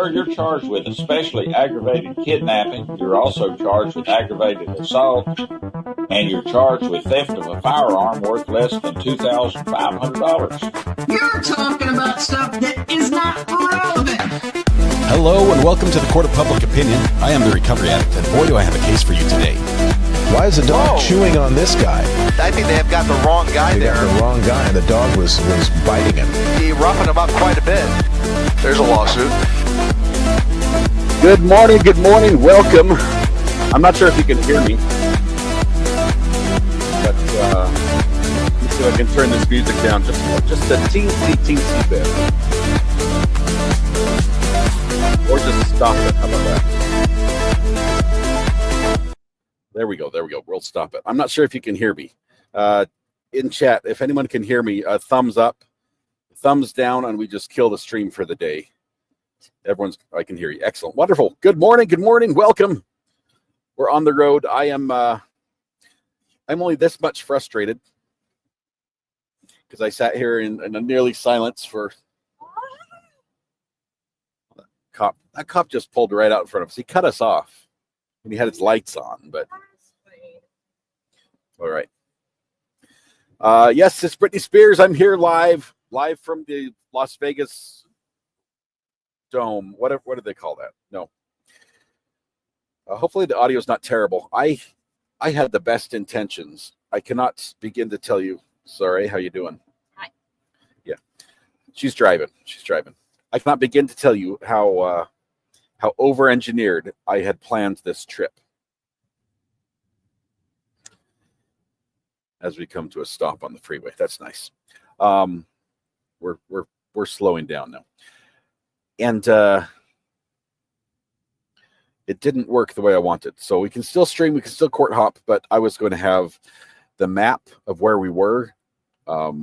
Sir, you're charged with especially aggravated kidnapping. You're also charged with aggravated assault. And you're charged with theft of a firearm worth less than $2,500. You're talking about stuff that is not relevant. Hello and welcome to the Court of Public Opinion. I am the recovery addict, and boy, do I have a case for you today. Why is the dog chewing on this guy? I think they have got the wrong guy there. Got the wrong guy, and the dog was biting him. He roughing him up quite a bit. There's a lawsuit. Good morning, welcome. I'm not sure if you can hear me, but let me see if I can turn this music down just a teensy bit. Or just stop it, how about that? There we go, we'll stop it. I'm not sure if you can hear me. In chat, if anyone can hear me, thumbs up, thumbs down, and we just kill the stream for the day. I can hear you. Excellent. Wonderful. Good morning. Welcome. We're on the road. I'm only this much frustrated because I sat here in a nearly silence for cop. That cop just pulled right out in front of us. He cut us off and he had his lights on, but all right. Yes, it's Britney Spears. I'm here live from the Las Vegas Dome. What do they call that? No. Hopefully the audio is not terrible. I had the best intentions. I cannot begin to tell you. Sorry, how you doing? Hi. Yeah, she's driving. I cannot begin to tell you how over-engineered I had planned this trip. As we come to a stop on the freeway, that's nice. We're slowing down now, and it didn't work the way I wanted. So we can still stream, we can still court hop, but I was going to have the map of where we were up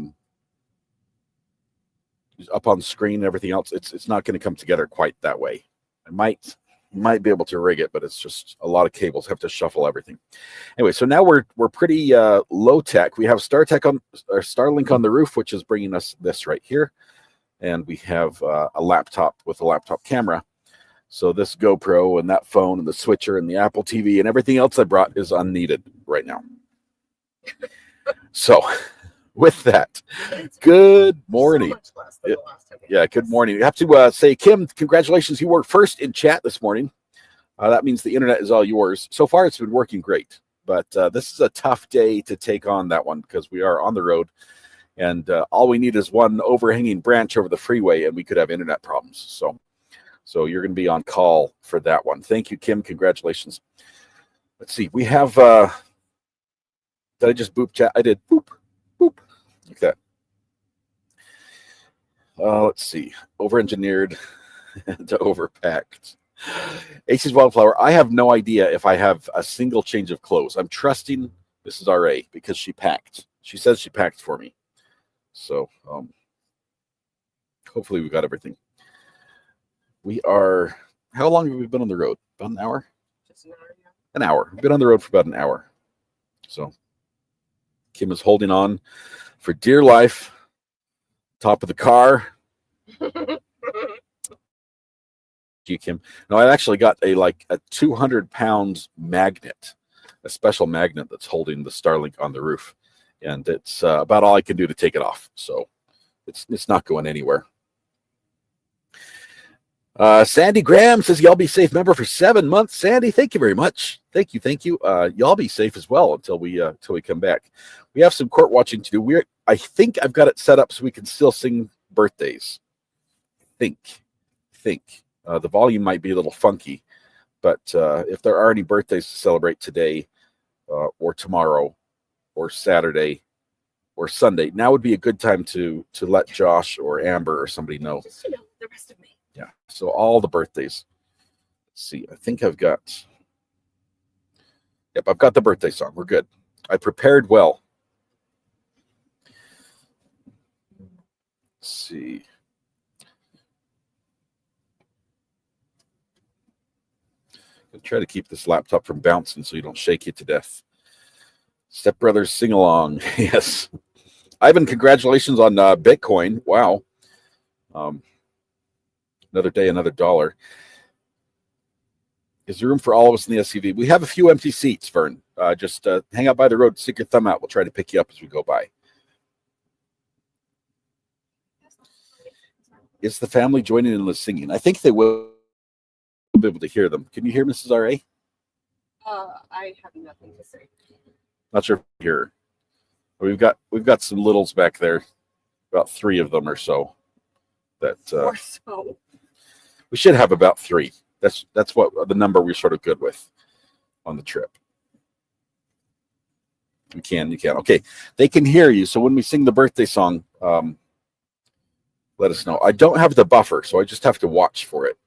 on the screen and everything else. It's not going to come together quite that way. I might be able to rig it, but it's just a lot of cables. Have to shuffle everything. Anyway, so now we're pretty low tech. We have Starlink on the roof, which is bringing us this right here, and we have a laptop with a laptop camera. So this GoPro and that phone and the switcher and the Apple TV and everything else I brought is unneeded right now. So with that, good morning. Yeah, good morning. You have to say, Kim, congratulations. You were first in chat this morning. That means the internet is all yours. So far, it's been working great. But this is a tough day to take on that one because we are on the road. And all we need is one overhanging branch over the freeway and we could have internet problems. So you're going to be on call for that one. Thank you, Kim. Congratulations. Let's see. We have, did I just boop chat? I did. Boop, boop, like that. Let's see. Over-engineered to overpacked. Ace's Wildflower. I have no idea if I have a single change of clothes. I'm trusting Mrs. R.A. because she packed. She says she packed for me. So hopefully we got everything. We are, how long have we been on the road? About an hour? Just an hour, yeah. An hour. We've been on the road for about an hour. So Kim is holding on for dear life. Top of the car. You, Kim. No, I actually got a 200-pound magnet, a special magnet that's holding the Starlink on the roof. And it's about all I can do to take it off. So it's not going anywhere. Sandy Graham says, y'all be safe member for 7 months. Sandy, thank you very much. Thank you. Y'all be safe as well until we come back. We have some court watching to do. I think I've got it set up so we can still sing birthdays. Think. The volume might be a little funky, but if there are any birthdays to celebrate today or tomorrow or Saturday or Sunday, now would be a good time to let Josh or Amber or somebody know. Just the rest of me. Yeah, so all the birthdays. Let's see, I think I've got the birthday song. We're good. I prepared well. Let's see. I'll try to keep this laptop from bouncing so you don't shake you to death. Step Brothers sing along. Yes. Ivan, congratulations on Bitcoin. Wow. Another day, another dollar. Is there room for all of us in the SUV? We have a few empty seats, Vern. Just hang out by the road, stick your thumb out. We'll try to pick you up as we go by. Is the family joining in the singing? I think they will be able to hear them. Can you hear Mrs. R.A.? I have nothing to say. Not sure if you hear her. We've got some littles back there, about 3 of them or so. That Or so. we should have about 3. That's what the number we're sort of good with on the trip. You can. Okay, they can hear you. So when we sing the birthday song, let us know. I don't have the buffer, so I just have to watch for it.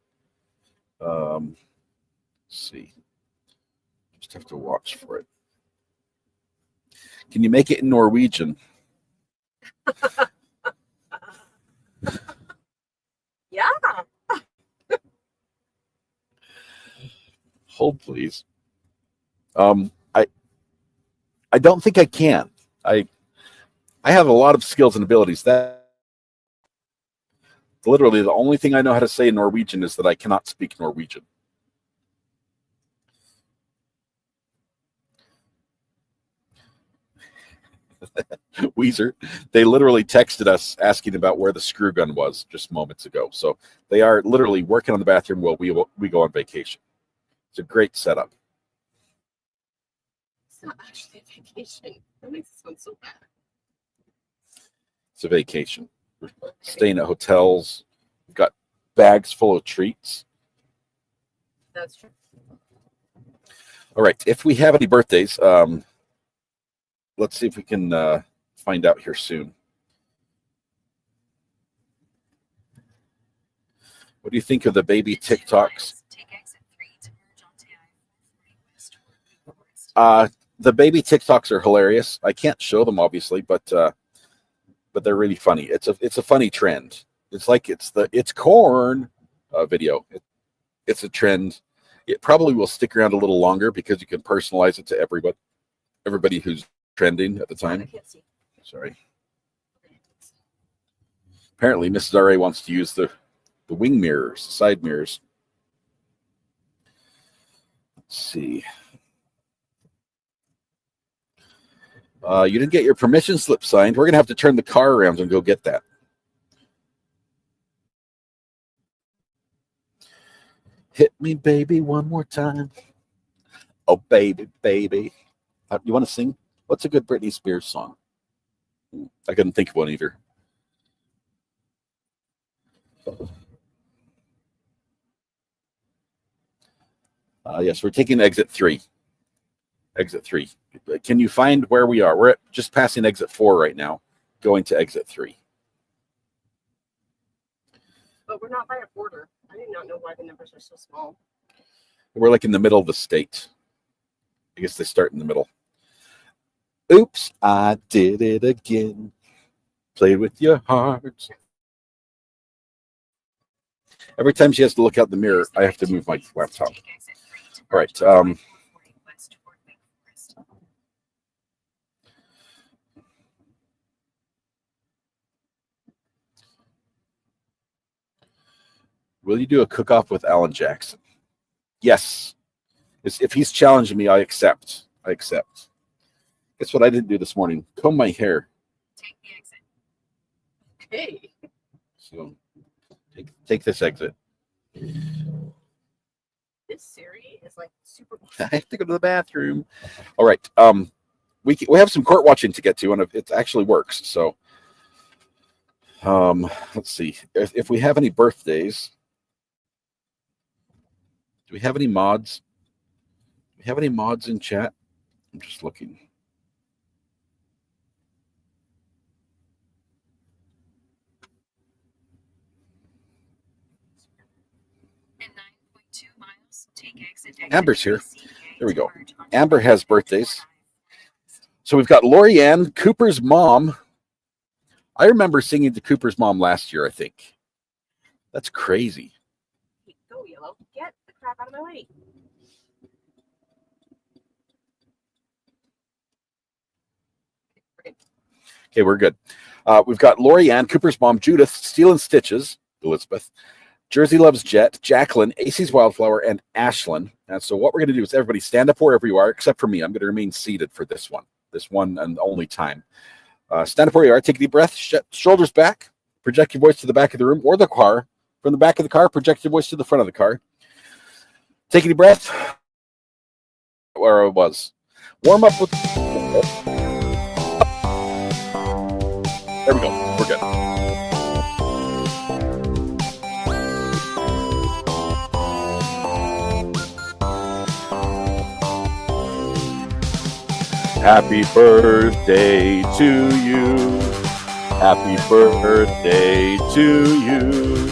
Let's see. Just have to watch for it. Can you make it in Norwegian? Yeah. Hold, please. I don't think I can. I have a lot of skills and abilities. That literally the only thing I know how to say in Norwegian is that I cannot speak Norwegian. Weezer, they literally texted us asking about where the screw gun was just moments ago. So they are literally working on the bathroom while we go on vacation. It's a great setup. It's not actually a vacation. That makes it sound so bad. It's a vacation. We're staying at hotels. We've got bags full of treats. That's true. All right. If we have any birthdays, let's see if we can find out here soon. What do you think of the baby TikToks? The baby TikToks are hilarious. I can't show them obviously, but they're really funny. It's a funny trend. It's like it's corn video. It's a trend. It probably will stick around a little longer because you can personalize it to everybody who's trending at the time. I can't see. Sorry. Apparently, Mrs. R.A. wants to use the wing mirrors, side mirrors. Let's see. You didn't get your permission slip signed. We're going to have to turn the car around and go get that. Hit me, baby, one more time. Oh, baby, baby. You want to sing? What's a good Britney Spears song? I couldn't think of one either. Yes, we're taking exit 3. Exit 3. Can you find where we are? We're just passing exit 4 right now, going to exit 3. But we're not by a border. I do not know why the numbers are so small. We're like in the middle of the state. I guess they start in the middle. Oops, I did it again. Play with your heart. Every time she has to look out the mirror, I have to move my laptop. All right. Will you do a cook-off with Alan Jackson? Yes. If he's challenging me, I accept. Guess what I didn't do this morning? Comb my hair. Take the exit. Okay. So take this exit. This Siri is like super. I have to go to the bathroom. All right. We have some court watching to get to, and it actually works. So, let's see if we have any birthdays. Do we have any mods? Do we have any mods in chat? I'm just looking. Amber's here. There we go. Amber has birthdays. So we've got Lori Ann, Cooper's mom. I remember singing to Cooper's mom last year, I think. That's crazy. Go, Yellow. Get the crap out of my way. Okay, we're good. We've got Lori Ann, Cooper's mom, Judith, Steel and Stitches, Elizabeth, Jersey Loves Jet, Jacqueline, AC's Wildflower, and Ashlyn. And so what we're going to do is everybody stand up wherever you are, except for me. I'm going to remain seated for this one and only time. Stand up where you are. Take a deep breath. Shoulders back. Project your voice to the back of the room or the car. From the back of the car, project your voice to the front of the car. Take a deep breath. Where I was. Warm up with... There we go. We're good. Happy birthday to you. Happy birthday to you.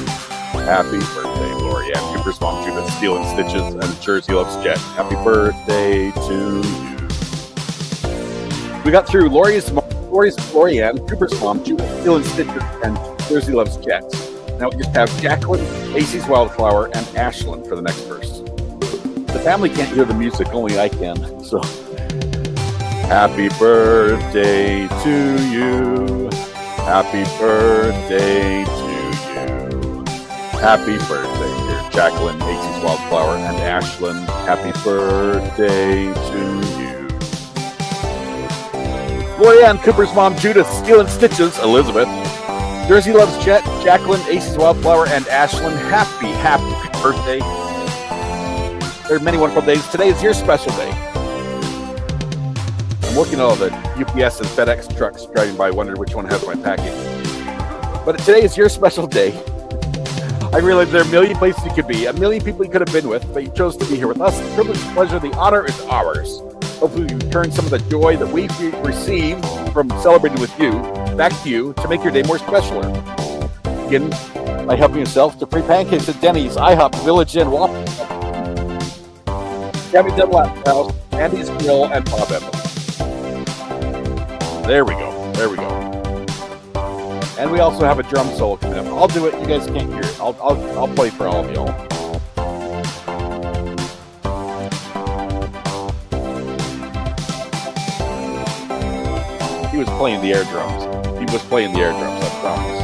Happy birthday, Lori Ann Cooper's mom, Judith, Steel and Stitches, and Jersey Loves Jet. Happy birthday to you. We got through Lori Ann Cooper's mom, Judith, Steel and Stitches, and Jersey Loves Jet. Now we just have Jacqueline, AC's Wildflower, and Ashlyn for the next verse. The family can't hear the music, only I can. So, happy birthday to you. Happy birthday to you. Happy birthday, dear Jacqueline, AC's Wildflower, and Ashlyn. Happy birthday to you. Lori Ann Cooper's mom, Judith, Steel and Stitches, Elizabeth. Jersey Loves Jet, Jacqueline, AC's Wildflower, and Ashlyn. Happy birthday. There are many wonderful days. Today is your special day. I'm looking at all the UPS and FedEx trucks driving by, wondering which one has my package. But today is your special day. I realize there are a million places you could be, a million people you could have been with, but you chose to be here with us. The privilege, the pleasure, the honor is ours. Hopefully you turn some of the joy that we receive from celebrating with you back to you to make your day more special. Begin by helping yourself to free pancakes at Denny's, IHOP, Village Inn, Waffle, Gabby Dunlap's House, Andy's Grill, and Bob Evans. There we go. There we go. And we also have a drum solo coming up. I'll do it. You guys can't hear it. I'll play for all of y'all. He was playing the air drums. He was playing the air drums, I promise.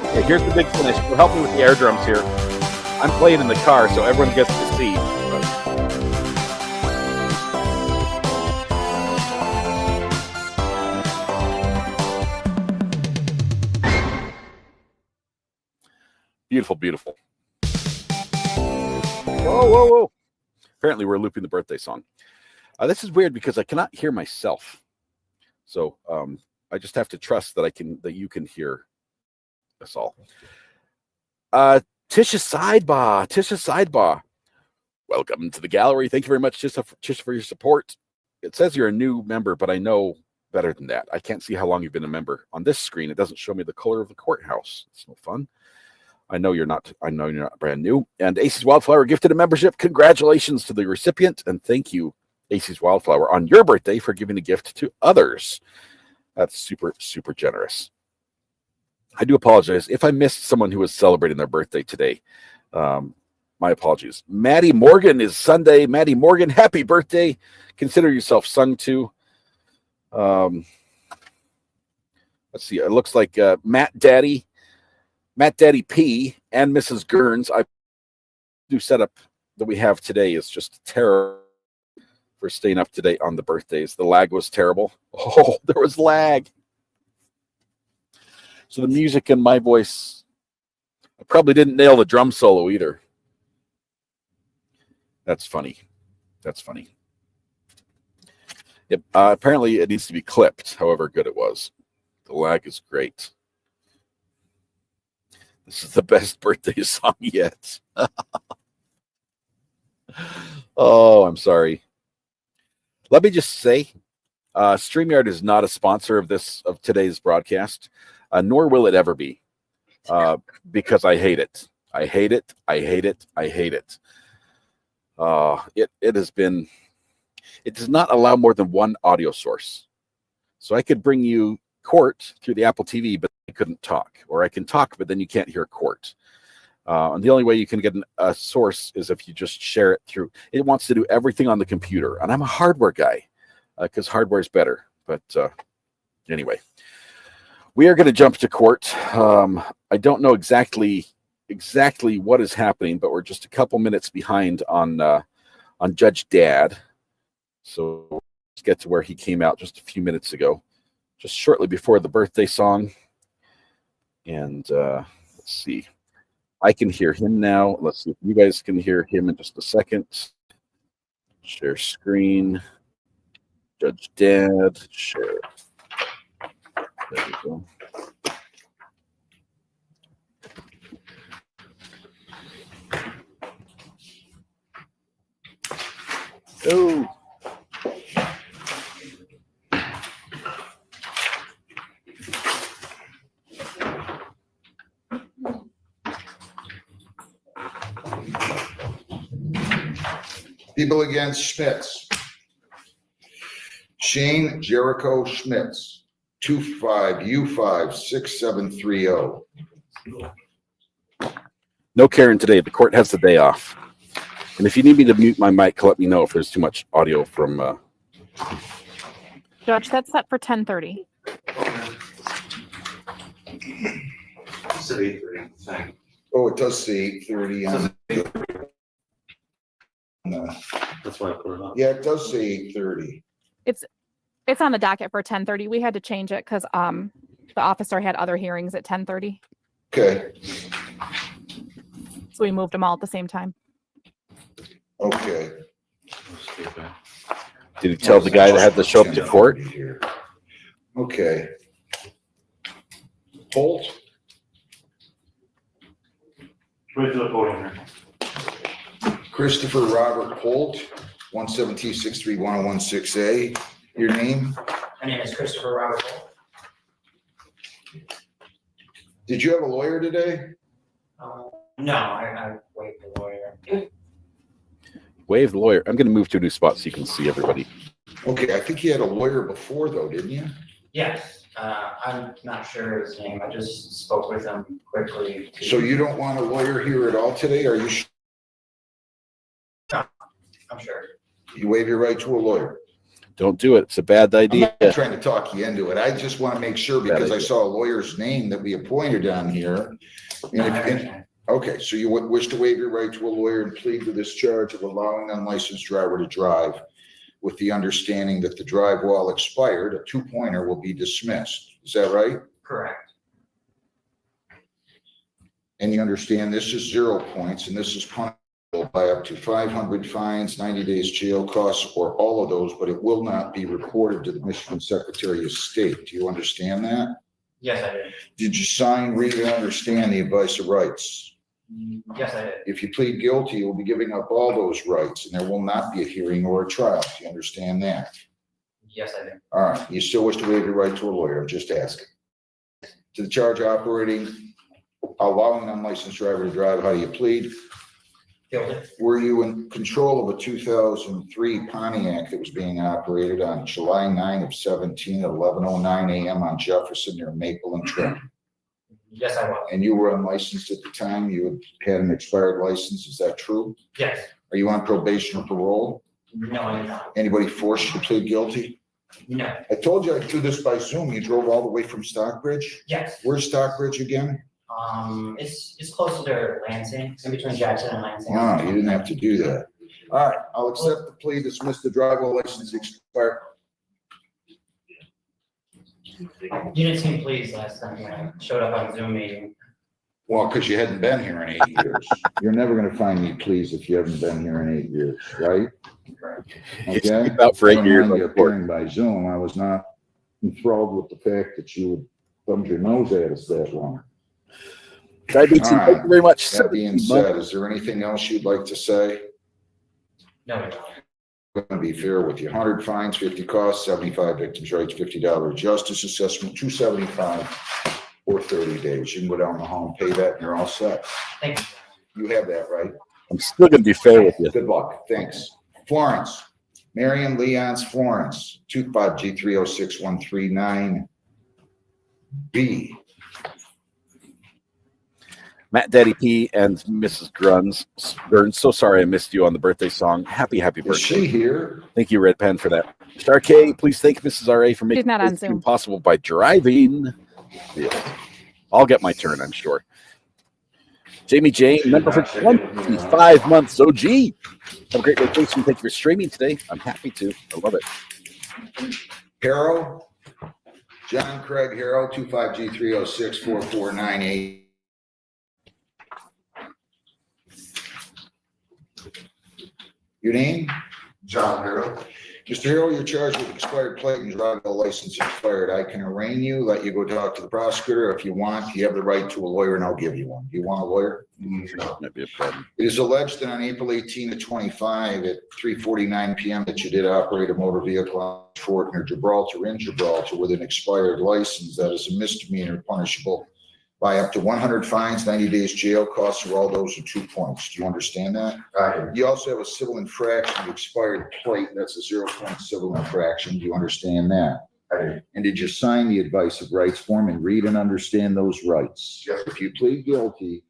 Okay, here's the big finish. We'll help me with the air drums here. I'm playing in the car, so everyone gets to see. Beautiful, beautiful. Whoa, whoa, whoa. Apparently we're looping the birthday song. This is weird because I cannot hear myself. So I just have to trust that you can hear us all. Tisha Sidebar. Welcome to the gallery. Thank you very much, Tisha, for your support. It says you're a new member, but I know better than that. I can't see how long you've been a member. On this screen, it doesn't show me the color of the courthouse. It's no fun. I know you're not brand new. And AC's Wildflower gifted a membership. Congratulations to the recipient, and thank you, AC's Wildflower, on your birthday for giving a gift to others. That's super, super generous. I do apologize if I missed someone who was celebrating their birthday today. My apologies. Maddie Morgan is Sunday. Maddie Morgan, happy birthday. Consider yourself sung to. Let's see. It looks like Matt Daddy P, and Mrs. Gerns. I do setup that we have today is just terrible for staying up to date on the birthdays. The lag was terrible. Oh, there was lag. So the music and my voice, I probably didn't nail the drum solo either. That's funny. Yep. Apparently it needs to be clipped, however good it was. The lag is great. This is the best birthday song yet. Oh, I'm sorry. Let me just say, StreamYard is not a sponsor of today's broadcast, nor will it ever be, because I hate it. I hate it. It does not allow more than one audio source. So I could bring you Court through the Apple TV, but I couldn't talk. Or I can talk, but then you can't hear Court. And the only way you can get a source is if you just share it through. It wants to do everything on the computer, and I'm a hardware guy because hardware is better. But anyway, we are going to jump to court. I don't know exactly what is happening, but we're just a couple minutes behind on Judge Dad. So let's get to where he came out just a few minutes ago, just shortly before the birthday song. And let's see. I can hear him now. Let's see if you guys can hear him in just a second. Share screen. Judge Dad. Share. There we go. Oh. People against Schmitz. Shane Jericho Schmitz, 25U56730. No Karen today. The court has the day off. And if you need me to mute my mic, let me know if there's too much audio from. Judge, that's set for 10:30. Oh, it does say 8:30 on. That's why I put it on. Yeah, it does say 8:30. It's on the docket for 10:30. We had to change it because the officer had other hearings at 10:30. Okay. So we moved them all at the same time. Okay. Did he tell the guy that had to show up to court? Okay. Holt. Right to the podium here. Christopher Robert Holt, 172-631-016A. Your name? My name is Christopher Robert Holt. Did you have a lawyer today? No, I waived the lawyer. Wave the lawyer. I'm going to move to a new spot so you can see everybody. Okay, I think you had a lawyer before though, didn't you? Yes, I'm not sure his name. I just spoke with him quickly. So you don't want a lawyer here at all today? Are you sure? I'm sure. You waive your right to a lawyer. Don't do it. It's a bad idea. I'm not trying to talk you into it. I just want to make sure because I saw a lawyer's name that we appointed on here. Okay, so you wish to waive your right to a lawyer and plead to this charge of allowing an unlicensed driver to drive with the understanding that the drive while expired, a two-pointer, will be dismissed. Is that right? Correct. And you understand this is 0 points and this is punishable by up to 500 fines, 90 days jail costs, or all of those, but it will not be reported to the Michigan Secretary of State. Do you understand that? Yes, I did. Did you sign, read, and understand the advice of rights? Yes, I did. If you plead guilty, you will be giving up all those rights, and there will not be a hearing or a trial. Do you understand that? Yes, I did. All right. You still wish to waive your right to a lawyer? I'm just asking. To the charge of operating, allowing an unlicensed driver to drive, how do you plead? Guilty. Were you in control of a 2003 Pontiac that was being operated on July 9 of 17 at 11:09 a.m. on Jefferson near Maple and Trenton? Yes, I was. And you were unlicensed at the time? You had an expired license, is that true? Yes. Are you on probation or parole? No, I did not. Anybody forced you to plead guilty? No. I told you I'd do this by Zoom. You drove all the way from Stockbridge? Yes. Where's Stockbridge again? It's close to Lansing. It's in between Jackson and Lansing. Wow, you didn't have to do that. All right, I'll accept the plea, dismiss the driver license expired. You didn't seem pleased last time when I showed up on Zoom meeting. Well, because you hadn't been here in 8 years. You're never going to find me pleased if you haven't been here in 8 years, right? It's Okay. been out for 8 years. You appearing by Zoom. I was not enthralled with the fact that you would thumb your nose at us that long. Thank you very much. That being said, is there anything else you'd like to say? No. I'm going to be fair with you. 100 fines, 50 costs, 75 victims' rights, $50 justice assessment, $275 or 30 days. You can go down the hall and pay that and you're all set. Thank you. You have that, right? I'm still going to be fair with you. Good luck. Thanks. Florence. Marion Leon's Florence, 25G306139B. Matt Daddy P and Mrs. Gruns. So sorry I missed you on the birthday song. Happy birthday. Is she here? Thank you, Red Pen, for that. Star K, please thank Mrs. RA for making not on this Zoom. possible by driving. Yeah. I'll get my turn, I'm sure. Jamie Jane, member for 25 months. OG. Have a great vacation. Thank you for streaming today. I'm happy to. I love it. Harrow, John Craig Harrow, 25G3064498. Your name? John Harrell. Mr. Harrell, you're charged with expired plate and driving license expired. I can arraign you, let you go talk to the prosecutor if you want. You have the right to a lawyer and I'll give you one. Do you want a lawyer? No. Might be a problem. It is alleged that on April 18 to 25 at 3:49 p.m. that you did operate a motor vehicle on Fort near Gibraltar in Gibraltar with an expired license. That is a misdemeanor punishable by up to 100 fines, 90 days jail. Costs of all those are 2 points. Do you understand that? You also have a civil infraction of expired plate. That's a 0-point civil infraction. Do you understand that? And did you sign the advice of rights form and read and understand those rights? Yes. If you plead guilty,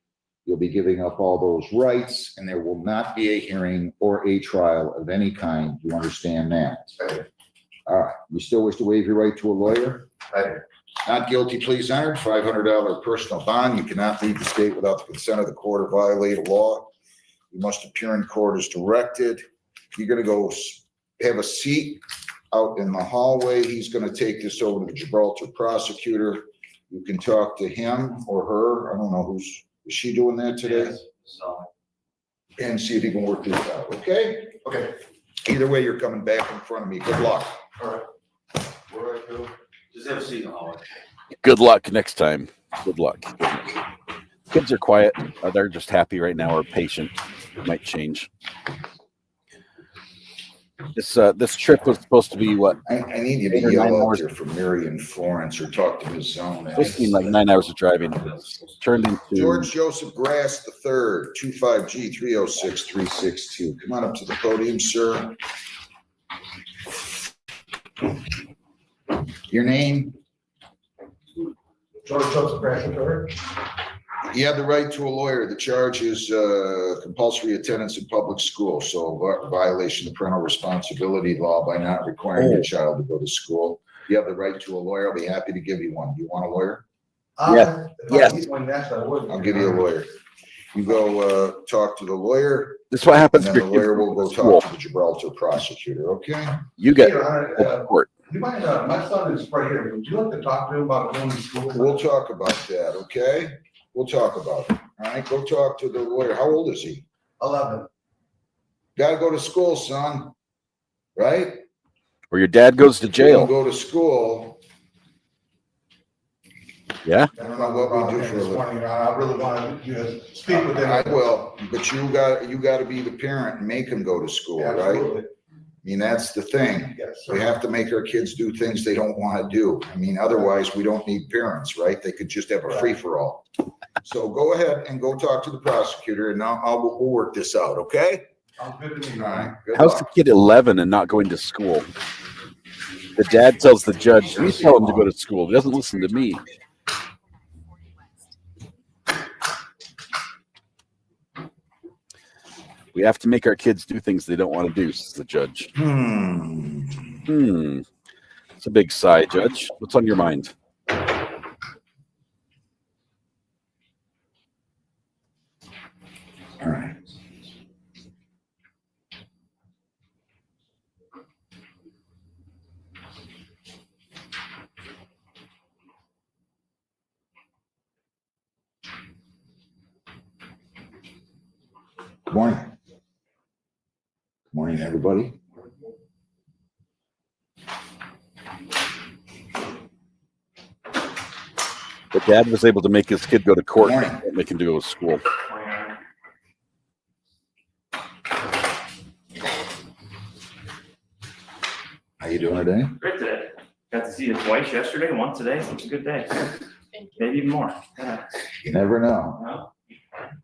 you'll be giving up all those rights and there will not be a hearing or a trial of any kind. Do you understand that? All right. You still wish to waive your right to a lawyer? Not guilty pleas entered, $500 personal bond. You cannot leave the state without the consent of the court or violate a law. You must appear in court as directed. You're going to go have a seat out in the hallway. He's going to take this over to the Gibraltar prosecutor. You can talk to him or her. I don't know is she doing that today? So, And see if he can work this out, okay? Okay. Either way, you're coming back in front of me. Good luck. All right. Where do I go? Just have a seat in the hallway. Good luck next time. Good luck. Kids are quiet. They're just happy right now or patient. It might change. This trip was supposed to be what? I need you to yell out there for Mary and Florence or talk to Ms. Zone. It's been like 9 hours of driving. It's turned into George Joseph Grass III, 25G306-362. Come on up to the podium, sir. Your name? George Joseph Grass III. You have the right to a lawyer. The charge is compulsory attendance in public school, so violation of parental responsibility law by not requiring your child to go to school. You have the right to a lawyer. I'll be happy to give you one. Do you want a lawyer? Yes. Yes. I'll give you a lawyer. You go talk to the lawyer. This is what happens And if then your the lawyer will go talk to the Gibraltar prosecutor, okay? You get court. Do you mind, my son is right here. Would you like to talk to him about going to school? We'll talk about that, okay? We'll talk about it. All right, go talk to the lawyer. How old is he? 11. Gotta go to school, son. Right? Or your dad goes to Don't jail. go to school. Yeah. I don't know what we do for a living. I really want you to speak with him. I will, but you got to be the parent and make him go to school, right? Absolutely. I mean, that's the thing. Yes, We sir. have to make our kids do things they don't want to do. I mean, otherwise we don't need parents, right? They could just have a free for all. So go ahead and go talk to the prosecutor and we'll work this out, okay? Sounds good to me. All right. Good How's the luck. kid 11 and not going to school? The dad tells the judge, "You tell him to go to school." He doesn't listen to me. We have to make our kids do things they don't want to do, says the judge. It's a big sigh, Judge. What's on your mind? All right. Good morning. Good morning, everybody. The dad was able to make his kid go to court Morning. and make him go to school. How you doing today? Great today. Got to see you twice yesterday, once today. So it's a good day. Maybe even more. Yeah. You never know. No?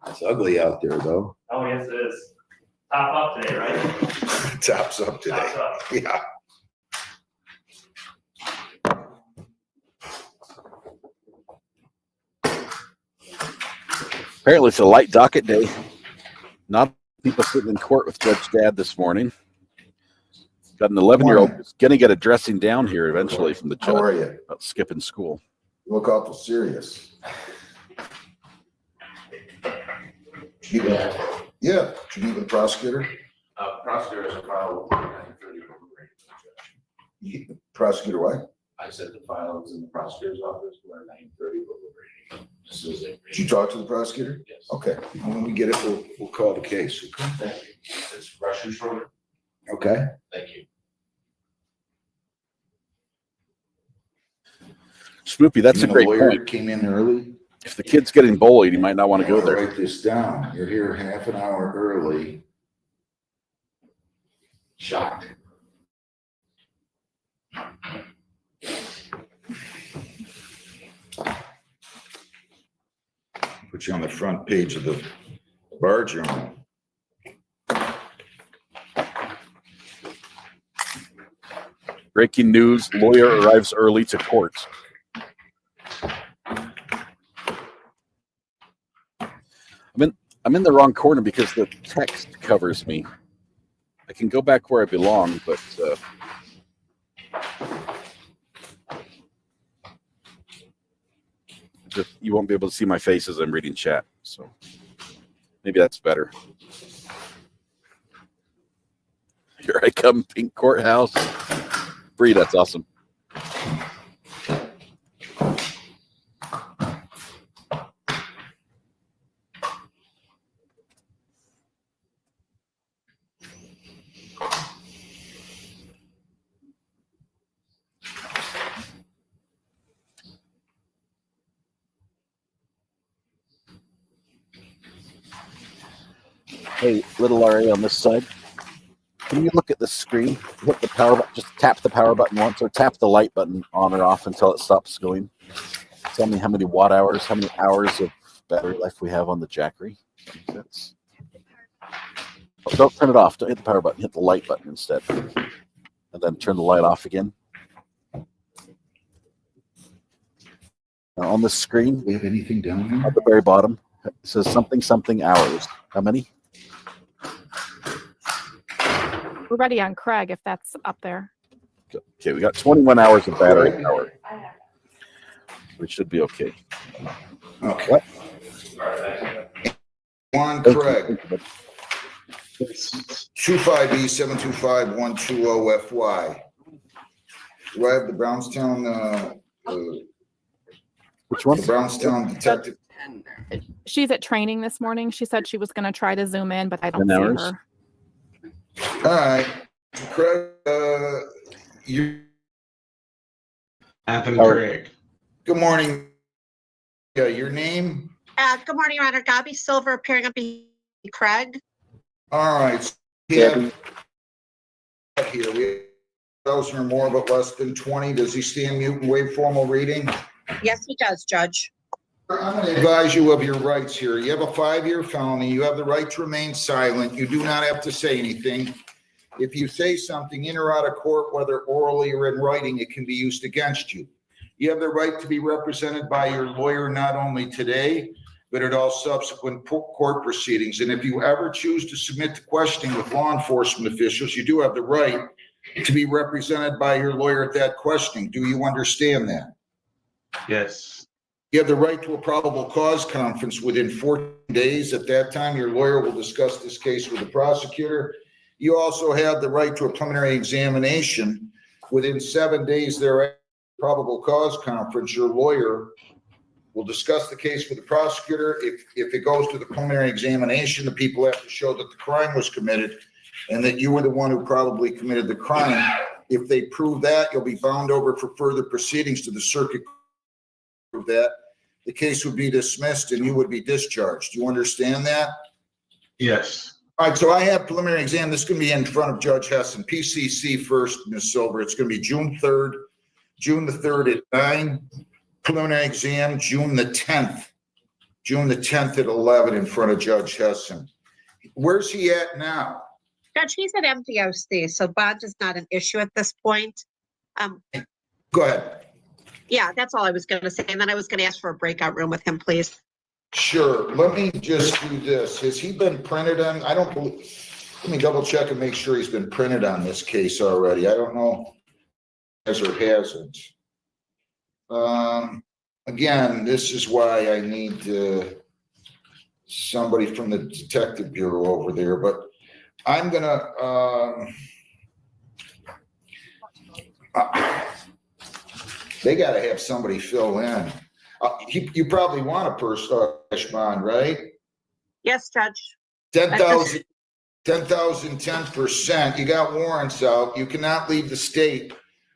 It's ugly out there, though. Oh, yes, it is. Top up today, right? Tops up today. Tops up. Yeah. Apparently, it's a light docket day. Not people sitting in court with Judge Dad this morning. Got an 11-year-old who's going to get a dressing down here eventually from the judge. How are you? About skipping school. You look awful serious. Yeah. Yeah. Should you meet with the prosecutor? Prosecutor has a file. Prosecutor what? I said the file was in the prosecutor's office where 9:30 deliberating. Did you talk to the prosecutor? Yes. Okay. When we get it, we'll call the case. Okay. Thank you. It's Russian short. Okay. Thank you. Snoopy, that's a great lawyer point. Came in early. If the kid's getting bullied, he might not want to go there. Write this down. You're here half an hour early. Shocked. Put you on the front page of the Bar Journal. Breaking news, lawyer arrives early to court. I'm in the wrong corner because the text covers me. I can go back where I belong, but you won't be able to see my face as I'm reading chat. So maybe that's better. Here I come, Pink Courthouse. Bree, that's awesome. Hey, little RA on this side. Can you look at the screen? Hit the power button. Just tap the power button once, or tap the light button on or off until it stops going. Tell me how many watt hours, how many hours of battery life we have on the Jackery. Oh, don't turn it off. Don't hit the power button. Hit the light button instead, and then turn the light off again. Now on the screen, Do we have anything down here? at the very bottom, it says something hours. How many? We're ready on Craig if that's up there. Okay, we got 21 hours of battery power. We should be okay. Okay. What? Juan Craig. 25E725-120FY. Do I have the Brownstown, Which one? the Brownstown detective? She's at training this morning. She said she was going to try to zoom in, but I don't 10 see hours? her. All right, Craig, you. Anthony Howard. Craig. Good morning. Yeah, your name? Good morning, Your Honor. Gabby Silver appearing on behalf of Craig. All right. Yeah. Here, we have 1,000 or more, but less than 20. Does he stand mute and waive formal reading? Yes, he does, Judge. I'm going to advise you of your rights here. You have a 5-year felony. You have the right to remain silent. You do not have to say anything. If you say something in or out of court, whether orally or in writing, it can be used against you. You have the right to be represented by your lawyer, not only today, but at all subsequent court proceedings. And if you ever choose to submit to questioning with law enforcement officials, you do have the right to be represented by your lawyer at that questioning. Do you understand that? Yes. You have the right to a probable cause conference within 14 days. At that time, your lawyer will discuss this case with the prosecutor. You also have the right to a preliminary examination within 7 days thereafter. Probable cause conference, your lawyer will discuss the case with the prosecutor. If it goes to the preliminary examination, the people have to show that the crime was committed and that you were the one who probably committed the crime. If they prove that, you'll be bound over for further proceedings to the circuit court. That the case would be dismissed and you would be discharged. Do you understand that? Yes. All right, so I have preliminary exam. This is going to be in front of Judge Hessen. PCC first, Ms. Silver. It's going to be June the 3rd at 9. Preliminary exam, June the 10th at 11 in front of Judge Hessen. Where's he at now? Judge, he's at MDOC, so bond is not an issue at this point. Go ahead. Yeah, that's all I was going to say. And then I was going to ask for a breakout room with him, please. Sure, let me just do this. Has he been printed on? I don't believe, let me double check and make sure he's been printed on this case already. I don't know. Has or hasn't. Again, this is why I need somebody from the detective bureau over there, but I'm gonna, they gotta have somebody fill in. You probably want a cash bond, right? Yes, Judge. 10,000, 10%. You got warrants out. You cannot leave the state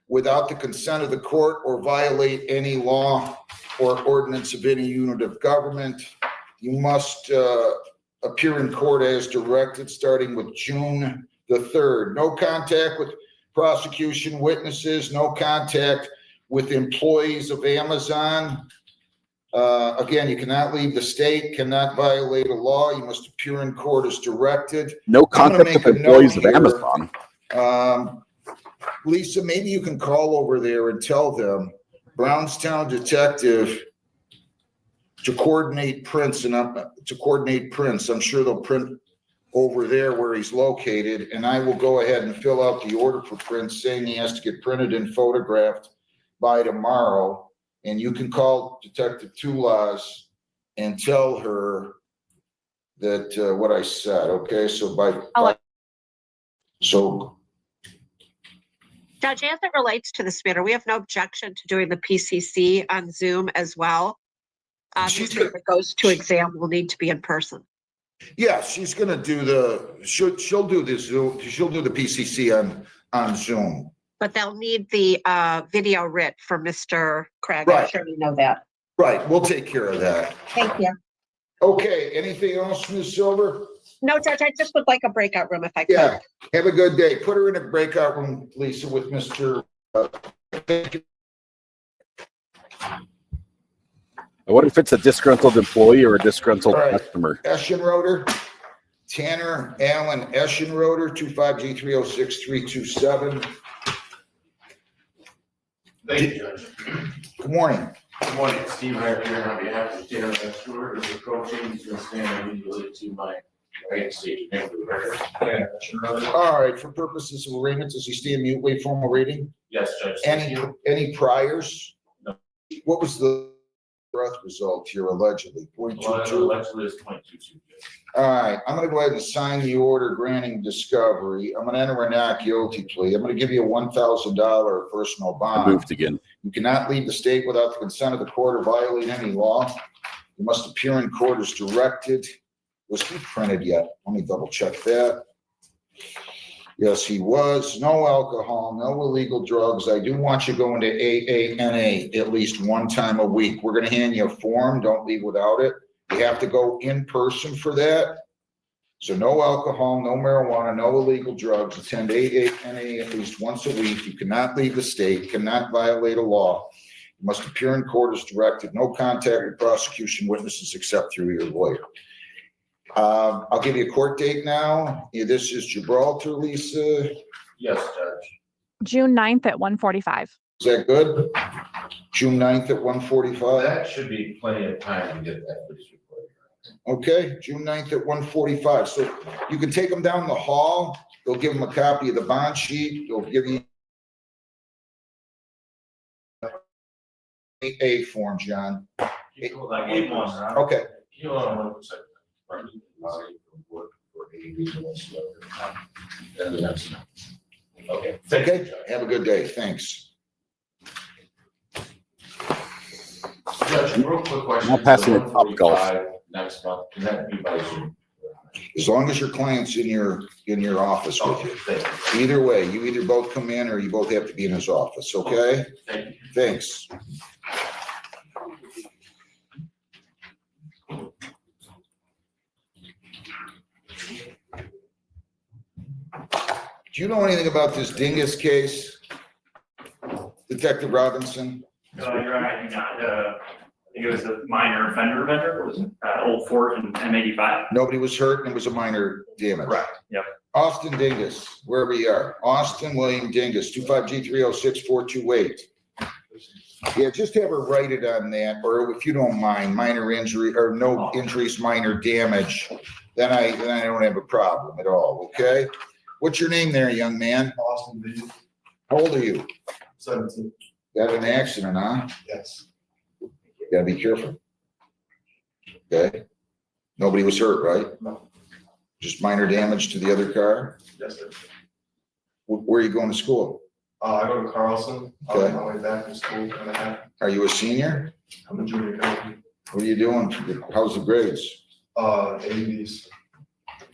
without the consent of the court or violate any law or ordinance of any unit of government. You must appear in court as directed, starting with June the 3rd. No contact with prosecution witnesses, no contact with employees of Amazon. Again, you cannot leave the state, cannot violate a law. You must appear in court as directed. No contact with employees of Amazon. Lisa, maybe you can call over there and tell them Brownstown detective to coordinate prints I'm sure they'll print over there where he's located, and I will go ahead and fill out the order for prints saying he has to get printed and photographed by tomorrow. And you can call Detective Tulas and tell her that what I said. Okay, so Judge, as it relates to this matter, we have no objection to doing the PCC on Zoom as well. If it goes to exam, will need to be in person. Yeah, she's going to do she'll do the Zoom. She'll do the PCC on Zoom. But they'll need the video writ for Mr. Craig. Right. I'm sure you know that. Right, we'll take care of that. Thank you. Okay, anything else, Ms. Silver? No, Judge, I just would like a breakout room if I could. Yeah, have a good day. Put her in a breakout room, Lisa, with Mr. I wonder if it's a disgruntled employee or a disgruntled customer. Eschenroder, Tanner Allen Eschenroder, 25G306327. Thank you, Judge. Good morning. Good morning, Steve right here on behalf of Tanner Eschenroder. As approaching, he's going to stand immediately to my right stage. All right, for purposes of arraignment, does he stand mute, wait formal reading? Yes, Judge. Any priors? No. What was the breath result here allegedly? 0.22? Allegedly is 0.22. All right, I'm going to go ahead and sign the order granting discovery. I'm going to enter a not guilty plea. I'm going to give you a $1,000 personal bond. I moved again. You cannot leave the state without the consent of the court or violate any law. You must appear in court as directed. Was he printed yet? Let me double check that. Yes, he was. No alcohol, no illegal drugs. I do want you going to AANA at least one time a week. We're going to hand you a form. Don't leave without it. You have to go in person for that. So no alcohol, no marijuana, no illegal drugs. Attend AANA at least once a week. You cannot leave the state, cannot violate a law. You must appear in court as directed. No contact with prosecution witnesses except through your lawyer. I'll give you a court date now. Yeah, this is Gibraltar, Lisa. Yes, Judge. June 9th at 1:45. Is that good? June 9th at 1:45? That should be plenty of time to get that police report. Okay, June 9th at 1:45. So you can take them down the hall. They'll give them a copy of the bond sheet. They'll give you a form, John. Okay. Okay. Okay. Have a good day. Thanks. Judge, real quick question. I'm passing it top golf. Next month, can that be by Zoom? As long as your client's in your office with you. Either way, you either both come in or you both have to be in his office, okay? Thank you. Thanks. Do you know anything about this dingus case, Detective Robinson? You're right, I think it was a minor vendor, was Old Fort and M85. Nobody was hurt and it was a minor damage. Right, yep. Austin Dingus, wherever you are. Austin William Dingus, 25G306428. Yeah, just have her write it on that, or if you don't mind, minor injury or no injuries, minor damage, then I don't have a problem at all, okay? What's your name there, young man? Austin Vision, How old are you? 17. Got an accident, huh? Yes. Gotta be careful. Okay? Nobody was hurt, right? No. Just minor damage to the other car? Yes, sir. Where are you going to school? I go to Carlson. Okay. On my way back from school and a half. Are you a senior? I'm a junior college. What are you doing? How's the grades? ABs.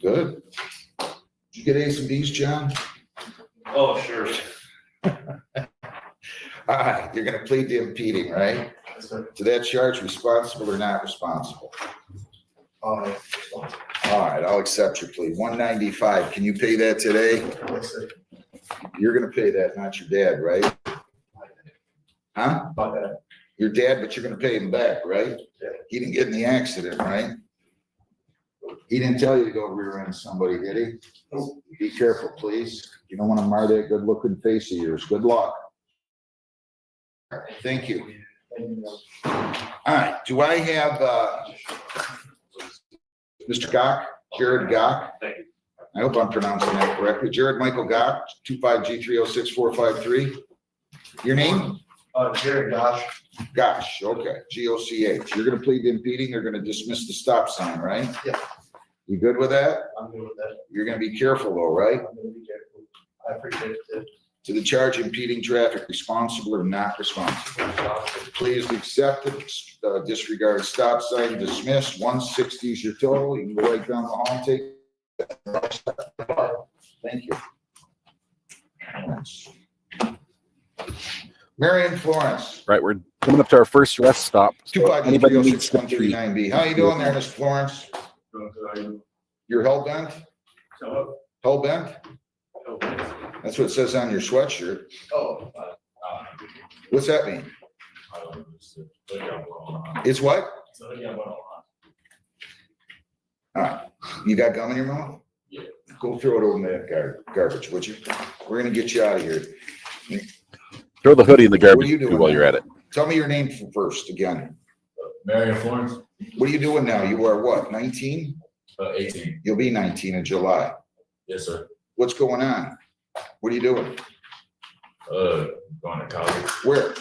Good. Did you get A's and B's, John? Oh, sure. All right, you're gonna plead to impeding, right? Yes, sir. To that charge, responsible or not responsible? All right, I'll accept your plea. 195, can you pay that today? Yes, sir. You're gonna pay that, not your dad, right? Huh? My bad. Your dad, but you're gonna pay him back, right? Yeah. He didn't get in the accident, right? He didn't tell you to go rear end somebody, did he? Nope. Be careful, please. You don't wanna mar that good looking face of yours. Good luck. Thank you. All right, do I have, Mr. Gock, Jared Gock? Thank you. I hope I'm pronouncing that correctly. Jared Michael Gock, 25G306453. Your name? Jared Gosh. Gosh, okay, Goch. You're gonna plead to impeding, you're gonna dismiss the stop sign, right? Yeah. You good with that? I'm good with that. You're gonna be careful though, right? I'm gonna be careful. I appreciate it. To the charge impeding traffic, responsible or not responsible? Please accept it, disregard stop sign, dismiss. 160 is your total. You can go right down the hall and take. Thank you. Marion Florence. Right, we're coming up to our first rest stop. So 25G306139B. How you doing there, Miss Florence? You're hell bent? Hell bent? That's what it says on your sweatshirt. Oh. What's that mean? It's what? All right. You got gum in your mouth? Yeah. Go throw it over in that garbage, would you? We're gonna get you out of here. Throw the hoodie in the What are garbage you doing while now? you're at it. Tell me your name first again. Marion Florence. What are you doing now? You are what, 19? 18. You'll be 19 in July. Yes, sir. What's going on? What are you doing? Going to college, Where?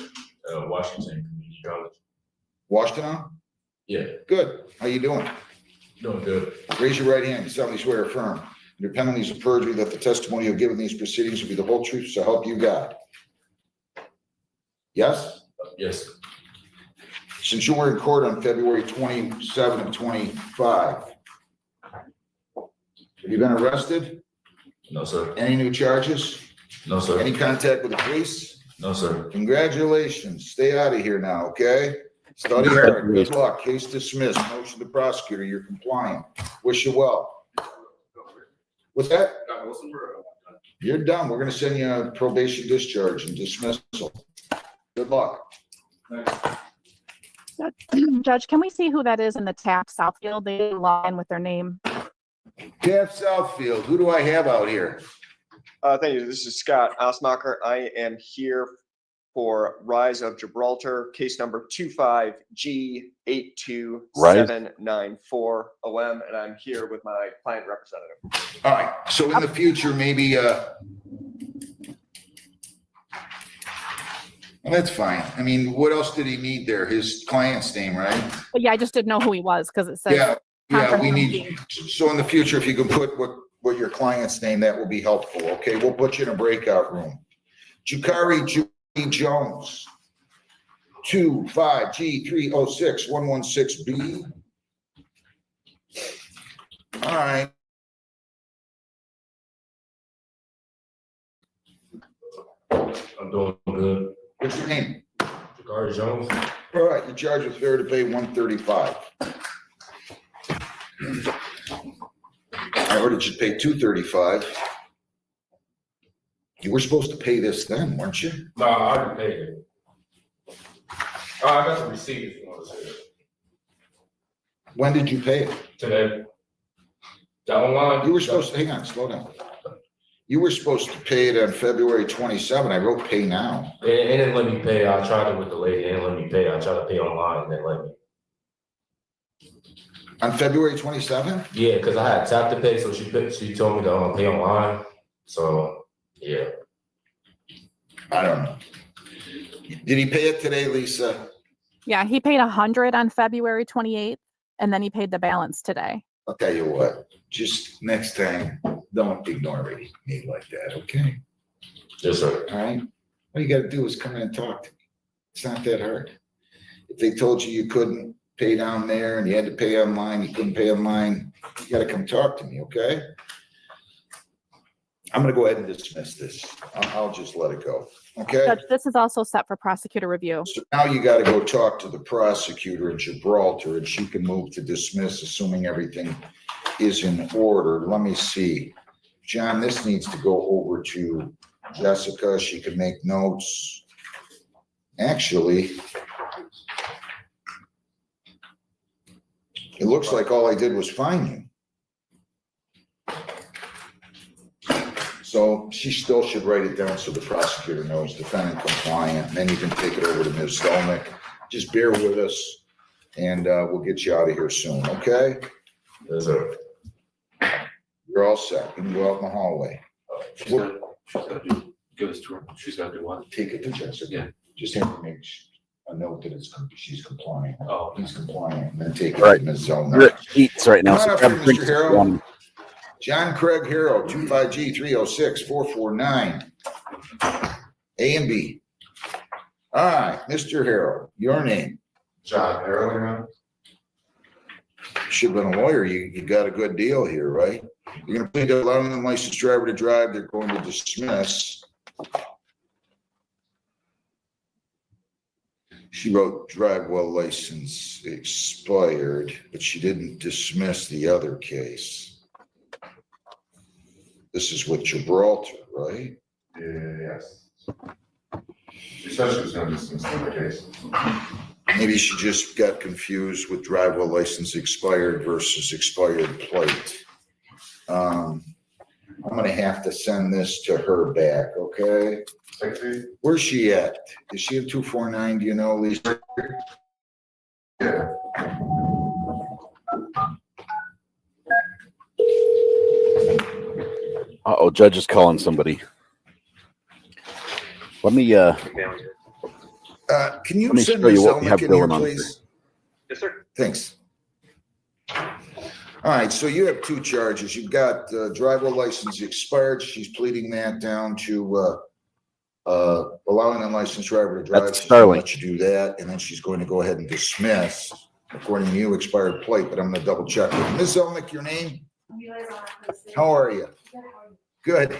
Washington Community College. Washington? Yeah, Good. How you doing? doing good. Raise your right hand. You solemnly swear or affirm under penalties of perjury that the testimony you'll give in these proceedings will be the whole truth, so help you God. Yes? Yes. Since you were in court on February 27 and 25, have you been arrested? No, sir. Any new charges? No, sir. Any contact with the police? No, sir. Congratulations. Stay out of here now, okay? Study hard. Good luck. Case dismissed. Motion to prosecutor. You're compliant. Wish you well. What's that? You're done. We're gonna send you a probation discharge and dismissal. Good luck. Judge, can we see who that is in the TAP Southfield? They didn't log in with their name. Cap Southfield, who do I have out here? Thank you. This is Scott Osmacher. I am here for Rise of Gibraltar, case number 25G82794OM, and I'm here with my client representative. All right, so in the future, maybe, well, that's fine. I mean, what else did he need there? His client's name, right? But yeah, I just didn't know who he was because it says. Yeah, we need, so in the future, if you can put what your client's name, that will be helpful, okay? We'll put you in a breakout room. Jukari Julie Jones, 25G306116B. All right. I'm doing good. What's your name? Jukari Jones. All right, you're charged with failure to pay $135. I ordered you to pay $235. You were supposed to pay this then, weren't you? No, I already paid it. Oh, I got the receipt if you want to see it. When did you pay it? Today. Got online. You were supposed to, hang on, slow down. You were supposed to pay it on February 27. I wrote pay now. It didn't let me pay. I tried it with the lady. It didn't let me pay. I tried to pay online and it let me. On February 27? Yeah, because I had tapped to pay, so she told me to pay online. So yeah. I don't know. Did he pay it today, Lisa? Yeah, he paid 100 on February 28th, and then he paid the balance today. I'll tell you what, just next time, don't ignore me like that, okay? Yes, sir. All right? All you gotta do is come in and talk to me. It's not that hard. If they told you you couldn't pay down there and you had to pay online, you couldn't pay online, you gotta come talk to me, okay? I'm gonna go ahead and dismiss this. I'll just let it go, okay? Judge, this is also set for prosecutor review. So now you gotta go talk to the prosecutor in Gibraltar and she can move to dismiss, assuming everything is in order. Let me see. John, this needs to go over to Jessica. She can make notes. Actually, it looks like all I did was fine you. So she still should write it down so the prosecutor knows, defendant compliant, and then you can take it over to Ms. Zelnick. Just bear with us and we'll get you out of here soon, okay? Yes, sir. You're all set. You can go out in the hallway. She's gotta give us to her. She's gotta do what? Take it to Jessica. Yeah. Just have to make a note that she's compliant. Oh. He's compliant, and then take it All right. to Ms. You're Zelnick. at Eats right now. Come on So up grab here, a drink Mr. if Harrell. you want. John Craig Harrow, 25G306-449. A and B. All right, Mr. Harrow, your name. John Harrow. Should have been a lawyer. You got a good deal here, right? You're gonna plead to allowing the licensed driver to drive. They're going to dismiss. She wrote drive while license expired, but she didn't dismiss the other case. This is with Gibraltar, right? Yes. She said she was going to dismiss the case. Maybe she just got confused with drive while license expired versus expired plate. I'm gonna have to send this to her back, okay? Where's she at? Is she at 249? Do you know, Lisa? Yeah. Uh-oh, judge is calling somebody. Let me Can you let me send show you Ms. what we have Zelnick in here, going on please? Yes, sir. Thanks. All right, so you have two charges. You've got driver license expired. She's pleading that down to allowing an unlicensed driver to drive. That's She's gonna Starling. let you do that, and then she's going to go ahead and dismiss, according to you, expired plate, but I'm gonna double check. Ms. Zelnick, your name? How are you? Good.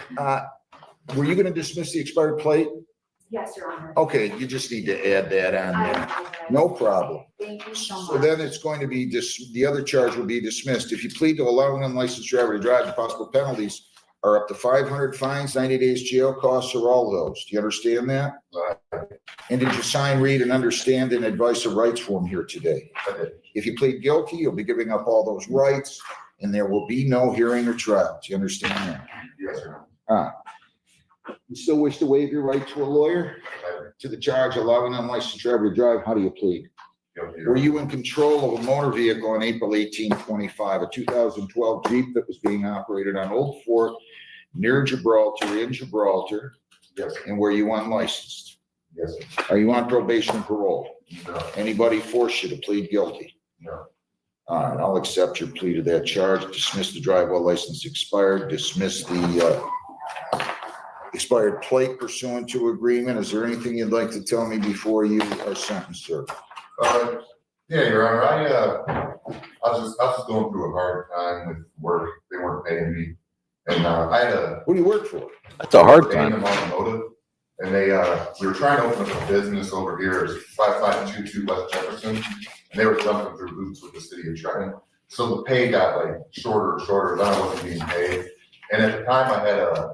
Were you gonna dismiss the expired plate? Yes, Your Honor. Okay, you just need to add that on there. No problem. Thank you so much. So then it's going to be the other charge will be dismissed. If you plead to allowing an unlicensed driver to drive, the possible penalties are up to 500 fines, 90 days jail, costs, or all of those. Do you understand that? And did you sign, read, and understand an advice of rights form here today? If you plead guilty, you'll be giving up all those rights, and there will be no hearing or trial. Do you understand that? Yes, sir. You still wish to waive your right to a lawyer? To the charge allowing an unlicensed driver to drive, how do you plead? Were you in control of a motor vehicle on April 18, 25, a 2012 Jeep that was being operated on Old Fort near Gibraltar, in Gibraltar? Yes. And were you unlicensed? Yes, sir. Are you on probation and parole? No. Anybody force you to plead guilty? No. All right, I'll accept your plea to that charge. Dismiss the drive while license expired. Dismiss the expired plate pursuant to agreement. Is there anything you'd like to tell me before you are sentenced, sir? Yeah, Your Honor, I was just going through a hard time with work. They weren't paying me. And I had What do you work for? That's a hard time. Automotive. And we were trying to open up a business over here, it's 5522 West Jefferson. And they were jumping through hoops with the city of Trenton. So the pay got like shorter and shorter, then I wasn't being paid. And at the time I had a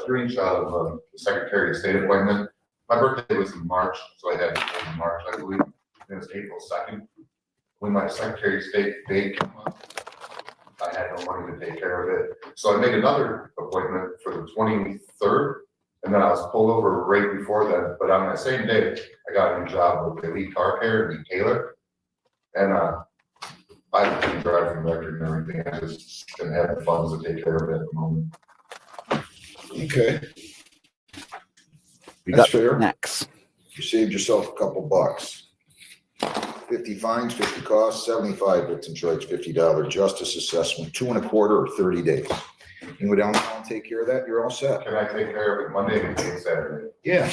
screenshot of the Secretary of State appointment. My birthday was in March, so I had it in March, I believe. It was April 2nd. When my Secretary of State date came up, I had no money to take care of it. So I made another appointment for the 23rd, and then I was pulled over right before that. But on that same day, I got a new job with Elite Car Care in Taylor. And I have a driving record and everything. I just didn't have the funds to take care of it at the moment. Okay. We That's got fair. next. You saved yourself a couple bucks. 50 fines, 50 costs, 75 victim charge, $50 justice assessment, 2 1/4 or 30 days. You go downtown and take care of that, you're all set. Can I take care of it Monday and Saturday? Yeah.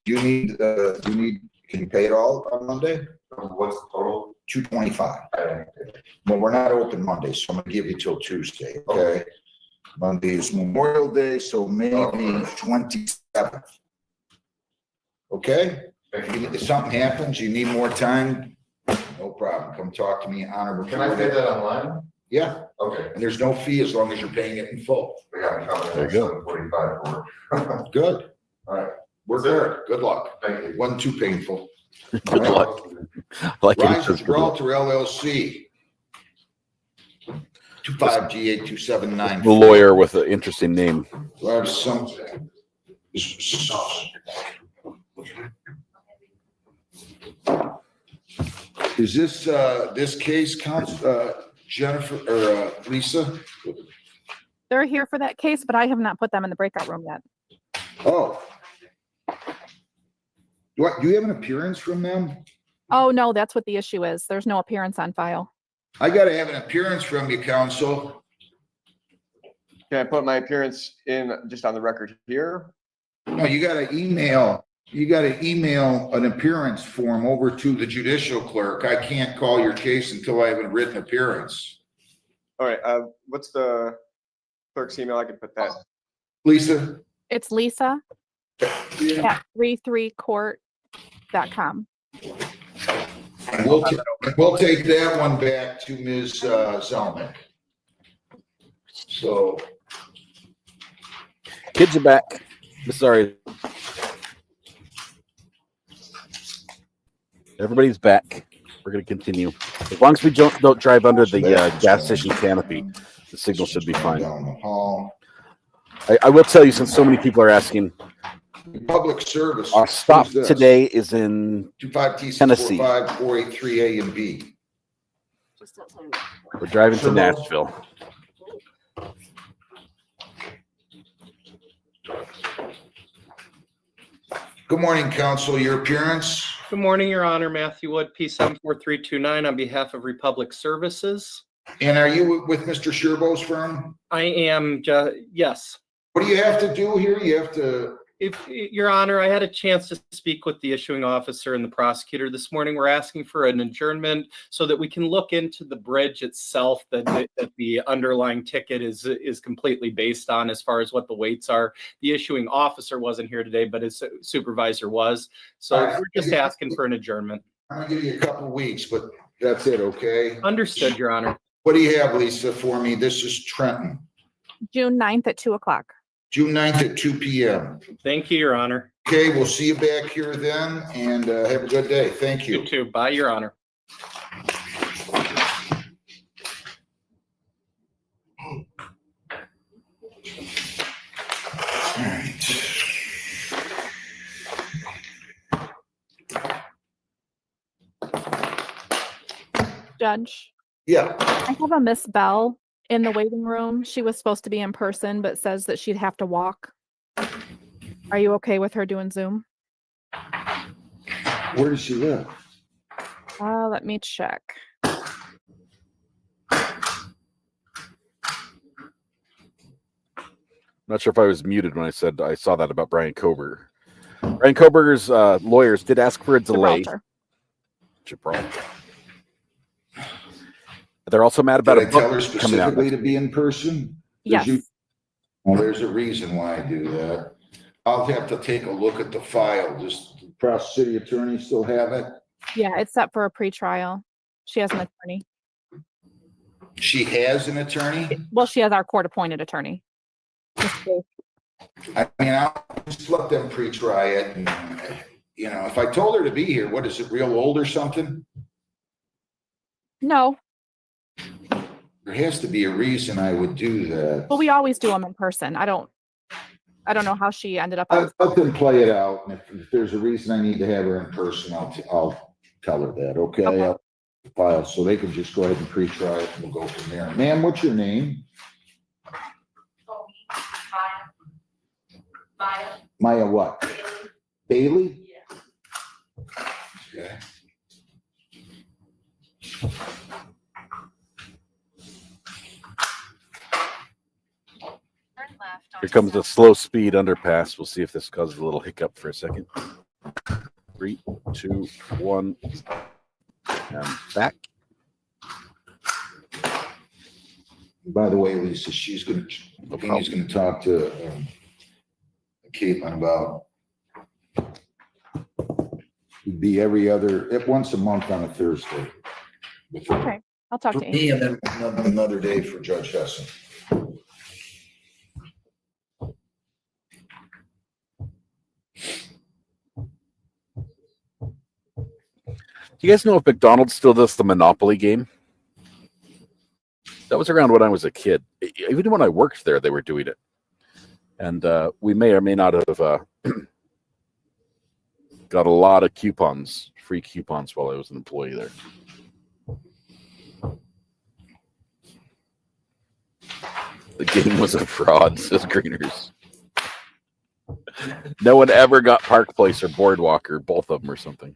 Can you pay it all on Monday? What's the total? $225. Well, we're not open Monday, so I'm gonna give you till Tuesday, okay? Monday is Memorial Day, so maybe 27th. Okay? If something happens, you need more time, no problem. Come talk to me, honorable. Can I pay that online? Yeah. Okay. And there's no fee as long as you're paying it in full. They got me coming in There at you go. 7:45 for it. Good. All right. We're good. Good luck. Thank you. Wasn't too painful. Good luck. I like it. Rise of Gibraltar LLC. 25G8279. The lawyer with an interesting name. Do I have some? Is this case Jennifer or Lisa? They're here for that case, but I have not put them in the breakout room yet. Oh. Do you have an appearance from them? Oh, no, that's what the issue is. There's no appearance on file. I gotta have an appearance from you, counsel. Can I put my appearance in just on the record here? No, you gotta email an appearance form over to the judicial clerk. I can't call your case until I have a written appearance. All right, what's the clerk's email? I can put that. Lisa? It's Lisa at 33court.com. And we'll take that one back to Ms. Zelnick. So. Kids are back. Sorry. Everybody's back. We're going to continue. As long as we don't drive under the gas station canopy, the signal should be fine. Down the hall. I will tell you, since so many people are asking, Public service. our stop today is in 25T Tennessee. 483A and B. We're driving to Nashville. Good morning, counsel. Your appearance? Good morning, Your Honor. Matthew Wood, P74329 on behalf of Republic Services. And are you with Mr. Sherbo's firm? I am, yes. What do you have to do here? You have to. If Your Honor, I had a chance to speak with the issuing officer and the prosecutor this morning. We're asking for an adjournment so that we can look into the bridge itself that the underlying ticket is completely based on as far as what the weights are. The issuing officer wasn't here today, but his supervisor was. So we're just asking for an adjournment. I'm gonna give you a couple of weeks, but that's it, okay? Understood, Your Honor. What do you have, Lisa, for me? This is Trenton. June 9th at 2 o'clock. June 9th at 2 p.m. Thank you, Your Honor. Okay, we'll see you back here then, and have a good day. Thank you. You too. Bye, Your Honor. Judge. Yeah. I have a Miss Bell in the waiting room. She was supposed to be in person, but says that she'd have to walk. Are you okay with her doing Zoom? Where does she live? Let me check. Not sure if I was muted when I said I saw that about Brian Koberger. Brian Koberger's lawyers did ask for a delay. Gibraltar. They're also mad about Did a I tell her book coming out. specifically to be in person? Yes. Well, there's a reason why I do that. I'll have to take a look at the file. Does the Prost City Attorney still have it? Yeah, it's set for a pretrial. She has an attorney. She has an attorney? Well, she has our court-appointed attorney. I mean, I'll just let them pre-try it. And, you know, if I told her to be here, what is it, real old or something? No. There has to be a reason I would do that. Well, we always do them in person. I don't know how she ended up. I'll let them play it out, and if there's a reason I need to have her in person, I'll tell her that, okay? I'll file, so they can just go ahead and pre-try it, and we'll go from there. Ma'am, what's your name? Maya what? Bailey? Okay. Here comes a slow speed underpass. We'll see if this causes a little hiccup for a second. 3, 2, 1, and back. By the way, Lisa, Amy's gonna talk to Caitlin about it'd be once a month on a Thursday. Okay, I'll talk to Amy. And then another day for Judge Hessen. Do you guys know if McDonald's still does the Monopoly game? That was around when I was a kid. Even when I worked there, they were doing it. And we may or may not have got a lot of coupons, free coupons while I was an employee there. The game was a fraud, says Greeners. No one ever got Park Place or Boardwalk or both of them or something.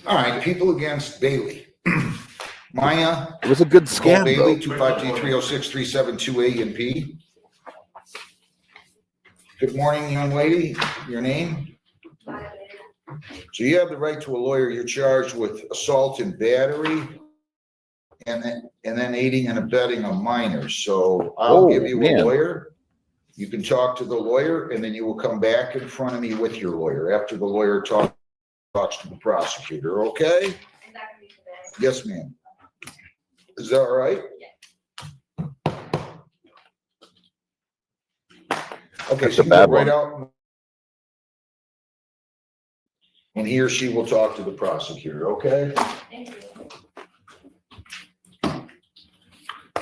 All right, people against Bailey. Maya. It was a good scam, Bailey, though. 253063728 and P. Good morning, young lady. Your name? So you have the right to a lawyer. You're charged with assault and battery, and then aiding and abetting a minor. So I'll give you a lawyer. You can talk to the lawyer, and then you will come back in front of me with your lawyer after the lawyer talks to the prosecutor. Okay? Yes, ma'am. Is that all right? Okay, so you go right out, and he or she will talk to the prosecutor, okay?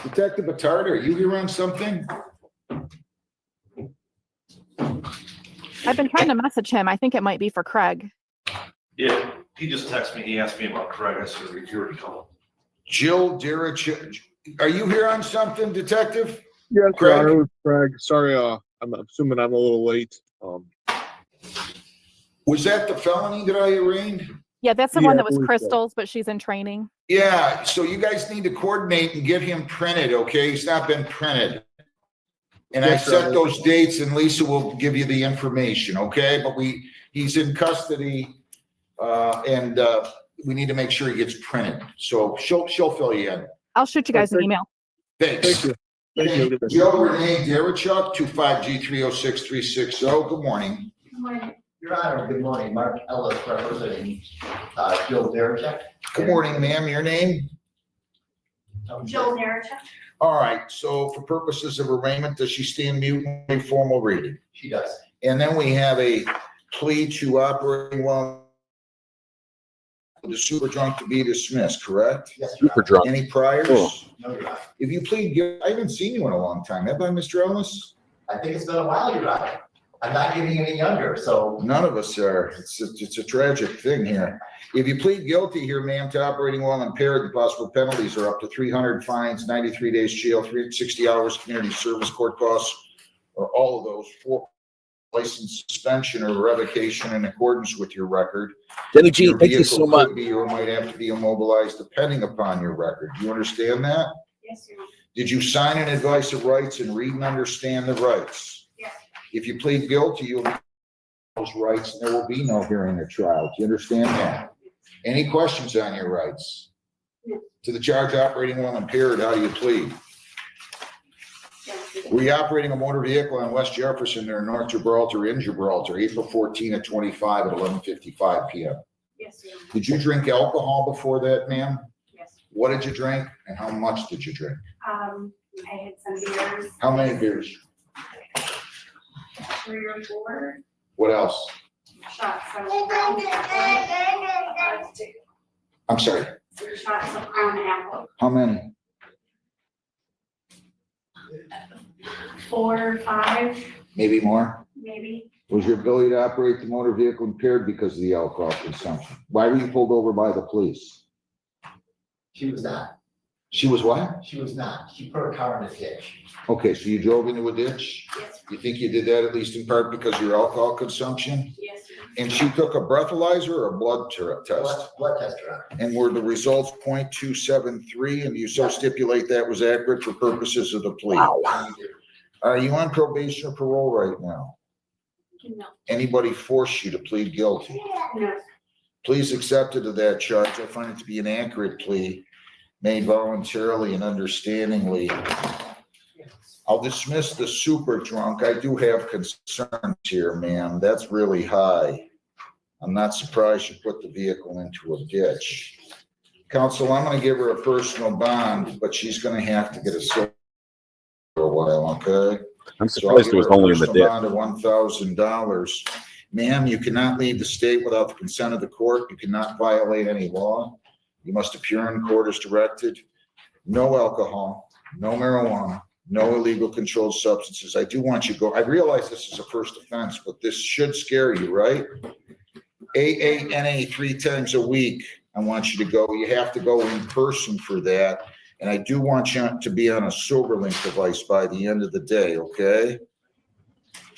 Detective Attard, are you here on something? I've been trying to message him. I think it might be for Craig. Yeah, he just texted me. He asked me about Craig. I said, you already called. Jill Derich, are you here on something, Detective? Yes, Craig? Your Honor, it was Craig. Sorry, I'm assuming I'm a little late. Was that the felony that I arraigned? Yeah, that's the Yeah, one I that was believe so. Crystal's, but she's in training. Yeah, so you guys need to coordinate and get him printed, okay? He's not been printed. And I Yes, Your set Honor. those dates and Lisa will give you the information, okay? But he's in custody, and we need to make sure he gets printed. So she'll fill you in. I'll shoot you guys an email. Thanks. Thank you. Thank you. Joe Renee Derechuk, 25G306360. Good morning. Your Honor, good morning. Mark Ellis representing Jill Derechuk. Good morning, ma'am. Your name? Jill Derechuk. All right, so for purposes of arraignment, does she stand mute in a formal reading? She does. And then we have a plea to operating while the super drunk to be dismissed, correct? Yes, Your Super drunk. Any priors? Oh. No, Your Honor. If you plead guilty, I haven't seen you in a long time. Have I, Mr. Ellis? I think it's been a while, Your Honor. I'm not getting any younger, so. None of us are. It's a tragic thing here. If you plead guilty here, ma'am, to operating while impaired, the possible penalties are up to 300 fines, 93 days jail, 360 hours community service, court costs, or all of those, 4 license suspension or revocation in accordance with your record. Denny G, Your thank you vehicle so much. could be or might have to be immobilized depending upon your record. Do you understand that? Yes, Your Honor. Did you sign an advice of rights and read and understand the rights? Yes. If you plead guilty, you'll have those rights and there will be no hearing or trial. Do you understand that? Any questions on your rights? To the charge operating while impaired, how do you plead? Were you operating a motor vehicle on West Jefferson or North Gibraltar in Gibraltar, April 14 at 25 at 11:55 p.m.? Yes, Your Honor. Did you drink alcohol before that, ma'am? Yes. What did you drink and how much did you drink? I had some beers. How many beers? 3 or 4 What else? shots. I'm sorry, 3 shots of Crown Apple. how many? 4, 5, Maybe more? maybe. Was your ability to operate the motor vehicle impaired because of the alcohol consumption? Why were you pulled over by the police? She was not. She was what? She was not. She put her car in a ditch. Okay, so you drove into a ditch? Yes, You think you did that at least in part because of your alcohol consumption? yes, sir. And she took a breathalyzer or a blood test? Blood tester. And were the results 0.273, and you so stipulate that was accurate for purposes of the plea? Are you on probation or parole right now? No. Anybody force you to plead guilty? No. Please accept it to that charge. I find it to be an accurate plea made voluntarily and understandingly. I'll dismiss the super drunk. I do have concerns here, ma'am. That's really high. I'm not surprised you put the vehicle into a ditch. Counsel, I'm gonna give her a personal bond, but she's gonna have to get a civil for a while, okay? I'm So I'll surprised give it was her a only in the personal ditch. bond of $1,000. Ma'am, you cannot leave the state without the consent of the court. You cannot violate any law. You must appear in court as directed. No alcohol, no marijuana, no illegal controlled substances. I do want you to go. I realize this is a first offense, but this should scare you, right? AANA 3 times a week. I want you to go. You have to go in person for that. And I do want you to be on a SoberLink device by the end of the day, okay?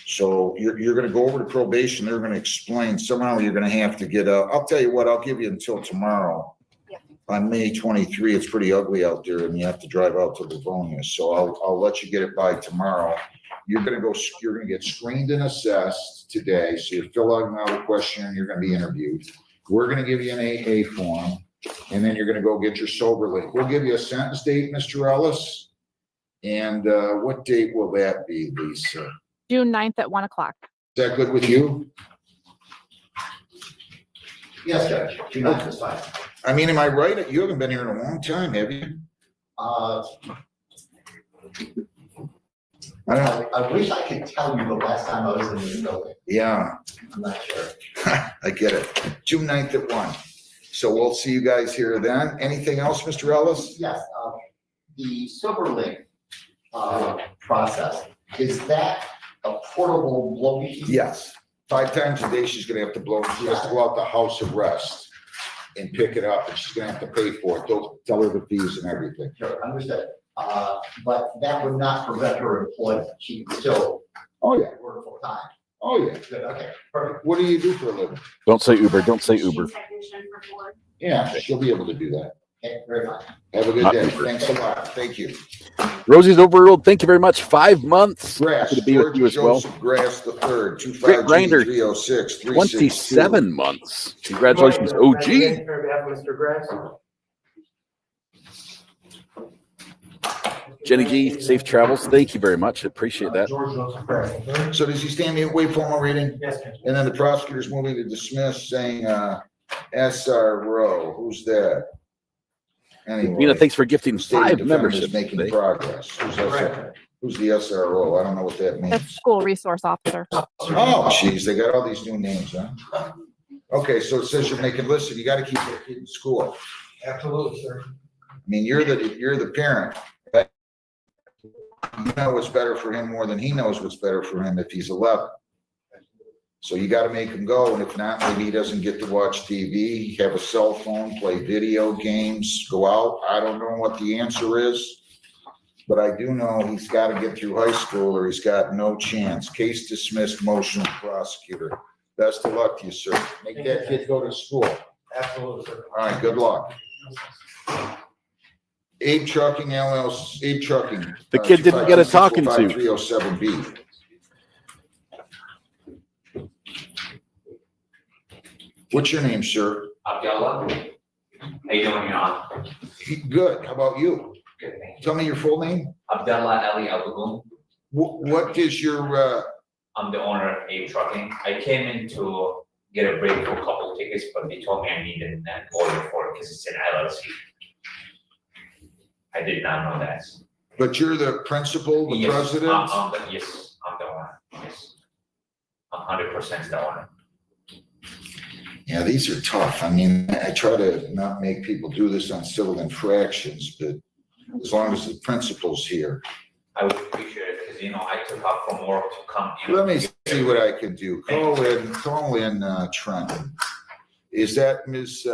So you're gonna go over to probation. They're gonna explain. Somehow you're gonna have to get out. I'll tell you what, I'll give you until tomorrow. On May 23, it's pretty ugly out there and you have to drive out to Livonia. So I'll let you get it by tomorrow. You're gonna get screened and assessed today. So you fill out another question and you're gonna be interviewed. We're gonna give you an AA form and then you're gonna go get your SoberLink. We'll give you a sentence date, Mr. Ellis. And what date will that be, Lisa? June 9th at 1 o'clock. Is that good with you? Yes, Judge. June 9th is fine. I mean, am I right? You haven't been here in a long time, have you? I wish I could tell you the last time I was in this building. Yeah, I'm not sure. I get it. June 9th at 1. So we'll see you guys here then. Anything else, Mr. Ellis? Yes, the SoberLink process, is that a portable blow machine? Yes. 5 times a day, she's gonna have to blow. She has to go out the house of rest and pick it up, and she's gonna have to pay for it. They'll tell her the fees and everything. Sure, understood. But that would not prevent her employment. She can still Oh, yeah. work full time. Oh, yeah. Good, okay, perfect. What do you do for a living? Don't say Uber. Don't say Uber. Technician for Ford. Yeah, she'll be able to do that. Okay, very fine. Have a good Not day. Uber. Thanks a lot. Thank you. Rosie's overruled. Thank you very much. 5 months. Grass, Good to be with George you as well. Joseph Grass the third, Rick Grinder, 25306 27 months. Congratulations, OG. On behalf of Mr. Grass. Jenny G, safe travels. Thank you very much. I appreciate that. George Joseph Grass. So does he stand the wait formal reading? Yes, Judge. And then the prosecutor's moving to dismiss, saying, SRO, who's that? Anyway. Nina, thanks for gifting State 5 defendant is memberships making today. progress. Who's the SRO? I don't know what that That's means. school resource officer. Oh, geez, they got all these new names, huh? Okay, so it says you're making, listen, you gotta keep that kid in school. Absolutely, sir. I mean, you're the parent. Right? You know what's better for him more than he knows what's better for him if he's 11. So you gotta make him go, and if not, maybe he doesn't get to watch TV, have a cell phone, play video games, go out. I don't know what the answer is, but I do know he's gotta get through high school or he's got no chance. Case dismissed, motion of prosecutor. Best of luck to you, sir. Make that kid go to school. Absolutely, sir. All right, good luck. Abe Trucking LLC, Abe Trucking. The kid didn't get a talking to. 307B. What's your name, sir? Abdullah. How you doing, Your Honor? Good. How about you? Good, thank you. Tell me your full name. Abdullah Ali Abugun. What is your, I'm the owner of Abe Trucking. I came in to get a break for a couple of tickets, but they told me I needed an order for it because it's an LLC. I did not know that. but you're the principal, the Yes, president? Yes, I'm the owner. Yes. I'm 100% the owner. Yeah, these are tough. I mean, I try to not make people do this on civil infractions, but as long as the principal's here. I would appreciate it, because, I took off from work to come here. Let me see what I can do. Call in Trenton. Is that Ms.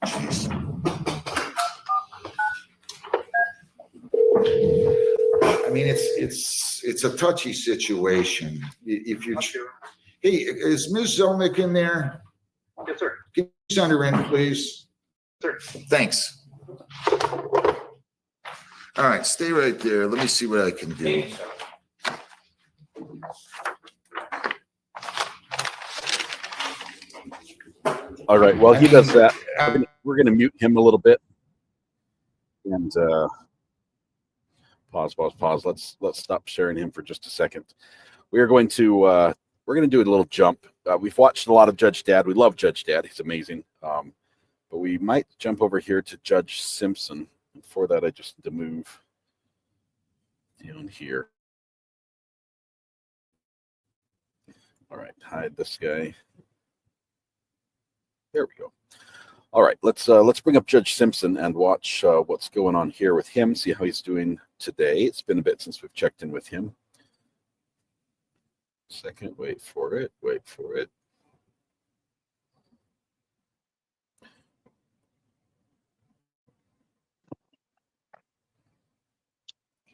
Geez. I mean, it's a touchy situation. If you, hey, is Ms. Zelnick in there? Yes, sir. Can you send her in, please? Sir. Thanks. All right, stay right there. Let me see what I can do. All right. While he does that, we're going to mute him a little bit. And pause. Let's stop sharing him for just a second. We are going to we're going to do a little jump. We've watched a lot of Judge Dad. We love Judge Dad. He's amazing. But we might jump over here to Judge Simpson. Before that, I just need to move down here. All right, hide this guy. There we go. All right, let's bring up Judge Simpson and watch what's going on here with him, see how he's doing today. It's been a bit since we've checked in with him. Second, wait for it.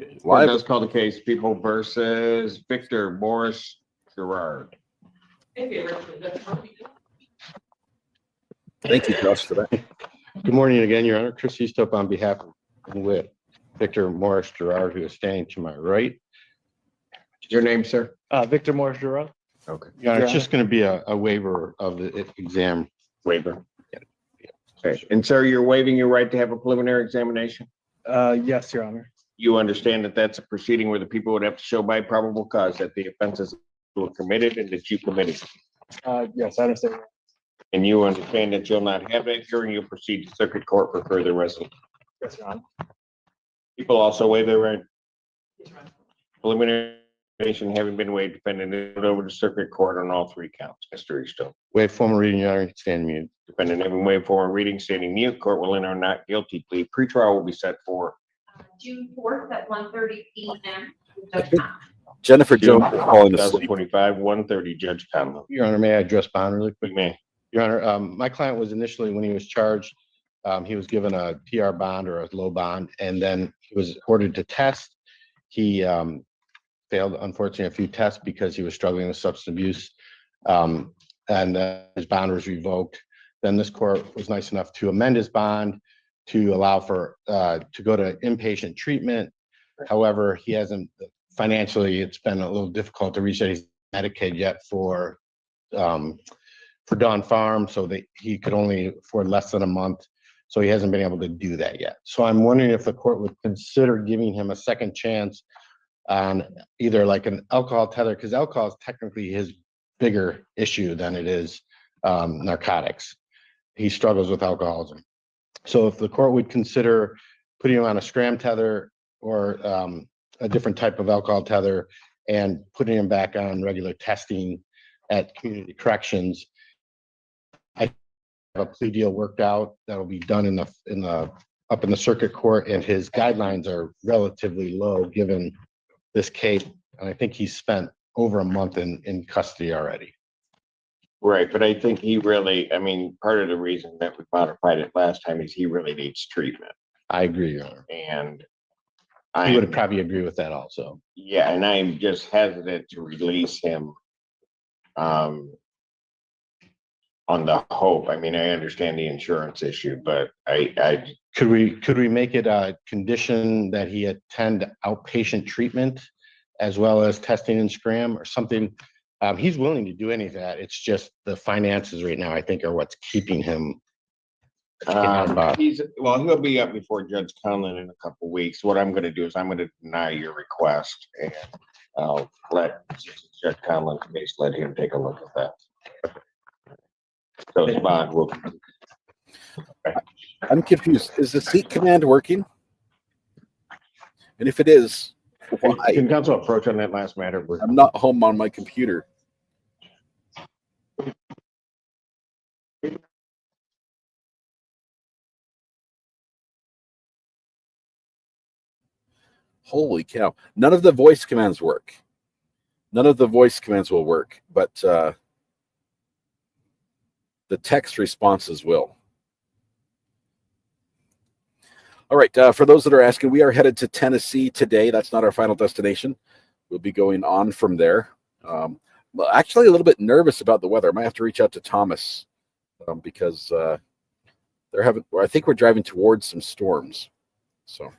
Okay, Court does call the case People versus Victor Morris Gerard. Thank you, Josh, for that. Good morning again, Your Honor. Chris Eastup on behalf of with Victor Morris Gerard, who is standing to my right. Your name, sir? Victor Morris Gerard. Okay. Your Honor, it's just going to be a waiver of the exam waiver. Okay. And sir, you're waiving your right to have a preliminary examination? Yes, Your Honor. You understand that that's a proceeding where the people would have to show by probable cause that the offenses were committed and that you committed. Yes, I understand. And you understand that you'll not have that hearing, you'll proceed to circuit court for further resolution. Yes, Your Honor. People also waive their right. Preliminary examination having been waived, defendant is over to circuit court on all three counts. Mr. Eastup. Waive formal reading, Your Honor. Stand mute. Defendant having waived formal reading, standing mute. Court will enter a not guilty plea. Pretrial will be set for June 4th at 1:30 p.m. Jennifer Jones is calling us. 2025, 1:30, Judge Conlon. Your Honor, may I address bond really quick? May. Your Honor, my client was initially, when he was charged, he was given a PR bond or a low bond, and then he was ordered to test. He failed, unfortunately, a few tests because he was struggling with substance abuse, and his bond was revoked. Then this court was nice enough to amend his bond to allow for to go to inpatient treatment. However, he hasn't financially. It's been a little difficult to reach that he's Medicaid yet for Dawn Farm, so that he could only afford less than a month. So he hasn't been able to do that yet. So I'm wondering if the court would consider giving him a second chance on either like an alcohol tether, because alcohol is technically his bigger issue than it is narcotics. He struggles with alcoholism. So if the court would consider putting him on a scram tether or a different type of alcohol tether and putting him back on regular testing at community corrections, I have a plea deal worked out that will be done up in the circuit court, and his guidelines are relatively low given this case. And I think he's spent over a month in custody already. Right, but I think he really, I mean, part of the reason that we modified it last time is he really needs treatment. I agree, Your Honor. And I would probably agree with that also. Yeah, and I'm just hesitant to release him on the hope. I mean, I understand the insurance issue, but I could we make it a condition that he attend outpatient treatment as well as testing and scram or something? He's willing to do any of that. It's just the finances right now, I think, are what's keeping him. He'll be up before Judge Conlon in a couple of weeks. What I'm going to do is I'm going to deny your request, and I'll let Judge Conlon's case, let him take a look at that. So his bond will. I'm confused. Is the seat command working? And if it is, why? Can counsel approach on that last matter? I'm not home on my computer. Holy cow. None of the voice commands work. None of the voice commands will work, but the text responses will. All right, for those that are asking, we are headed to Tennessee today. That's not our final destination. We'll be going on from there. Well, actually, a little bit nervous about the weather. I might have to reach out to Thomas because they're having. I think we're driving towards some storms. So,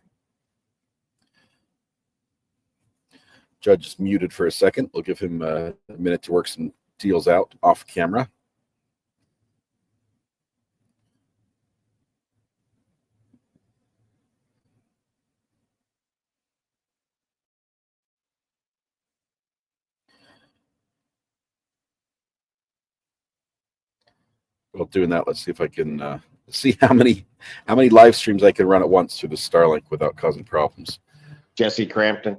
Judge is muted for a second. We'll give him a minute to work some deals out off camera. While doing that, let's see if I can see how many live streams I can run at once through the Starlink without causing problems. Jesse Crampton.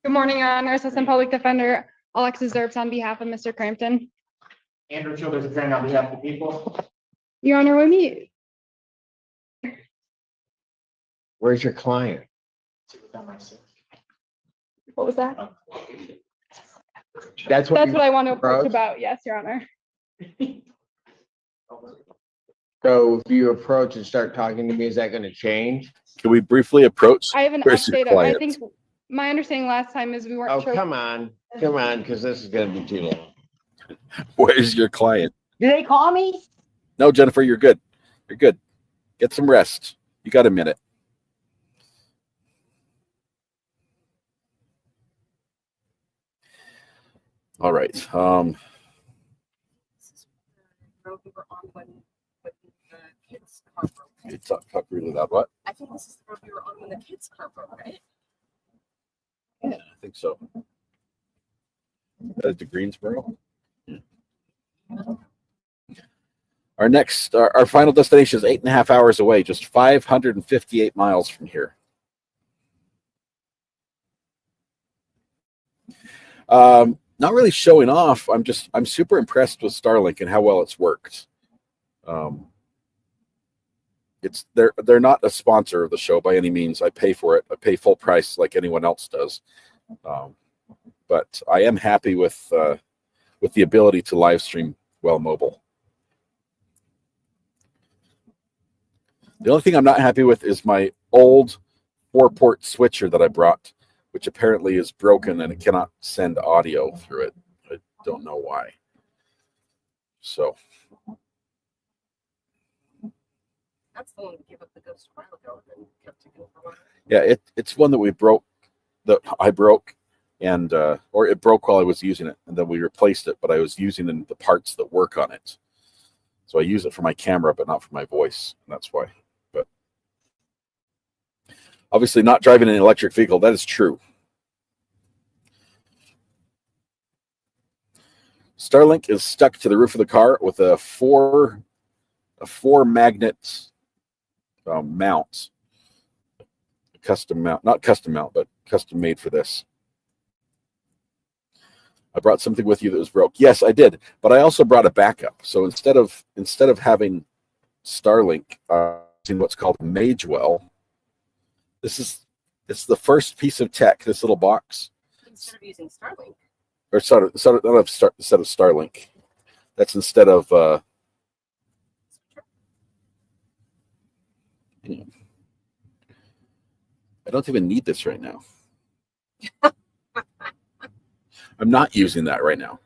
Good morning, Your Honor. Assistant Public Defender Alexis Zerbs on behalf of Mr. Crampton. Andrew Childers, attorney on behalf of the people. Your Honor, when we, Where's your client? what was that? That's That's what I want to approach about. Yes, Your Honor. So if you approach and start talking to me, is that going to change? Can we briefly approach? I have an Where's your update. I client? think my understanding last time is we weren't Oh, sure. come on, because this is going to be too long. Where's your client? Did they call me? No, Jennifer, you're good. You're good. Get some rest. You got a minute. All right. You talk really loud. What? I think this is the road we were on when the kids' car broke, right? Yeah, I think so. That to Greensboro. Yeah. Our final destination is 8.5 hours away, just 558 miles from here. Not really showing off. I'm super impressed with Starlink and how well it's worked. They're not a sponsor of the show by any means. I pay for it. I pay full price like anyone else does. But I am happy with the ability to live stream well mobile. The only thing I'm not happy with is my old 4-port switcher that I brought, which apparently is broken and it cannot send audio through it. I don't know why. So. That's the one that gave up the ghost a while ago and kept taking for a while. Yeah, it's one that I broke, and or it broke while I was using it, and then we replaced it, but I was using the parts that work on it. So I use it for my camera, but not for my voice, and that's why. But obviously not driving an electric vehicle, that is true. Starlink is stuck to the roof of the car with a four magnet mount, custom mount, not custom mount, but custom made for this. I brought something with you that was broke. Yes, I did, but I also brought a backup. So instead of having Starlink in what's called Magewell, this is the first piece of tech. This little box. Instead of using Starlink. Or instead of Starlink, that's instead of. I don't even need this right now. I'm not using that right now.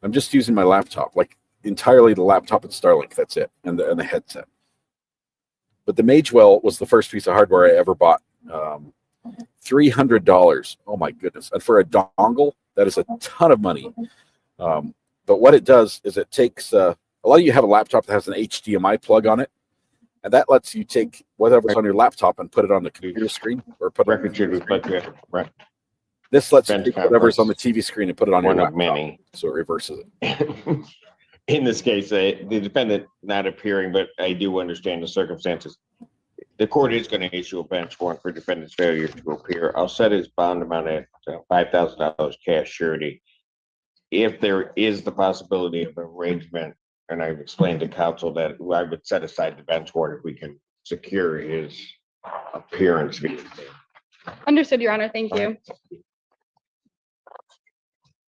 I'm just using my laptop, like entirely the laptop and Starlink. That's it, and the headset. But the Magewell was the first piece of hardware I ever bought. $300. Oh my goodness! And for a dongle, that is a ton of money. But what it does is it takes a lot of you have a laptop that has an HDMI plug on it, and that lets you take whatever's on your laptop and put it on the computer screen or put it right. This lets you take whatever's on the TV screen and put it on your laptop. Many. So it reverses it. In this case, the defendant not appearing, but I do understand the circumstances. The court is going to issue a bench warrant for defendant's failure to appear. I'll set his bond amount at $5,000 cash surety. If there is the possibility of arrangement, and I've explained to counsel that I would set aside the bench warrant if we can secure his appearance. Understood, Your Honor. Thank you.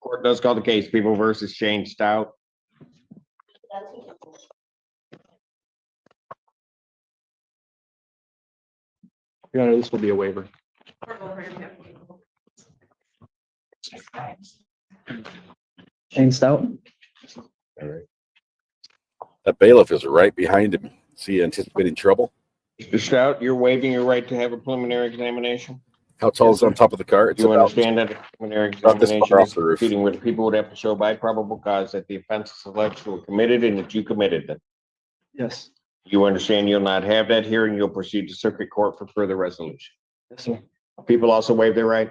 Court does call the case, People versus Shane Stout. Your Honor, this will be a waiver. Shane Stout? All right. That bailiff is right behind him. Is he anticipating trouble? Mr. Stout, you're waiving your right to have a preliminary examination. How tall is it on top of the car? It's You about, understand that a preliminary about this examination far is off the roof. proceeding where the people would have to show by probable cause that the offenses alleged were committed and that you committed them. Yes. You understand you'll not have that hearing. You'll proceed to circuit court for further resolution. Yes, sir. People also waive their right.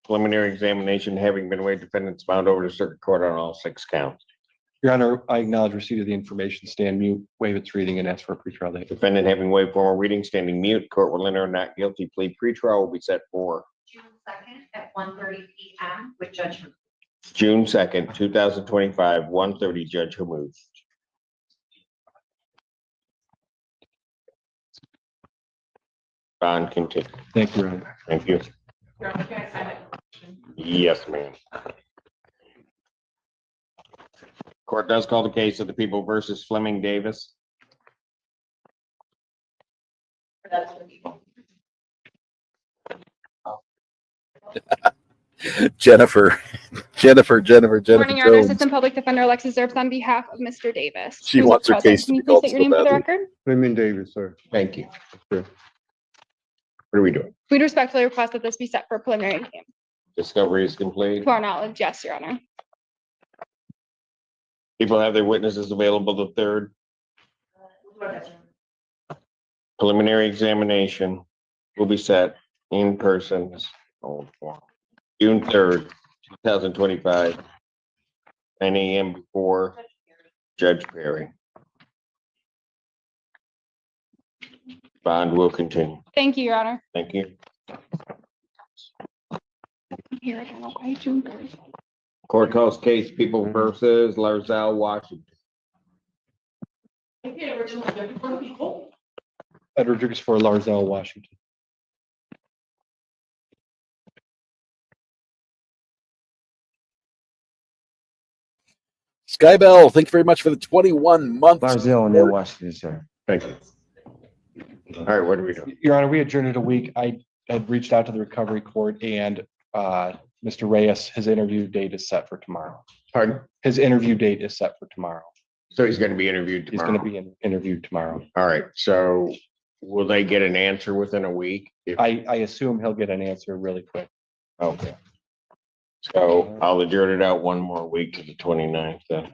Preliminary examination having been waived, defendants bound over to circuit court on all 6 counts. Your Honor, I acknowledge receipt of the information, stand mute, waive its reading, and ask for a pretrial date. Defendant having waived formal reading, standing mute, court will enter a not guilty plea. Pretrial will be set for June 2nd at 1:30 p.m. with Judge. June 2nd, 2025, 1:30, Judge Hamud. Bond continue. Thank you, Your Honor. Thank you. Yes, ma'am. Court does call the case of the People versus Fleming Davis. Jennifer Morning, Your Honor. Jones. Assistant Public Defender Alexis Zerbs on behalf of Mr. Davis. She who's wants her present. case to Can you be please called state your so name for the badly. record? Fleming Davis, sir. Thank you. Sure. What are we doing? We'd respectfully request that this be set for a preliminary exam. Discovery is complete. To our knowledge, yes, Your Honor. People have their witnesses available the 3rd. Preliminary examination will be set in person. June 3rd, 2025, 9 a.m. before Judge Perry. Bond will continue. Thank you, Your Honor. Thank you. Here, I don't know why June 3rd. Court calls case People versus Larzell, Washington. Ed Rodriguez for Larzell, Washington. Skybell, thank you very much for the 21 months. Barzell in Washington, sir. Thank you. All right, what do we do? Your Honor, we adjourned it a week. I had reached out to the recovery court and Mr. Reyes, his interview date is set for tomorrow. Pardon? His interview date is set for tomorrow. So he's going to be interviewed He's tomorrow. going to be interviewed tomorrow. All right, so will they get an answer within a week? I assume he'll get an answer really quick. Okay. So I'll adjourn it out one more week to the 29th then.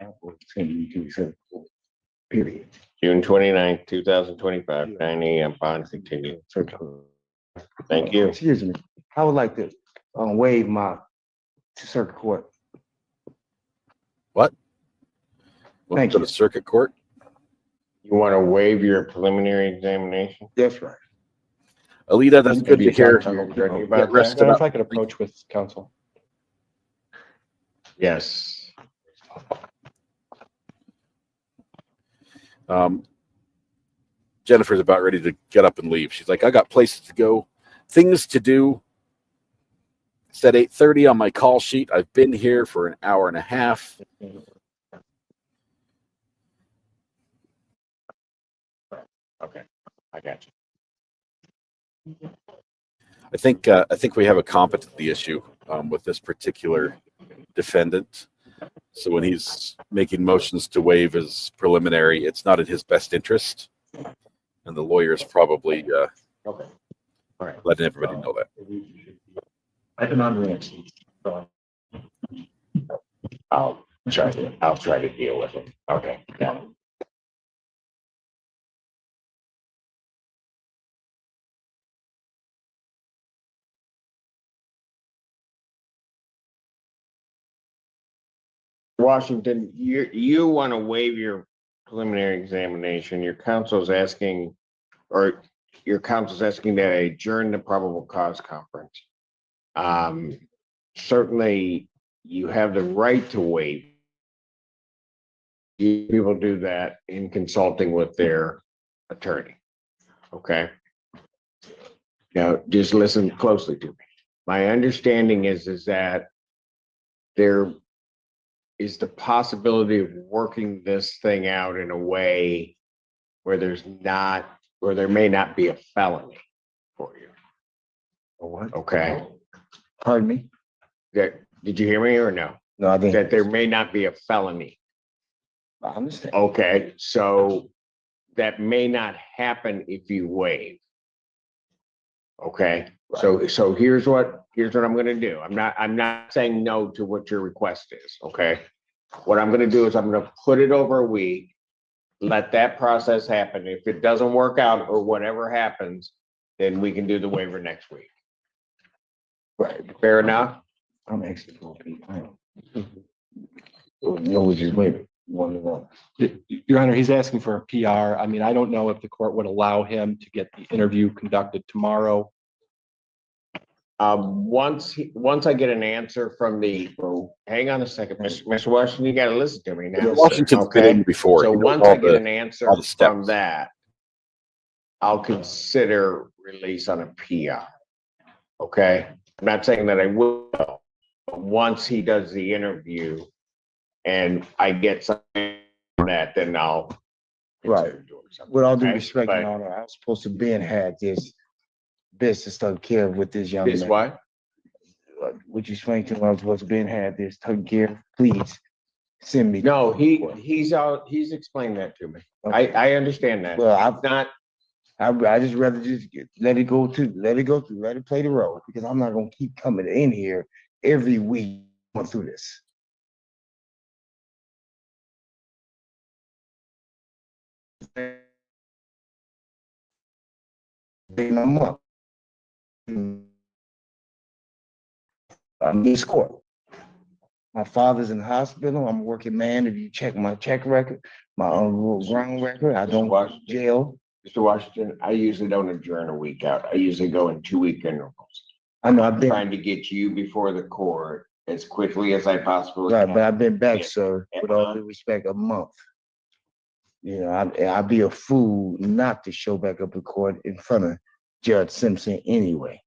Period. June 29th, 2025, 9 a.m. Bond continue. Thank you. Excuse me. I would like to waive my circuit court. What? Thank to you. the circuit court? You want to waive your preliminary examination? That's right. Alita, that's good to hear. About Rested that? If up. I could approach with counsel. Yes. Jennifer's about ready to get up and leave. She's like, I got places to go, things to do. It's at 8:30 on my call sheet. I've been here for an hour and a half. Okay, I got you. I think we have a competency issue with this particular defendant. So when he's making motions to waive his preliminary, it's not in his best interest, and the lawyer is probably Okay. All right. letting everybody know that. I can understand. I'll try to deal with it. Okay. Got it. Washington, you want to waive your preliminary examination. Your counsel's asking that I adjourn the probable cause conference. Certainly you have the right to waive. People do that in consulting with their attorney. Okay. Now, just listen closely to me. My understanding is that there is the possibility of working this thing out in a way where there may not be a felony for you. A what? Okay, Pardon me? did you hear me or no? No, I didn't. That there may not be a felony. I understand. Okay, so that may not happen if you waive. Okay, so here's what I'm gonna do. I'm not saying no to what your request is, okay? What I'm gonna do is I'm gonna put it over a week, let that process happen. If it doesn't work out or whatever happens, then we can do the waiver next week. Right. Fair enough? I'm actually going to be. No, we just wait. One of them. Your Honor, he's asking for a PR. I mean, I don't know if the court would allow him to get the interview conducted tomorrow. Once I get an answer from hang on a second, Mr. Washington, you gotta listen to me now. Washington's been in before. So He knows once all I get the- an answer all the steps. from that, I'll consider release on a PR. Okay? I'm not saying that I will, but once he does the interview and I get something from that, then I'll. Right. With all due Okay, respect, but- Your Honor, I was supposed to been had this business taken care of with this young man. This what? Would you explain to him I was supposed to been had this taken care of? Please send me. No, he's explained that to me. I understand that. Well, I've not. I just rather just let it go through, let it play the role, because I'm not gonna keep coming in here every week going through this. In a month. I'm in court. My father's in the hospital. I'm a working man. If you check my check record, my ground record, I don't go to jail. Mr. Washington, I usually don't adjourn a week out. I usually go in 2-week intervals. I know I'm trying to get you before the court as quickly as I possibly Right, can. but I've been back, sir, with all due respect, a month. You know, I'd be a fool not to show back up in court in front of Judge Simpson anyway.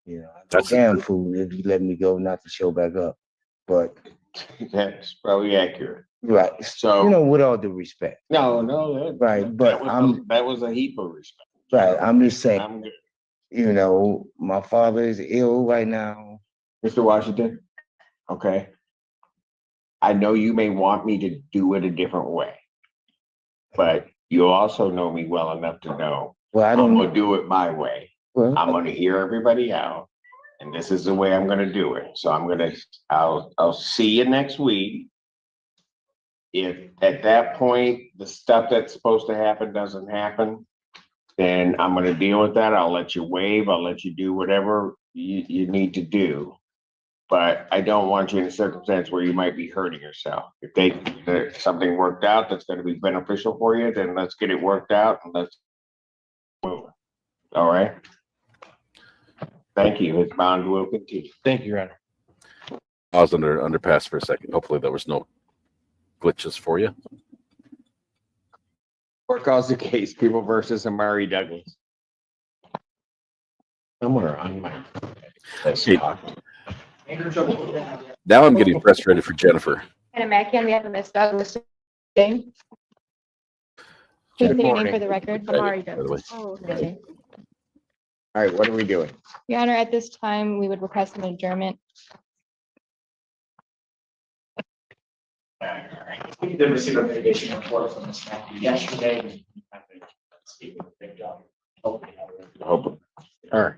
You know, that's a damn fool if you let me go not to show back up, but. That's probably accurate. Right, So. You know, with all due respect. No. Right, but that was a heap of respect. Right, I'm just saying. I'm good. You know, my father is ill right now. Mr. Washington, okay. I know you may want me to do it a different way, but you also know me well enough to know. Well, I'm gonna do it my way. Well, I'm gonna hear everybody out, and this is the way I'm gonna do it. So I'll see you next week. If at that point, the stuff that's supposed to happen doesn't happen, then I'm gonna deal with that. I'll let you waive, I'll let you do whatever you need to do. But I don't want you in a circumstance where you might be hurting yourself. If something worked out that's gonna be beneficial for you, then let's get it worked out and let's move. All right? Thank you. It's bound will continue. Thank you, Your Honor. I was underpass for a second. Hopefully there was no glitches for you. Court calls the case, People versus Amari Douglas. Somewhere on my. Okay. Now I'm getting frustrated for Jennifer. And Mackie on behalf of Ms. Douglas. Jane. Can you say your name for the record? Amari By the way. Douglas. Oh, okay. All right, what are we doing? Your Honor, at this time, we would request an adjournment. We did receive a mitigation report from Ms. Mackey yesterday. Speak with the big dog. All right.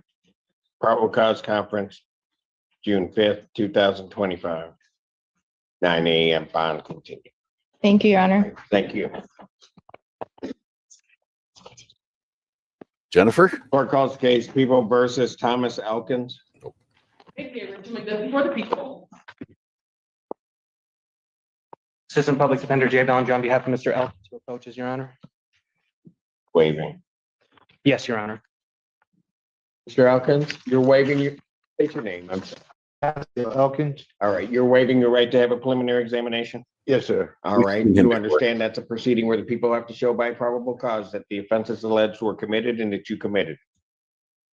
Probable cause conference, June 5th, 2025. 9 a.m. bond continue. Thank you, Your Honor. Thank you. Jennifer? Court calls the case, People versus Thomas Elkins. Before the people. Assistant Public Defender Jay Ballinger on behalf of Mr. Elkins, who approaches, Your Honor. Waiving. Yes, Your Honor. Mr. Elkins, you're waiving your, state your name, I'm sorry. Elkins? All right, you're waiving your right to have a preliminary examination? Yes, sir. All right, you understand that's a proceeding where the people have to show by probable cause that the offenses alleged were committed and that you committed.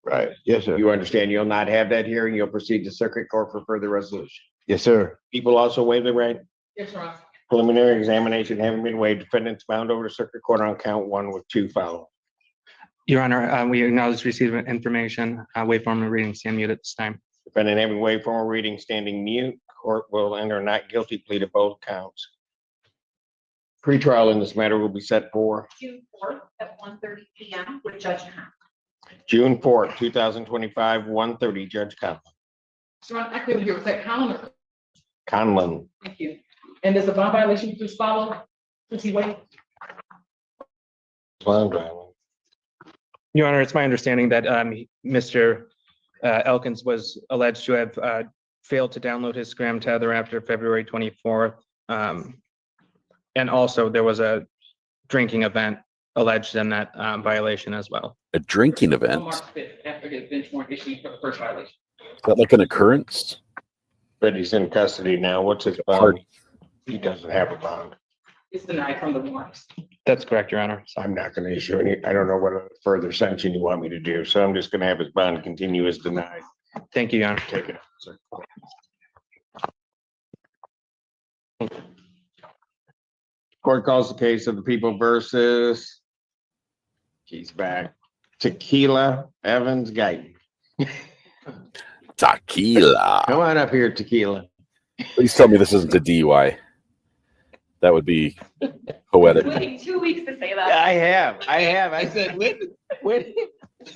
Right. Yes, sir. You understand you'll not have that hearing, you'll proceed to circuit court for further resolution. Yes, sir. People also waive the right. Yes, Your Honor. Preliminary examination having been waived, defendants bound over to circuit court on count one with 2 following. Your Honor, we acknowledge receipt of information, wait for the reading, stand mute at this time. Defendant having waived formal reading, standing mute, court will enter not guilty plea to both counts. Pretrial in this matter will be set for June 4th at 1:30 PM with Judge Conlon. June 4th, 2025, 1:30, Judge Conlon. Your Honor, I couldn't hear, was that Conlon? Conlon. Thank you. And does the bond violation just follow? Does he wait? Your Honor, it's my understanding that Mr. Elkins was alleged to have failed to download his Scram tether after February 24th. And also there was a drinking event alleged in that violation as well. A drinking event? On March 5th, after his bench warrant issued for the first violation. Is that like an occurrence? But he's in custody now. What's his bond? He doesn't have a bond. It's denied from the warrants. That's correct, Your Honor. I'm not gonna issue any, I don't know what further sanction you want me to do, so I'm just gonna have his bond continue as denied. Thank you, Your Honor. Take it, sir. Court calls the case of the people versus, he's back, Tequila Evans Guyton. Tequila. Come on up here, Tequila. Please tell me this isn't a DUI. That would be poetic. Waiting 2 weeks to say that. I have. I said, when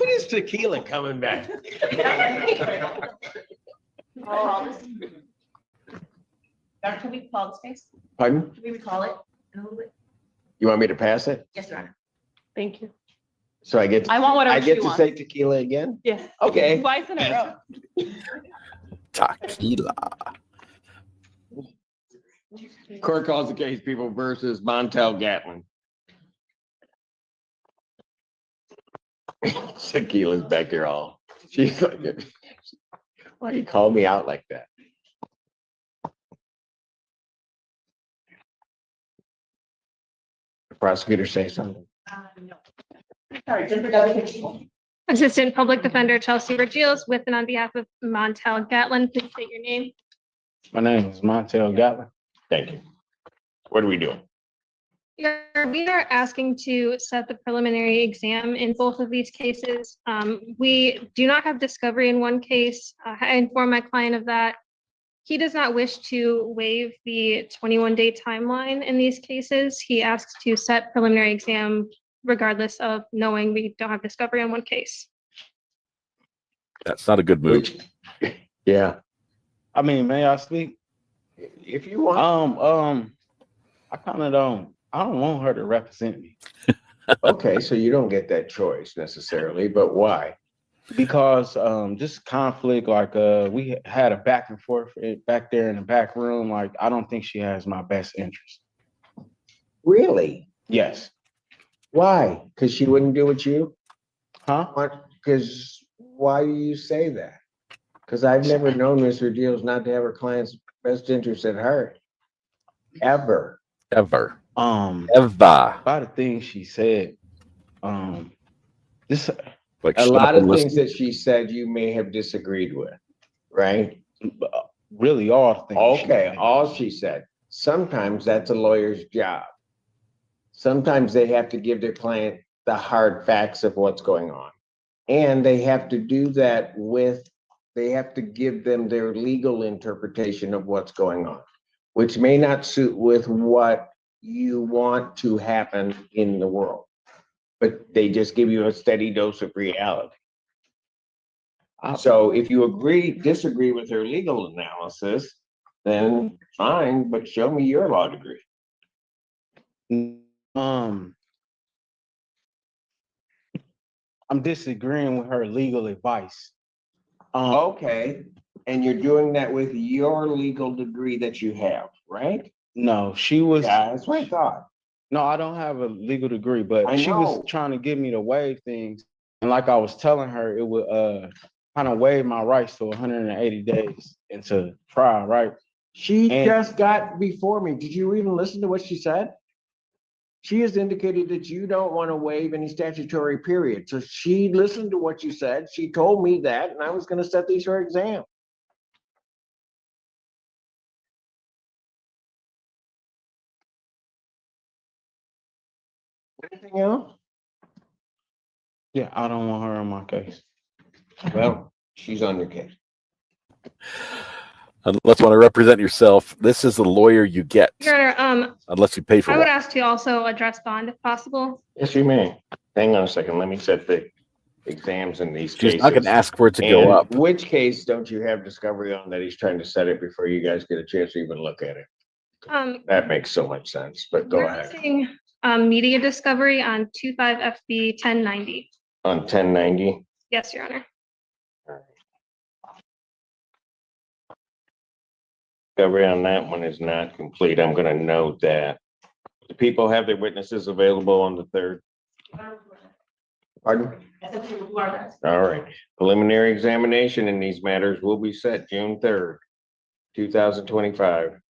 is Tequila coming back? Doctor, can we call this case? Pardon? Can we recall it in a little bit? You want me to pass it? Yes, Your Honor. Thank you. So I get, I want whatever I get she to wants. say Tequila again? Yeah. Okay. Twice in a row. Tequila. Court calls the case people versus Montel Gatlin. Tequila's back here all. She's like, why you call me out like that? The prosecutor say something. No. Sorry, just for Assistant Public Defender Chelsea Vergils with and on behalf of Montel Gatlin, please state your name. My name is Montel Gatlin. Thank you. What are we doing? We are asking to set the preliminary exam in both of these cases. We do not have discovery in one case. I informed my client of that. He does not wish to waive the 21-day timeline in these cases. He asks to set preliminary exam regardless of knowing we don't have discovery on one case. That's not a good move. Yeah. I mean, may I speak? If you want. I kind of I don't want her to represent me. Okay, so you don't get that choice necessarily, but why? Because just conflict, like we had a back and forth back there in the back room. Like, I don't think she has my best interest. Really? Yes. Why? Because she wouldn't do with you? Huh? What? Because why do you say that? Because I've never known Ms. Vergils not to have her client's best interest at heart. Ever. Ever. Ever. By the things she said, this like a lot of things that she said you may have disagreed with, right? Really, all things. Okay, all she said. Sometimes that's a lawyer's job. Sometimes they have to give their client the hard facts of what's going on. And they have to do that they have to give them their legal interpretation of what's going on, which may not suit with what you want to happen in the world. But they just give you a steady dose of reality. So if you disagree with her legal analysis, then fine, but show me your law degree. I'm disagreeing with her legal advice. Okay, and you're doing that with your legal degree that you have, right? No, she was. Yeah, that's what I thought. No, I don't have a legal degree, but I she know. was trying to get me to waive things. And like I was telling her, it would kind of waive my rights to 180 days into trial, right? She just got before me. Did you even listen to what she said? She has indicated that you don't want to waive any statutory period. So she listened to what you said. She told me that, and I was gonna set these for exam. Anything else? Yeah, I don't want her on my case. Well, she's on your case. Unless you want to represent yourself, this is the lawyer you get, Your Honor, unless you pay for I would one. ask to also address bond if possible. Yes, you may. Hang on a second. Let me set the exams in these She's cases. not going to ask for it to go And up. which case don't you have discovery on that he's trying to set it before you guys get a chance to even look at it? That makes so much sense, but go We're ahead. asking, media discovery on 25 FB 1090. On 1090, Yes, Your Honor. discovery on that one is not complete. I'm gonna note that. Do people have their witnesses available on the 3rd? Pardon? All right. Preliminary examination in these matters will be set June 3rd, 2025.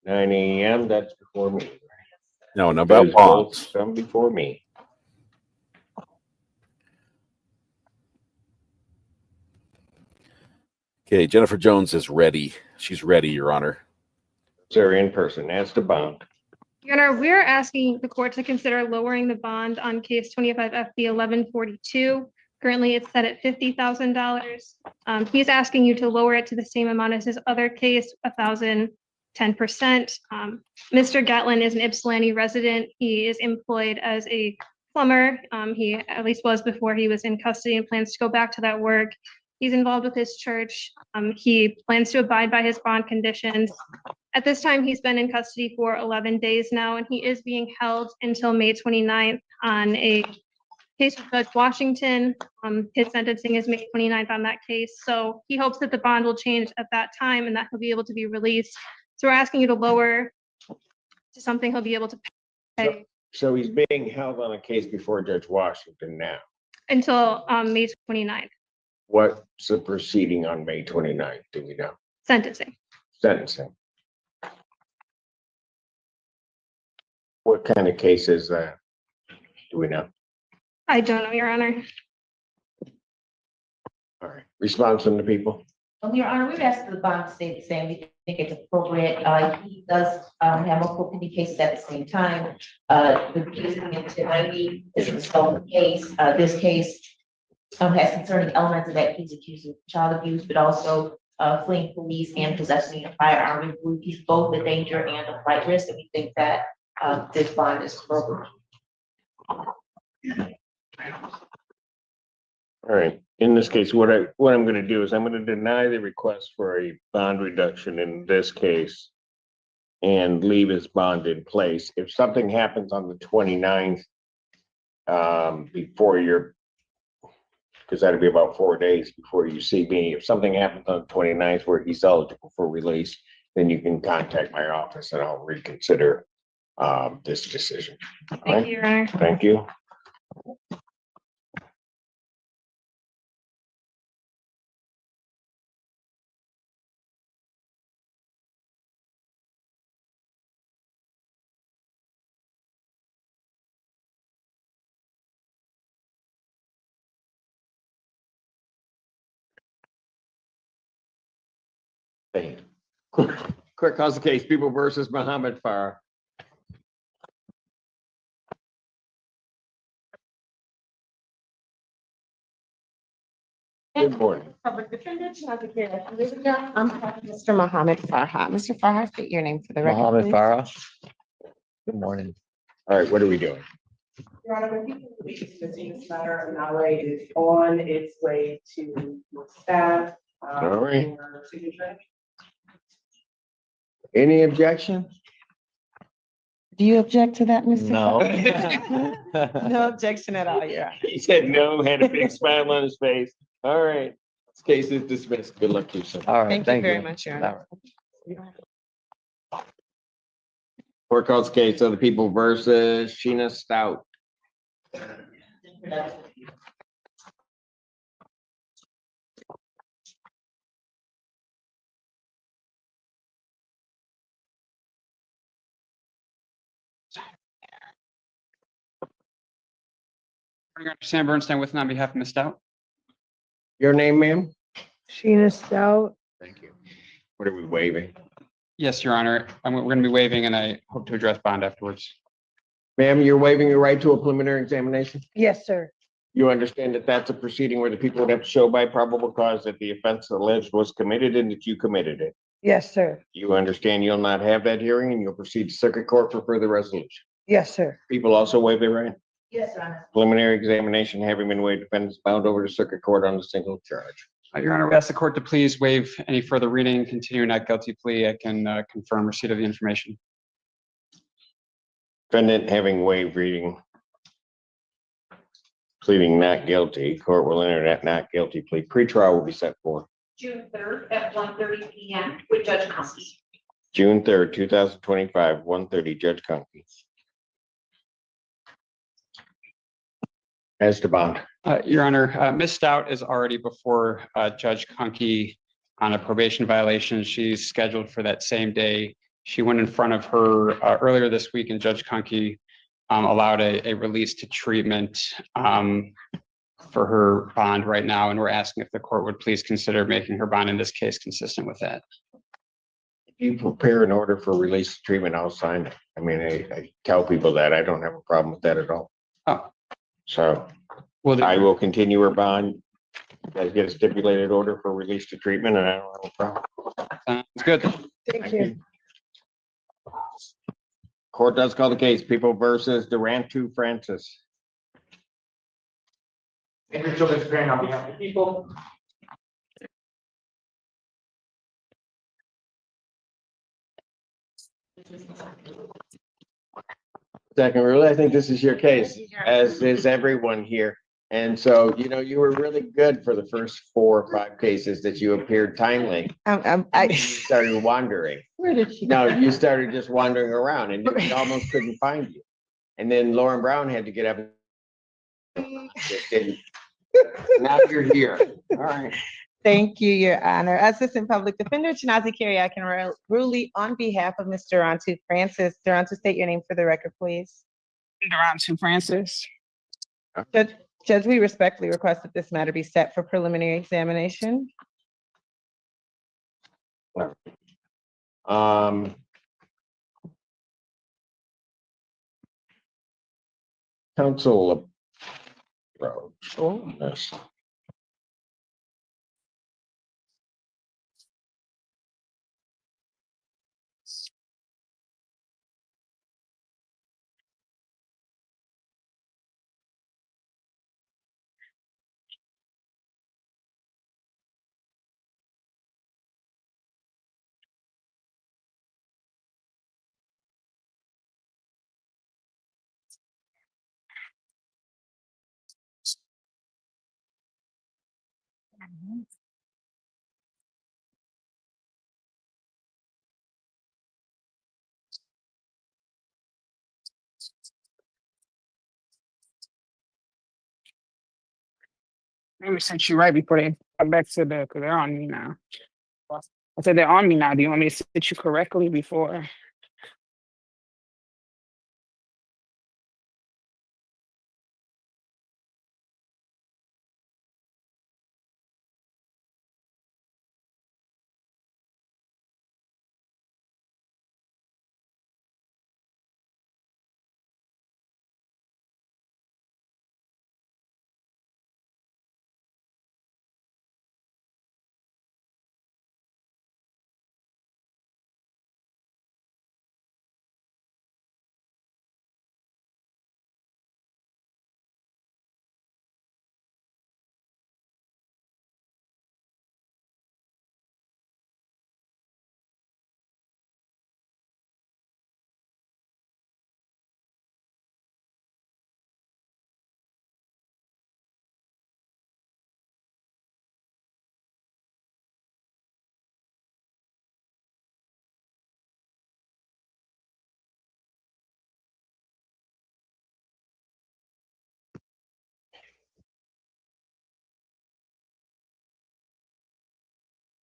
9 AM, that's before me. No, about Those bonds. both come before me. Okay, Jennifer Jones is ready. She's ready, Your Honor. They're in person. That's the bond. Your Honor, we're asking the court to consider lowering the bond on case 25 FB 1142. Currently, it's set at $50,000. He's asking you to lower it to the same amount as his other case, 10%. Mr. Gatlin is an Ypsilanti resident. He is employed as a plumber. He at least was before he was in custody and plans to go back to that work. He's involved with his church. He plans to abide by his bond conditions. At this time, he's been in custody for 11 days now, and he is being held until May 29th on a case with Judge Washington. His sentencing is May 29th on that case. So he hopes that the bond will change at that time and that he'll be able to be released. So we're asking you to lower to something he'll be able to pay So he's being held on a case before Judge Washington now. until May 29th, What's the proceeding on May 29th? Do we know? sentencing. Sentencing. What kind of case is that? Do we know? I don't know, Your Honor. All right. Response from the people? Your Honor, we've asked the bond to stay the same. We think it's appropriate. He does have multiple pending cases at the same time. The case in 1090 is a stolen case. This case has concerning elements of that. He's accused of child abuse, but also fleeing police and possessing a firearm. We believe he's both a danger and a flight risk, and we think that this bond is appropriate. All right. In this case, what I'm going to do is I'm going to deny the request for a bond reduction in this case and leave his bond in place. If something happens on the 29th, before your, because that'll be about 4 days before you see me. If something happens on the 29th where he's eligible for release, then you can contact my office and I'll reconsider this decision. All Thank right? you, Your Honor. Thank you. Hey. Quick calls the case, People versus Muhammad Farah. Good morning. Public defendants, Advocate Olivia. I'm Mr. Mohammed Farha. Mr. Farha, state your name for the record. Mohammed please. Farah. Good morning. All right, what are we doing? Your Honor, the people who in this matter, Mallory is on its way to your staff. All right. for signature. Any objection? Do you object to that, Mr. No. Farha? No objection at all, Your Honor. He said no, had a big smile on his face. All right, this case is dismissed. Good luck to you, sir. All right, Thank you very much, Your Honor. Court calls case of the People versus Sheena Stout. Sam Bernstein with and on behalf of Ms. Stout. Your name, ma'am? Sheena Stout. Thank you. What are we waiving? Yes, Your Honor. We're going to be waiving and I hope to address bond afterwards. Ma'am, you're waiving your right to a preliminary examination? Yes, sir. You understand that that's a proceeding where the people would have to show by probable cause that the offense alleged was committed and that you committed it. Yes, sir. You understand you'll not have that hearing and you'll proceed to circuit court for further resolution. Yes, sir. People also waive their right. Yes, Your Honor. Preliminary examination having been waived, defendants bound over to circuit court on a single charge. Your Honor, we ask the court to please waive any further reading, continue not guilty plea. I can confirm receipt of the information. Defendant having waived reading, pleading not guilty, court will enter that not guilty plea. Pretrial will be set for June 3rd at 1:30 p.m. with Judge Conkey. June 3rd, 2025, 1:30, Judge Conkey. As to bond. Your Honor, Ms. Stout is already before Judge Conkey on a probation violation. She's scheduled for that same day. She went in front of her earlier this week and Judge Conkey allowed a release to treatment for her bond right now. And we're asking if the court would please consider making her bond in this case consistent with that. If you prepare an order for release treatment, I'll sign it. I mean, I tell people that I don't have a problem with that at all. Oh. So well, I will continue her bond. You guys get a stipulated order for release to treatment and I don't have a problem. Sounds good. Thank you. Court does call the case, People versus Durantu Francis. Andrew Children's parent on behalf of the people. Second rule, I think this is your case, as is everyone here. And so, you know, you were really good for the first 4 or 5 cases that you appeared timely. You started wandering. Where did she? No, you started just wandering around and we almost couldn't find you. And then Lauren Brown had to get up. Just didn't. Now you're here. All right. Thank you, Your Honor. Assistant Public Defender Chinazi Kyriakin Ruli on behalf of Mr. Durantu Francis. Durantu, state your name for the record, please. Durantu Francis. Judge, we respectfully request that this matter be set for preliminary examination. Counsel approach. Yes. Maybe sent you right before they come back to the, because they're on me now. I said they're on me now. Do you want me to sit you correctly before?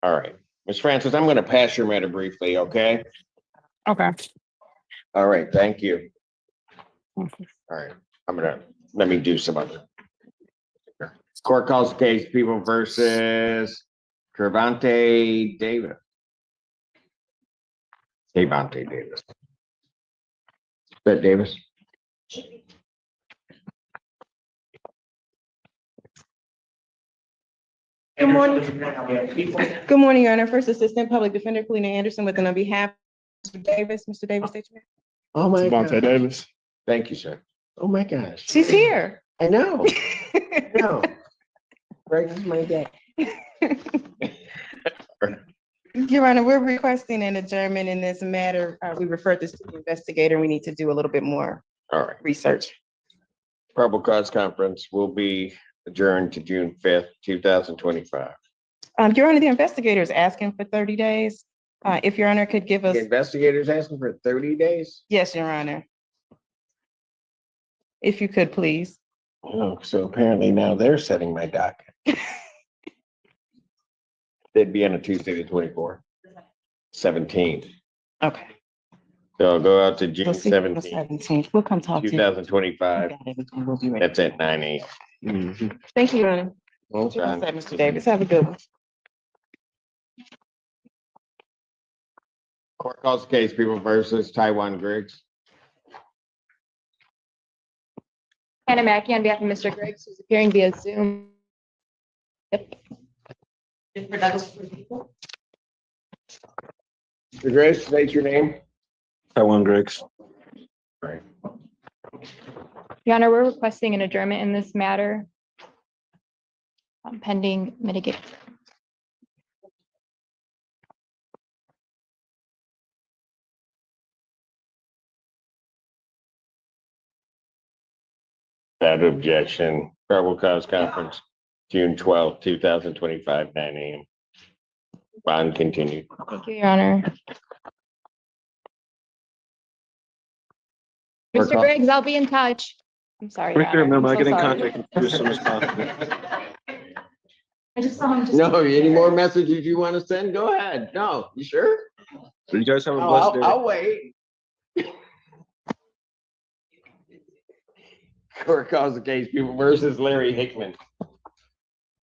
All right, Ms. Francis, I'm going to pass your matter briefly, okay? Okay. All right, thank you. All right, let me do some other Court calls the case, People versus Gervonta Davis. Gervonta Davis. Bet Davis. Good morning. Good morning, Your Honor. First Assistant Public Defender Kalina Anderson with and on behalf of Mr. Davis. Mr. Davis, state your name. Oh my Devontae God. Davis. Thank you, sir. Oh my gosh. She's here. I know. I know. Brightens my day. Your Honor, we're requesting an adjournment in this matter. We referred this to the investigator. We need to do a little bit more All right. research. Probable cause conference will be adjourned to June 5th, 2025. Your Honor, the investigator is asking for 30 days. If Your Honor could give us, The investigator's asking for 30 days? yes, Your Honor. If you could, please. Oh, so apparently now they're setting my docket. They'd be on a Tuesday, the 24th, 17th. Okay. So I'll go out to June We'll see on the 17th, 17th. We'll come talk to you. 2025. We'll be ready. That's at 9 a.m. Thank you, Your Honor. Well What you gonna done. say, Mr. Davis? Have a good one. Court calls the case, People versus Taiwan Griggs. Hannah Mackey on behalf of Mr. Griggs, who's appearing via Zoom. Yep. Mr. Griggs, state your name. Taiwan Griggs. Right. Your Honor, we're requesting an adjournment in this matter pending mitigation. Without objection, probable cause conference, June 12th, 2025, 9 a.m. Bond continued. Thank you, Your Honor. Roll Mr. call. Griggs, I'll be in touch. I'm sorry. Your Right there, Honor. remember, I'm I so get in sorry. contact with you as soon as possible. I just saw him. No, any more messages you want to send? Go ahead. No, you sure? So you guys have a Oh, blessed day. I'll wait. Court calls the case, People versus Larry Hickman.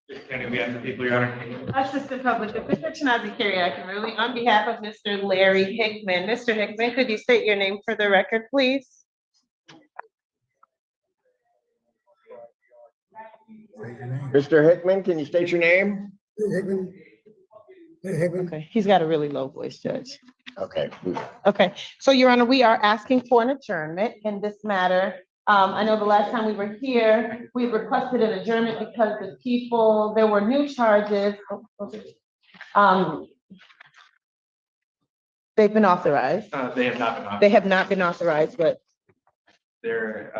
Assistant Public Defender Chinazi Kyriakin on behalf of Mr. Larry Hickman. Mr. Hickman, could you state your name for the record, please? Mr. Hickman, can you state your name? Okay, he's got a really low voice, Judge. Okay. Okay, so Your Honor, we are asking for an adjournment in this matter. I know the last time we were here, we requested an adjournment because the people, there were new charges. They've been authorized. They have not been on. They have not been authorized, but There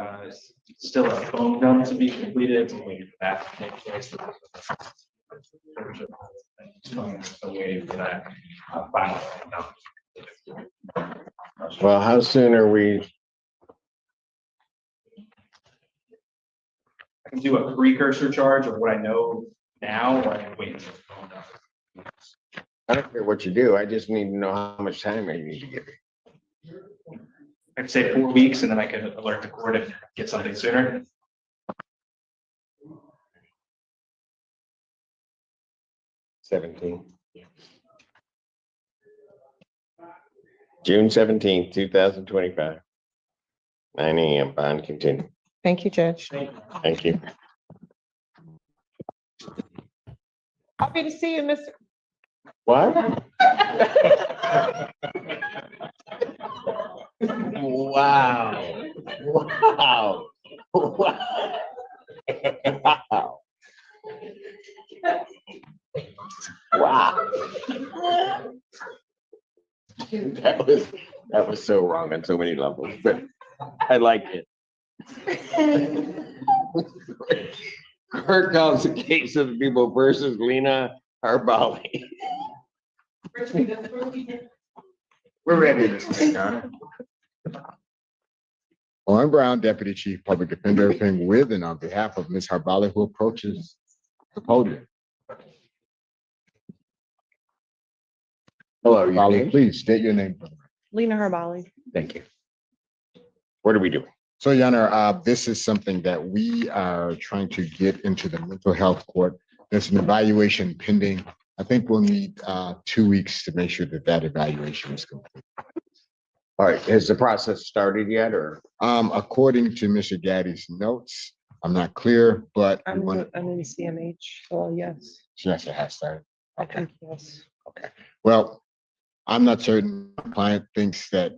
still a phone bill to be completed, waiting for that to take place. Still waiting for that final. Well, how soon are we? I can do a precursor charge of what I know now, or I can wait until the phone does. I don't care what you do. I just need to know how much time I need to give you. I'd say 4 weeks, and then I can alert the court and get something sooner. June 17th, 2025. 9 a.m. Bond continue. thank you, Judge. Thank you. Happy to see you, Mr. What? Wow. Wow. Wow. Wow. That was so wrong on so many levels, but I like it. Court calls the case of the People versus Lena Harbali. We're ready, Mr. Scott. Owen Brown, Deputy Chief Public Defender, appearing with and on behalf of Ms. Harbali, who approaches the podium. Hello, your Harbali, name? please state your name. Lena Herbali. Thank you. What are we doing? So, Your Honor, this is something that we are trying to get into the mental health court. There's an evaluation pending. I think we'll need 2 weeks to make sure that that evaluation is complete. All right, has the process started yet, or? According to Mr. Gaddy's notes, I'm not clear, but we want I'm in CMH, so yes, yes, it has started. I think yes. Okay, well, I'm not certain. My client thinks that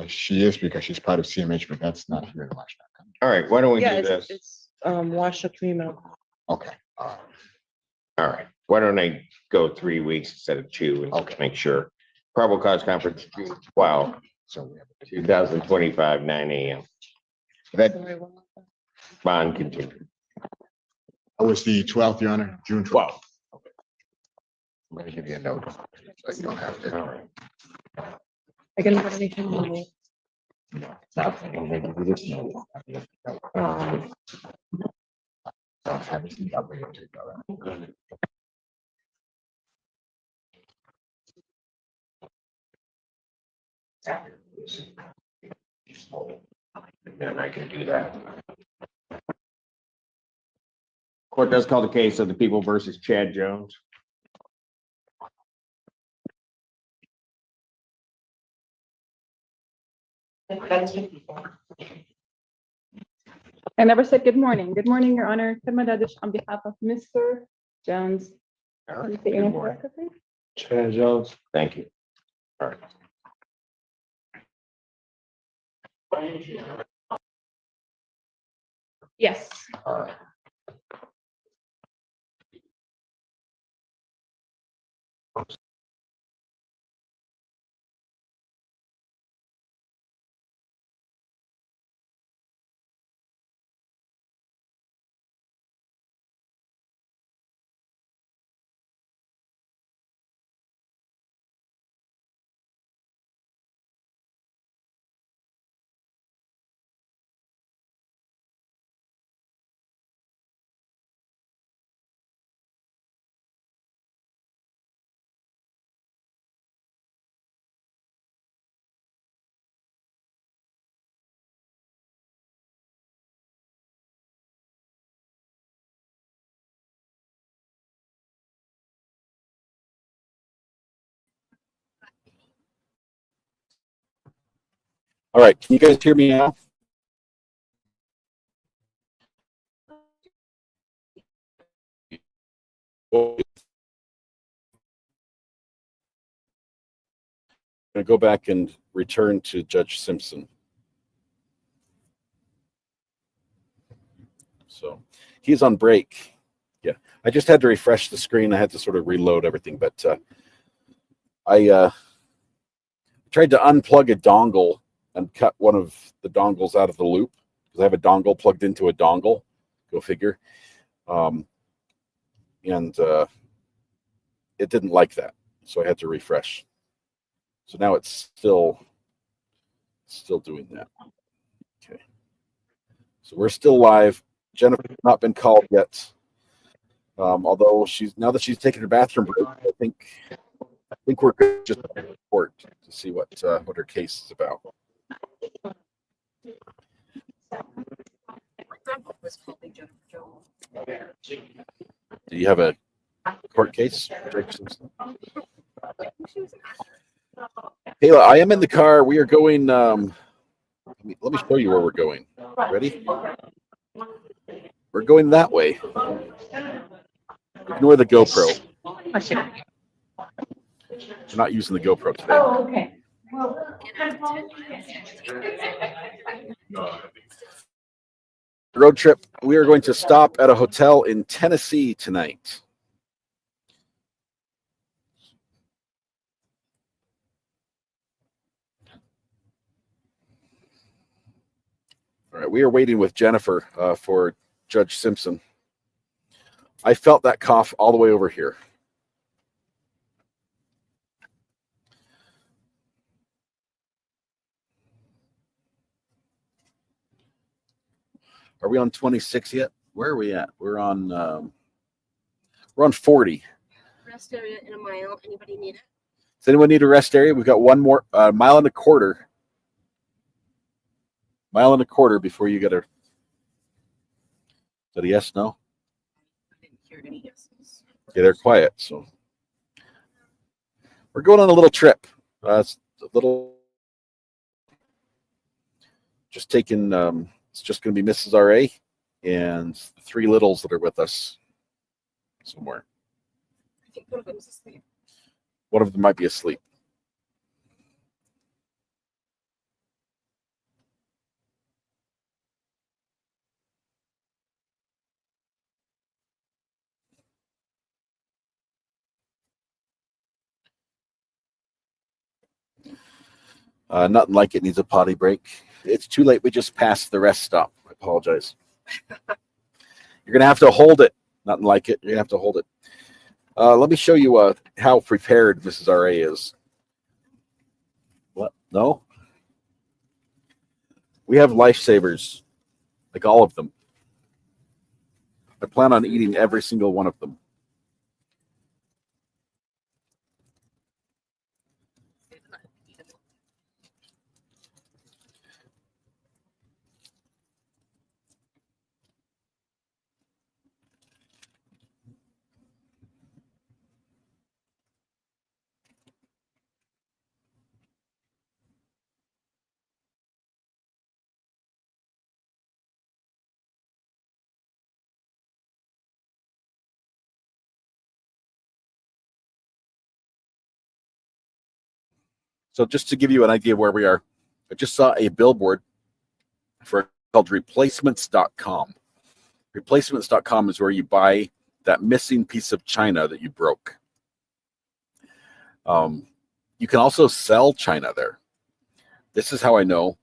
she is because she's part of CMH, but that's not here in Washington. All right, why don't we Yeah, do this? it's Washoe Community Medical. Okay. All right, why don't I go 3 weeks instead of 2 and make sure. Probable cause conference, June 12th, So we have 2025, 9 a.m. that Bond continued. was the 12th, Your Honor, June 12th. Okay. I'm gonna give you a note. So you don't have to. All right. I can put anything on me. I'm gonna give you this note. I'll have it. I'll bring it to you, all right? And I can do that. Court does call the case of the People versus Chad Jones. I never said good morning. Good morning, Your Honor. Kadma Dadish on behalf of Mr. Jones. Can you say your name correctly? Chad Jones. Thank you. All right. Yes. All right. All right, can you guys hear me now? I'm going to go back and return to Judge Simpson. So he's on break. Yeah, I just had to refresh the screen. I had to sort of reload everything, but I tried to unplug a dongle and cut one of the dongles out of the loop because I have a dongle plugged into a dongle. Go figure. And it didn't like that, so I had to refresh. So now it's still doing that. Okay. So we're still live. Jennifer's not been called yet. Although now that she's taken her bathroom break, I think we're good just to report to see what her case is about. Do you have a court case? Kayla, I am in the car. We are going. Let me show you where we're going. Ready? We're going that way. Ignore the GoPro. We're not using the GoPro today. Oh, okay. Road trip. We are going to stop at a hotel in Tennessee tonight. All right, we are waiting with Jennifer for Judge Simpson. I felt that cough all the way over here. Are we on 26 yet? Where are we at? We're on 40. Rest area in a mile. Anybody need it? Does anyone need a rest area? We've got one more mile and a quarter. Mile and a quarter before you get a. Is that a yes, no? Yeah, they're quiet, so. We're going on a little trip. It's a little. Just taking, it's just going to be Mrs. R.A. and the three littles that are with us somewhere. I think one of them's asleep. One of them might be asleep. Nothing like it needs a potty break. It's too late. We just passed the rest stop. I apologize. You're going to have to hold it. Nothing like it. You're going to have to hold it. Let me show you how prepared Mrs. R.A. is. What? No? We have lifesavers, like all of them. I plan on eating every single one of them. So just to give you an idea of where we are, I just saw a billboard for called replacements.com. Replacements.com is where you buy that missing piece of china that you broke. You can also sell china there. This is how I know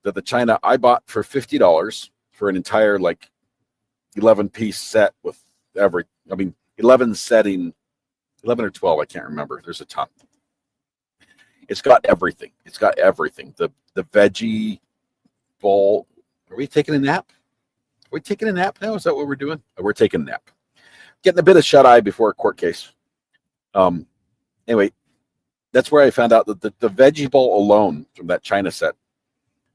that the china I bought for $50 for an entire 11-piece set with 11 setting, 11 or 12, I can't remember. There's a ton. It's got everything. It's got everything. The veggie bowl. Are we taking a nap? Are we taking a nap now? Is that what we're doing? We're taking a nap. Getting a bit of shut-eye before a court case. Anyway, that's where I found out that the veggie bowl alone from that china set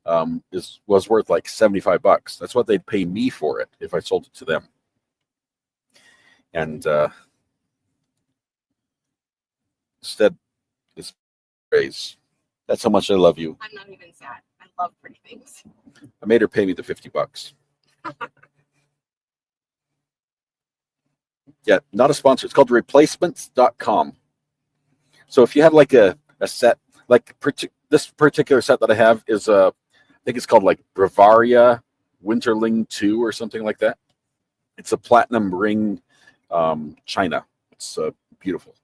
was worth like $75. That's what they'd pay me for it if I sold it to them. And instead, it's praise. That's how much I love you. I'm not even sad. I love pretty things. I made her pay me the $50. Yeah, not a sponsor. It's called replacements.com. So if you have like a set, this particular set that I have is I think it's called like Bavaria Winterling 2 or something like that. It's a platinum ring china. It's beautiful.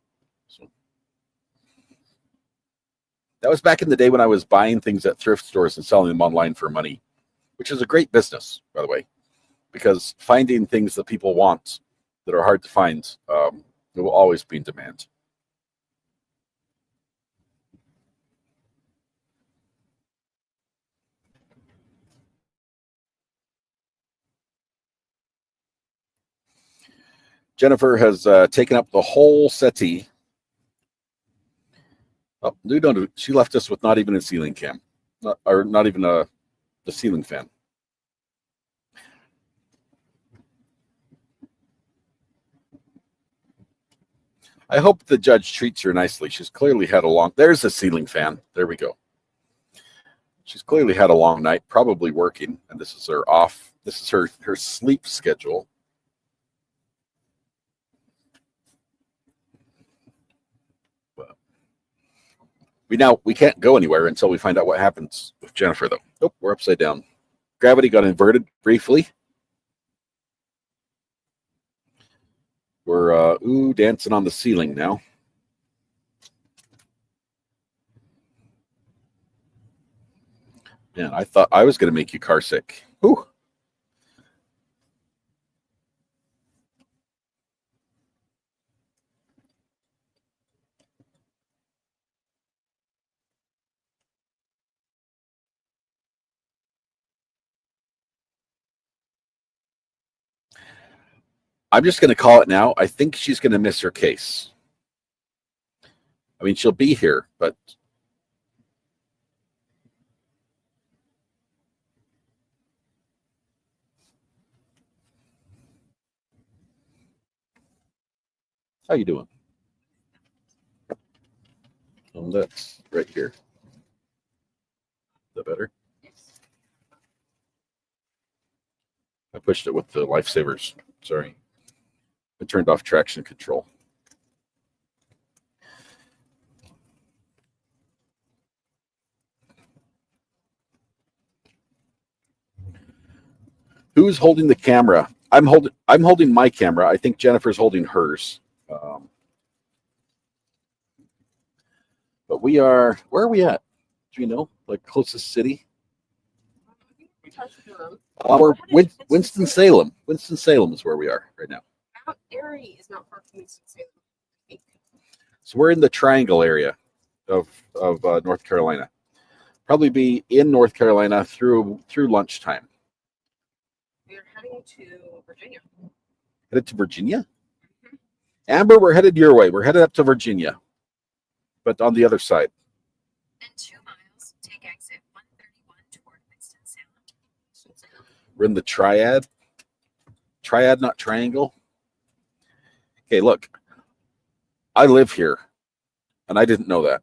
So that was back in the day when I was buying things at thrift stores and selling them online for money, which is a great business, by the way, because finding things that people want that are hard to find, it will always be in demand. Jennifer has taken up the whole settee. Oh, no, she left us with not even a ceiling fan, not even the ceiling fan. I hope the judge treats her nicely. She's clearly had a long. There's a ceiling fan. There we go. She's clearly had a long night, probably working, and this is her off. This is her sleep schedule. We can't go anywhere until we find out what happens with Jennifer, though. Oh, we're upside down. Gravity got inverted briefly. We're dancing on the ceiling now. Man, I thought I was going to make you car sick. Ooh. I'm just going to call it now. I think she's going to miss her case. I mean, she'll be here, but How you doing? That's right here. Is that better? I pushed it with the lifesavers. Sorry. I turned off traction control. Who's holding the camera? I'm holding my camera. I think Jennifer's holding hers. But we are, where are we at? Do you know? Like closest city? We're Winston-Salem. Winston-Salem is where we are right now. Mount Airy is not far from Winston-Salem. So we're in the triangle area of North Carolina. Probably be in North Carolina through lunchtime. We're heading to Virginia. Headed to Virginia? Amber, we're headed your way. We're headed up to Virginia, but on the other side. In 2 miles, take exit 131 toward Winston-Salem. We're in the triad. Triad, not triangle. Okay, look. I live here, and I didn't know that.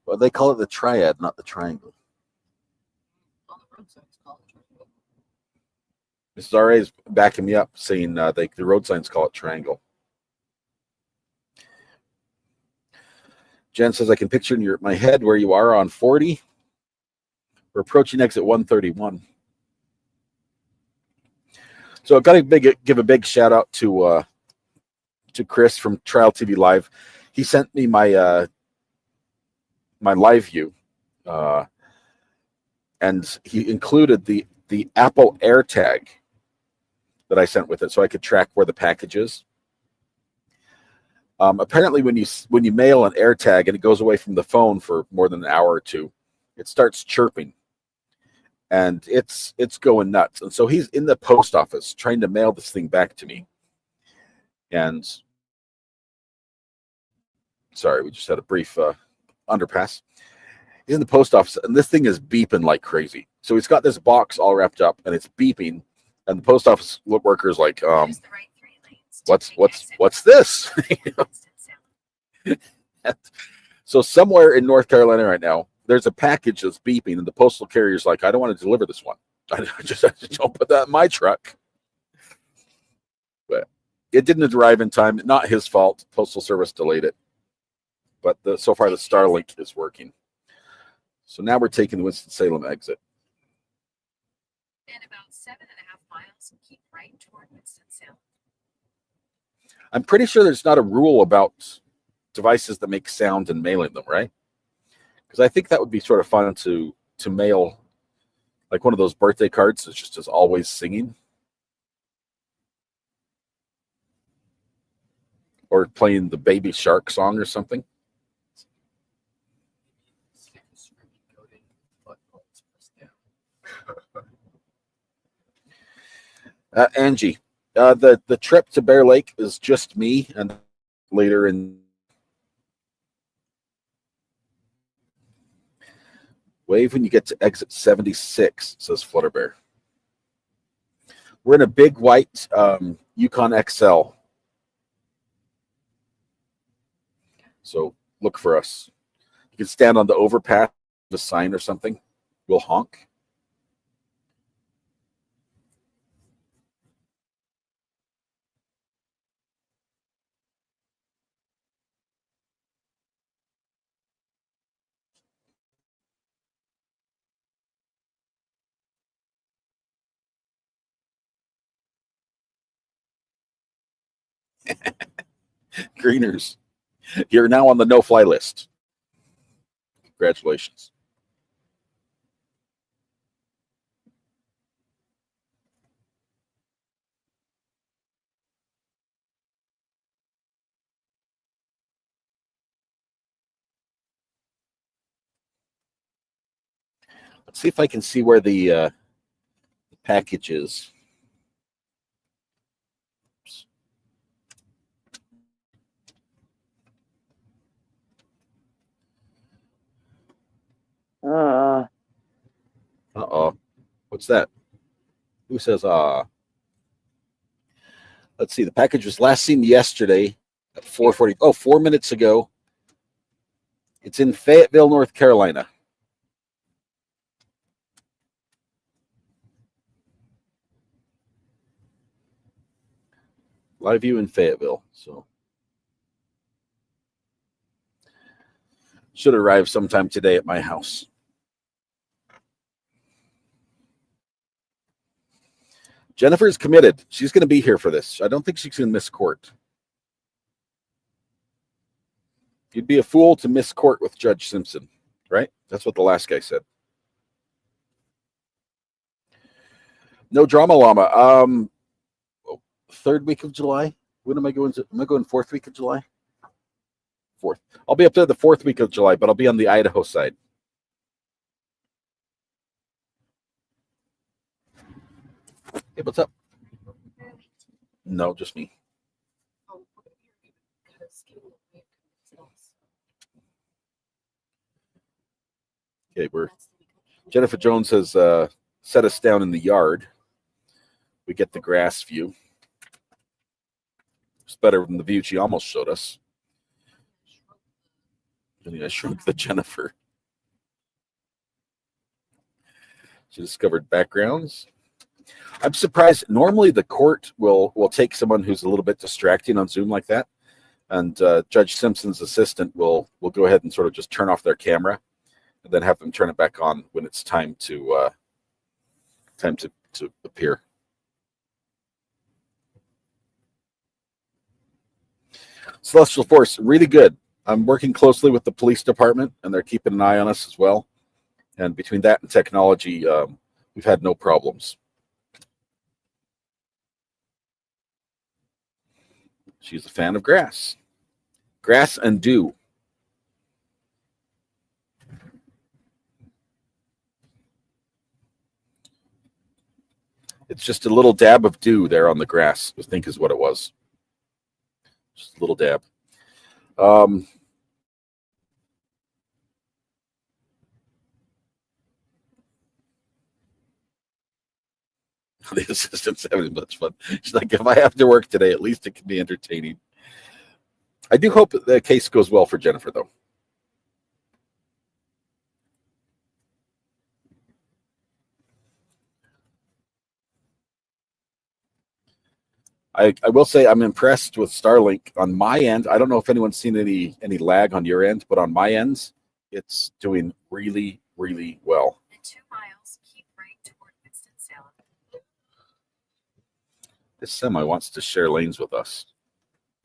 But they call it the triad, not the triangle. On the road signs call it triangle. Mrs. R.A. is backing me up, saying the road signs call it triangle. Jen says, I can picture in my head where you are on 40. We're approaching exit 131. So I've got to give a big shout out to Chris from Trial TV Live. He sent me my my live view, and he included the Apple AirTag that I sent with it, so I could track where the package is. Apparently, when you mail an AirTag and it goes away from the phone for more than an hour or two, it starts chirping, and it's going nuts. And so he's in the post office trying to mail this thing back to me. And sorry, we just had a brief underpass. He's in the post office, and this thing is beeping like crazy. So he's got this box all wrapped up, and it's beeping. And the post office worker is like, what's this? So somewhere in North Carolina right now, there's a package that's beeping, and the postal carrier's like, I don't want to deliver this one. I just don't put that in my truck. But it didn't arrive in time. Not his fault. Postal Service delayed it. But so far the Starlink is working. So now we're taking the Winston-Salem exit. In about 7.5 miles, keep right toward Winston-Salem. I'm pretty sure there's not a rule about devices that make sound and mailing them, right? Because I think that would be sort of fun to mail, like one of those birthday cards that just is always singing. Or playing the Baby Shark song or something. Angie, the trip to Bear Lake is just me, and later in wave when you get to exit 76, says Flutterbear. We're in a big white Yukon XL. So look for us. You can stand on the overpass, the sign or something. We'll honk. Greeners, you're now on the no-fly list. Congratulations. Let's see if I can see where the package is. Uh-oh. What's that? Who says, Let's see. The package was last seen yesterday at 4:40. Oh, 4 minutes ago. It's in Fayetteville, North Carolina. Live view in Fayetteville. So should arrive sometime today at my house. Jennifer's committed. She's going to be here for this. I don't think she's going to miss court. You'd be a fool to miss court with Judge Simpson, right? That's what the last guy said. No drama llama. Third week of July. When am I going to? Am I going fourth week of July? Fourth. I'll be up there the fourth week of July, but I'll be on the Idaho side. Hey, what's up? No, just me. Okay, Jennifer Jones has set us down in the yard. We get the grass view. It's better than the view she almost showed us. I shrunk the Jennifer. She discovered backgrounds. I'm surprised. Normally, the court will take someone who's a little bit distracting on Zoom like that, and Judge Simpson's assistant will go ahead and sort of just turn off their camera, and then have them turn it back on when it's time to appear. Celestial Force, really good. I'm working closely with the police department, and they're keeping an eye on us as well. And between that and technology, we've had no problems. She's a fan of grass. Grass and dew. It's just a little dab of dew there on the grass, I think is what it was. Just a little dab. The assistant's having much fun. She's like, if I have to work today, at least it can be entertaining. I do hope that the case goes well for Jennifer, though. I will say I'm impressed with Starlink on my end. I don't know if anyone's seen any lag on your end, but on my ends, it's doing really, really well. In 2 miles, keep right toward Winston-Salem. This semi wants to share lanes with us.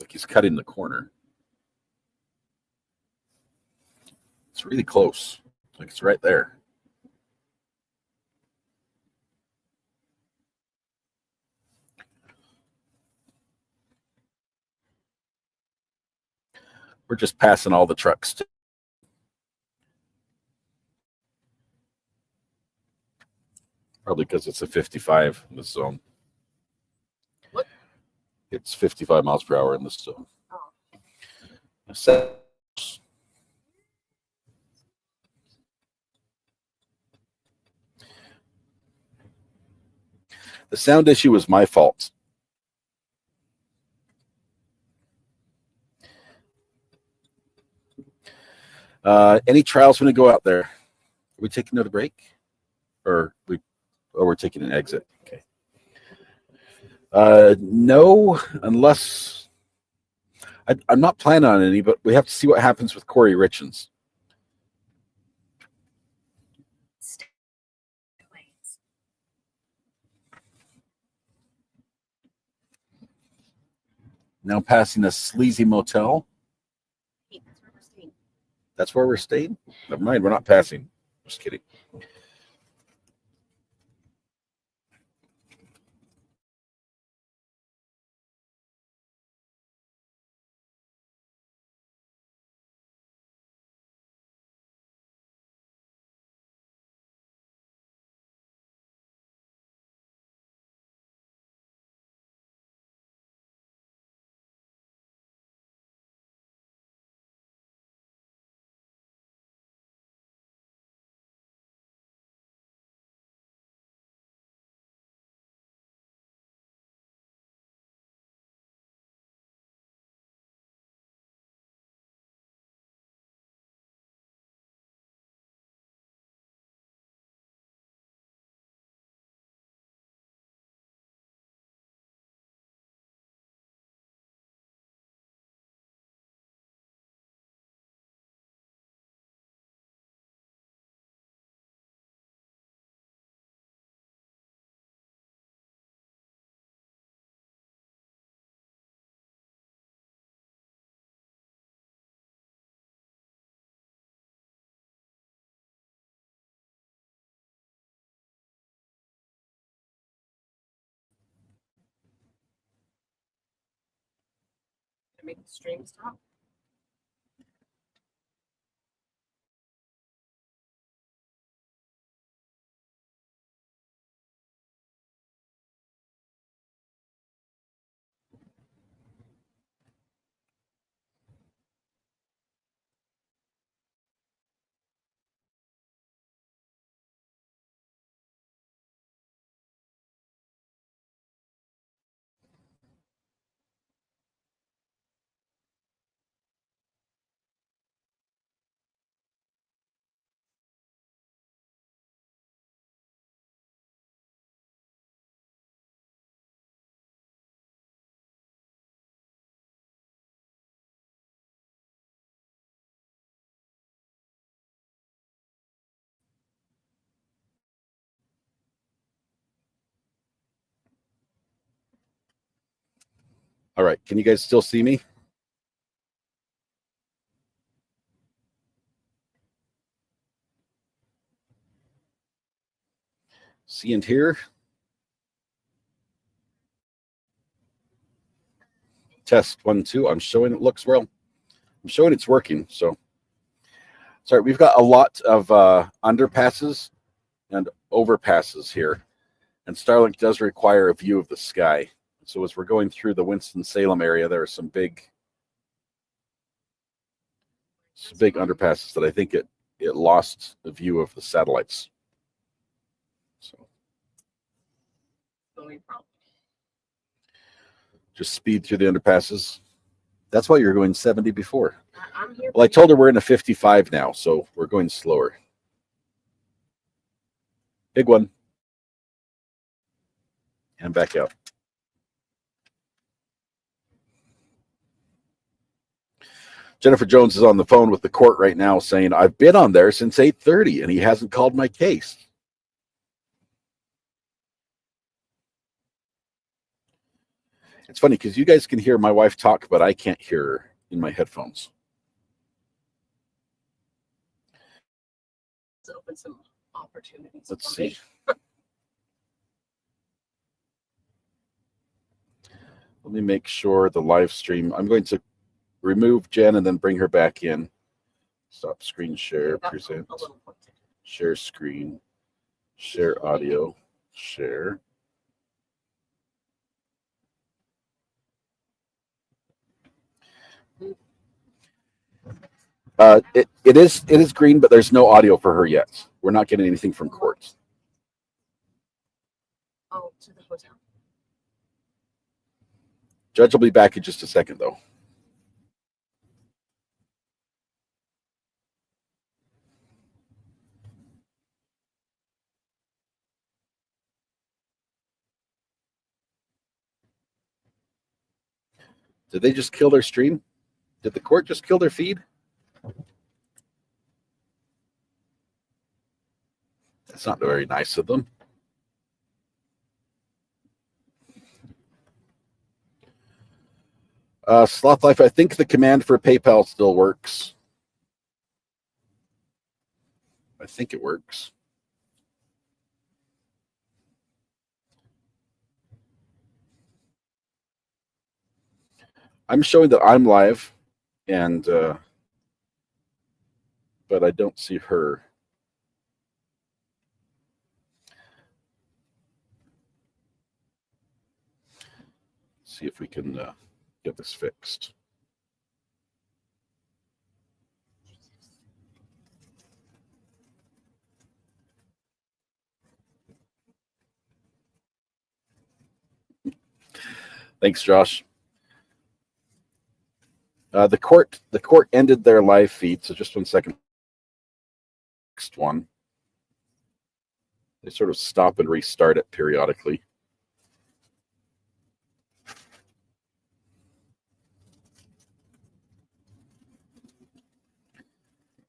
Like he's cutting the corner. It's really close. Like it's right there. We're just passing all the trucks. Probably because it's a 55 in this zone. What? It's 55 miles per hour in this zone. Oh. The sound issue was my fault. Any trials when we go out there? Are we taking another break? Or we're taking an exit? Okay. No, unless I'm not planning on any, but we have to see what happens with Corey Richens. Now passing a sleazy motel. That's where we're staying? Never mind, we're not passing. Just kidding. Make the stream stop. All right. Can you guys still see me? See and hear? Test 1, 2. I'm showing it looks well. I'm showing it's working. So, sorry, we've got a lot of underpasses and overpasses here. And Starlink does require a view of the sky. So as we're going through the Winston-Salem area, there are some big underpasses that I think it lost the view of the satellites. So just speed through the underpasses. That's why you were going 70 before. Well, I told her we're in a 55 now, so we're going slower. Big one. And back out. Jennifer Jones is on the phone with the court right now saying, I've been on there since 8:30 and he hasn't called my case. It's funny because you guys can hear my wife talk, but I can't hear her in my headphones. Let's open some opportunities. Let's see. Let me make sure the live stream, I'm going to remove Jen and then bring her back in. Stop screen share, present, share screen, share audio, share. It is green, but there's no audio for her yet. We're not getting anything from court. Oh, to the hotel. Judge will be back in just a second, though. Did they just kill their stream? Did the court just kill their feed? That's not very nice of them. Sloth Life, I think the command for PayPal still works. I think it works. I'm showing that I'm live, and but I don't see her. See if we can get this fixed. Thanks, Josh. The court ended their live feed, so just 1 second. Next one. They sort of stop and restart it periodically.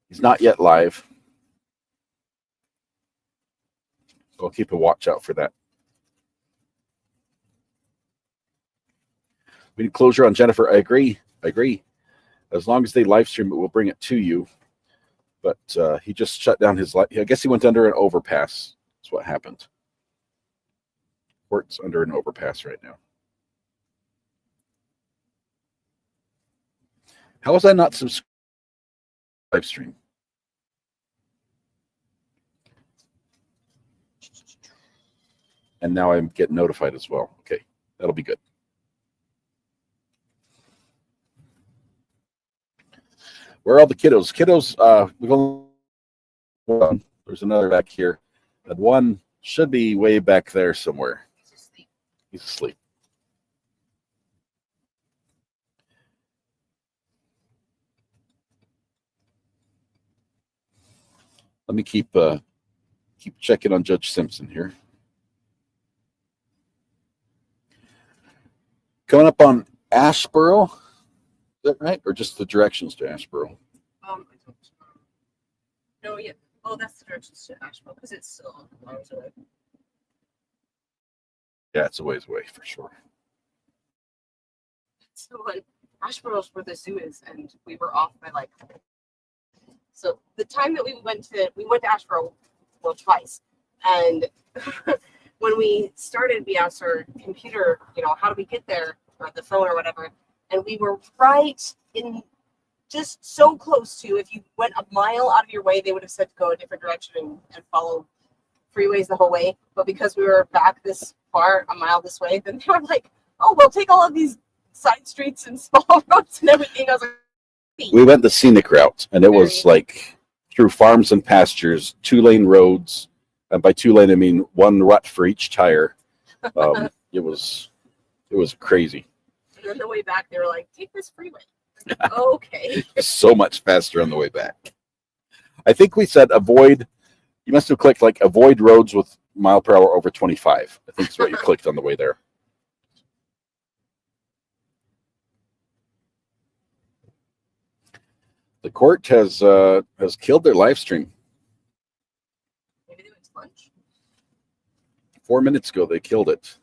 He's not yet live. So I'll keep a watch out for that. We need closure on Jennifer. I agree. As long as they live stream it, we'll bring it to you. But he just shut down his live. I guess he went under an overpass. That's what happened. Court's under an overpass right now. How was I not subscribed live stream? And now I'm getting notified as well. Okay, that'll be good. Where are all the kiddos? Kiddos, we've only one. There's another back here. And one should be way back there somewhere. He's asleep. Let me keep checking on Judge Simpson here. Coming up on Ashboro, is that right? Or just the directions to Ashboro? I don't know yet. Oh, that's the directions to Asheville because it's still miles away. Yeah, it's a ways away for sure. So like Asheboro's where the zoo is, and we were off by like. So the time that we went to Asheboro, well, twice, and when we started, we asked our computer, how do we get there, or the phone or whatever, and we were right in. Just so close to, if you went a mile out of your way, they would have said to go a different direction and follow freeways the whole way. But because we were back this far, a mile this way, then they were like, oh, we'll take all of these side streets and small roads and everything. I was like, We went the scenic route, and it was like through farms and pastures, 2-lane roads. And by 2-lane, I mean one rut for each tire. It was crazy. and on the way back, they were like, take this freeway. Okay. So much faster on the way back. I think we said avoid. You must have clicked like avoid roads with mile per hour over 25. I think that's what you clicked on the way there. The court has killed their live stream. Maybe they went to lunch. 4 minutes ago, they killed it.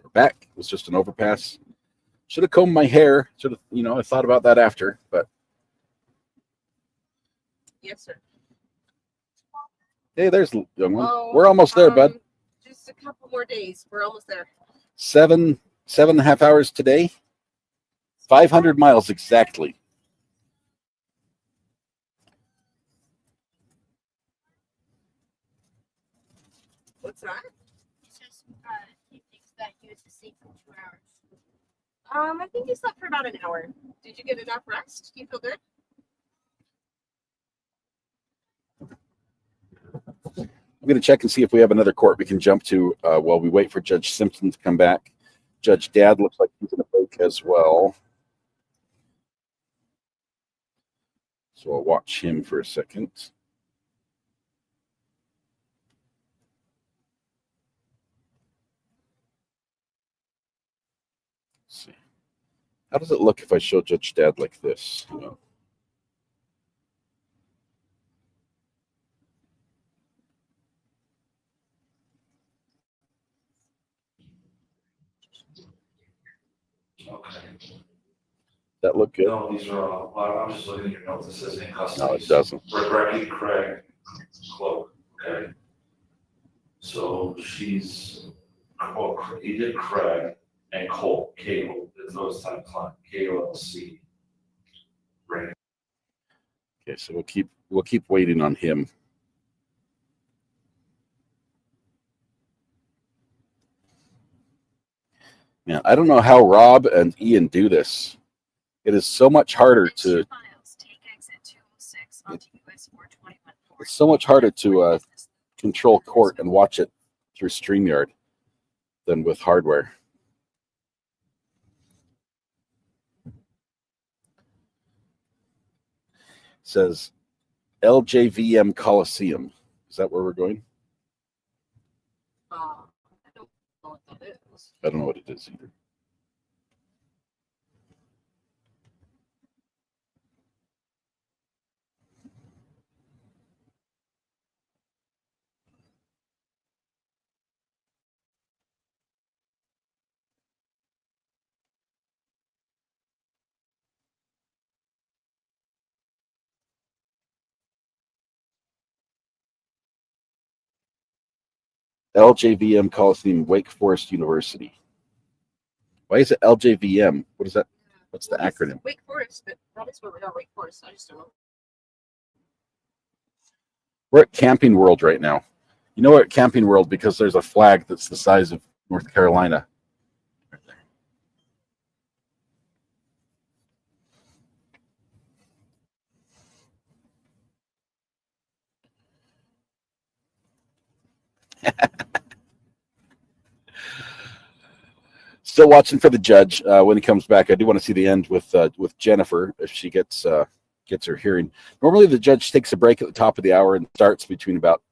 We're back. It was just an overpass. Should have combed my hair. Should have, I thought about that after, but Yes, sir. hey, there's the young one. Oh, We're almost there, bud. Just a couple more days. We're almost there. 7.5 hours today. 500 miles exactly. What's that? He thinks that he was asleep for 2 hours. I think you slept for about an hour. Did you get enough rest? Do you feel good? I'm going to check and see if we have another court we can jump to while we wait for Judge Simpson to come back. Judge Dad looks like he's in a break as well. So I'll watch him for a second. Let's see. How does it look if I show Judge Dad like this? That look good? No, these are all, well, I'm just looking at your notes. It says in custody. No, it doesn't. Rebecca Craig Cloak, okay? So she's, Edith Craig and Cole, Cable, there's those type of client, KOLC. Right. Okay, so we'll keep waiting on him. Man, I don't know how Rob and Ian do this. It is so much harder to. It's so much harder to control court and watch it through StreamYard than with hardware. It says LJVM Coliseum. Is that where we're going? I don't know what that is. I don't know what it is either. LJVM Coliseum, Wake Forest University. Why is it LJVM? What is that? What's the acronym? Wake Forest, but that is where we are, Wake Forest. I just don't know. We're at Camping World right now. You know we're at Camping World because there's a flag that's the size of North Carolina. Still watching for the judge when he comes back. I do want to see the end with Jennifer if she gets her hearing. Normally the judge takes a break at the top of the hour and starts between about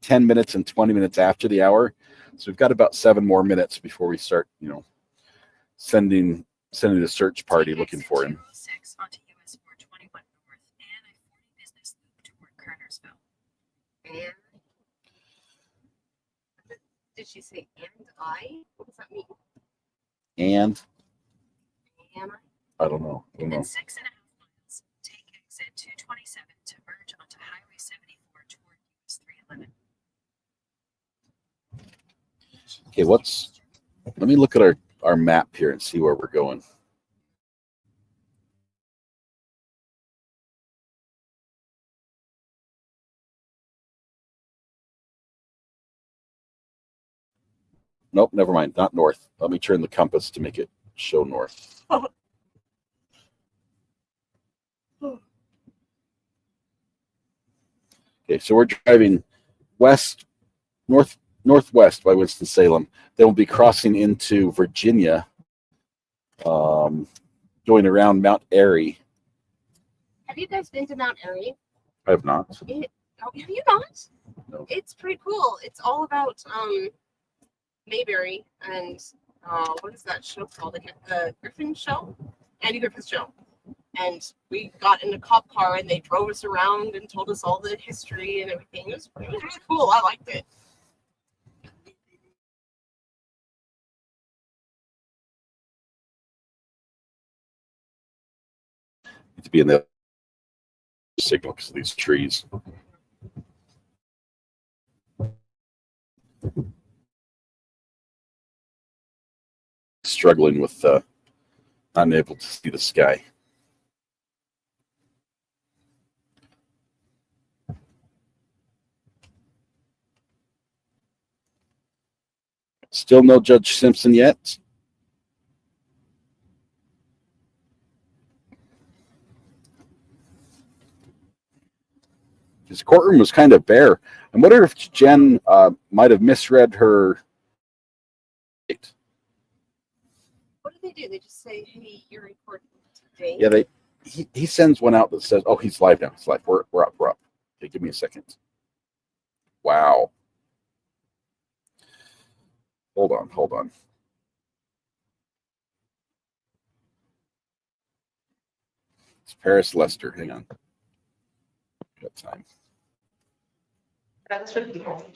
10 minutes and 20 minutes after the hour. So we've got about 7 more minutes before we start, sending the search party looking for him. Onto US 421 North and a 40 business loop toward Cartersville. And did she say and I? What does that mean? And Am I don't know. In 6.5 miles, take exit 227 to merge onto Highway 74 toward US 311. Okay, let me look at our map here and see where we're going. Nope, never mind. Not north. Let me turn the compass to make it show north. Okay, so we're driving northwest by Winston-Salem. Then we'll be crossing into Virginia, going around Mount Airy. Have you guys been to Mount Airy? I have not. Have you not? No. It's pretty cool. It's all about Mayberry and what is that show called? The Griffin show? Andy Griffin's show. And we got in a cop car and they drove us around and told us all the history and everything. It was really cool. I liked it. Need to be in the signal because of these trees. Struggling with unable to see the sky. Still no Judge Simpson yet. His courtroom was kind of bare. I wonder if Jen might have misread her. What do? They just say, hey, you're recording today. Yeah, he sends one out that says, oh, he's live now. He's live. We're up. Okay, give me a second. Wow. Hold on. It's Paris Lester. Hang on. Got time. That's for people.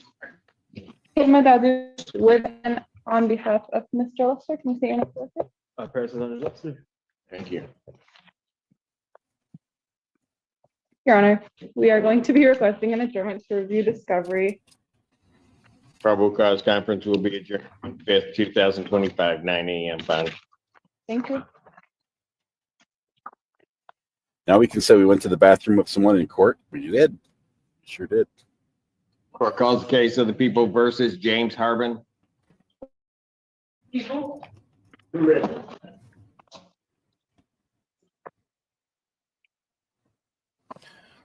Hilma Dadush, with and on behalf of Mr. Lester, can you say your name for the record? Paris Lester. Thank you. Your Honor, we are going to be requesting an adjournment to review discovery. Probable cause conference will be adjourned 5th, 2025, 9 a.m. Bond. Thank you. Now we can say we went to the bathroom with someone in court. We did. Sure did. Court calls the case of the people versus James Harbin.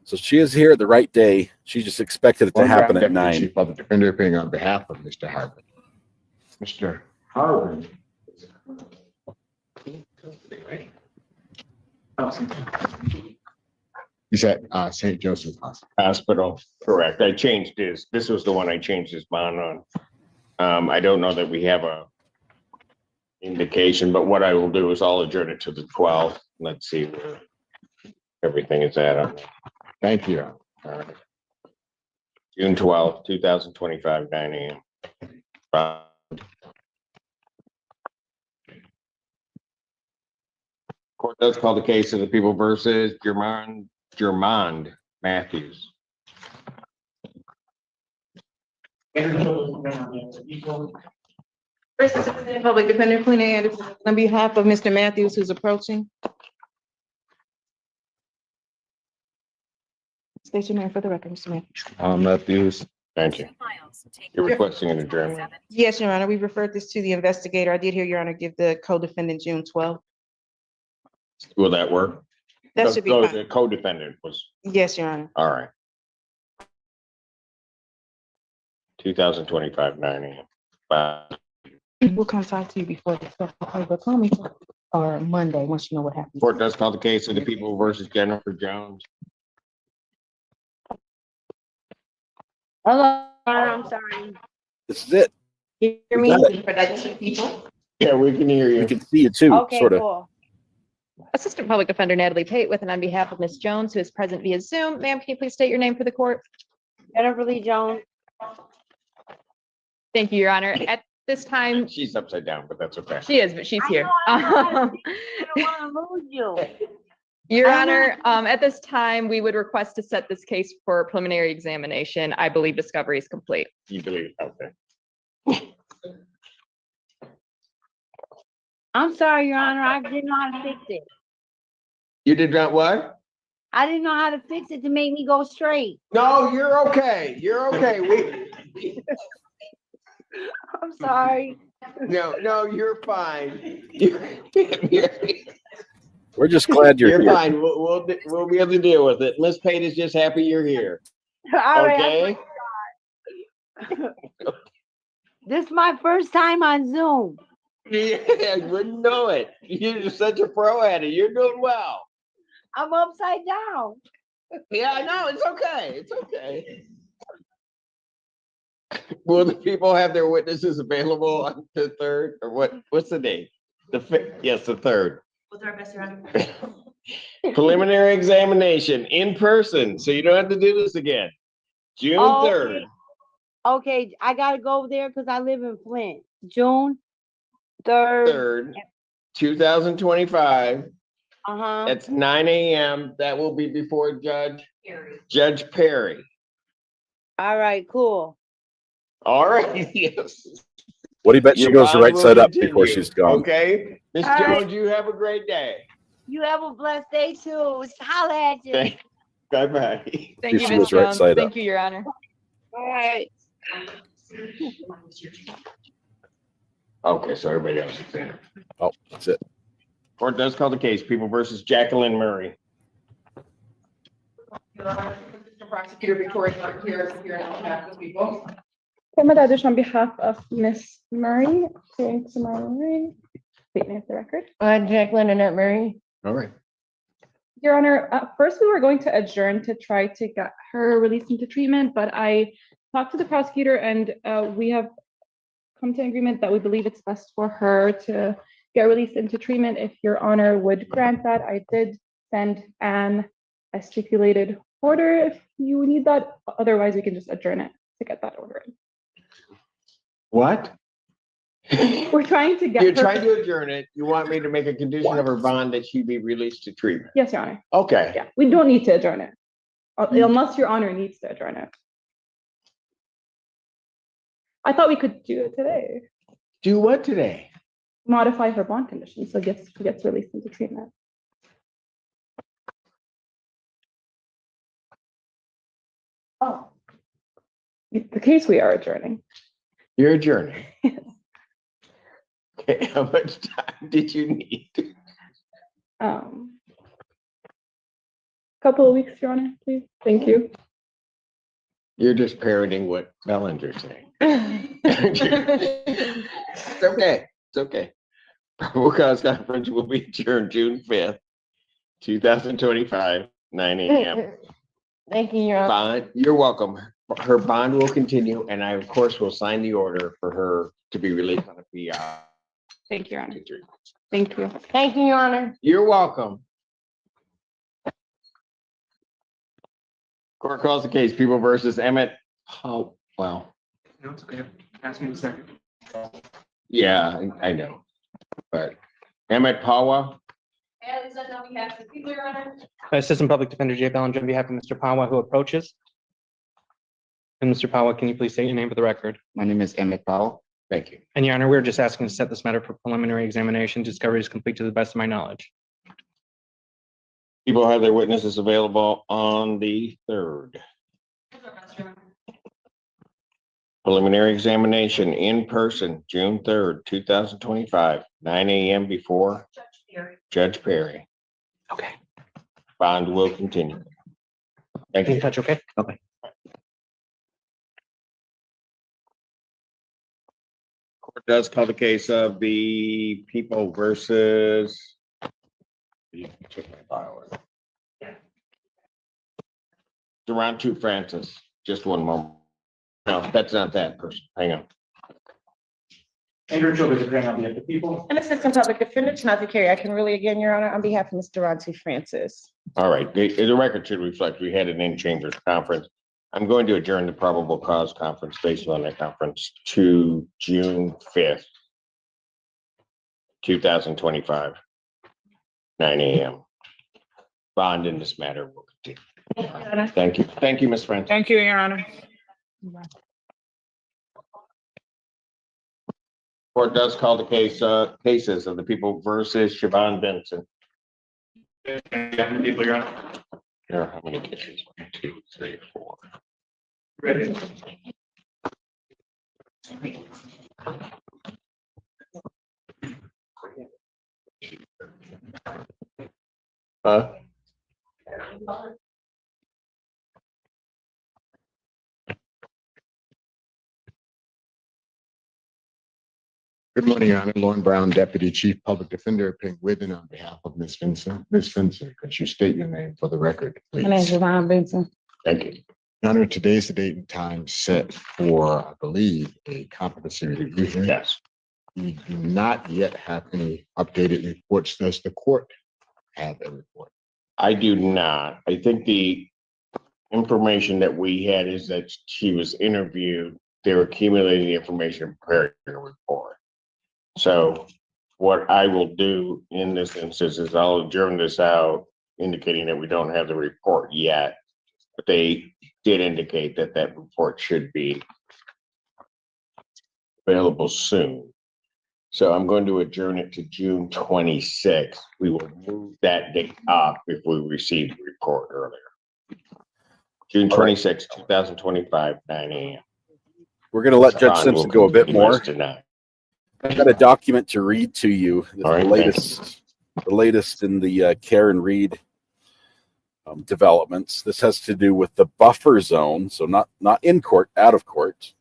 So she is here at the right day. She just expected it to happen at 9. Chief Public Defender appearing on behalf of Mr. Harbin. Mr. Harbin. He's at St. Joseph Hospital. Correct. I changed this was the one I changed his bond on. I don't know that we have a indication, but what I will do is I'll adjourn it to the 12th. Let's see where everything is at. Thank you. All right. June 12th, 2025, 9 a.m. Court does call the case of the people versus Germond Matthews. First Assistant Public Defender Quinn Anderson, on behalf of Mr. Matthews, who's approaching. State your name for the record, Mr. Matthews. Matthews. Thank you. Miles, take You're requesting an adjournment. Yes, Your Honor, we referred this to the investigator. I did hear Your Honor give the co-defendant June 12th. Will that work? That should be So fine. the co-defendant was, Yes, Your Honor. all right. 2025, 9 a.m. Bye. We'll come talk to you before the stuff, but call me or Monday, once you know what happened. Court does call the case of the people versus Jennifer Jones. Hello, I'm sorry. This is it. Hear You me? got it. Production people. Yeah, we can hear you. We can see you too, Okay, sort of. cool. Assistant Public Defender Natalie Pate with and on behalf of Ms. Jones, who is present via Zoom. Ma'am, can you please state your name for the court? Jennifer Lee Jones. Thank you, Your Honor. At this time, She's upside down, but that's okay. she is, but she's here. I don't want to lose you. Your I Honor, at this time, we would request to set this case for preliminary examination. I believe discovery is complete. You believe, okay. I'm sorry, Your Honor, I didn't know how to fix it. You did not what? I didn't know how to fix it to make me go straight. No, you're okay. You're okay. We, I'm sorry. no, you're fine. We're just glad you're You're here. fine. We'll be able to deal with it. Miss Pate is just happy you're here. All right, Okay? this is my first time on Zoom. Yeah, I wouldn't know it. You're such a pro at it. You're doing well. I'm upside down. Yeah, no, it's okay. It's okay. Will the people have their witnesses available on the 3rd or what's the date? The 5th, yes, the 3rd. We'll do our best, Your Honor. Preliminary examination in person, so you don't have to do this again. June Oh, 3rd. Okay, I gotta go there because I live in Flint. June 3rd. 2025. Uh-huh. It's 9 a.m. That will be before Judge Perry. All right, cool. All right, yes. What do you bet she Your goes the bond right will side up continue, before she's gone? Okay, Miss All right. Jones, you have a great day. You have a blessed day too. Holla at you. Bye-bye. Thank you, She Ms. was right Jones. side Thank up. you, Your Honor. All right. Okay, so everybody else is in. Oh, that's it. Court does call the case, people versus Jacqueline Murray. Prosecutor Victoria here on behalf of the people. Kevin Madadish on behalf of Miss Murray, appearing tomorrow morning. State name for the record. Jacqueline Annette Murray. All right. Your Honor, first we were going to adjourn to try to get her released into treatment, but I talked to the prosecutor and we have come to an agreement that we believe it's best for her to get released into treatment if Your Honor would grant that. I did send Anne a stipulated order if you need that. Otherwise, we can just adjourn it to get that order in. What? We're trying to get You're her. trying to adjourn it. You want me to make a condition of her bond that she be released to treatment? Yes, Your Honor. Okay. Yeah, we don't need to adjourn it unless Your Honor needs to adjourn it. I thought we could do it today. Do what today? Modify her bond conditions so gets released into treatment. Oh, the case we are adjourning. You're adjourning. Okay, how much time did you need? Couple of weeks, Your Honor, please. Thank you. You're just parroting what Bellinger's saying. It's okay. It's okay. Probable cause conference will be adjourned June 5th, 2025, 9 a.m. Thank you, Your Honor. Bond, you're welcome. Her bond will continue, and I, of course, will sign the order for her to be released on a PR. Thank you, Your Honor. Thank you. Thank you, Your Honor. You're welcome. Court calls the case, people versus Emmett. Oh, well, No, it's okay. Ask me in a second. yeah, I know. But Emmett Pawa, Assistant Public Defender Jay Bellinger on behalf of Mr. Pawa, who approaches. And Mr. Powell, can you please state your name for the record? My name is Emmett Powell. Thank you. And Your Honor, we're just asking to set this matter for preliminary examination. Discovery is complete to the best of my knowledge. People have their witnesses available on the 3rd. Preliminary examination in person, June 3rd, 2025, 9 a.m. before Judge Perry. Okay. Bond will continue. Thank Can you you. touch okay? Okay. Court does call the case of the people versus. Durantu Francis, just one moment. No, that's not that person. Hang on. Andrew Childers, appearing on behalf of the people. And Assistant Public Defender, Tanaka Carey, I can really again, Your Honor, on behalf of Mr. Ronti Francis. All right, the record should reflect, we had an in-chambers conference. I'm going to adjourn the probable cause conference based on that conference to June 5th, 2025, 9 a.m. Bond in this matter will continue. Thank you. Thank you, Ms. Francis. Thank you, Your Honor. Court does call the cases of the people versus Siobhan Benson. People, Your Honor. There are how many cases? 1, 2, 3, 4. Ready. Huh? Good morning, Your Honor. Lauren Brown, Deputy Chief Public Defender, appearing with and on behalf of Ms. Vincent. Ms. Vincent, could you state your name for the record, please? My name is Javon Benson. Thank you. Your Honor, today's the date and time set for, I believe, a competency review hearing. Yes. We do not yet have any updated reports. Does the court have a report? I do not. I think the information that we had is that she was interviewed. They were accumulating the information and preparing a report. So what I will do in this instance is I'll adjourn this out, indicating that we don't have the report yet. But they did indicate that that report should be available soon. So I'm going to adjourn it to June 26th. We will move that date up if we receive the report earlier. June 26th, 2025, 9 a.m. We're going to let Judge Simpson go a bit more. Tonight. I've got a document to read to you. This is All right, the latest in the Karen Reed developments. This has to do with the buffer zone, so not in court, out of court.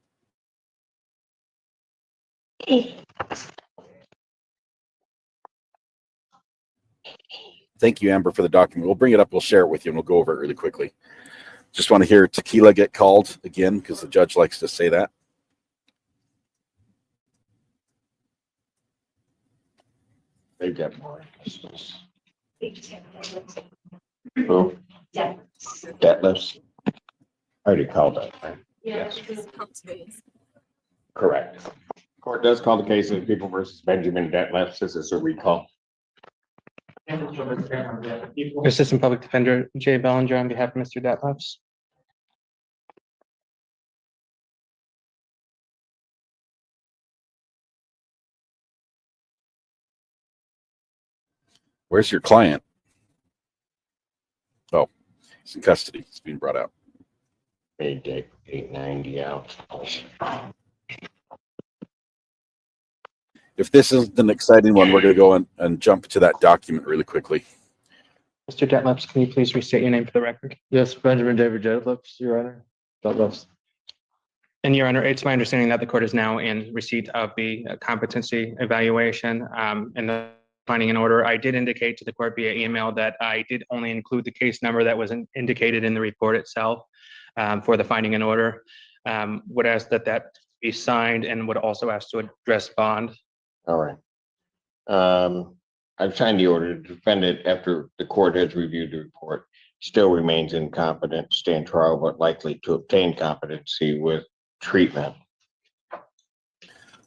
Thank you, Amber, for the document. We'll bring it up, we'll share it with you, and we'll go over it really quickly. Just want to hear tequila get called again, because the judge likes to say that. They've got more. Who? Detlefs. I already called that, right? Yes. Correct. Court does call the case of People versus Benjamin Detlefs. This is a recall. Assistant Public Defender Jay Bellinger on behalf of Mr. Detlefs. Where's your client? Oh, he's in custody. He's being brought out. Paid date 890 out. If this isn't an exciting one, we're going to go and jump to that document really quickly. Mr. Detlefs, can you please restate your name for the record? Yes, Benjamin David Detlefs, Your Honor. Detlefs. And Your Honor, it's my understanding that the court is now in receipt of the competency evaluation and the finding an order. I did indicate to the court via email that I did only include the case number that was indicated in the report itself for the finding an order. Would ask that be signed and would also ask to address bond. All right. I've signed the order. The defendant, after the court has reviewed the report, still remains incompetent to stand trial, but likely to obtain competency with treatment.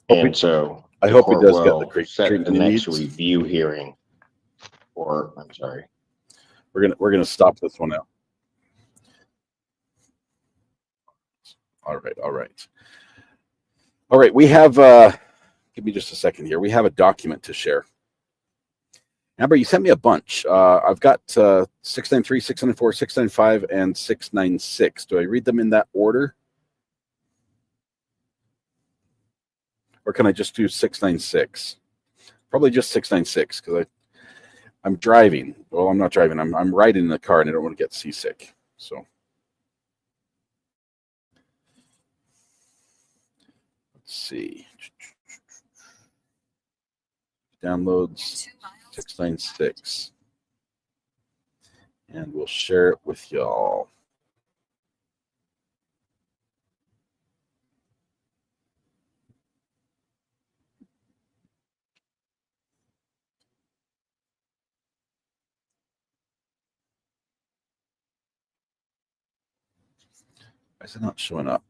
And so I hope he does get the set treatment the he next needs. review hearing. Or I'm sorry. We're gonna stop this one out. All right. All right. All right. We have, give me just a second here. We have a document to share. Amber, you sent me a bunch. I've got 693, 694, 695, and 696. Do I read them in that order? Or can I just do 696? Probably just 696 because I'm driving. Well, I'm not driving. I'm riding in the car and I don't want to get seasick. So let's see. Downloads 696. And we'll share it with y'all. Why is it not showing up?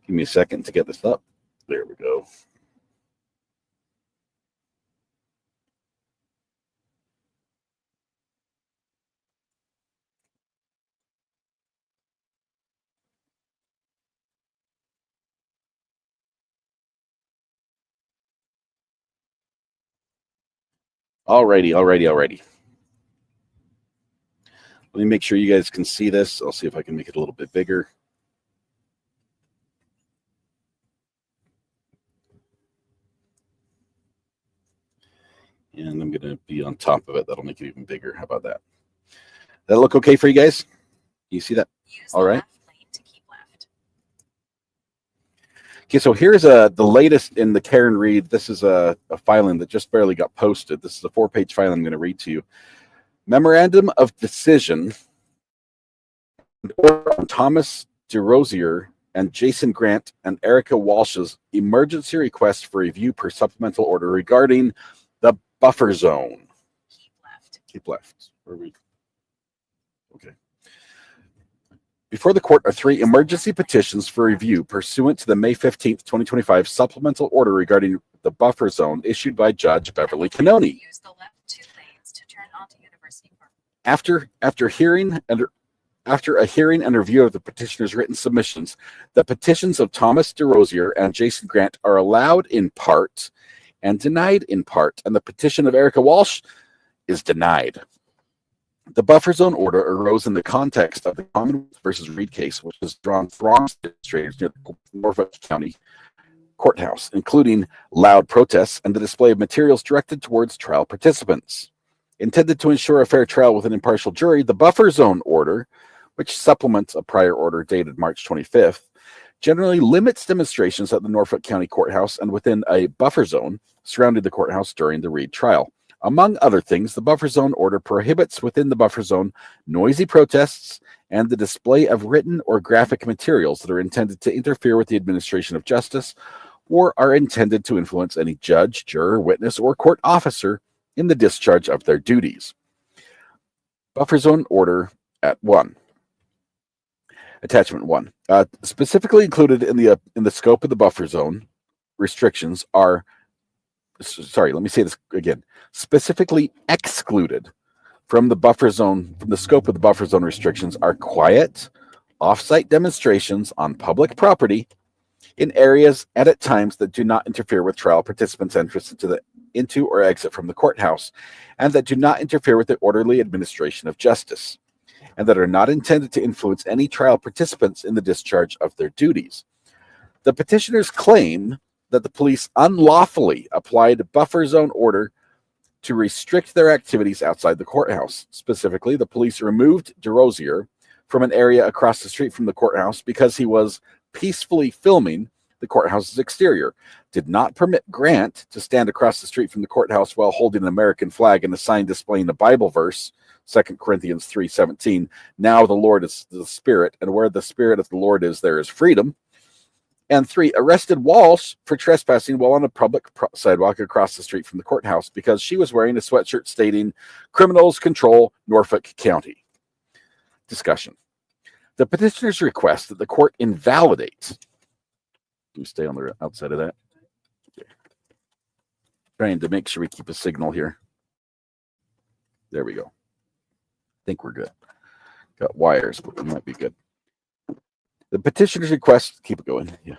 Give me a second to get this up. There we go. Alrighty. Let me make sure you guys can see this. I'll see if I can make it a little bit bigger. And I'm going to be on top of it. That'll make it even bigger. How about that? That look okay for you guys? You see that? All right. Okay, so here's the latest in the Karen Reed. This is a filing that just barely got posted. This is a 4-page filing I'm going to read to you. Memorandum of Decision on Thomas DeRosier and Jason Grant and Erica Walsh's emergency request for review per supplemental order regarding the buffer zone. Keep left. Where are we? Okay. Before the court are 3 emergency petitions for review pursuant to the May 15th, 2025 supplemental order regarding the buffer zone issued by Judge Beverly Cannoni. After a hearing and review of the petitioner's written submissions, the petitions of Thomas DeRosier and Jason Grant are allowed in part and denied in part, and the petition of Erica Walsh is denied. The buffer zone order arose in the context of the Commonwealth versus Reed case, which has drawn throngs of demonstrators near the Norfolk County courthouse, including loud protests and the display of materials directed towards trial participants. Intended to ensure a fair trial with an impartial jury, the buffer zone order, which supplements a prior order dated March 25th, generally limits demonstrations at the Norfolk County courthouse and within a buffer zone surrounding the courthouse during the Reed trial. Among other things, the buffer zone order prohibits within the buffer zone noisy protests and the display of written or graphic materials that are intended to interfere with the administration of justice or are intended to influence any judge, juror, witness, or court officer in the discharge of their duties. Buffer zone order at 1. Attachment 1. Specifically included in the scope of the buffer zone restrictions are, sorry, let me say this again. Specifically excluded from the scope of the buffer zone restrictions are quiet, off-site demonstrations on public property in areas and at times that do not interfere with trial participants' entrance into or exit from the courthouse, and that do not interfere with the orderly administration of justice, and that are not intended to influence any trial participants in the discharge of their duties. The petitioners claim that the police unlawfully applied a buffer zone order to restrict their activities outside the courthouse. Specifically, the police removed DeRosier from an area across the street from the courthouse because he was peacefully filming the courthouse's exterior, did not permit Grant to stand across the street from the courthouse while holding an American flag and a sign displaying a Bible verse, 2 Corinthians 3:17. Now the Lord is the Spirit, and where the Spirit of the Lord is, there is freedom. And 3, arrested Walsh for trespassing while on a public sidewalk across the street from the courthouse because she was wearing a sweatshirt stating, "Criminals control Norfolk County." Discussion. The petitioners request that the court invalidate. Do stay on the outside of that. Trying to make sure we keep a signal here. There we go. I think we're good. Got wires, but we might be good. The petitioners request, keep it going. Yeah.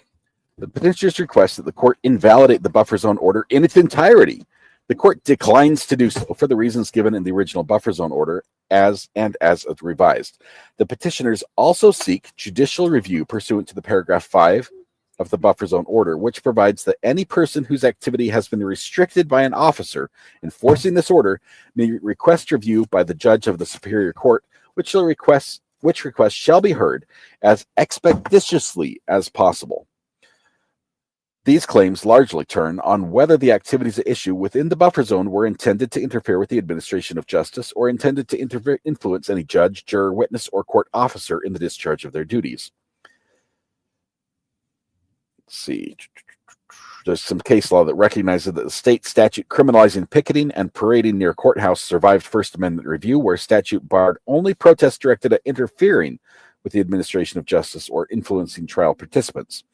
The petitioners request that the court invalidate the buffer zone order in its entirety. The court declines to do so for the reasons given in the original buffer zone order as revised. The petitioners also seek judicial review pursuant to the paragraph 5 of the buffer zone order, which provides that any person whose activity has been restricted by an officer enforcing this order may request review by the judge of the Superior Court, which request shall be heard as expeditiously as possible. These claims largely turn on whether the activities at issue within the buffer zone were intended to interfere with the administration of justice or intended to influence any judge, juror, witness, or court officer in the discharge of their duties. Let's see. There's some case law that recognizes that the state statute criminalizing picketing and parading near courthouse survived First Amendment review, where statute barred only protests directed at interfering with the administration of justice or influencing trial participants.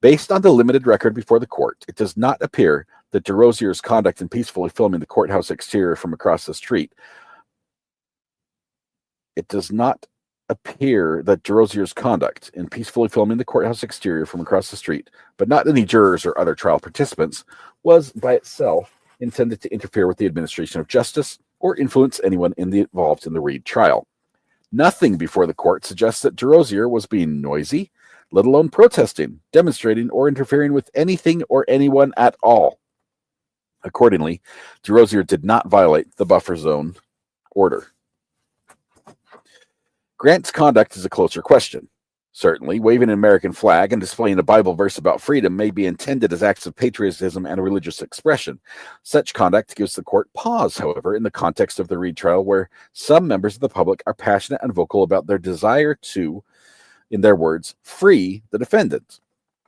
Based on the limited record before the court, it does not appear that DeRozier's conduct in peacefully filming the courthouse exterior from across the street. It does not appear that DeRozier's conduct in peacefully filming the courthouse exterior from across the street, but not any jurors or other trial participants, was by itself intended to interfere with the administration of justice or influence anyone involved in the Reed trial. Nothing before the court suggests that DeRozier was being noisy, let alone protesting, demonstrating, or interfering with anything or anyone at all. Accordingly, DeRozier did not violate the buffer zone order. Grant's conduct is a closer question. Certainly, waving an American flag and displaying a Bible verse about freedom may be intended as acts of patriotism and a religious expression. Such conduct gives the court pause, however, in the context of the Reed trial, where some members of the public are passionate and vocal about their desire to, in their words, free the defendant.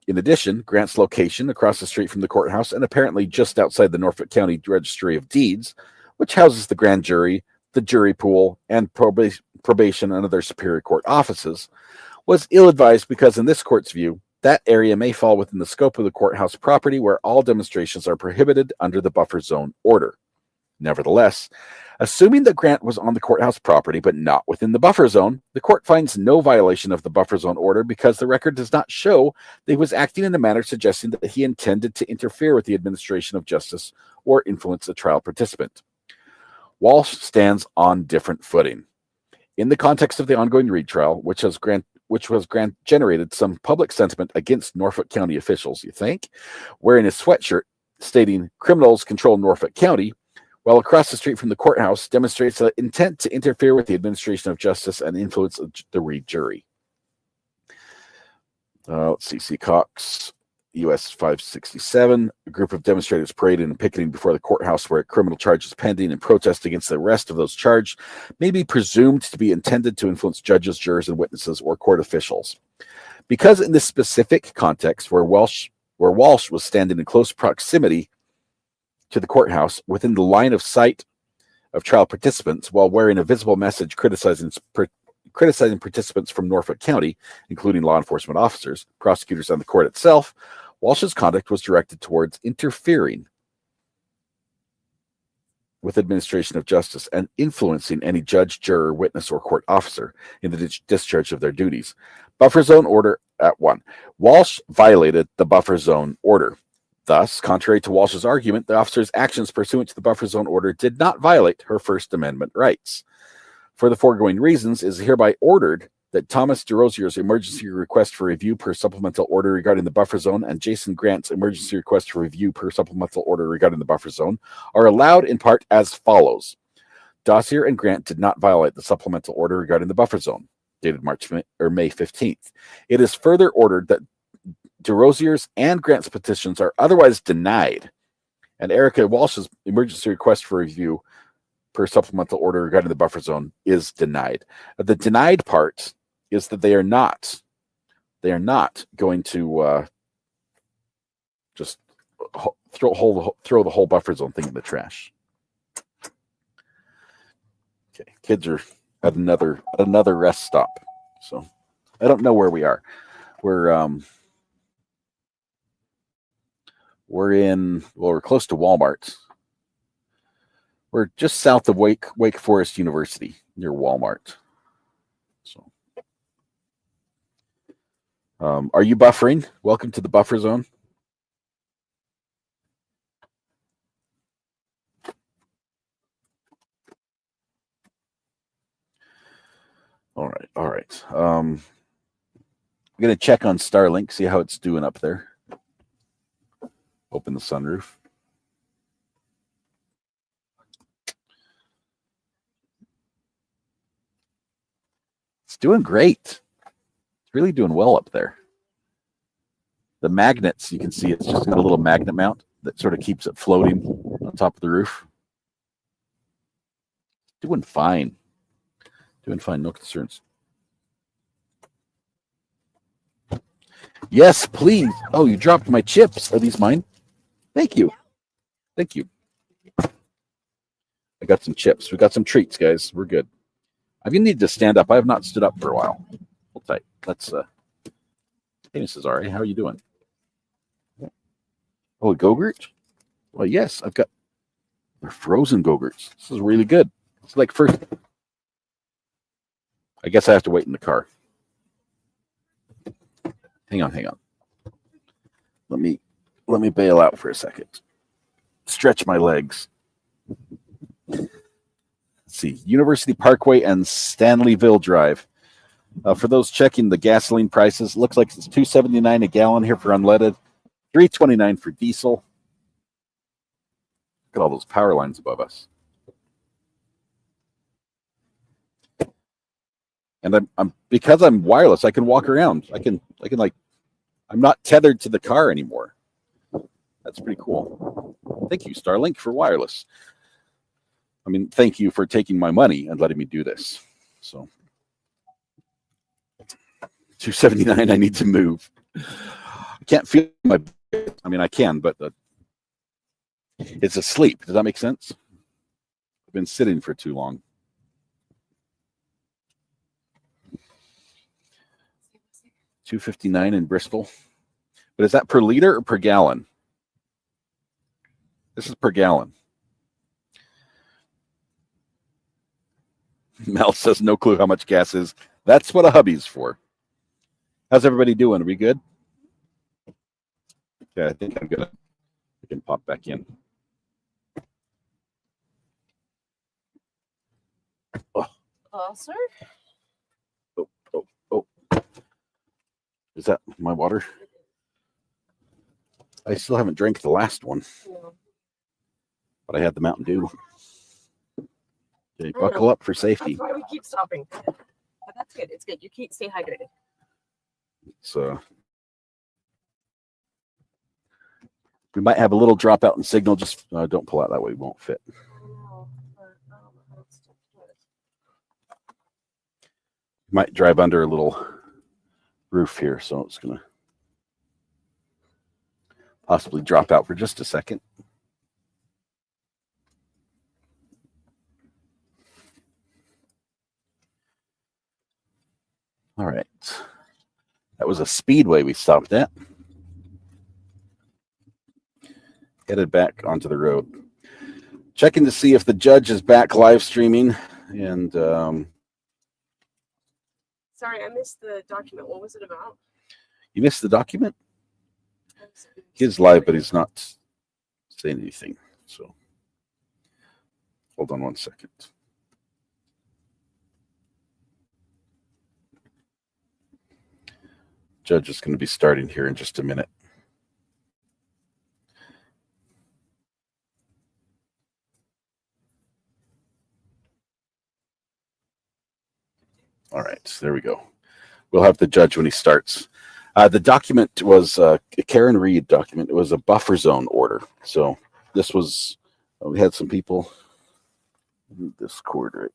In addition, Grant's location across the street from the courthouse and apparently just outside the Norfolk County Registry of Deeds, which houses the grand jury, the jury pool, and probation and other Superior Court offices, was ill-advised because, in this court's view, that area may fall within the scope of the courthouse property where all demonstrations are prohibited under the buffer zone order. Nevertheless, assuming that Grant was on the courthouse property but not within the buffer zone, the court finds no violation of the buffer zone order because the record does not show that he was acting in a manner suggesting that he intended to interfere with the administration of justice or influence a trial participant. Walsh stands on different footing. In the context of the ongoing Reed trial, which Grant generated some public sentiment against Norfolk County officials, you think, wearing a sweatshirt stating "Criminals control Norfolk County," while across the street from the courthouse demonstrates an intent to interfere with the administration of justice and influence the Reed jury. Let's see, C. Cox, US 567, a group of demonstrators parading and picketing before the courthouse where a criminal charge is pending and protest against the arrest of those charged may be presumed to be intended to influence judges, jurors, and witnesses or court officials. Because in this specific context where Walsh was standing in close proximity to the courthouse within the line of sight of trial participants while wearing a visible message criticizing participants from Norfolk County, including law enforcement officers, prosecutors, and the court itself, Walsh's conduct was directed towards interfering with administration of justice and influencing any judge, juror, witness, or court officer in the discharge of their duties. Buffer zone order at 1. Walsh violated the buffer zone order. Thus, contrary to Walsh's argument, the officer's actions pursuant to the buffer zone order did not violate her First Amendment rights. For the foregoing reasons, it is hereby ordered that Thomas DeRozier's emergency request for review per supplemental order regarding the buffer zone and Jason Grant's emergency request for review per supplemental order regarding the buffer zone are allowed in part as follows. Dossier and Grant did not violate the supplemental order regarding the buffer zone, dated May 15th. It is further ordered that DeRozier's and Grant's petitions are otherwise denied, and Erica Walsh's emergency request for review per supplemental order regarding the buffer zone is denied. The denied part is that they are not going to just throw the whole buffer zone thing in the trash. Okay, kids are at another rest stop. So I don't know where we are. We're close to Walmart. We're just south of Wake Forest University near Walmart. So, are you buffering? Welcome to the buffer zone. All right. I'm gonna check on Starlink, see how it's doing up there. Open the sunroof. It's doing great. It's really doing well up there. The magnets, you can see it's just got a little magnet mount that sort of keeps it floating on top of the roof. Doing fine. Doing fine, no concerns. Yes, please. Oh, you dropped my chips. Are these mine? Thank you. Thank you. I got some chips. We got some treats, guys. We're good. I need to stand up. I have not stood up for a while. Hold tight. Let's hey, Mrs. Ari, how are you doing? Oh, a Go-Gurt? Well, yes, I've got frozen Go-Gurts. This is really good. It's like first. I guess I have to wait in the car. Hang on. Let me bail out for a second. Stretch my legs. Let's see, University Parkway and Stanleyville Drive. For those checking the gasoline prices, looks like it's $2.79 a gallon here for unleaded, $3.29 for diesel. Look at all those power lines above us. And I'm because I'm wireless, I can walk around. I can like, I'm not tethered to the car anymore. That's pretty cool. Thank you, Starlink, for wireless. I mean, thank you for taking my money and letting me do this. So, $2.79. I need to move. I can't feel my. I mean, I can, but it's asleep. Does that make sense? I've been sitting for too long. $2.59 in Bristol. But is that per liter or per gallon? This is per gallon. Mel says no clue how much gas is. That's what a hubby's for. How's everybody doing? Are we good? Okay, I think I'm gonna. I can pop back in. Sir? Oh. Is that my water? I still haven't drank the last one. No. But I had the Mountain Dew. Okay, I buckle know. up for safety. That's why we keep stopping. But that's good. It's good. You keep stay hydrated. So we might have a little dropout in signal. Just don't pull out that way. It won't fit. Might drive under a little roof here, so it's gonna possibly drop out for just a second. All right. That was a speedway we stopped at. Headed back onto the road. Checking to see if the judge is back live streaming. And Sorry, I missed the document. What was it about? you missed the document? He's live, but he's not saying anything. So hold on one second. Judge is going to be starting here in just a minute. All right, there we go. We'll have the judge when he starts. The document was a Karen Reed document. It was a buffer zone order. So this was, we had some people, this cord right.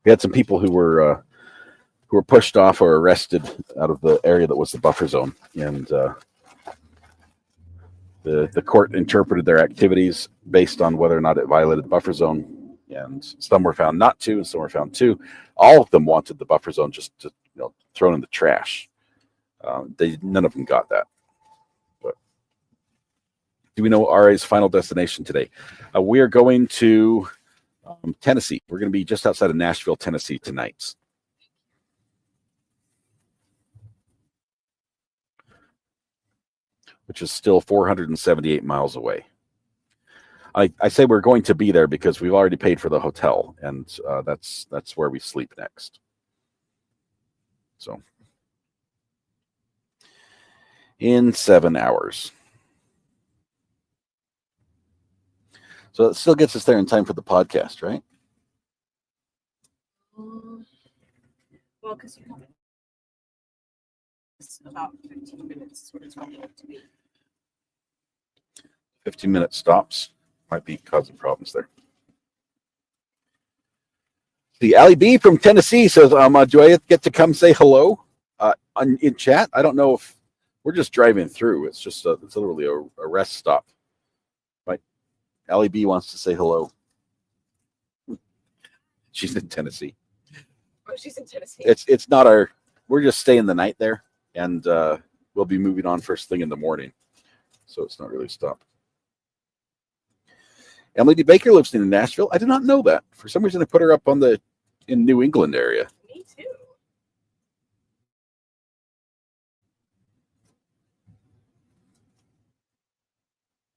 We had some people who were pushed off or arrested out of the area that was the buffer zone, and The court interpreted their activities based on whether or not it violated the buffer zone, and some were found not to, and some were found to. All of them wanted the buffer zone just to, thrown in the trash. None of them got that. But do we know RA's final destination today? We are going to Tennessee. We're going to be just outside of Nashville, Tennessee tonight. Which is still 478 miles away. I say we're going to be there because we've already paid for the hotel, and that's where we sleep next. So in 7 hours. So it still gets us there in time for the podcast, right? Well, because you have it's about 15 minutes is what it's going to be. 15-minute stops might be causing problems there. The Ali B from Tennessee says, do I get to come say hello in chat? I don't know if we're just driving through. It's just it's literally a rest stop. Right? Ali B wants to say hello. She's in Tennessee. Oh, she's in Tennessee. It's not we're just staying the night there, and we'll be moving on first thing in the morning. So it's not really a stop. Emily D. Baker lives in Nashville. I did not know that. For some reason, I put her up in New England area. Me too.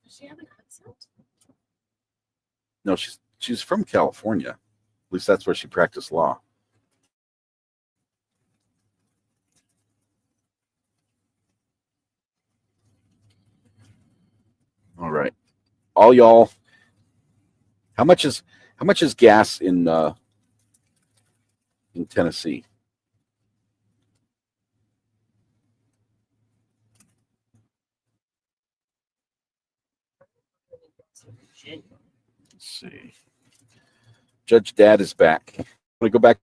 Does she have an accent? No, she's from California. At least that's where she practiced law. All right, all y'all. How much is gas in Tennessee? Let's see. Judge Dad is back. Want to go back,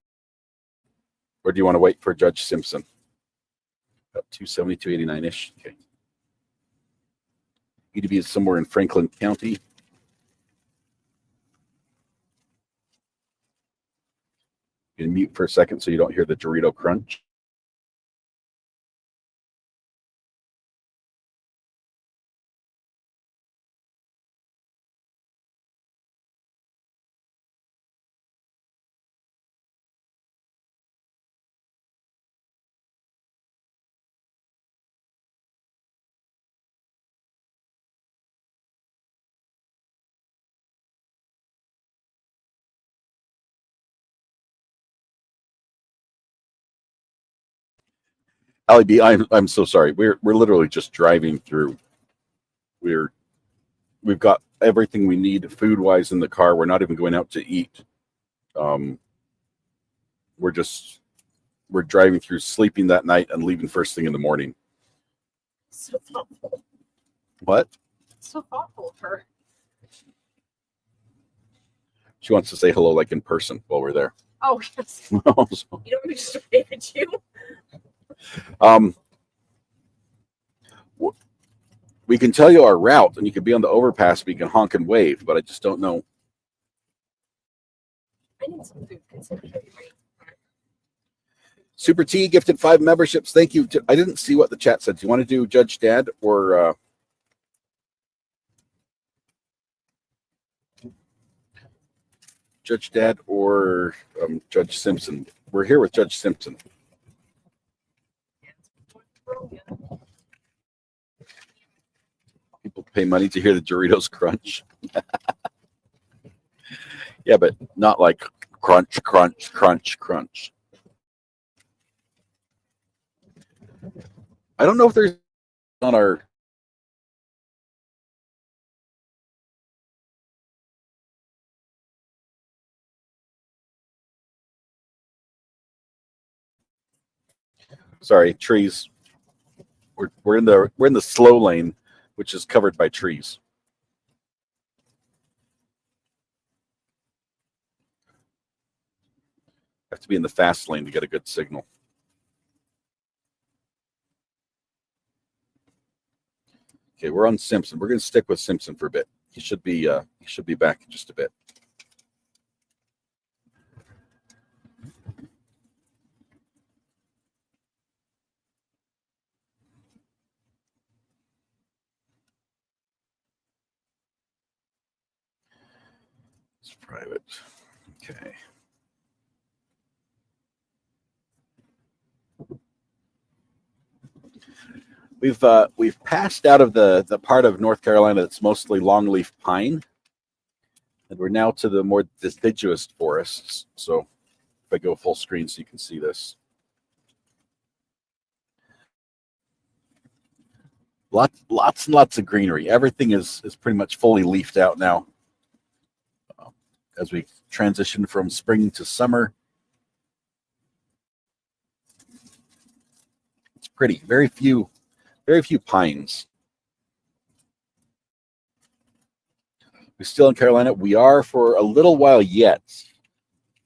or do you want to wait for Judge Simpson? About 270, 289-ish. Okay. EDB is somewhere in Franklin County. You can mute for a second so you don't hear the Dorito crunch. Ali B, I'm so sorry. We're literally just driving through. We've got everything we need food wise in the car. We're not even going out to eat. We're driving through, sleeping that night, and leaving first thing in the morning. So thoughtful. What? So thoughtful of her. She wants to say hello, like in person, while we're there. Oh, yes. You don't want me just to wave at you? We can tell you our route, and you can be on the overpass, but you can honk and wave, but I just don't know. I need some food. Super T gifted 5 memberships. Thank you. I didn't see what the chat said. Do you want to do Judge Dad or Judge Dad or Judge Simpson? We're here with Judge Simpson. People pay money to hear the Doritos crunch. Yeah, but not like crunch, crunch, crunch, crunch. I don't know if there's on our sorry, trees. We're in the slow lane, which is covered by trees. Have to be in the fast lane to get a good Okay, we're on Simpson. We're going to stick with Simpson for a bit. He should be back in just a bit. It's private. Okay. We've passed out of the part of North Carolina that's mostly longleaf pine, and we're now to the more deciduous forests. So if I go full screen so you can see this. Lots and lots of greenery. Everything is pretty much fully leafed out now. As we transition from spring to summer. It's pretty. Very few pines. We're still in Carolina. We are for a little while yet.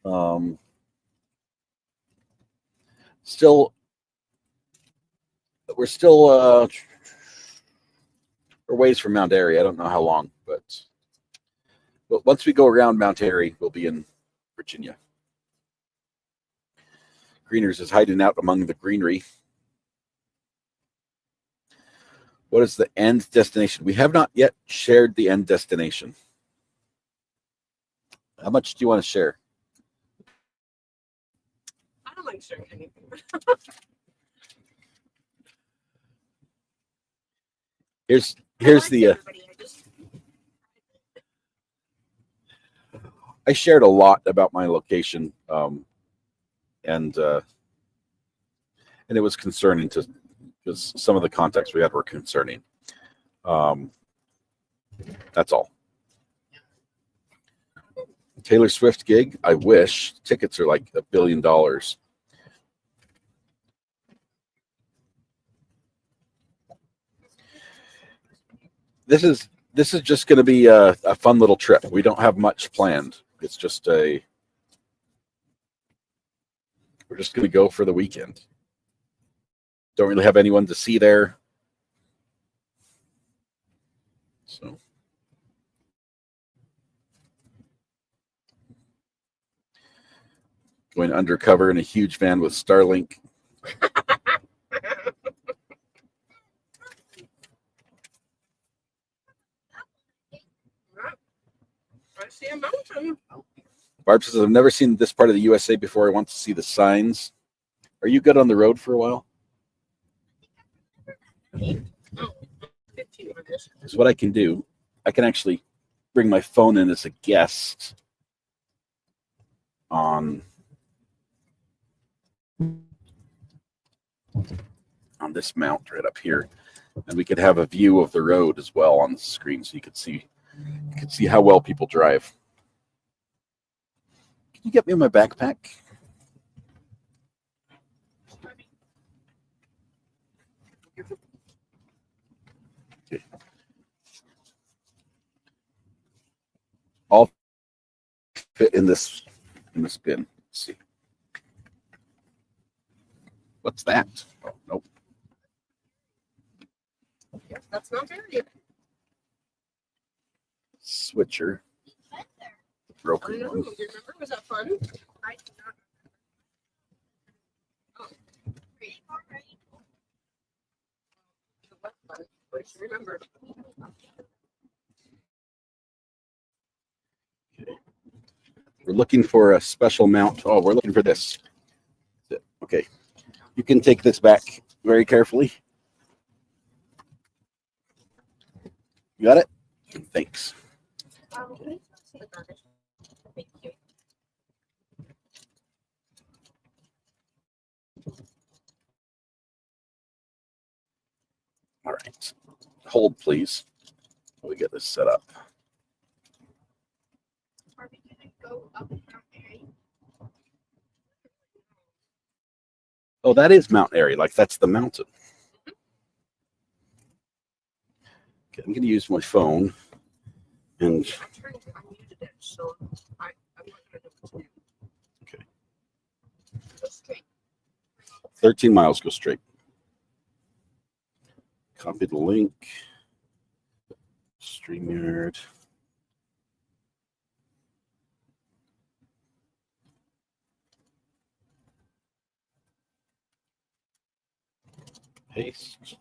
We're still ways from Mount Airy. I don't know how long, but once we go around Mount Airy, we'll be in Virginia. Greeners is hiding out among the greenery. What is the end destination? We have not yet shared the end destination. How much do you want to share? I don't like sharing anything. Here's the. I shared a lot about my location, and it was concerning because some of the contacts we had were concerning. That's all. Taylor Swift gig, I wish. Tickets are like $1 billion. This is just going to be a fun little trip. We don't have much planned. It's just we're just going to go for the weekend. Don't really have anyone to see there. So. Going undercover in a huge van with Starlink. I see a mountain. Barb says, I've never seen this part of the USA before. I want to see the signs. Are you good on the road for a while? So what I can do, I can actually bring my phone in as a guest on this mount right up here, and we could have a view of the road as well on the screen, so you could see how well people drive. Can you get me my backpack? Okay. All fit in this bin. Let's see. What's that? Oh, nope. Yes, that's not very. Switcher. Broken I know. one. Do you remember? Was that fun? I do not. Oh, great. All right. It was fun. I should remember. Okay. We're looking for a special mount. Oh, we're looking for this. Okay. You can take this back very carefully. You got it? Thanks. Thank you. All right. Hold, please. While we get this set up. Are we gonna go up Mount Airy? Oh, that is Mount Airy. Like, that's the mountain. Okay, I'm going to use my phone. And I muted it, so I'm not gonna do it today. okay. Go straight. 13 miles, go straight. Copy the link. StreamYard. Paste.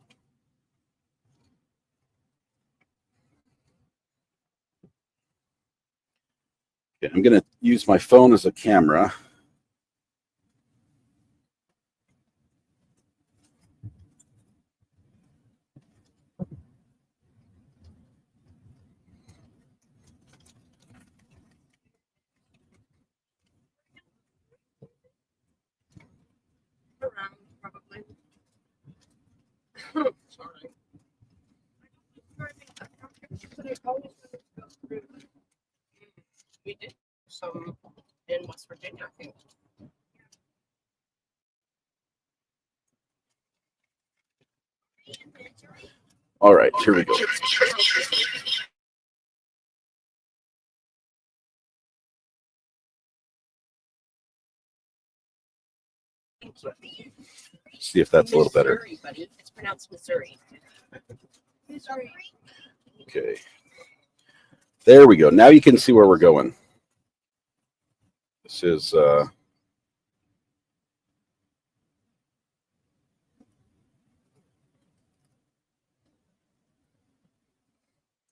Okay, I'm going to use my phone as a camera. Around, probably. Sorry. We did some in West Virginia, I think. All right, here we go. See if that's a little better. Missouri, but it's pronounced Missouri. Missouri. Okay. There we go. Now you can see where we're going. This is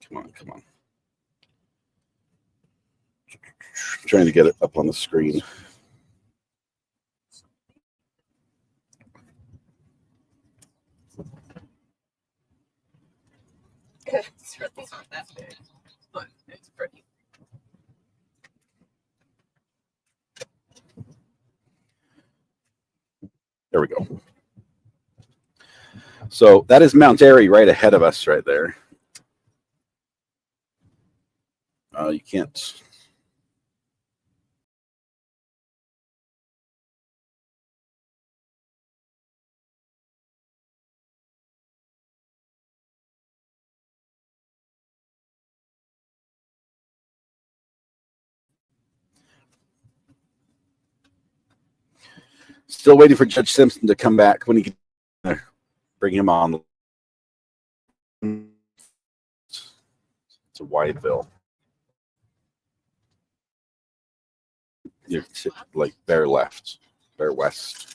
come on. Trying to get it up on the screen. It's really not that big, but it's pretty. There we go. So that is Mount Airy right ahead of us right there. You can't. Still waiting for Judge Simpson to come back when he can bring him on. It's a Wideville. You're like Bear left, Bear west.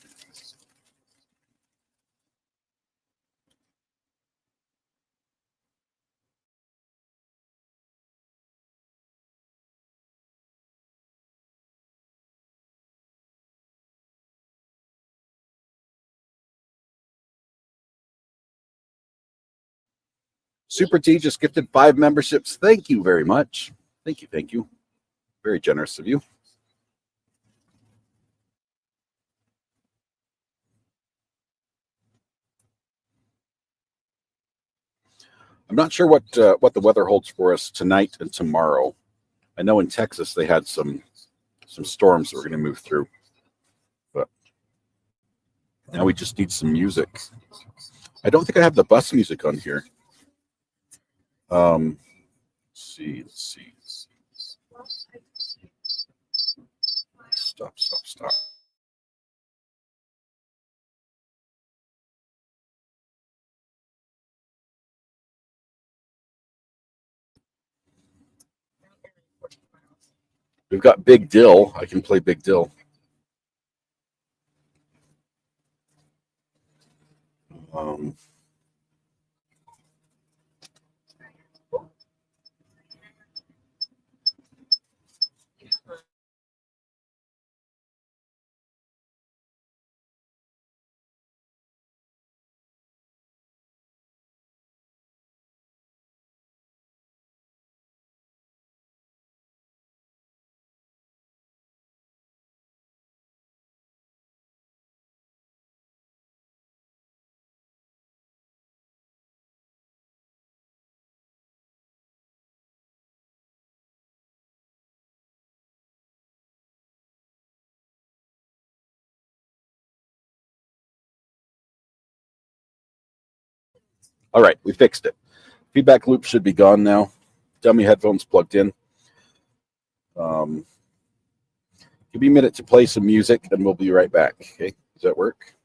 Super T just gifted 5 memberships. Thank you very much. Thank you. Very generous of you. I'm not sure what the weather holds for us tonight and tomorrow. I know in Texas they had some storms that were going to move through, but now we just need some music. I don't think I have the bus music on here. Let's see. Stop. We've got Big Dill. I can play Big Dill. All right, we fixed it. Feedback loop should be gone now. Dummy headphones plugged in. Give me a minute to play some music, and we'll be right back. Okay, does that work?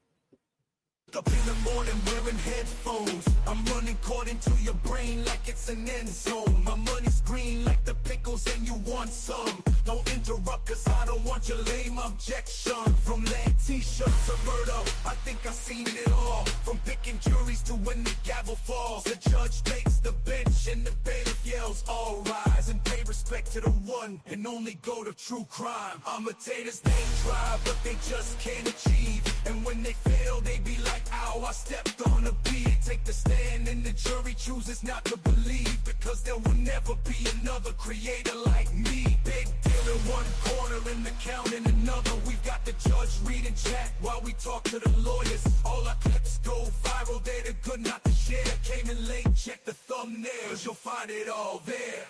morning wearing headphones. I'm running court into your brain like it's an end zone. My money's green like the pickles and you want some. Don't interrupt cause I don't want your lame objection. From land t-shirts to murder, I think I've seen it all. From picking juries to when the gavel falls. The judge takes the bench and the bailiff yells all rise and pay respect to the one and only go to true crime. Imitators they try but they just can't achieve. And when they fail they be like, ow, I stepped on a beat. Take the stand and the jury chooses not to believe. Because there will never be another creator like me. Big deal in one corner and the count in another. We've got the judge reading chat while we talk to the lawyers. All our clips go viral, they're the good not to share. Came in late, check the thumbnails, you'll find it all there.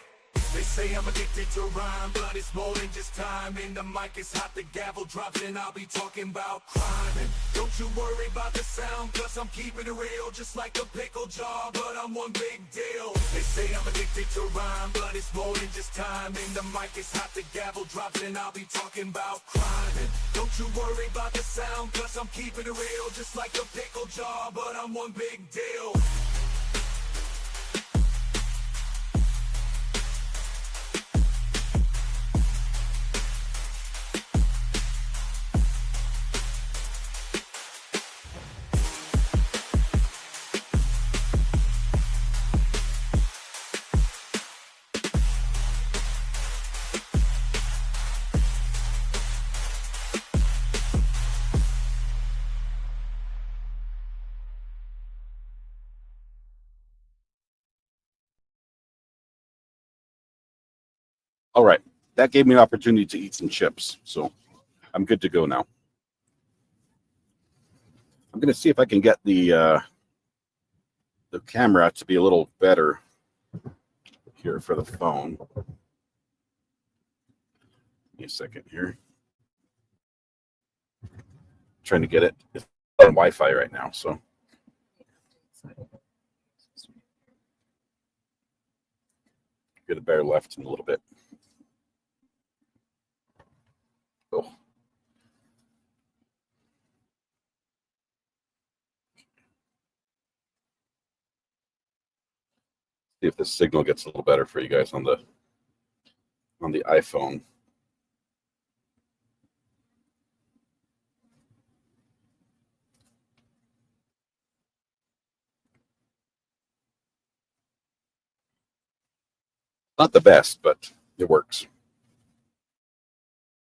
They say I'm addicted to rhyme, but it's more than just time. And the mic is hot, the gavel drops, and I'll be talking about crime. And don't you worry about the sound, cause I'm keeping it real, just like a pickle jar, but I'm one big deal. They say I'm addicted to rhyme, but it's more than just time. And the mic is hot, the gavel drops, and I'll be talking about crime. And don't you worry about the sound, cause I'm keeping it real, just like a pickle jar, but I'm one big deal. All right. That gave me an opportunity to eat some chips. So I'm good to go now. I'm going to see if I can get the camera to be a little better here for the phone. Give me a second here. Trying to get it. It's on Wi-Fi right now, so. Get a better left in a little bit. Oh. See if the signal gets a little better for you guys on the iPhone. Not the best, but it works.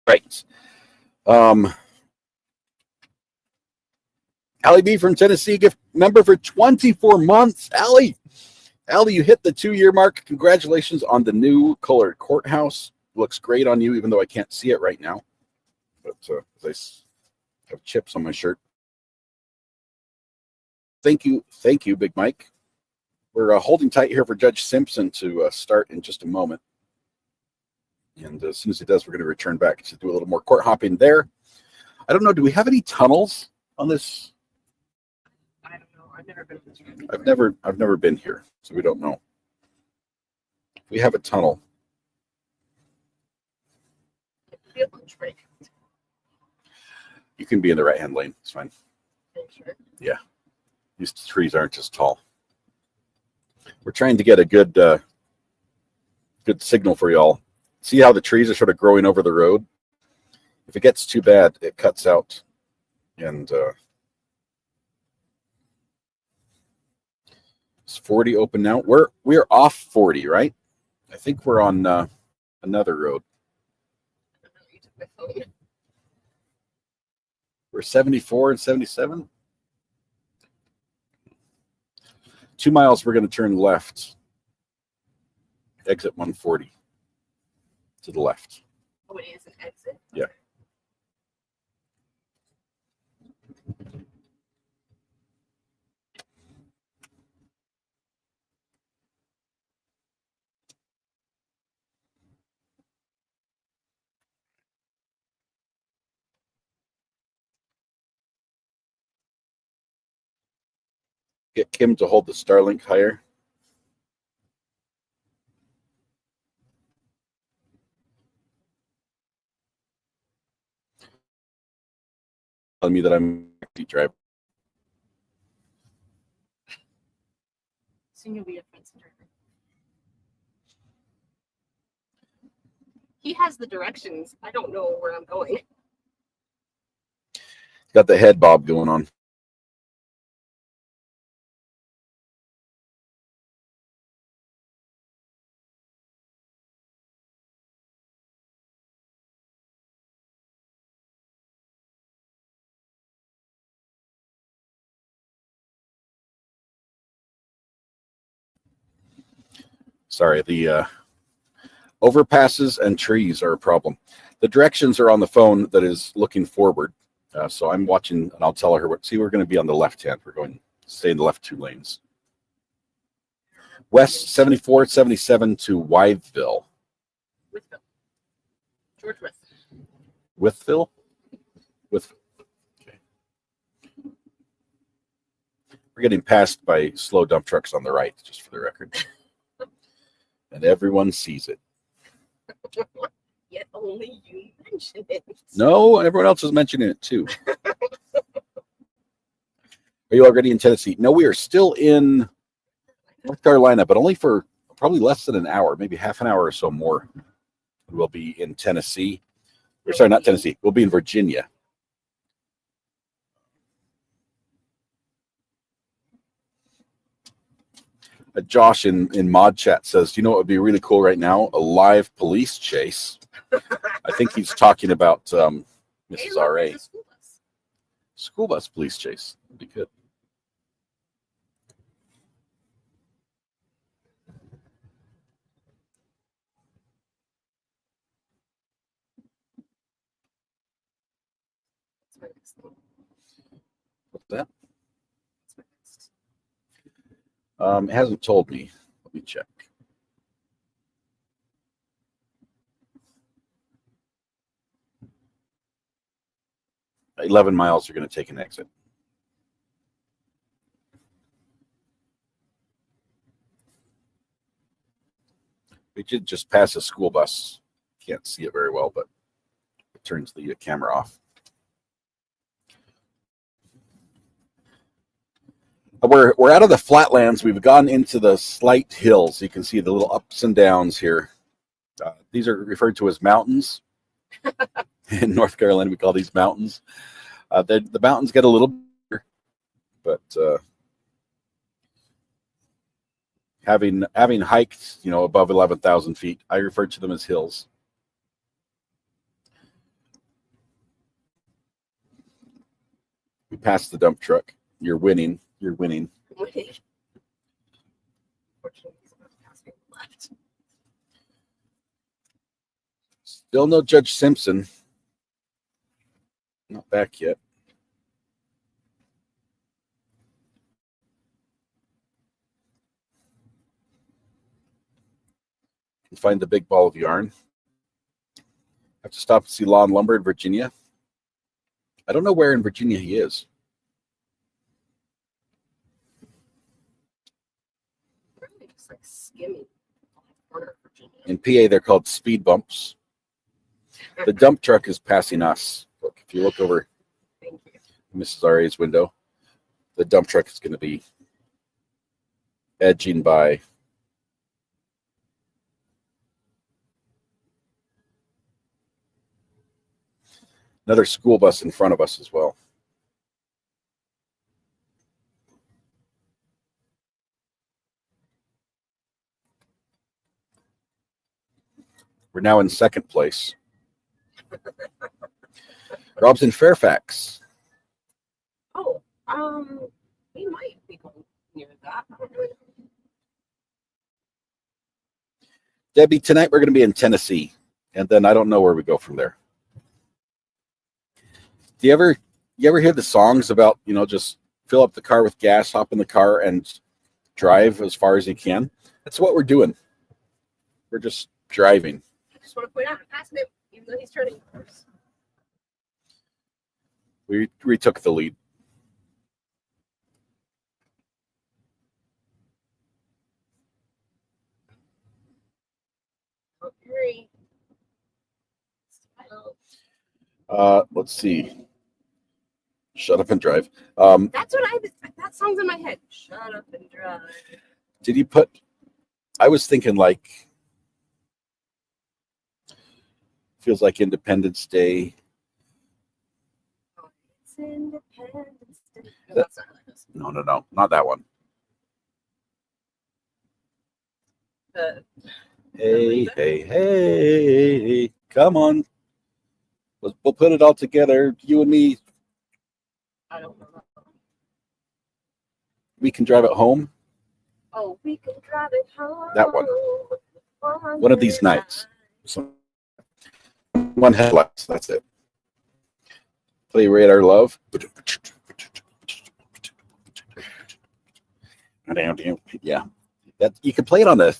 Right. Allie B from Tennessee, gift member for 24 months. Allie, you hit the 2-year mark. Congratulations on the new colored courthouse. Looks great on you, even though I can't see it right now. But I have chips on my shirt. Thank you, Big Mike. We're holding tight here for Judge Simpson to start in just a moment. And as soon as he does, we're going to return back to do a little more court hopping there. I don't know. Do we have any tunnels on this? I don't know. I've never been to this room. I've never been here, so we don't know. We have a tunnel. You can be in the right-hand lane. It's fine. Sure. Yeah. These trees aren't as tall. We're trying to get a good signal for y'all. See how the trees are sort of growing over the road? If it gets too bad, it cuts out. And it's 40 open now. We're off 40, right? I think we're on another road. We're 74 and 77. 2 miles, we're going to turn left. Exit 140 to the left. Oh, it is an exit? Yeah. Get Kim to hold the Starlink higher. Telling me that I'm a driver. Soon you'll be a fence driver. He has the directions. I don't know where I'm going. Got the head bob going on. Sorry, the overpasses and trees are a problem. The directions are on the phone that is looking forward. So I'm watching, and I'll tell her what. See, we're going to be on the left hand. We're going to stay in the left 2 lanes. West 74, 77 to Wytheville. Withville. George West. Withville? With. Okay. We're getting passed by slow dump trucks on the right, just for the record. And everyone sees it. Yet only you mention it. No, everyone else is mentioning it too. Are you already in Tennessee? No, we are still in North Carolina, but only for probably less than an hour, maybe half an hour or so more. We'll be in Tennessee. Or sorry, not Tennessee. We'll be in Virginia. Josh in mod chat says, you know what would be really cool right now? A live police chase. I think he's talking about Mrs. RA. School bus police chase. That'd be good. What's that? It hasn't told me. Let me check. "11 miles are going to take an exit." We did just pass a school bus. Can't see it very well, but it turns the camera off. We're out of the flatlands. We've gone into the slight hills. You can see the little ups and downs here. These are referred to as mountains. In North Carolina, we call these mountains. The mountains get a little bigger, but having hiked, above 11,000 feet, I refer to them as hills. We passed the dump truck. You're winning. You're winning. Still no Judge Simpson. Not back yet. Can find the big ball of yarn. Have to stop to see Law and Lumber in Virginia. I don't know where in Virginia he is. Just like skimming. In PA, they're called speed bumps. The dump truck is passing us. Look, if you look over Mrs. RA's window, the dump truck is going to be edging by. Another school bus in front of us as well. We're now in second place. Rob's in Fairfax. Oh, we might be going near that. I don't really know. Debbie, tonight we're going to be in Tennessee, and then I don't know where we go from there. Do you ever hear the songs about, just fill up the car with gas, hop in the car, and drive as far as you can? That's what we're doing. We're just driving. I just want to point out, I'm passing him, even though he's turning first. We retook the lead. Hurry. Let's see. Shut up and drive. That's what that song's in my head. Shut up and drive. Did you put, I was thinking like, feels like Independence Day. It's Independence Day. No, That- that's not like this. No, not that one. Hey, come on. We'll put it all together, you and me. I don't know. We can drive it home. Oh, we can drive it home. That one. One of these nights. So, one headlights, that's it. Play Radar Love. Yeah. That you can play it on the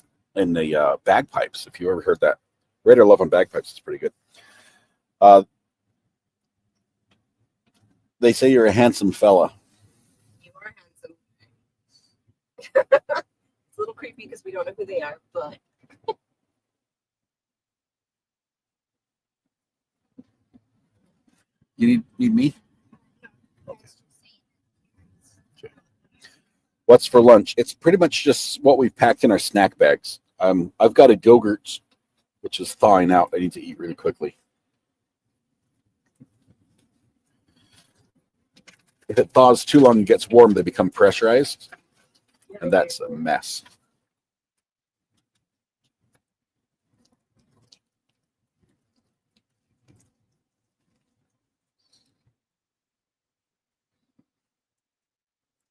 bagpipes if you ever heard that. Radar Love on bagpipes is pretty good. They say you're a handsome fella. You are handsome. It's a little creepy because we don't know who they are, but You need me? What's for lunch? It's pretty much just what we've packed in our snack bags. I've got a yogurt, which is thawing out. I need to eat really quickly. If it thaws too long and gets warm, they become pressurized, and that's a mess.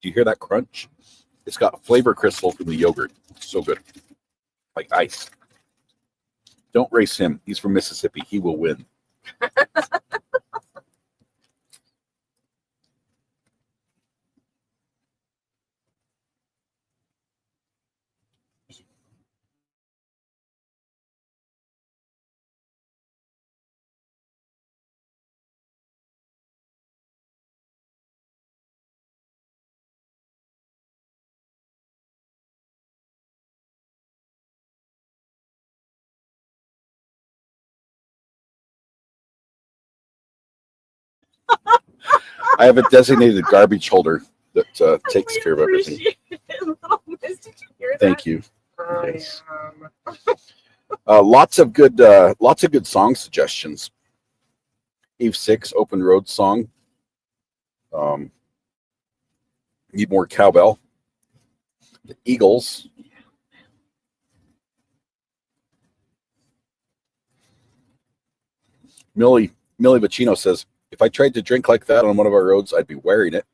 Do you hear that crunch? It's got flavor crystals in the yogurt. It's so good. Like ice. Don't race him. He's from Mississippi. He will win. I have a designated garbage holder that takes care of everything. Did you hear that? Thank you. Yes. Lots of good song suggestions. Eve 6 Open Road song. Need more cowbell. The Eagles. Millie Bacino says, if I tried to drink like that on one of our roads, I'd be wearing it.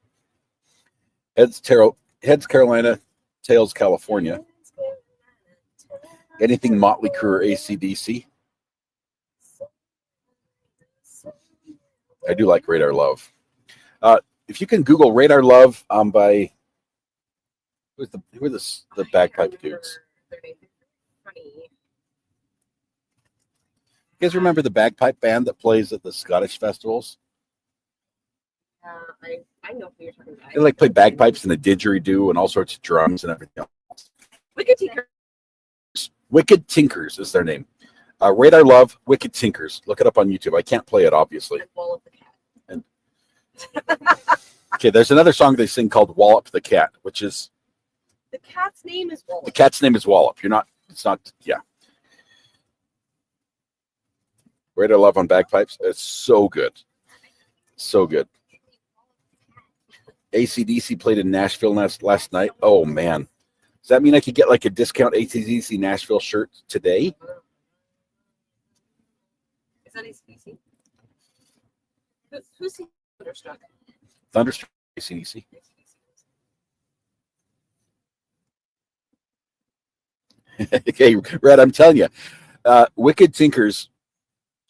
Heads Carolina, tails California. Anything Motley Crue or AC/DC? I do like Radar Love. If you can Google Radar Love by who are the bagpipe dudes? You guys remember the bagpipe band that plays at the Scottish festivals? I know who you're talking about. They like play bagpipes and a didgeridoo and all sorts of drums and everything else. Wicked Tinkers is their name. Radar Love, Wicked Tinkers. Look it up on YouTube. I can't play it, obviously. And okay, there's another song they sing called Wallop the Cat, which is The cat's name is Wallop. the cat's name is Wallop. Yeah. Radar Love on bagpipes. It's so good. So good. AC/DC played in Nashville last night. Oh, man. Does that mean I could get like a discount AC/DC Nashville shirt today? Is that AC/DC? Who's Thunderstruck? Thunderstruck, AC/DC. Okay, Red, I'm telling you, Wicked Tinkers,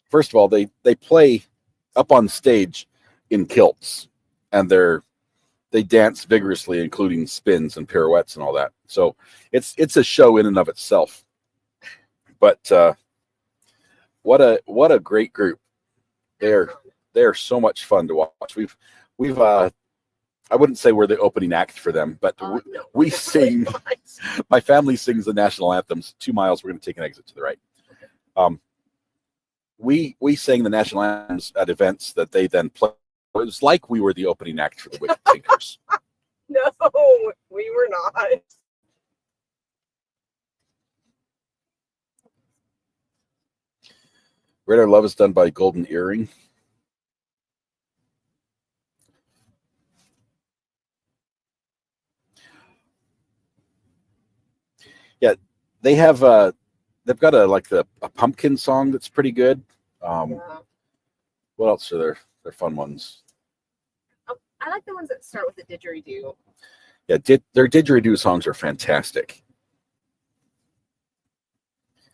first of all, they play up on stage in kilts, and they dance vigorously, including spins and pirouettes and all that. So it's a show in and of itself. But what a great group. They're so much fun to watch. We've I wouldn't say we're the opening act for them, but we sing. My family sings the national anthems. 2 miles. We're going to take an exit to the right. We sang the national anthems at events that they then play. It was like we were the opening act for the Wicked Tinkers. No, we were not. Radar Love is done by Golden Earring. Yeah, they have they've got a pumpkin song that's pretty good. What else are there? They're fun ones. I like the ones that start with the didgeridoo. Yeah, their didgeridoo songs are fantastic.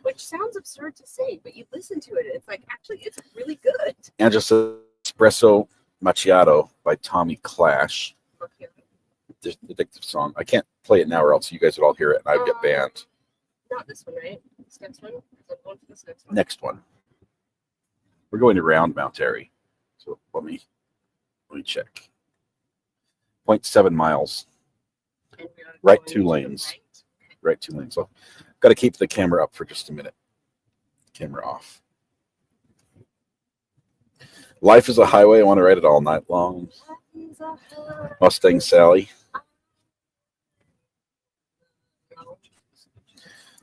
Which sounds absurd to say, but you listen to it, it's like, actually, it's really good. Angela Espresso Macchiato by Tommy Clash. Okay. This addictive song. I can't play it now or else you guys would all hear it and I'd get banned. Not this one, right? This next one? I'm going for this next one. Next one. We're going around Mount Airy. So let me check. 0.7 miles. Right 2 lanes. Right 2 lanes. So got to keep the camera up for just a minute. Camera off. Life is a highway. I want to ride it all night long. Mustang Sally.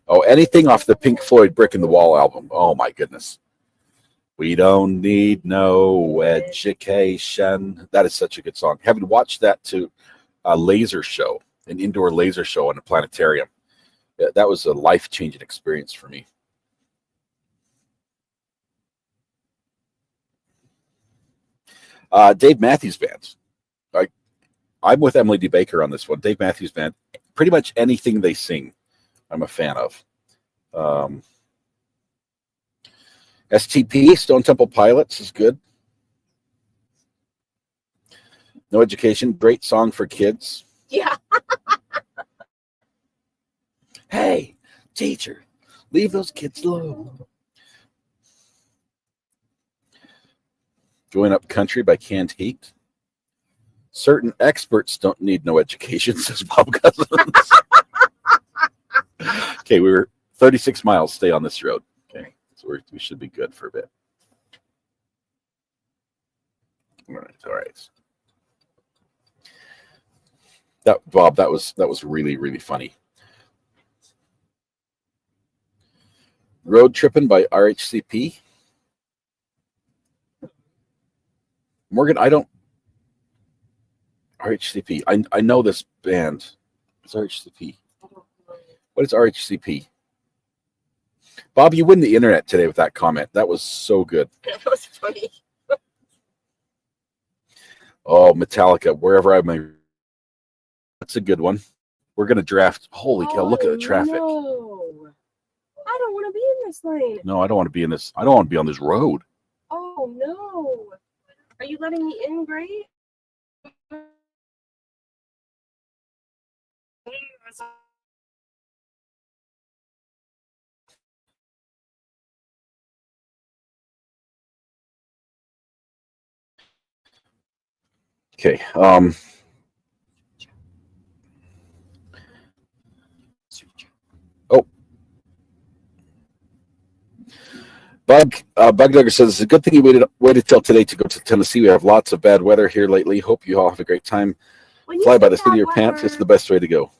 Oh, anything off the Pink Floyd Brick in the Wall album. Oh my goodness. We don't need no education. That is such a good song. Having watched that to a laser show, an indoor laser show in a planetarium, that was a life-changing experience for me. Dave Matthews Band. I'm with Emily D. Baker on this one. Dave Matthews Band. Pretty much anything they sing, I'm a fan of. STP, Stone Temple Pilots, is good. No Education, great song for kids. Yeah. Hey, teacher, leave those kids alone. Going Up Country by Canned Heat. Certain experts don't need no education, says Bob Cousins. Okay, we were 36 miles. Stay on this road. Okay, so we should be good for a bit. All right. Bob, that was really, really funny. Road Trippin' by RHCP. Morgan, I don't. RHCP. I know this band. It's RHCP. What is RHCP? Bob, you win the internet today with that comment. That was so good. That was funny. Oh, Metallica, Wherever I May. That's a good one. We're going to draft. Holy cow, look at the traffic. No. I don't want to be in this lane. No, I don't want to be in this. I don't want to be on this road. Oh, no. Are you letting me in, Gray? Okay. Oh. Bug Duggar says, it's a good thing you waited till today to go to Tennessee. We have lots of bad weather here lately. Hope you all have a great time. Fly by the seat of your pants. It's the best way to go.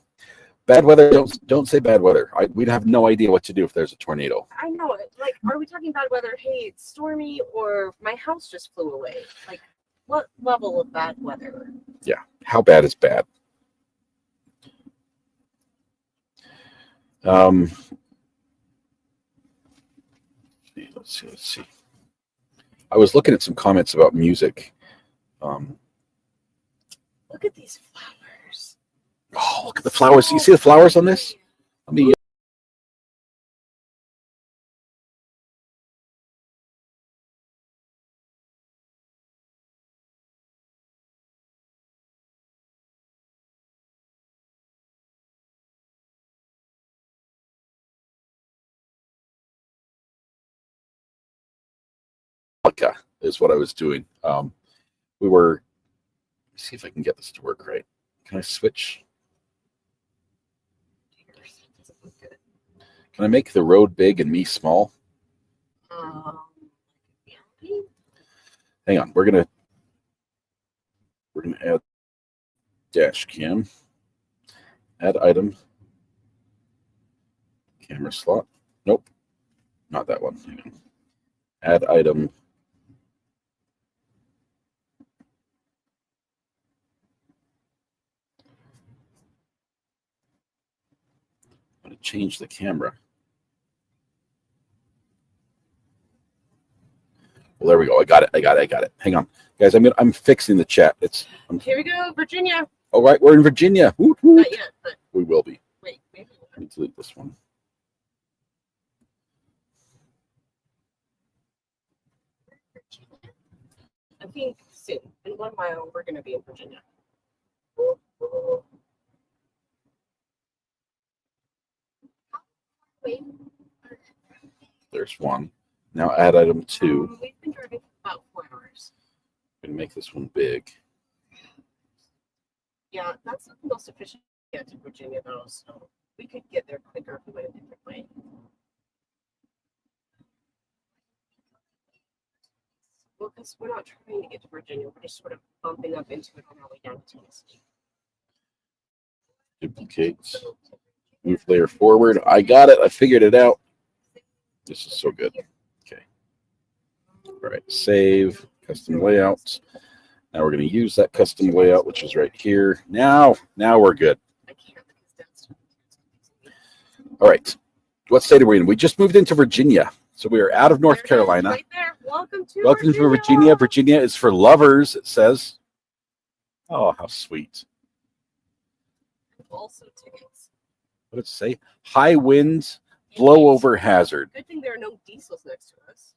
Bad weather, don't say bad weather. We'd have no idea what to do if there's a tornado. I know it. Like, are we talking bad weather? Hey, it's stormy, or my house just flew away? Like, what level of bad weather? Yeah. How bad is bad? Let's see. I was looking at some comments about music. Look at these flowers. Oh, look at the flowers. You see the flowers on this? Let me. Is what I was doing. We were. Let's see if I can get this to work right. Can I switch? Can I make the road big and me small? Hang on. We're gonna add dash cam. Add item. Camera slot. Nope. Not that one. Hang on. Add item. I'm going to change the camera. Well, there we go. I got it. Hang on, guys. I'm fixing the chat. Here we go, Virginia. All right, we're in Virginia. Woot, woot. Not yet, but We will be. wait, maybe. Let me delete this one. I think soon, in 1 mile, we're going to be in Virginia. There's one. Now add item 2. We've been driving for about 4 hours. I'm going to make this one big. Yeah, that's not the most efficient to get to Virginia, though, so we could get there quicker if we went a different way. Well, because we're not trying to get to Virginia, we're just sort of bumping up into it on our way down to Tennessee. Duplicate. Move layer forward. I got it. I figured it out. This is so good. Okay. All right. Save. Custom layout. Now we're going to use that custom layout, which is right here. Now we're good. All right. What state are we in? We just moved into Virginia. So we are out of North Carolina. Right there. Welcome to Virginia. Virginia is for lovers, it says. Oh, how sweet. Also tickets. What did it say? High winds, blowover hazard. Good thing there are no diesels next to us.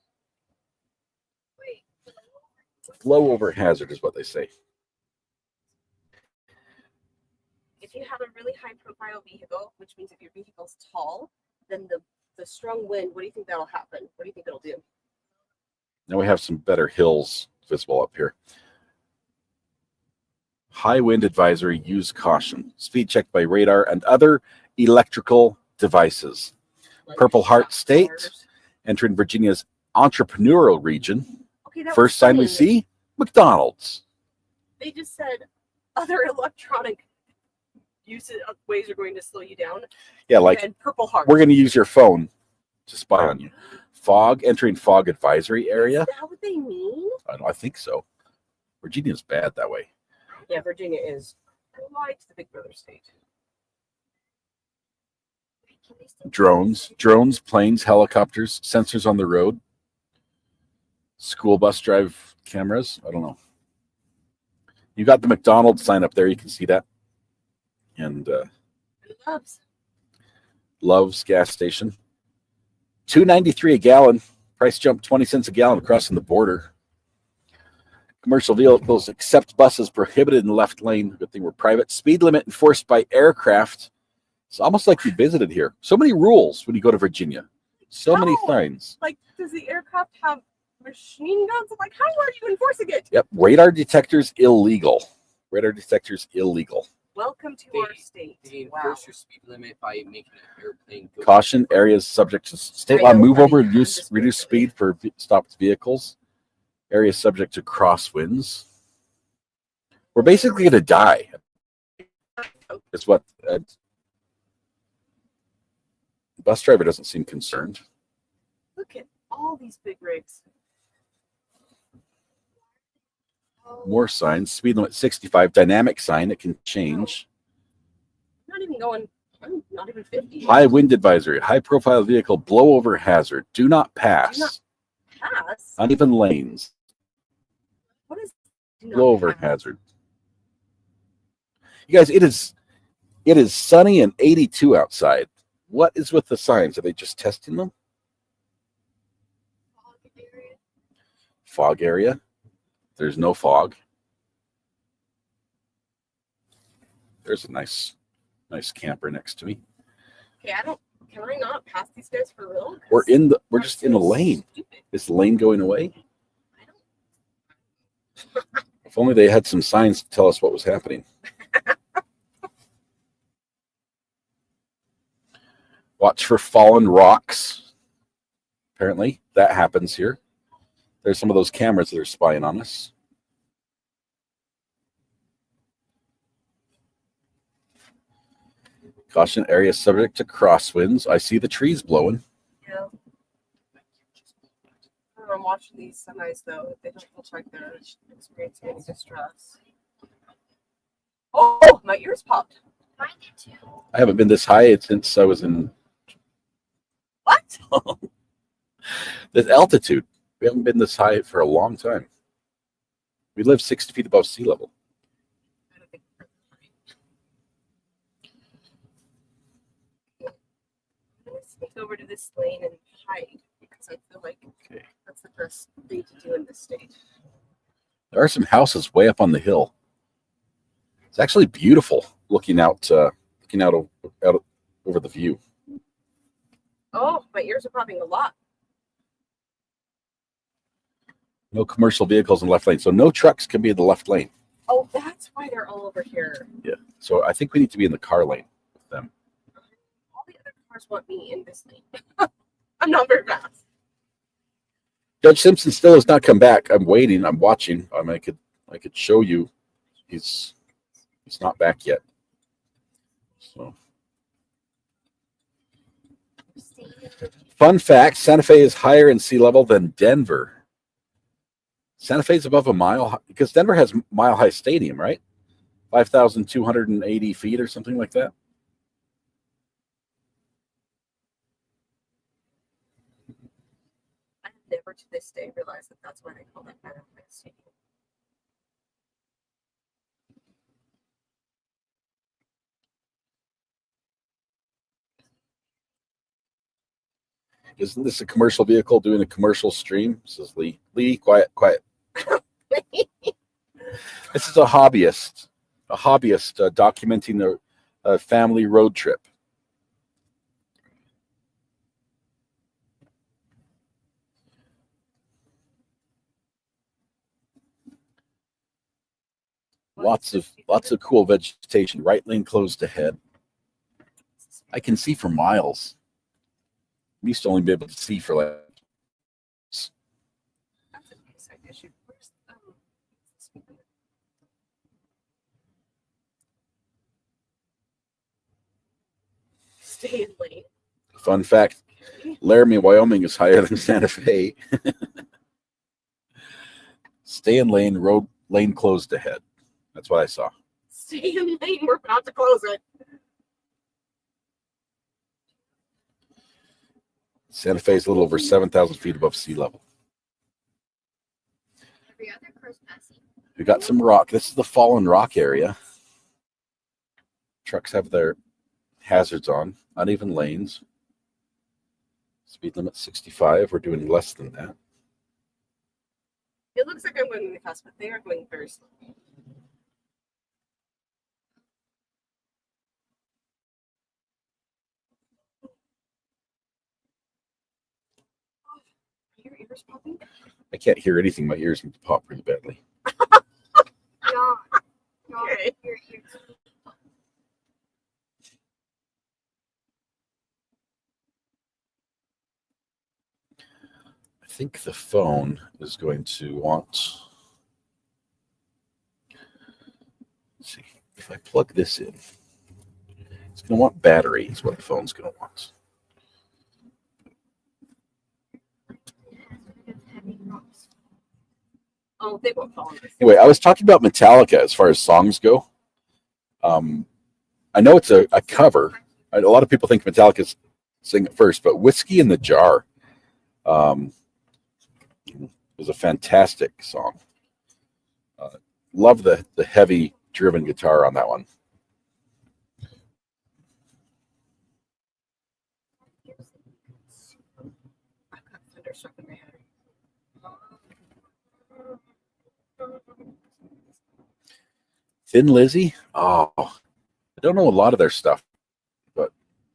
Blowover hazard is what they say. If you have a really high profile vehicle, which means if your vehicle's tall, then the strong wind, what do you think that'll happen? What do you think it'll do? Now we have some better hills visible up here. High wind advisory, use caution. Speed checked by radar and other electrical devices. Purple Heart State, entering Virginia's entrepreneurial region. Okay, that First was sign we funny. see, McDonald's. They just said other electronic ways are going to slow you down. Yeah, like and Purple Heart. we're going to use your phone to spy on you. Fog, entering fog advisory area. Is that what they mean? I think so. Virginia's bad that way. Yeah, Virginia is quite the Big Brother state. Drones, planes, helicopters, sensors on the road. School bus drive cameras. I don't know. You got the McDonald's sign up there. You can see that. And Love's gas station. $2.93 a gallon. Price jumped 20 cents a gallon crossing the border. Commercial vehicles except buses prohibited in the left lane. Good thing we're private. Speed limit enforced by aircraft. It's almost like we visited here. So many rules when you go to Virginia. So many signs. Like, does the aircraft have machine guns? Like, how are you enforcing it? Yep. Radar detectors illegal. Radar detectors illegal. Welcome to our state. They enforce your speed limit by making an airplane go. Caution areas subject to state law. Move over, reduce speed for stopped vehicles. Areas subject to crosswinds. We're basically going to die. Is what bus driver doesn't seem concerned. Look at all these big rigs. More signs. Speed limit 65. Dynamic sign. It can change. Not even going. I'm not even 50. High wind advisory. High profile vehicle blowover hazard. Do not pass. Do not pass. Uneven lanes. What is do not Blowover pass? hazard. You guys, it is sunny and 82 outside. What is with the signs? Are they just testing them? Fog area. There's no fog. There's a nice camper next to me. Okay, can I not pass these guys for real? We're just in a lane. Is the lane going away? If only they had some signs to tell us what was happening. Watch for fallen rocks. Apparently, that happens here. There's some of those cameras that are spying on us. Caution area subject to crosswinds. I see the trees blowing. Yeah. when I'm watching these semis though, they don't look like they're experiencing any distress. Oh, my ears popped. Mine did too. I haven't been this high since I was in What? this altitude. We haven't been this high for a long time. We live 60 feet above sea level. I'm gonna sneak over to this lane and hide because I feel like that's the best thing to do in this state. There are some houses way up on the hill. It's actually beautiful looking out over the view. Oh, my ears are popping a lot. No commercial vehicles in the left lane, so no trucks can be in the left lane. Oh, that's why they're all over here. Yeah, so I think we need to be in the car lane with them. All the other cars want me in this lane. I'm not very fast. Judge Simpson still has not come back. I'm waiting. I'm watching. I mean, I could show you. He's not back yet. So, fun fact: Santa Fe is higher in sea level than Denver. Santa Fe is above a mile because Denver has Mile High Stadium, right? 5,280 feet or something like that. I never to this day realized that that's why they call that Mile High Stadium. Isn't this a commercial vehicle doing a commercial stream? Says Lee. Lee, quiet, quiet. This is a hobbyist documenting a family road trip. Lots of cool vegetation. Right lane closed ahead. I can see for miles. I used to only be able to see for like. That's a nice issue. Where's stay in lane? Fun fact: Laramie, Wyoming is higher than Santa Fe. Stay in lane. Road lane closed ahead. That's what I saw. Stay in lane. We're about to close it. Santa Fe is a little over 7,000 feet above sea level. Every other car's passing. We got some rock. This is the fallen rock area. Trucks have their hazards on. Uneven lanes. Speed limit 65. We're doing less than that. It looks like I'm going really fast, but they are going very slow. Your ears popping? I can't hear anything. My ears pop really badly. Okay. I think the phone is going to want. Let's see. If I plug this in, it's going to want battery. Is what the phone's going to want. Oh, they won't fall in this. Anyway, I was talking about Metallica as far as songs go. I know it's a cover. A lot of people think Metallica's sing it first, but Whiskey in the Jar was a fantastic song. Love the heavy driven guitar on that one. I've got thunderstruck in my head. Thin Lizzy? Oh, I don't know a lot of their stuff, but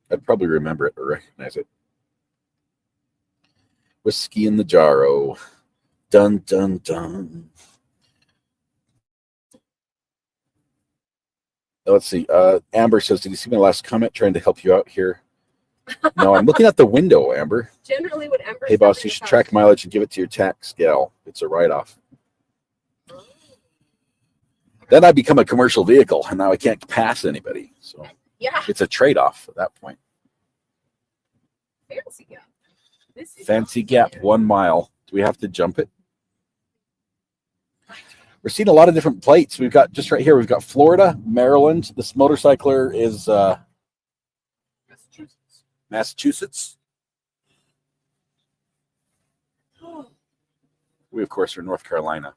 I'd probably remember it or recognize it. Whiskey in the Jar. Oh, dun, dun, dun. Let's see. Amber says, did you see my last comment trying to help you out here? No, I'm looking at the window, Amber. Generally, when Amber. Hey, boss, you should track mileage and give it to your tax gal. It's a write-off. Then I become a commercial vehicle, and now I can't pass anybody. So yeah, it's a trade-off at that point. Fancy gap. This is Fancy gap, 1 mile. Do we have to jump it? We're seeing a lot of different plates. We've got just right here, we've got Florida, Maryland. This motorcycler is Massachusetts. We, of course, are North Carolina.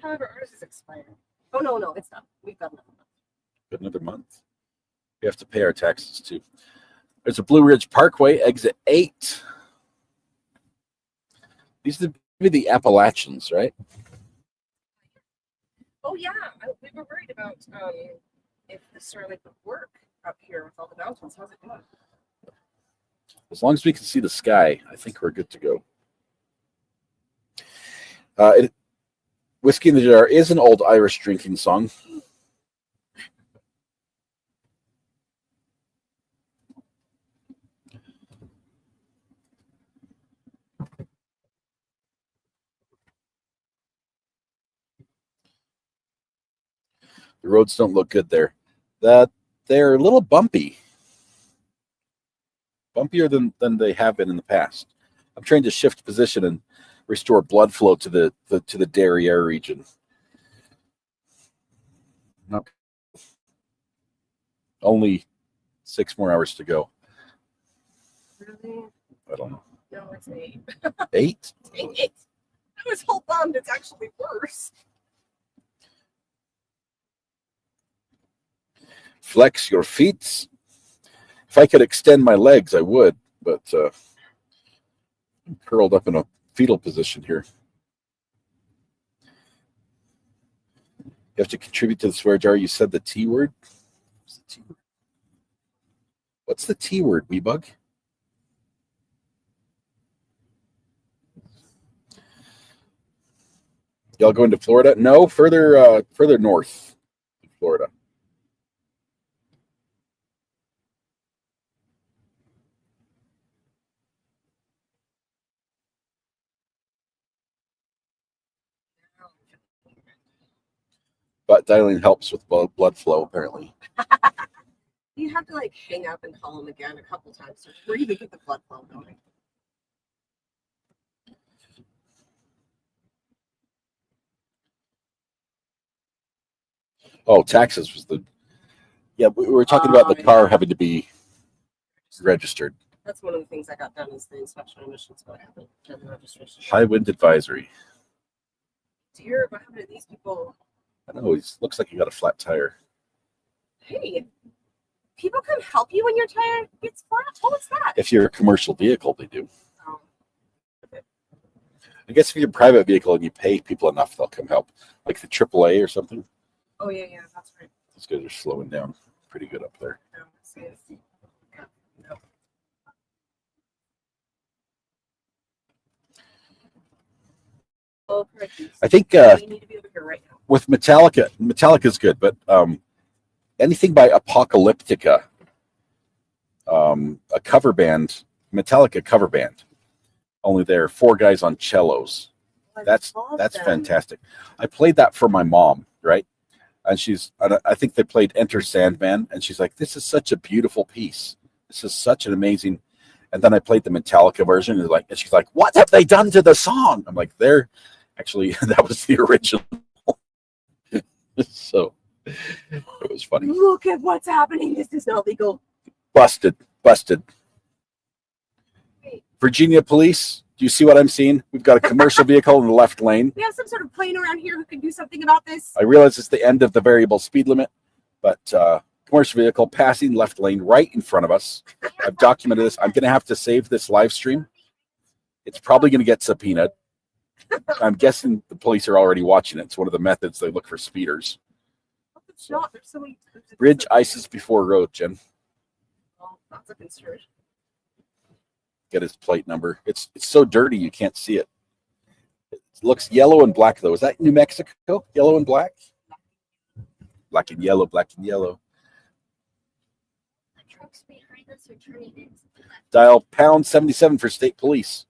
However, ours is expired. Oh, no, it's not. We've got another month. Got another month. We have to pay our taxes too. There's a Blue Ridge Parkway, exit 8. These are the Appalachians, right? Oh, yeah. We were worried about if the Starlink would work up here with all the mountains. How's it going? As long as we can see the sky, I think we're good to go. Whiskey in the Jar is an old Irish drinking song. The roads don't look good there. They're a little bumpy. Bumpier than they have been in the past. I'm trying to shift position and restore blood flow to the derriere region. Okay. Only 6 more hours to go. Really? I don't know. No, it's 8. 8? Dang it. I was whole bummed. It's actually worse. Flex your feet. If I could extend my legs, I would, but I'm curled up in a fetal position here. You have to contribute to the swear jar. You said the T word. What's the T word, Weebug? Y'all going to Florida? No, further north in Florida. But dialing helps with blood flow, apparently. You have to like hang up and call them again a couple times to really get the blood flow going. Oh, taxes was the... Yeah, we were talking about the car having to be registered. That's one of the things I got done is the inspection emissions, but I haven't done the registration. High wind advisory. Dear, what happened to these people? I know, he looks like he got a flat tire. Hey, people can help you when your tire gets flat? What's that? If you're a commercial vehicle, they do. Oh. I guess if you're a private vehicle and you pay people enough, they'll come help. Like the AAA or something. Oh, yeah, that's right. Those guys are slowing down pretty good up there. I think with Metallica's good, but anything by Apocalyptica, a cover band, Metallica cover band. Only there are 4 guys on cellos. That's fantastic. I played that for my mom, right? And I think they played Enter Sandman, and she's like, "This is such a beautiful piece. This is such an amazing." And then I played the Metallica version, and she's like, "What have they done to the song?" I'm like, "They're actually that was the original." So it was funny. Look at what's happening. This is not legal. Busted. Virginia police, do you see what I'm seeing? We've got a commercial vehicle in the left lane. We have some sort of plane around here who can do something about this. I realize it's the end of the variable speed limit, but commercial vehicle passing left lane right in front of us. I've documented this. I'm going to have to save this live stream. It's probably going to get subpoenaed. I'm guessing the police are already watching it. It's one of the methods they look for speeders. It's not. There's so many. Bridge ices before road, Jen. Well, that's a concern. Get his plate number. It's so dirty you can't see it. It looks yellow and black though. Is that New Mexico? Yellow and black? Black and yellow, black and yellow. Dial pound 77 for state police.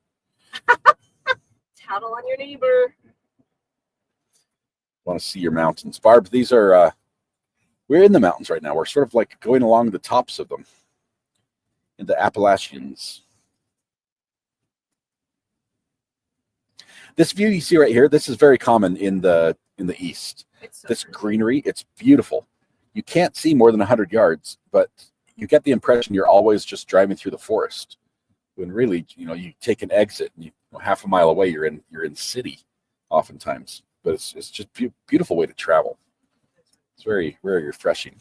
Tattle on your neighbor. Want to see your mountains. Barb, these are we're in the mountains right now. We're sort of like going along the tops of them. in the Appalachians. This view you see right here, this is very common in the east. This greenery, it's beautiful. You can't see more than 100 yards, but you get the impression you're always just driving through the forest. When really, you take an exit and half a mile away, you're in city, oftentimes. But it's just beautiful way to travel. It's very, very refreshing.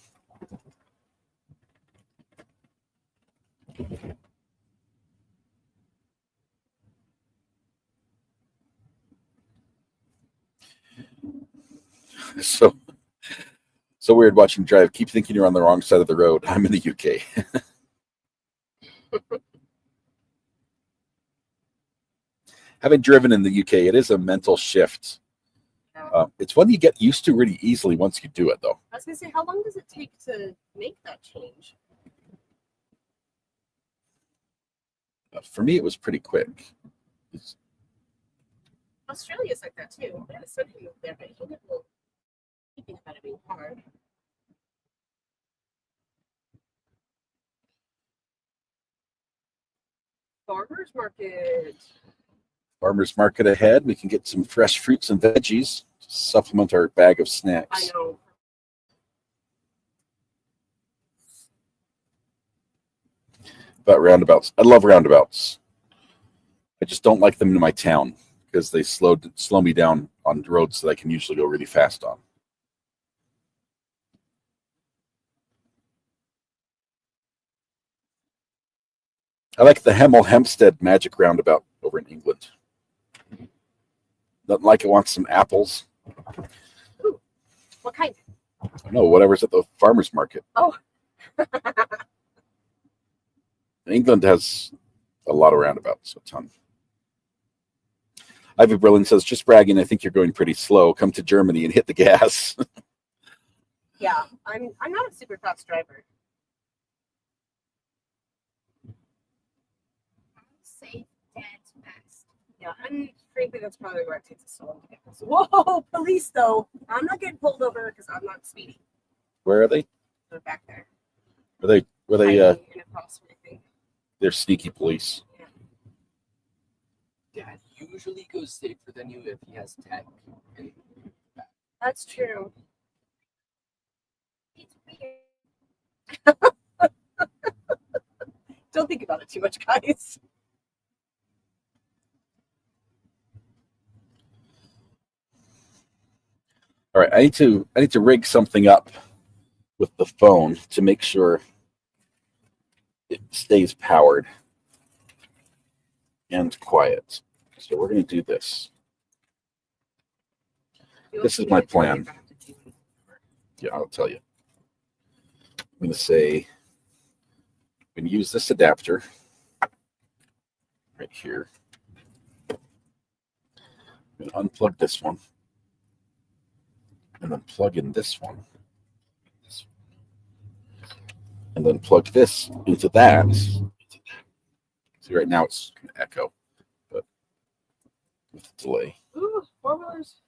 So weird watching drive. Keep thinking you're on the wrong side of the road. I'm in the UK. Having driven in the UK, it is a mental shift. It's one you get used to really easily once you do it, though. I was gonna say, how long does it take to make that change? For me, it was pretty quick. Australia's like that too. I had a son who moved there, but he didn't know anything about it being hard. Farmers market. Farmers market ahead. We can get some fresh fruits and veggies to supplement our bag of I snacks. know. But roundabouts, I love roundabouts. I just don't like them in my town because they slow me down on roads that I can usually go really fast on. I like the Hemel Hempstead Magic Roundabout over in England. Nothing like it wants some apples. Ooh, what kind? I don't know, whatever's at the farmer's market. Oh. England has a lot of roundabouts, a ton. Ivy Berlin says, just bragging, I think you're going pretty slow. Come to Germany and hit the gas. Yeah, I'm not a super fast driver. Safe and fast. Yeah, and frankly, that's probably where it takes us so long to get this. Whoa, police though! I'm not getting pulled over because I'm not speeding. Where are they? They're back there. Were they In a crossway, I think. they're sneaky police. Yeah, usually goes safer than you if he has tech. That's true. It's weird. Don't think about it too much, guys. All right, I need to rig something up with the phone to make sure it stays powered and quiet. So we're going to do this. This is my plan. Yeah, I'll tell you. I'm going to say, I'm going to use this adapter right here. I'm going to unplug this one and then plug in this one. And then plug this into that. See, right now it's going to echo, but with a delay. Ooh, 4-wheelers.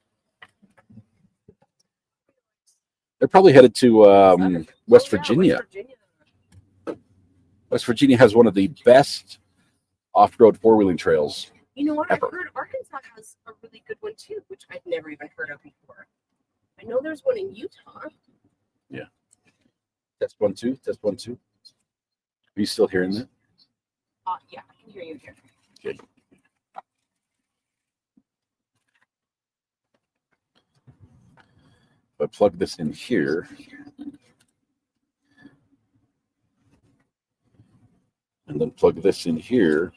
They're probably headed to West Virginia. West Virginia has one of the best off-road four-wheeling trails. You know what? Ever. I've heard Arkansas has a really good one too, which I've never even heard of before. I know there's one in Utah. Yeah. Test 1 2. Test 1 2. Are you still hearing that? Yeah, I can hear you here. Good. If I plug this in here, and then plug this in here.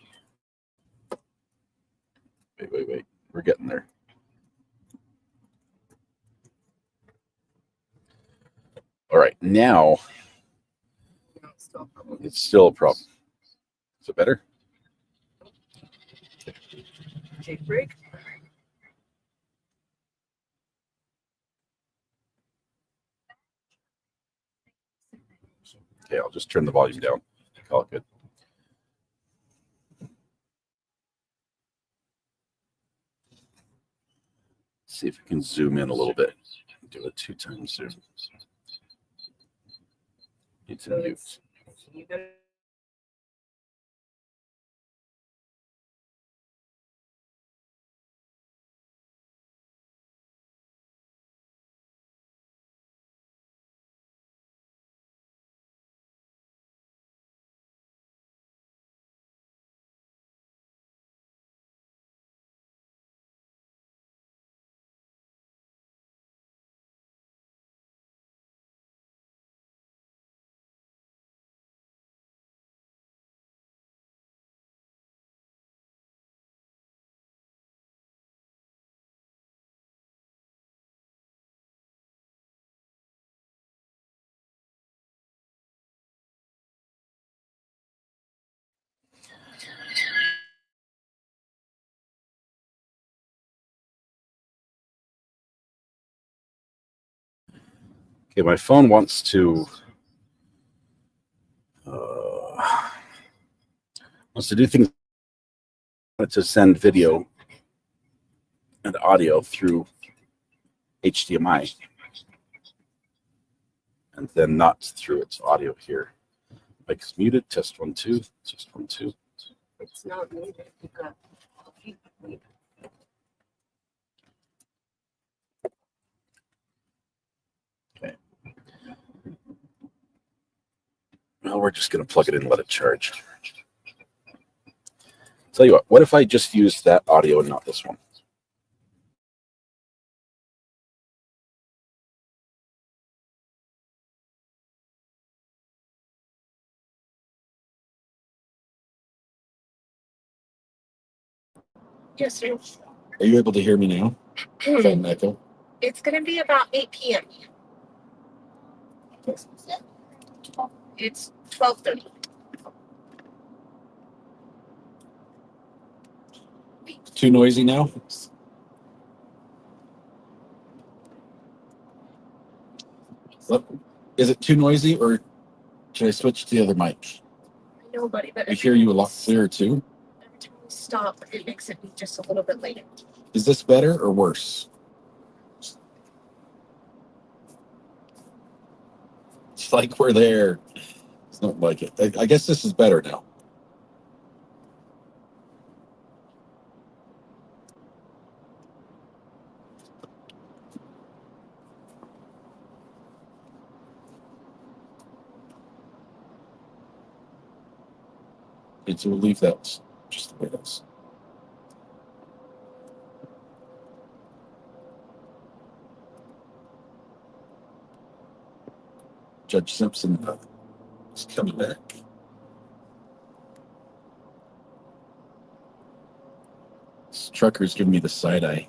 Wait. We're getting there. All right, now it's still a problem. Is it better? Jake break. Okay, I'll just turn the volume down. Call it good. See if we can zoom in a little bit. Do a 2-time zoom. Need to mute. You better Okay, my phone wants to do things to send video and audio through HDMI, and then not through its audio here. Mic's muted. Test 1 2. Test 1 2. It's not muted. You've got feedback. Okay. Well, we're just going to plug it in and let it charge. Tell you what if I just use that audio and not this one? Yes, sir. Are you able to hear me now? Is that an echo? It's gonna be about 8 p.m. It's 12:30. Too noisy now? Is it too noisy, or should I switch to the other mic? I know, buddy, but I hear you a lot clearer too. every time we stop, it makes it be just a little bit later. Is this better or worse? It's like we're there. It's not like it. I guess this is better now. Okay, so we'll leave that just the way it is. Judge Simpson is coming back. This trucker's giving me the side eye.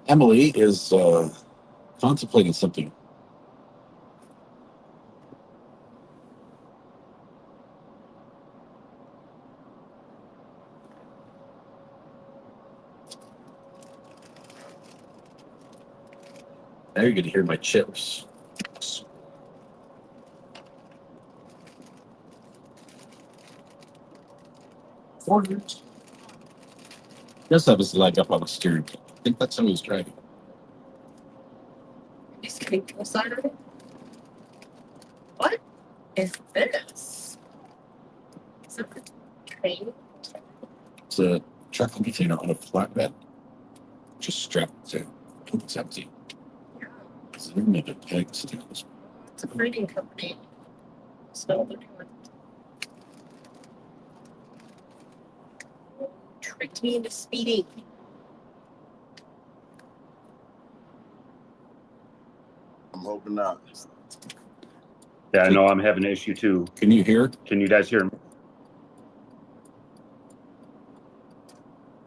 Emily is contemplating something. Now you're going to hear my chips. Does have his leg up on the steering wheel. I think that's how he's driving. He's getting close-side of it. What is this? Is it the train? It's a trucking container on a flatbed, just strapped to. I think it's empty. Is there another peg sticking on this? It's a freighting company. So they're doing. Tricked me into speeding. I'm hoping not. Yeah, I know I'm having an issue too. Can you hear? Can you guys hear me?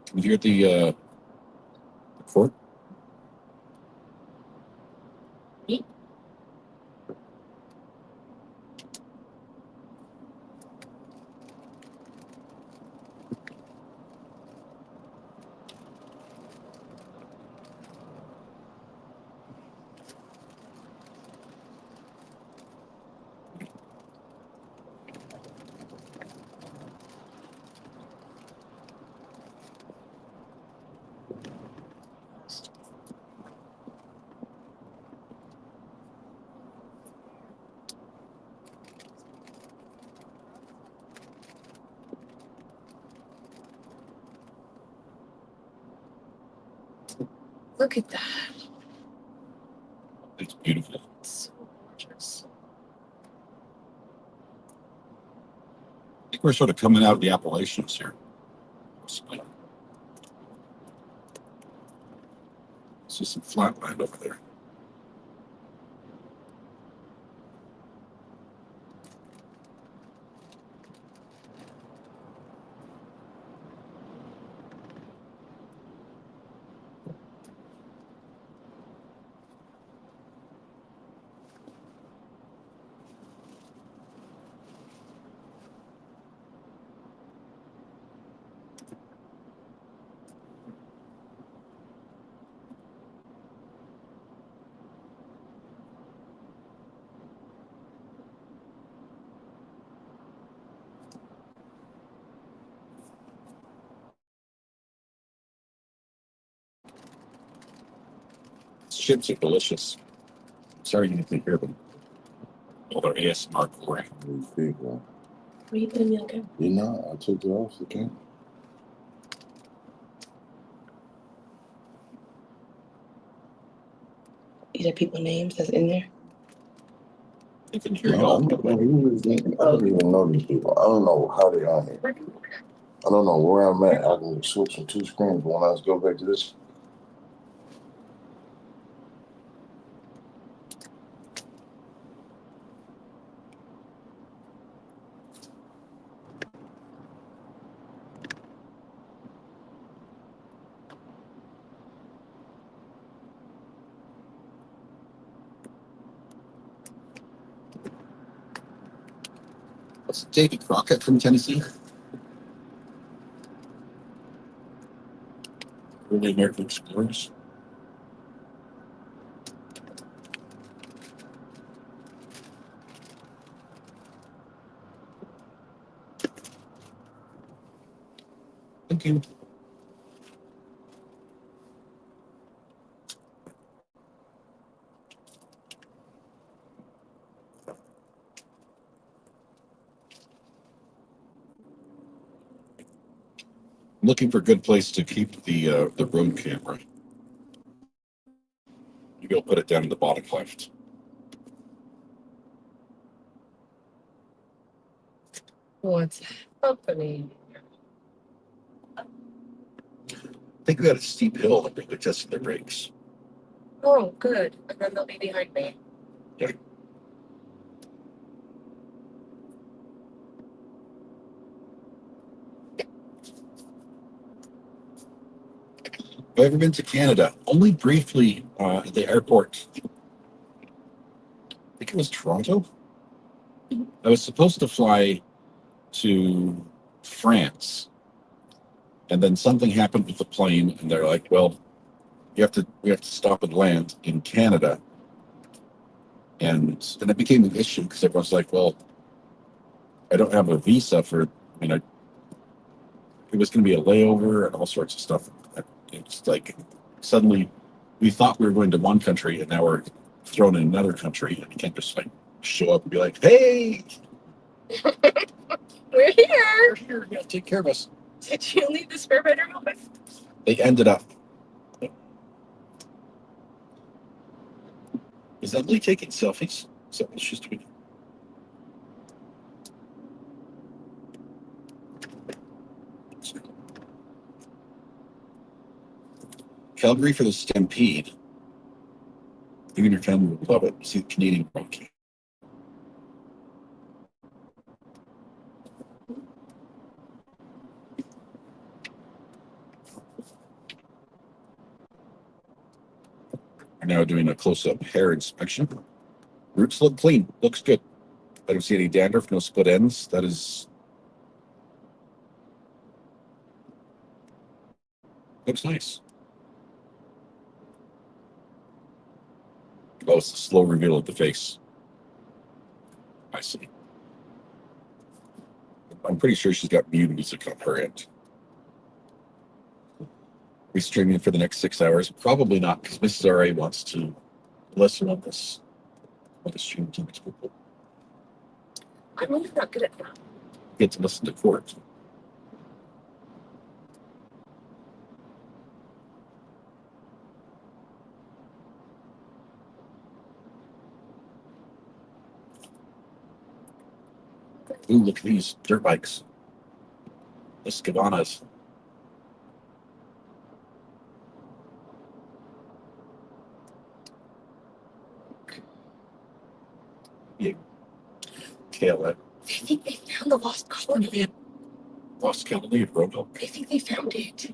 Can you hear the court? Me? Look at that. It's beautiful. It's so gorgeous. I think we're sort of coming out of the Appalachians here. See some flatland over there. chips are delicious. Sorry you didn't hear them. Well, they're ASMR core. Big one. What are you putting me on camera? You know, I took it off the camera. These are people names that's in there. You can hear No, I don't even know these people. I don't know how they on here. I don't know where I'm at. I can switch from two screens, but when I go back to this. What's David Crockett from Tennessee? Early American explorers. Thank you. Looking for a good place to keep the road camera. Maybe I'll put it down in the bottom left. What's happening? I think we got a steep hill that they're testing their brakes. Oh, good. And then they'll be behind me. Yeah. Have I ever been to Canada? Only briefly at the airport. I think it was Toronto. I was supposed to fly to France, and then something happened with the plane, and they're like, "Well, we have to stop and land in Canada." And then it became an issue because everyone's like, "Well, I don't have a visa for." It was going to be a layover and all sorts of stuff. It's like suddenly we thought we were going to one country, and now we're thrown in another country, and you can't just like show up and be like, "Hey, We're here. we're here. Yeah, take care of us." Did you leave the spare bedroom open? They ended up. Is Emily taking selfies? Is that what she's doing? Calgary for the Stampede. You and your family would love it. See the Canadian broadcast. We're now doing a close-up hair inspection. Roots look clean. Looks good. I don't see any dandruff, no split ends. That is... Looks nice. Oh, it's a slow reveal of the face. I see. I'm pretty sure she's got mute music on her end. We streaming for the next 6 hours? Probably not, because Mrs. RA wants to listen on this. On the stream to people. I'm really not good at that. Get to listen to court. Ooh, look at these dirt bikes. The Scavanas. Yeah. KLM. They think they found the lost colony. Lost colony of Roanoke. They think they found it.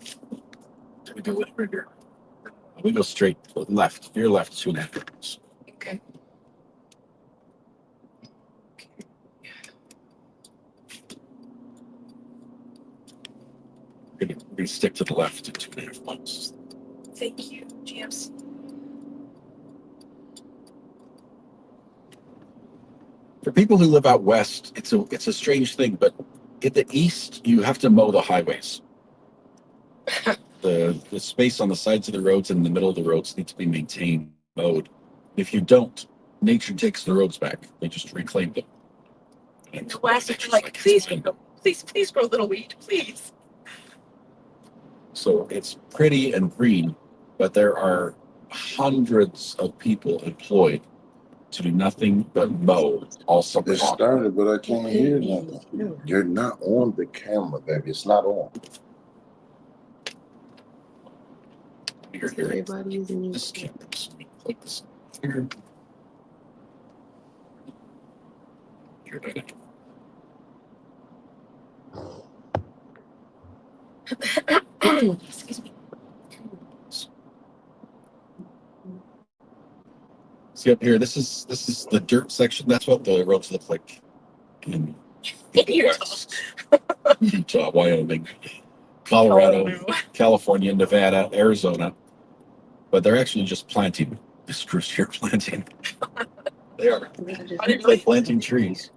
We go over here. We go straight left. Your left 2.5 minutes. Okay. We're gonna stick to the left in 2.5 months. Thank you, GMC. For people who live out west, it's a strange thing, but in the east, you have to mow the highways. The space on the sides of the roads and in the middle of the roads need to be maintained mowed. If you don't, nature takes the roads back. They just reclaim them. And The West, nature's like, please, "It's mine." please grow little wheat, please. So it's pretty and green, but there are hundreds of people employed to do nothing but mow all summer It long. started, but I can't hear nothing. You're not on the camera, baby. It's not on. You're hearing this camera. So we click this here. You're doing it. Excuse me. See up here, this is the dirt section. That's what the roads look like in the West. Utah, Wyoming, Colorado, California, Nevada, Arizona. But they're actually just planting. This crew's here planting. They are. They're planting trees.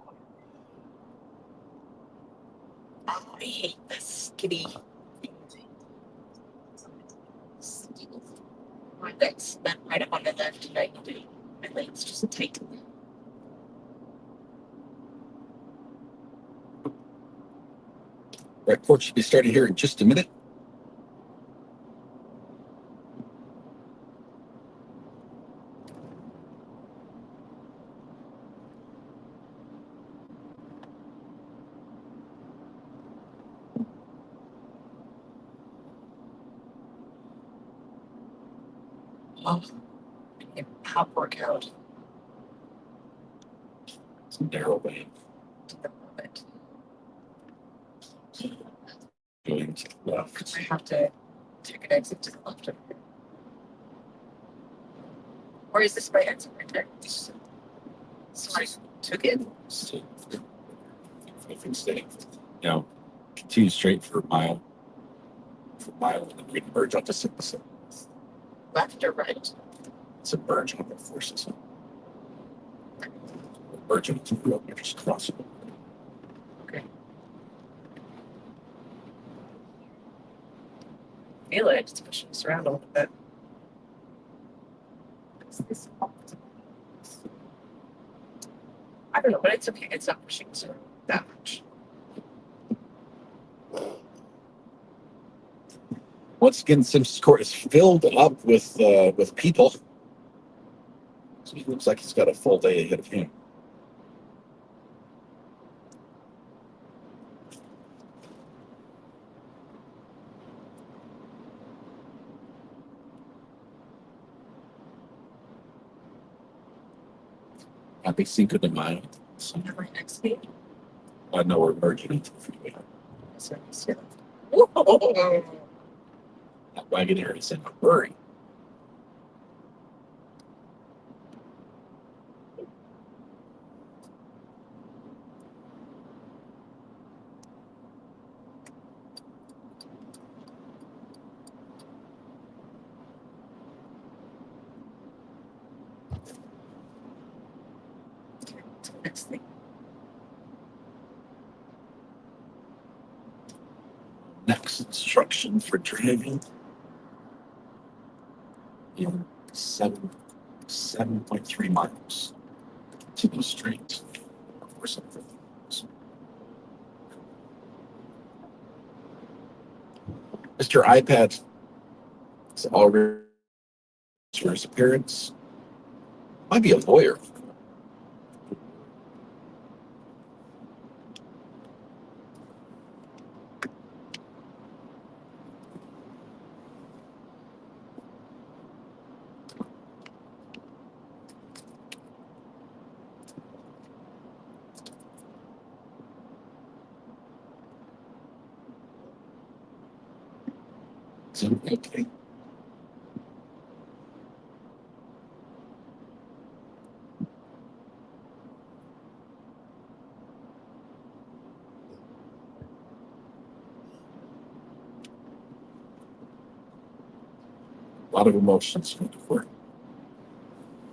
I hate this kitty. My legs bent right up on the left today. My legs just tight. Right, court should be starting here in just a minute. Oh, hot workout. It's a narrow way. Going to the left. I have to take an exit to the left of here. Or is this my exit right there? So I took it. If it's staying, continue straight for a mile. For a mile, and then we can merge onto 6. Left or right? It's a merge on the forces. Merge into the road, you're just crossing. Okay. Feel it, just pushing this around a little bit. I don't know, but it's okay. It's not pushing us around that much. Once again, Simpson's Court is filled up with people. So he looks like he's got a full day ahead of him. Happy Cinco de Mayo. Right next to me. I know we're merging into the freeway. Whoa. That Wagoneer is in a hurry. Next thing. Next instruction for driving. In 7.3 miles. Continue straight. Or something. Mr. iPad is already for his appearance. Might be a lawyer. Okay. A lot of emotions.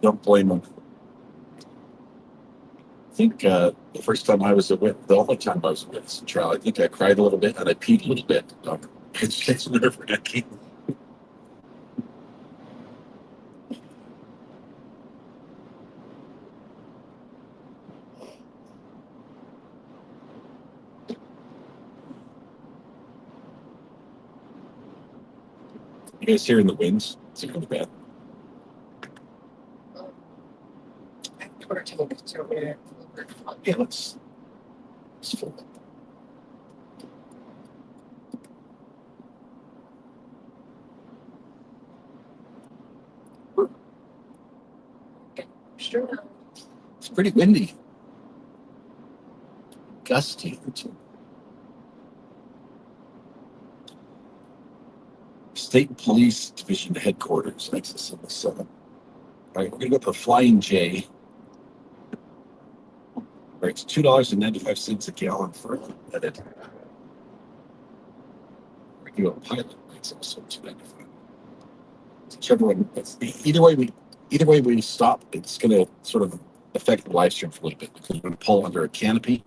Don't blame them. I think the first time I was a witness, the only time I was a witness in trial, I think I cried a little bit and I peed a little bit. It's nerve wracking. You guys hearing the winds? It's really bad. Yeah, let's fill it. Sure. It's pretty windy. Gusty. State Police Division Headquarters, exit 77. All right, we're gonna go to the Flying J. All right, it's $2.95 a gallon for unleaded. We do a pilot, it's also $2.95. Whichever one, either way we stop, it's gonna sort of affect the live stream for a little bit because we're gonna pull under a canopy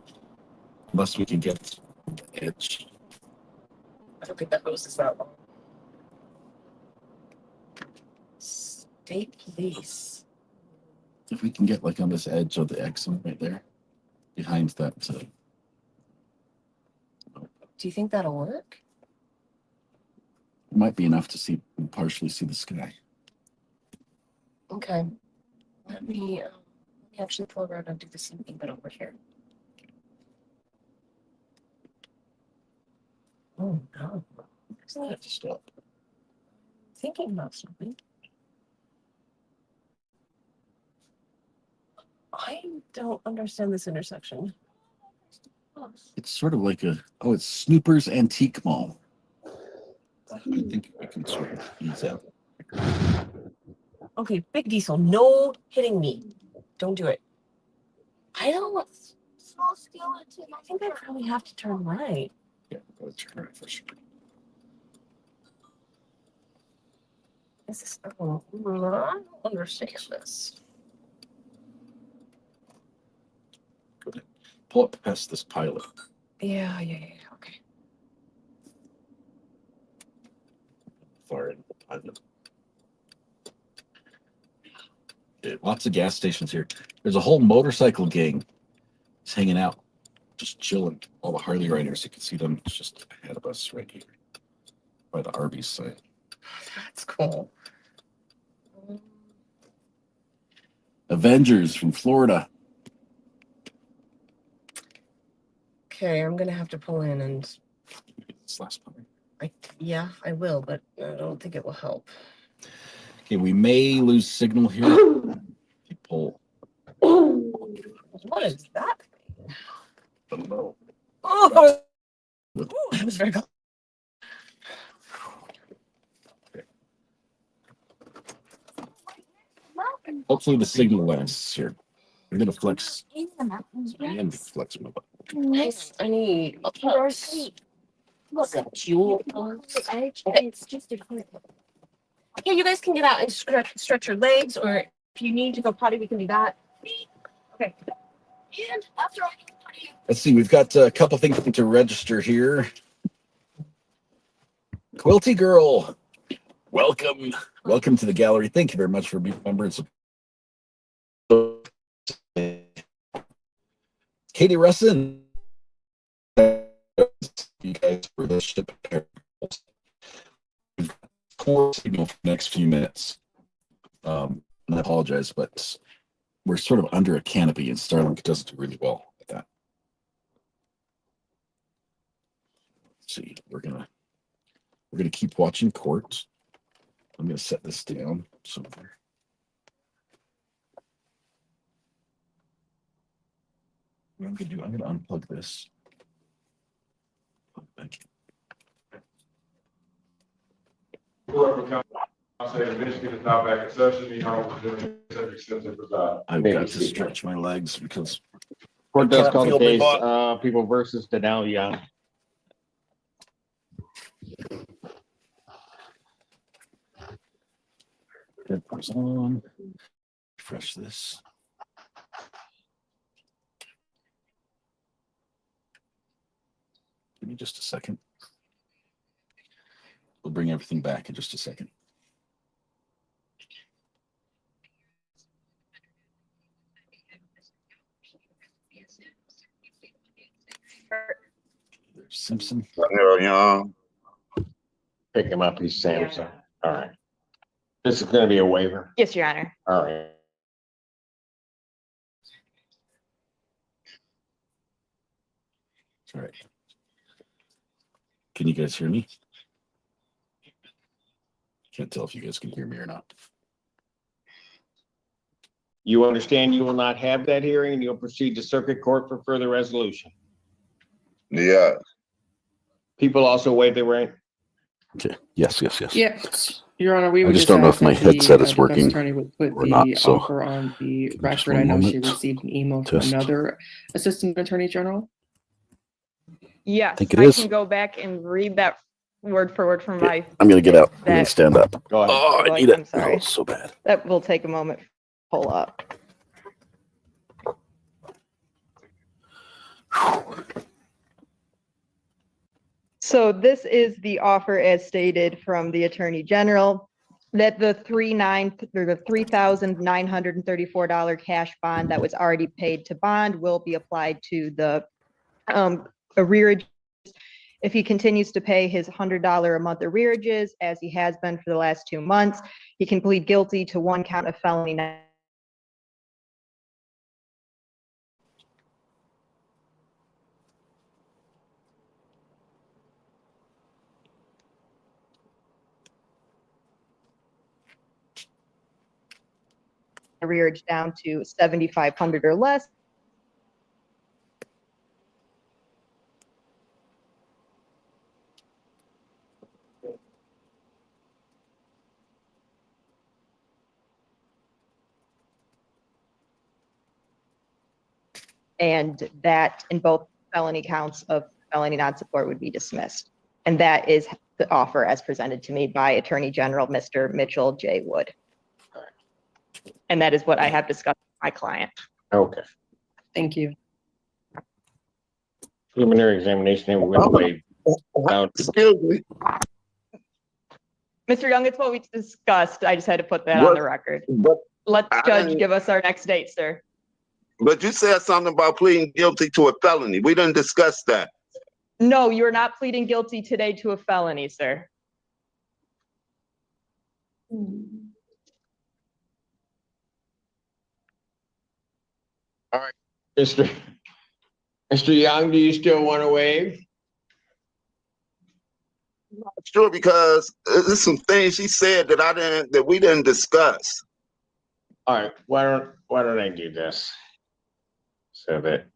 unless we can get the edge. I don't think that hose is that long. State police. If we can get like on this edge of the exit right there, behind that. Do you think that'll work? It might be enough to see partially see the sky. Okay. Let me actually pull around and do the same thing, but over here. Oh no. I have to stop. Thinking about something. I don't understand this intersection. It's sort of like it's Snoopers Antique Mall. I think we can sort of use that. Okay, Big Diesel, no hitting me. Don't do it. I don't. Small skeleton. I think I probably have to turn right. Yeah, go turn right for sure. Is this? Oh, I don't understand this. Go ahead. Pull up past this pilot. Yeah. Okay. Far in the pilot. Yeah, lots of gas stations here. There's a whole motorcycle gang. It's hanging out, just chilling. All the Harley riders, you can see them just ahead of us right here by the Arby's side. That's cool. Avengers from Florida. Okay, I'm gonna have to pull in and. This last part. Yeah, I will, but I don't think it will help. Okay, we may lose signal here. You pull. What is that thing? I don't know. Oh, that was very cool. Hopefully the signal lasts here. I'm gonna flex. In the mountains, And flex my butt. I need a purse. Look at you. It's just a quick. Yeah, you guys can get out and stretch your legs, or if you need to go potty, we can do that. Okay. And after I get potty. Let's see, we've got a couple things to register here. Quilty Girl, welcome. Welcome to the gallery. Thank you very much for being members. Katie Russin. You guys for the ship. Core signal for the next few minutes. And I apologize, but we're sort of under a canopy and Starlink does do really well at that. Let's see, we're gonna keep watching court. I'm gonna set this down somewhere. What I'm gonna do, I'm gonna unplug this. Plug back in. I've got to stretch my legs because Court does can't call the feel my case, butt. People versus Denali. That goes on. Refresh this. Give me just a second. We'll bring everything back in just a second. There's Simpson. Young. Pick him up, he's Samson. All right. This is gonna be a waiver. Yes, Your Honor. All right. All right. Can you guys hear me? Can't tell if you guys can hear me or not. You understand you will not have that hearing and you'll proceed to circuit court for further resolution. Yeah. People also waive their right. Okay. Yes. Yes, Your Honor, we I would just just don't know ask if my that the headset is defense working attorney would put or not, the so offer on the give me just record. I one know she moment. received an email Test. from another Assistant Attorney General. Yes, think it I is. can go back and read that word for word from my. I'm gonna get out. I'm gonna that- stand up. Go ahead. Oh, I Like, need it. I'm sorry. Oh, so bad. That will take a moment. to Pull up. So this is the offer as stated from the Attorney General, that the $3,934 cash bond that was already paid to bond will be applied to the arrearage. If he continues to pay his $100 a month arrearages, as he has been for the last 2 months, he can plead guilty to 1 count of felony. Arrearage down to $7,500 or less. And that in both felony counts of felony non-support would be dismissed. And that is the offer as presented to me by Attorney General, Mr. Mitchell J. Wood. And that is what I have discussed with my client. Okay. Thank you. Preliminary examination, we're gonna waive. Excuse me. Mr. Young, it's what we discussed. I just had to put that on the record. But Let the I judge didn't- give us our next date, sir. But you said something about pleading guilty to a felony. We didn't discuss that. No, you are not pleading guilty today to a felony, sir. All right, Mr. Young, do you still want to waive? Sure, because there's some things she said that we didn't discuss. All right, why don't I do this? So that,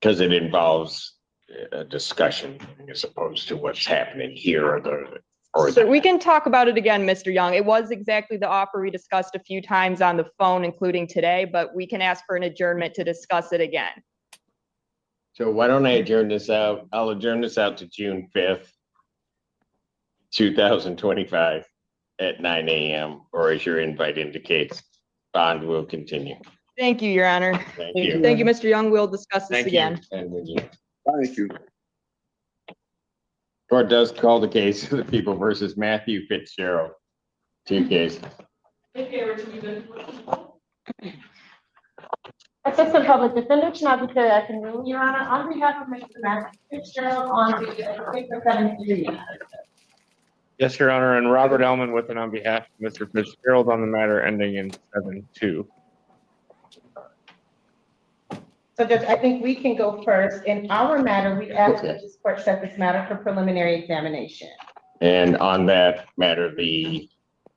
because it involves a discussion as opposed to what's happening here or So we can talk about it again, Mr. Young. It was exactly the offer we discussed a few times on the phone, including today, but we can ask for an adjournment to discuss it again. So why don't I adjourn this out? I'll adjourn this out to June 5th, 2025 at 9 a.m. or as your invite indicates, bond will continue. Thank you, Your Honor. Thank you. Thank you, Mr. Young. We'll discuss this Thank you. again. And Regina. Thank you. Court does call the case of the people versus Matthew Fitzgerald. 2 cases. Assistant Public Defender, Chinaki Perry, I can rule, Your Honor, on behalf of Mr. Matthew Fitzgerald on the 673. Yes, Your Honor, and Robert Ellman with and on behalf of Mr. Fitzgerald on the matter ending in 7-2. So Judge, I think we can go first. In our matter, we ask that this court set this matter for preliminary examination. And on that matter, the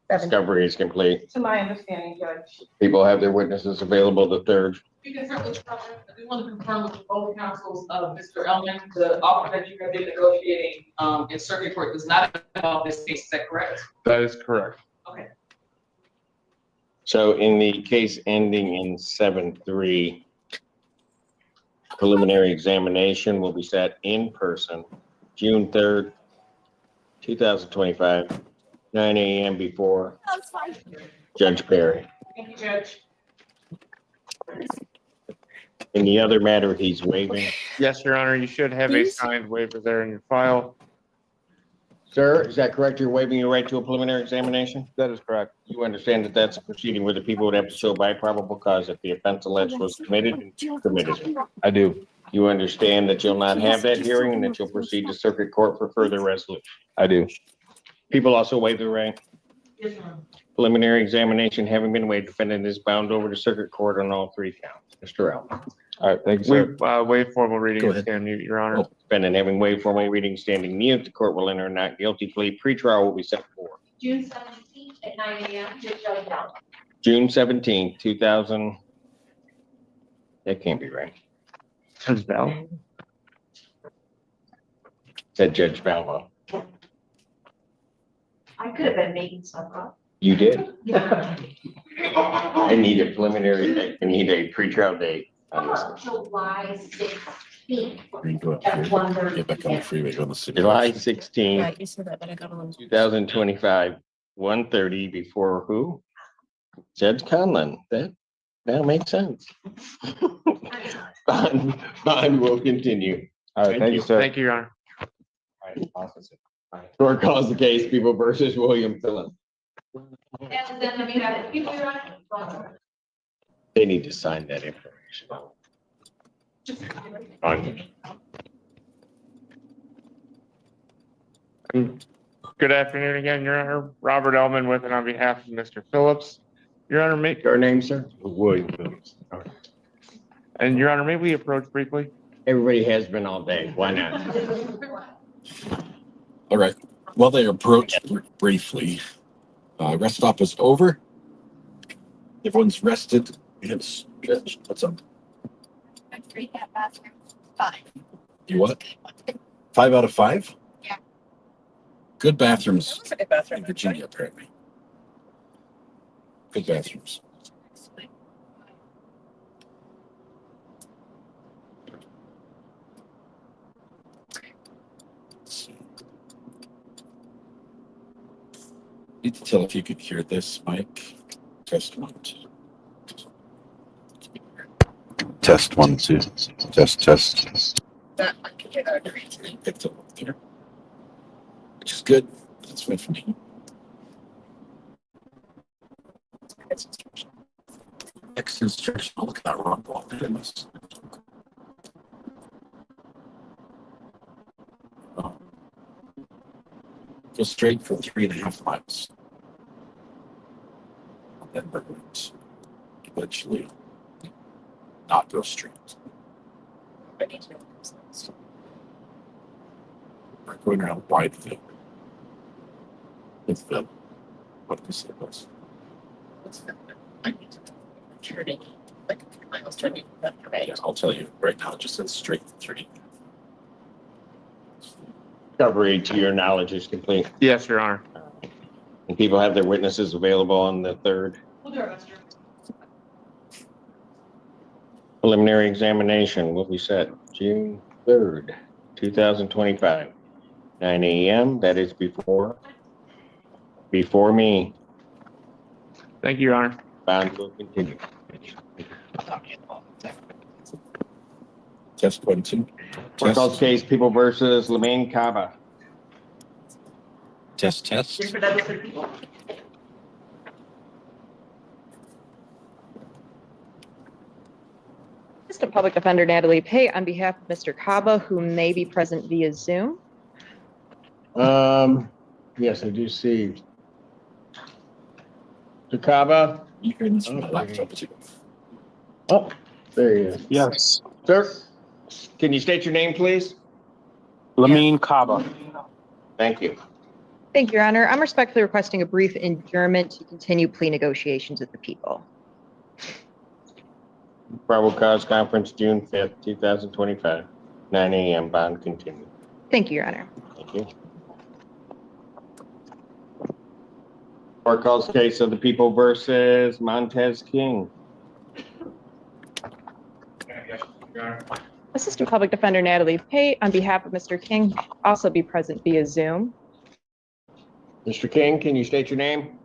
discovery is complete. To my understanding, Judge. People have their witnesses available the 3rd. We can certainly, I do want to confirm with both counsels of Mr. Elman, the offer that you have been negotiating in circuit court does not involve this case, is that correct? That is correct. Okay. So in the case ending in 7-3, preliminary examination will be set in person, June 3rd, 2025, 9 a.m. before Judge Perry. Thank you, Judge. In the other matter, he's waiving. Yes, Your Honor, you should have a signed waiver there in your file. Sir, is that correct? You're waiving your right to a preliminary examination? That is correct. You understand that that's a proceeding where the people would have to show by probable cause that the offense alleged was committed and committed. I do. You understand that you'll not have that hearing and that you'll proceed to circuit court for further resolution. I do. People also waive the right. Preliminary examination having been waived, defendant is bound over to circuit court on all three counts. Mr. Elm. All right, thank you, We sir. waive formal reading Go and ahead. stand mute, Your Honor. Defendant having waived formal reading, standing mute, the court will enter a not guilty plea. Pretrial will be set for June 17th at 9 a.m. to Judge Bell. June 17th, 2000. That can't be right. Judge Bell. Said Judge Balvo. I could have been making stuff up. You did? Yeah. I need a preliminary date. I need a pretrial date on this. July 16th. You go up At here, 1:30. get back on the freeway, go on the city. July Yeah, 16th, you said that, but I got on. 2025, 1:30 before who? Judge Conlon. That makes sense. Bond will continue. All right, thank you, sir. Thank you, Your Honor. All right, opposite. Court calls the case, People versus William Phillips. They need to sign that information. Good afternoon again, Your Honor. Robert Elman with and on behalf of Mr. Phillips. Your Honor, Your name, sir? William Phillips. and Your Honor, may we approach briefly? Everybody has been all day. Why not? All right, while they approach briefly, rest stop is over. Everyone's rested and stretched. What's up? You what? 5 out of 5? Yeah. Good bathrooms Looks like a bathroom. in Virginia, apparently. Good bathrooms. Let's see. Need to tell if you could hear this, Mike. Test 1, 2. Test 1, 2. Test. That I can get out of the Picked up there. Which is good. That's fine for me. Next instruction. I'll look at that wrong ball. Go straight for 3.5 miles. Then we're going to eventually not go straight. We're going around wide field. With the what this was. I need to turning like 3 miles turning left or right. Yeah, I'll tell you right now, it just says straight 3. Discovery to your knowledge is complete. Yes, Your Honor. And people have their witnesses available on the 3rd. We'll do our best. Preliminary examination will be set June 3rd, 2025, 9 a.m. That is before me. Thank you, Your Honor. Bond will continue. Test 1, 2. Court calls case People versus Lemaine Cava. Test. Assistant Public Defender Natalie Pay on behalf of Mr. Kaba, who may be present via Zoom. Yes, I do see. Mr. Cava? You hear this from my laptop too. Oh, there he is. Yes. Sir, can you state your name, please? Lamine Kaba. Thank you. Thank you, Your Honor. I'm respectfully requesting a brief adjournment to continue plea negotiations with the people. Probable cause conference, June 5th, 2025, 9 a.m. Bond continue. Thank you, Your Honor. Thank you. Court calls case of the People versus Montez King. Assistant Public Defender Natalie Pate on behalf of Mr. King also be present via Zoom. Mr. King, can you state your name?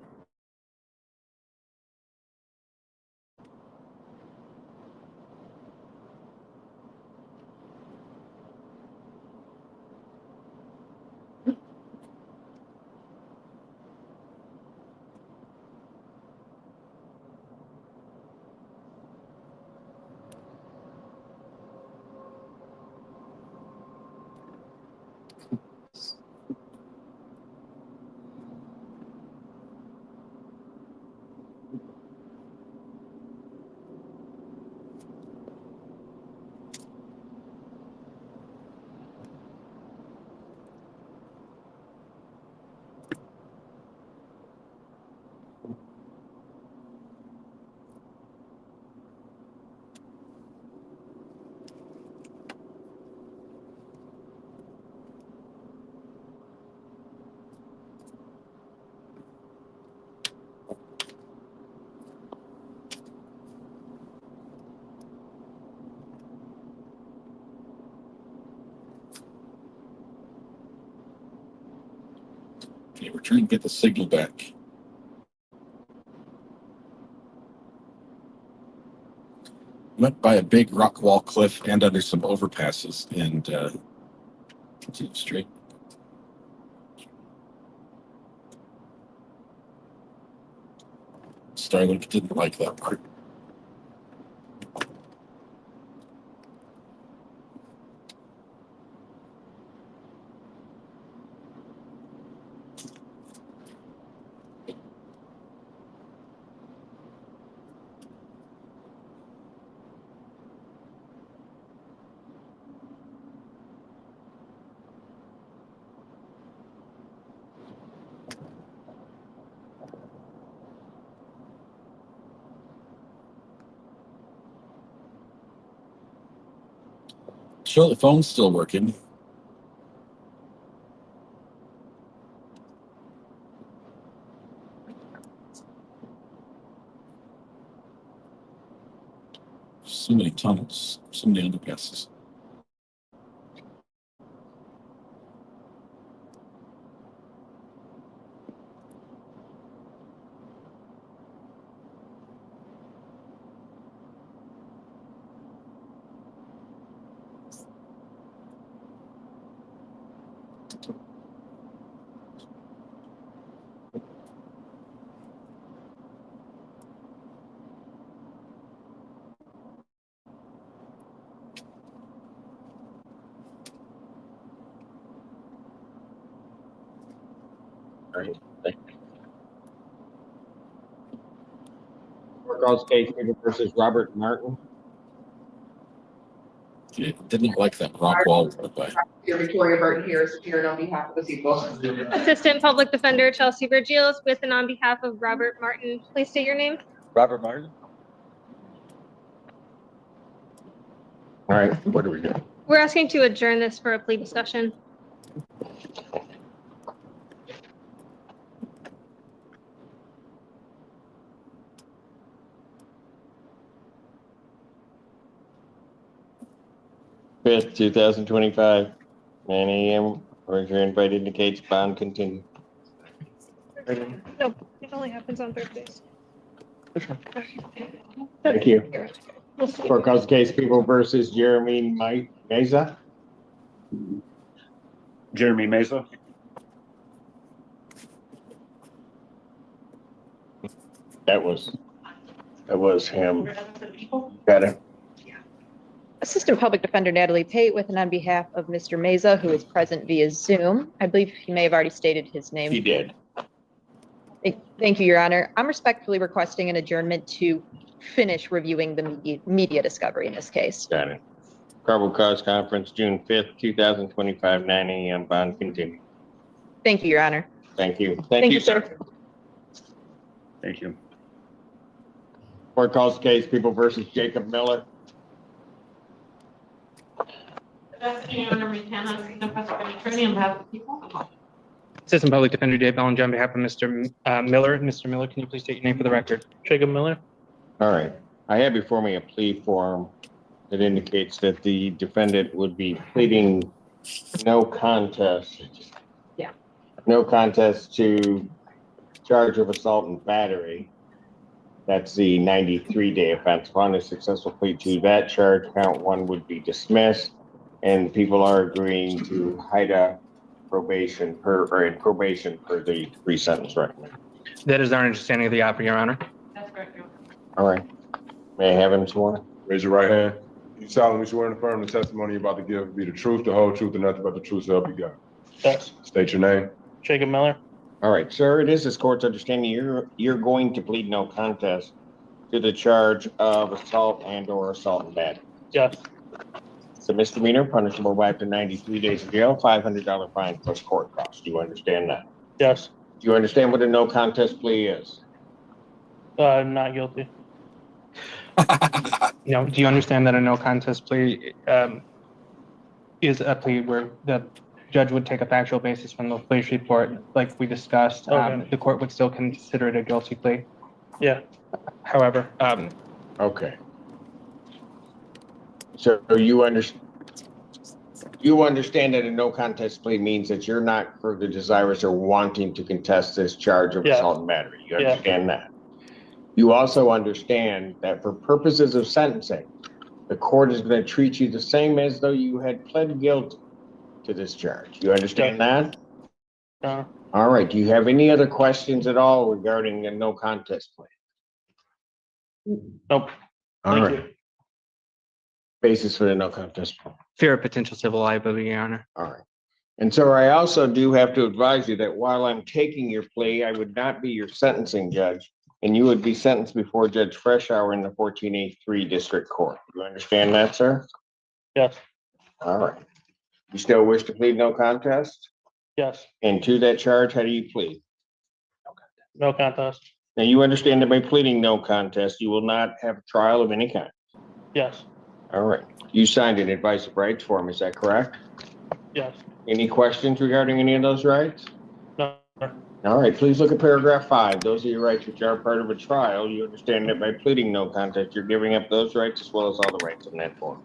Okay, we're trying to get the signal back. Went by a big rock wall cliff and under some overpasses and continue straight. Starlink didn't like that part. Sure, the phone's still working. So many tunnels, so many underpasses. All right. Court calls case People versus Robert Martin. It didn't like that rock wall. Victoria Burton here is here on behalf of the people. Assistant Public Defender Chelsea Virgiles with and on behalf of Robert Martin. Please state your name. Robert Martin? All right, what do we do? We're asking to adjourn this for a plea discussion. Fifth, 2025, 9 a.m. Where's your invite indicates bond continue. No, it only happens on Thursdays. Thank you. Court calls case People versus Jeremy Meza. Jeremy Mesa? That was him. Got it. Assistant Public Defender Natalie Pate with and on behalf of Mr. Meza, who is present via Zoom. I believe he may have already stated his name. He did. Thank you, Your Honor. I'm respectfully requesting an adjournment to finish reviewing the media discovery in this case. Got it. Probable cause conference, June 5th, 2025, 9 a.m. Bond continue. Thank you, Your Honor. Thank you. Thank you, sir. Thank you. Court calls case People versus Jacob Miller. Assistant Public Defender Dave Bellinger on behalf of Mr. Miller. Mr. Miller, can you please state your name for the record? Jacob Miller. All right. I have before me a plea form that indicates that the defendant would be pleading no contest. Yeah. No contest to charge of assault and battery. That's the 93-day offense. Upon a successful plea to that charge, count one would be dismissed, and people are agreeing to HIDA probation per the pre-sentence recommended. That is our understanding of the offer, Your Honor. That's correct. All right. May I have him sworn? Raise your right hand. You solemnly swear and affirm the testimony you're about to give be the truth, the whole truth, and nothing but the truth, so help you God. Yes. State your name. Jacob Miller. All right, sir, it is this court's understanding you're going to plead no contest to the charge of assault and/or assault and battery. Yes. It's a misdemeanor, punishable by up to 93 days of jail, $500 fine plus court costs. Do you understand that? Yes. Do you understand what a no contest plea is? Not guilty. No, do you understand that a no contest plea is a plea where the judge would take a factual basis from the police report, like we discussed. Okay. The court would still consider it a guilty plea. Yeah. However, okay. So you You understand that a no contest plea means that you're not further desirous or wanting to contest this charge of Yes. assault and battery. You Yes. understand that? You also understand that for purposes of sentencing, the court is going to treat you the same as though you had pled guilty to this charge. You understand that? All right. Do you have any other questions at all regarding a no contest plea? Nope. All Thank right. Basis for the no contest plea. Fear of potential civil liability, Your Honor. All right. And so I also do have to advise you that while I'm taking your plea, I would not be your sentencing judge, and you would be sentenced before Judge Freshour in the 1483 District Court. You understand that, sir? Yes. All right. You still wish to plead no contest? Yes. And to that charge, how do you plead? No contest. Now, you understand that by pleading no contest, you will not have a trial of any kind. Yes. All right. You signed an advice of rights form, is that correct? Yes. Any questions regarding any of those rights? No. All right, please look at paragraph 5. Those are your rights which are part of a trial. You understand that by pleading no contest, you're giving up those rights as well as all the rights in that form.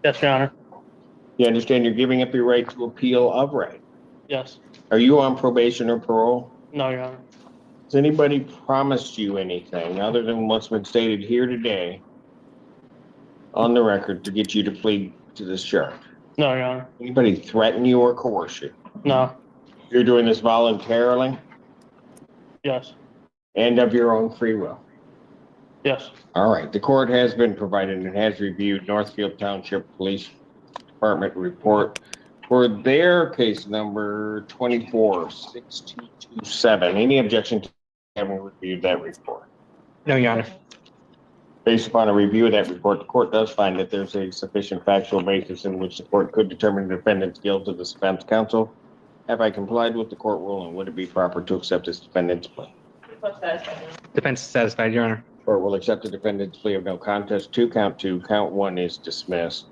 Yes, Your Honor. You understand you're giving up your right to appeal of right. Yes. Are you on probation or parole? No, Your Honor. Has anybody promised you anything other than what's been stated here today on the record to get you to plead to this charge? No, Your Honor. Anybody threaten you or coerce you? No. You're doing this voluntarily Yes. and of your own free will? Yes. All right, the court has been provided and has reviewed Northfield Township Police Department report for their case number 246227. Any objection to having reviewed that report? No, Your Honor. Based upon a review of that report, the court does find that there's a sufficient factual basis in which the court could determine the defendant's guilt of this offense. Counsel, have I complied with the court ruling? Would it be proper to accept this defendant's plea? Defense is satisfied, Your Honor. Court will accept the defendant's plea of no contest to count 2. Count 1 is dismissed.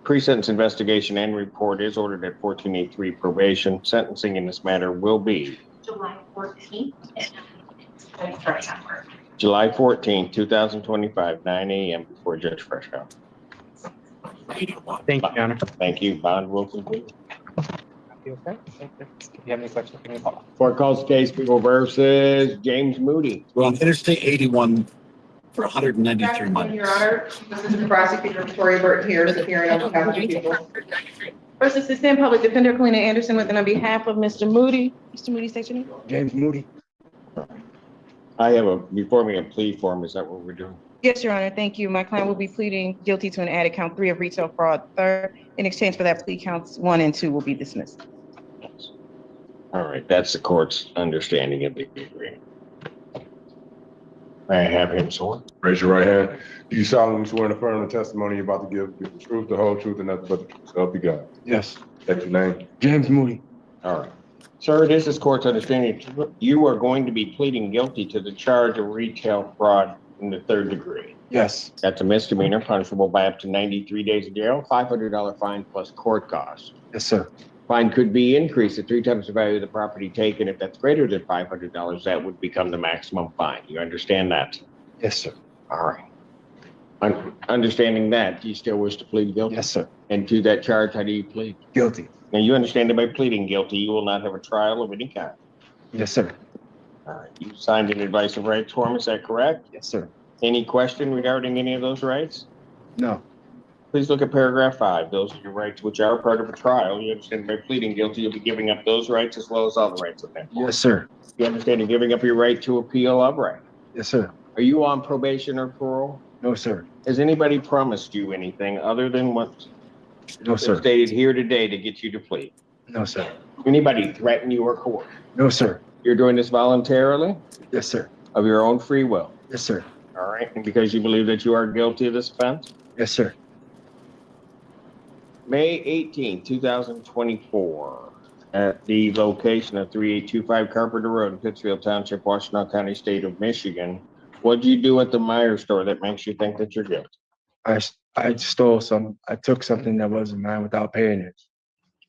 Pre-sentence investigation and report is ordered at 1483 probation. Sentencing in this matter will be July 14th. July 14th, 2025, 9 a.m. before Judge Freshour. Thank you, Your Honor. Thank you. Bond will conclude. You okay? Thank you. If you have any questions, give me a call. Court calls case people versus James Moody. We're on Interstate 81 for 193 months. Your Honor, this is the prosecutor, Victoria Burton here, is appearing on behalf of the people. First Assistant Public Defender Kalina Anderson with and on behalf of Mr. Moody. Mr. Moody, state your name. James Moody. I have before me a plea form. Is that what we're doing? Yes, Your Honor, thank you. My client will be pleading guilty to an added count 3 of retail fraud. Third, in exchange for that plea, counts 1 and 2 will be dismissed. All right, that's the court's understanding of the agreement. I have him sworn. Raise your right hand. Do you solemnly swear and affirm the testimony you're about to give the truth, the whole truth, and nothing but the truth? So help you God. Yes. That's your name. James Moody. All right. Sir, it is this court's understanding you are going to be pleading guilty to the charge of retail fraud in the 3rd degree. Yes. That's a misdemeanor punishable by up to 93 days of jail, $500 fine plus court costs. Yes, sir. Fine could be increased to 3 times the value of the property taken. If that's greater than $500, that would become the maximum fine. You understand that? Yes, sir. All right. Understanding that, do you still wish to plead guilty? Yes, sir. And to that charge, how do you plead? Guilty. Now, you understand that by pleading guilty, you will not have a trial of any kind. Yes, sir. All right. You signed an advice of rights form, is that correct? Yes, sir. Any question regarding any of those rights? No. Please look at paragraph 5. Those are your rights which are part of a trial. You understand by pleading guilty, you'll be giving up those rights as well as all the rights of that. Yes, sir. You understand you're giving up your right to appeal of right. Yes, sir. Are you on probation or parole? No, sir. Has anybody promised you anything other than what's No, sir. stated here today to get you to plead? No, sir. Anybody threaten you or coerce? No, sir. You're doing this voluntarily Yes, sir. of your own free will? Yes, sir. All right, and because you believe that you are guilty of this offense? Yes, sir. May 18, 2024, at the location of 3825 Carpenter Road in Pittsfield Township, Washtenaw County, State of Michigan. What'd you do at the Meyer store that makes you think that you're guilty? I stole some. I took something that wasn't mine without paying it.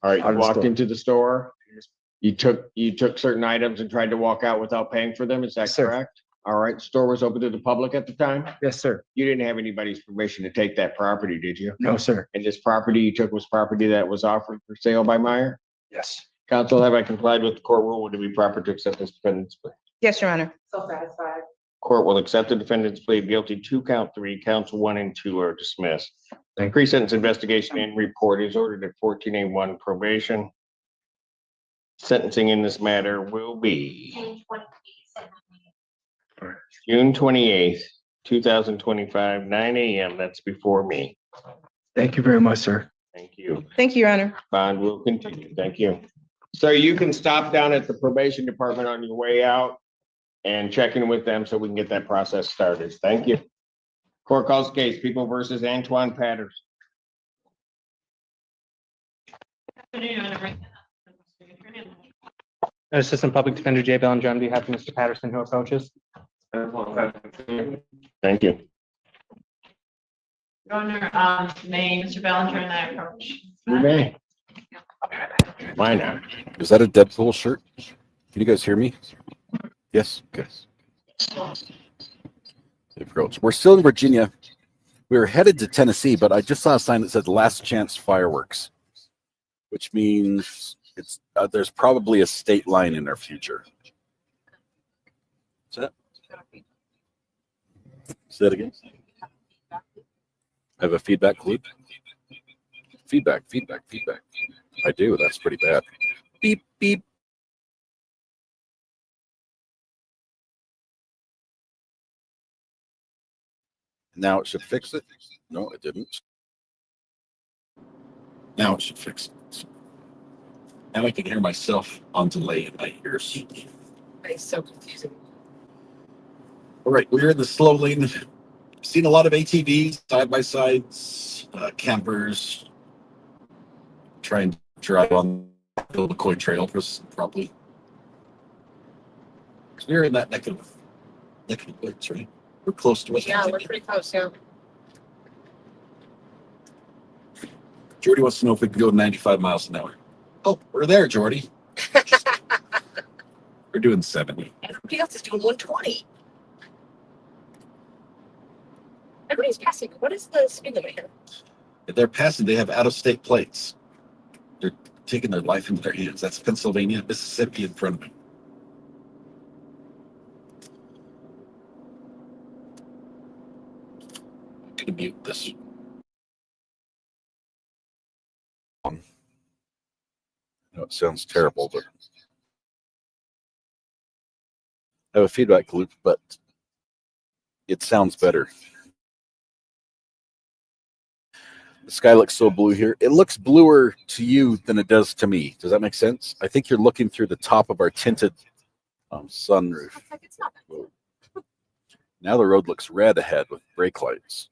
All right, Out you of the walked store. into the store. You took certain items and tried to walk out without paying for them. Is that Yes, sir. correct? All right, store was open to the public at the time? Yes, sir. You didn't have anybody's permission to take that property, did you? No, sir. And this property you took was property that was offered for sale by Meyer? Yes. Counsel, have I complied with the court rule? Would it be proper to accept this defendant's plea? Yes, Your Honor. So satisfied. Court will accept the defendant's plea guilty to count 3, counts 1 and 2 are dismissed. The pre-sentence investigation and report is ordered at 14A1 probation. Sentencing in this matter will be June 28th, 2025, 9 a.m. That's before me. Thank you very much, sir. Thank you. Thank you, Your Honor. Bond will continue. Thank you. So you can stop down at the probation department on your way out and check in with them so we can get that process started. Thank you. Court calls the case, People versus Antoine Patterson. Assistant Public Defender Jay Bellinger on behalf of Mr. Patterson, who approaches. Thank you. Your Honor, may Mr. Bellinger and I approach? You may. Why not? Is that a Deadpool shirt? Can you guys hear me? Yes. Okay. Approach. We're still in Virginia. We were headed to Tennessee, but I just saw a sign that said "Last Chance Fireworks," which means it's there's probably a state line in our future. Is that? Say that again. I have a feedback loop. Feedback. I do. That's pretty bad. Beep, beep. Now it should fix it. No, it didn't. Now it should fix it. Now I can hear myself on delay in my ears. It's so confusing. All right, we're in the slow lane. Seen a lot of ATVs, side-by-sides, campers, trying to drive on the McCoy Trail probably. We're in that neck of the woods, right? We're close to West Yeah, we're Virginia. pretty close, yeah. Jordy wants to know if we can go 95 miles an hour. Oh, we're there, Jordy. We're doing 70. Everybody else is doing 120. Everybody's passing. What is the speed limit here? If they're passing, they have out-of-state plates. They're taking their life into their hands. That's Pennsylvania, Mississippi in front of me. I'm going to mute this. I know it sounds terrible, but I have a feedback loop, but it sounds better. The sky looks so blue here. It looks bluer to you than it does to me. Does that make sense? I think you're looking through the top of our tinted sunroof. Now the road looks red ahead with brake lights.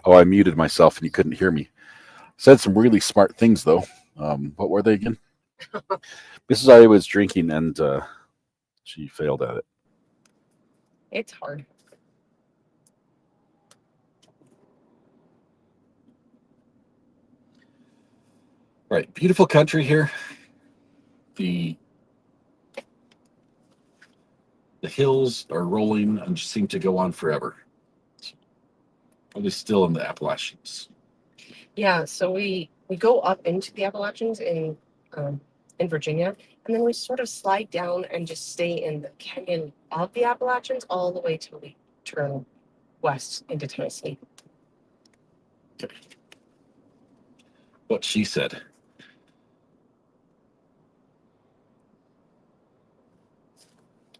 Oh, I muted myself and you couldn't hear me. Said some really smart things though. What were they again? Mrs. I was drinking and she failed at it. It's hard. Right, beautiful country here. The hills are rolling and just seem to go on forever. Probably still in the Appalachians. Yeah, so we go up into the Appalachians in Virginia, and then we sort of slide down and just stay in the canyon of the Appalachians all the way till we turn west into Tennessee. What she said.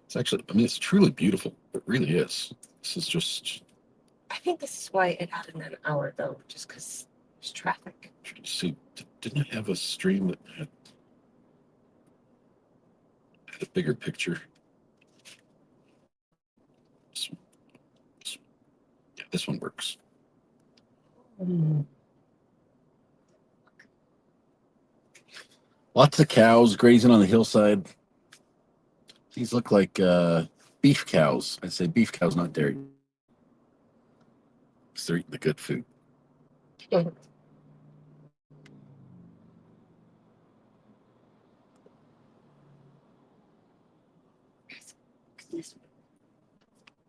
It's actually, I mean, it's truly beautiful. It really is. This is just, I think this is why it added an hour though, just because there's traffic. see, didn't I have a stream that had a bigger picture? Yeah, this one works. Lots of cows grazing on the hillside. These look like beef cows. I'd say beef cows, not dairy. Because they're eating the good food.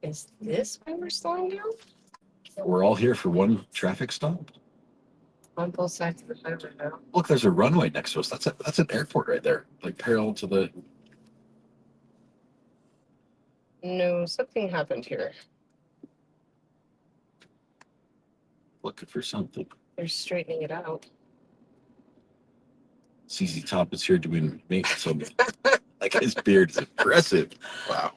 Is this why we're slowing down? We're all here for one traffic stop. On both sides of the highway now. Look, there's a runway next to us. That's an airport right there, like parallel to the. No, something happened here. Looking for something. They're straightening it out. CZ Top is here doing maintenance on me. That guy's beard is impressive. Wow.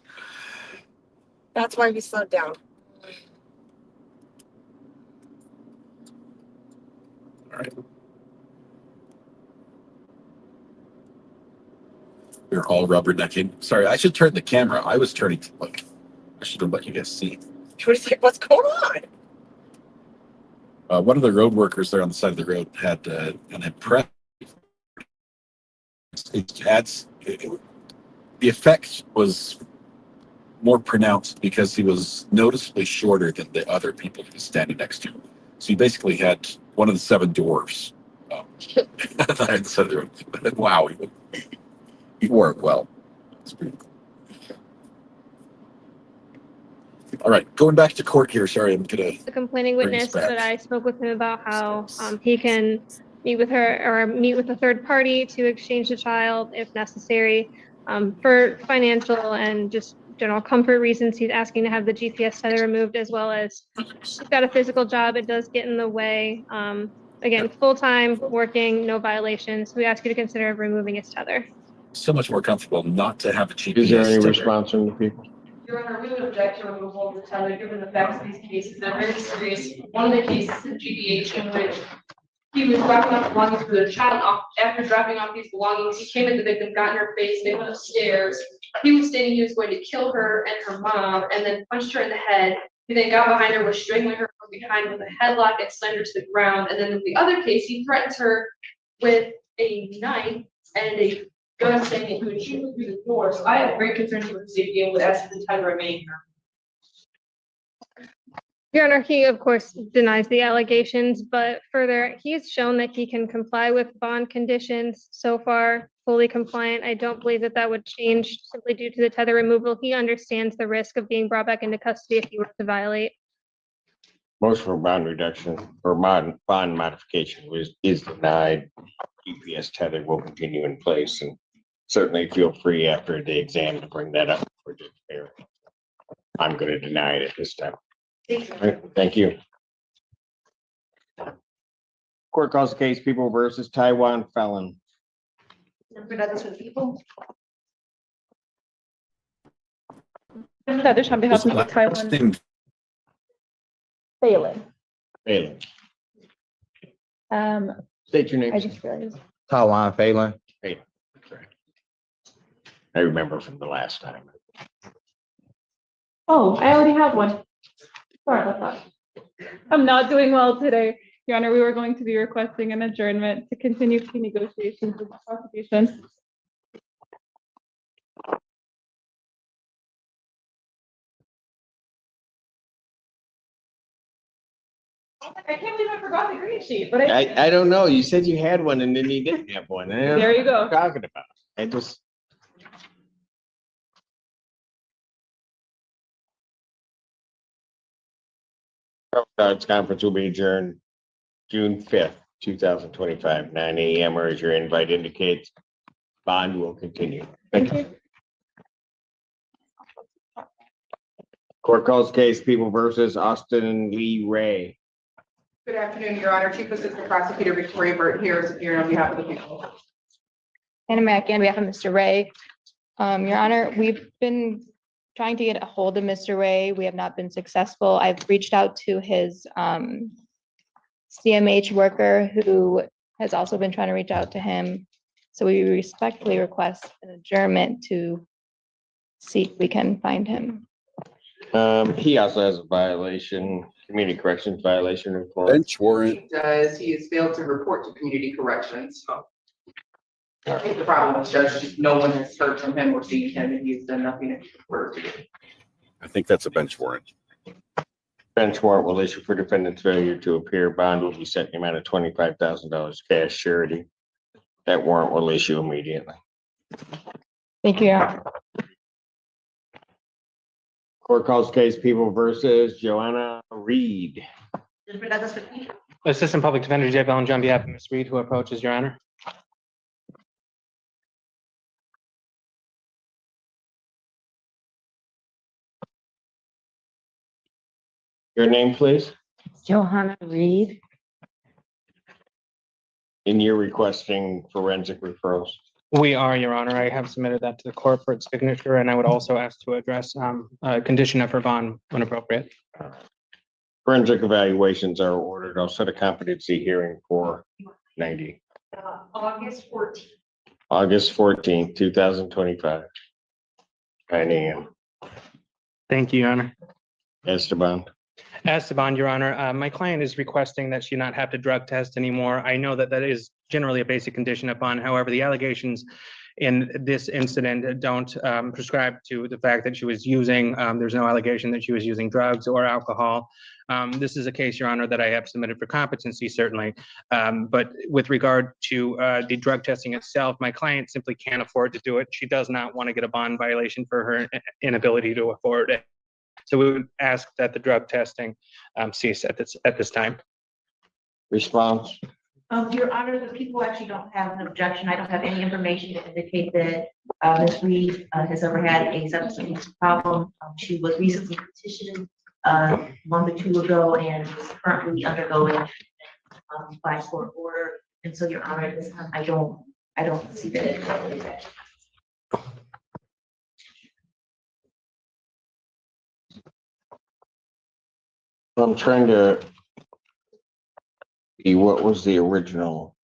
That's why we slowed down. All right. We're all rubbernecking. Sorry, I should turn the camera. I was turning to look. I should have let you guys see. What's going on? One of the road workers there on the side of the road had an impressive. The effect was more pronounced because he was noticeably shorter than the other people he was standing next to. So he basically had one of the 7 dwarfs. Wow, he wore it well. It's pretty cool. All right, going back to court here. Sorry, I'm gonna. The complaining bring us witness, back. but I spoke with him about how he can meet with her or meet with a third party to exchange the child if necessary. For financial and just general comfort reasons, he's asking to have the GPS tether removed, as well as she's got a physical job. It does get in the way. Again, full-time working, no violations. We ask you to consider removing his tether. So much more comfortable not to have a GPS. Is there any tether. response from the people? Your Honor, we would object to removal of the tether, given the facts of these cases. They're very serious. One of the cases in GBH in which he was dropping off belongings for the child. After dropping off these belongings, he came at the victim, got in her face, they went upstairs. He was stating he was going to kill her and her mom, and then punched her in the head. He then got behind her, was strangling her from behind with a headlock and slammed her to the ground. And then in the other case, he threatens her with a knife and a gun, saying that he would shoot her through the door. So I have great concerns for the safety and would ask the tether remain here. Your Honor, he of course denies the allegations, but further, he has shown that he can comply with bond conditions so far, fully compliant. I don't believe that that would change simply due to the tether removal. He understands the risk of being brought back into custody if he were to violate. Motion for bond reduction or bond modification is denied. GPS tether will continue in place, and certainly feel free after the exam to bring that up for Judge Barry. I'm going to deny it at this time. Thank you. Court calls the case People versus Taiwan felon. Representatives from people. Others on behalf of the Taiwan. Phelan. Phelan. Um, State your name. I just realized. Taiwan Phelan. Phelan. I remember from the last time. Oh, I already have one. Sorry about that. I'm not doing well today. Your Honor, we were going to be requesting an adjournment to continue plea negotiations with the prosecution. I can't believe I forgot the green sheet, but I don't know. You said you had one and then you didn't have one. There you go. Talking about. I just. Conference will be adjourned June 5th, 2025, 9 a.m. or as your invite indicates, bond will continue. Thank you. Court calls case People versus Austin Lee Ray. Good afternoon, Your Honor. Chief Assistant Prosecutor Victoria Burt here is appearing on behalf of the people. Hannah Mackey on behalf of Mr. Ray. Your Honor, we've been trying to get a hold of Mr. Ray. We have not been successful. I've reached out to his CMH worker who has also been trying to reach out to him. So we respectfully request an adjournment to see if we can find him. He also has a violation, community corrections violation report. Bench warrant. He does. He has failed to report to community corrections. So I think the problem is just no one has heard from him or seen him, and he's done nothing to report to. I think that's a bench warrant. Bench warrant will issue for defendant's failure to appear. Bond will be set in the amount of $25,000 cash surety. That warrant will issue immediately. Thank you, Your Honor. Court calls case People versus Joanna Reed. Assistant Public Defender Jay Bellinger on behalf of Ms. Reed, who approaches, Your Honor. Your name, please? Johanna Reed. And you're requesting forensic referrals. We are, Your Honor. I have submitted that to the court for its signature, and I would also ask to address a condition of her bond when appropriate. Forensic evaluations are ordered. I'll set a competency hearing for 90. August 14th. August 14th, 2025. 9 a.m. Thank you, Your Honor. Esteban. Esteban, Your Honor, my client is requesting that she not have to drug test anymore. I know that that is generally a basic condition of bond. However, the allegations in this incident don't prescribe to the fact that she was using, there's no allegation that she was using drugs or alcohol. This is a case, Your Honor, that I have submitted for competency, certainly. But with regard to the drug testing itself, my client simply can't afford to do it. She does not want to get a bond violation for her inability to afford it. So we would ask that the drug testing cease at this time. Response. Your Honor, the people actually don't have an objection. I don't have any information to indicate that Ms. Reed has ever had a substance abuse problem. She was recently petitioned a month or two ago and is currently undergoing by court order. And so, Your Honor, at this time, I don't see that. I'm trying to see what was the original.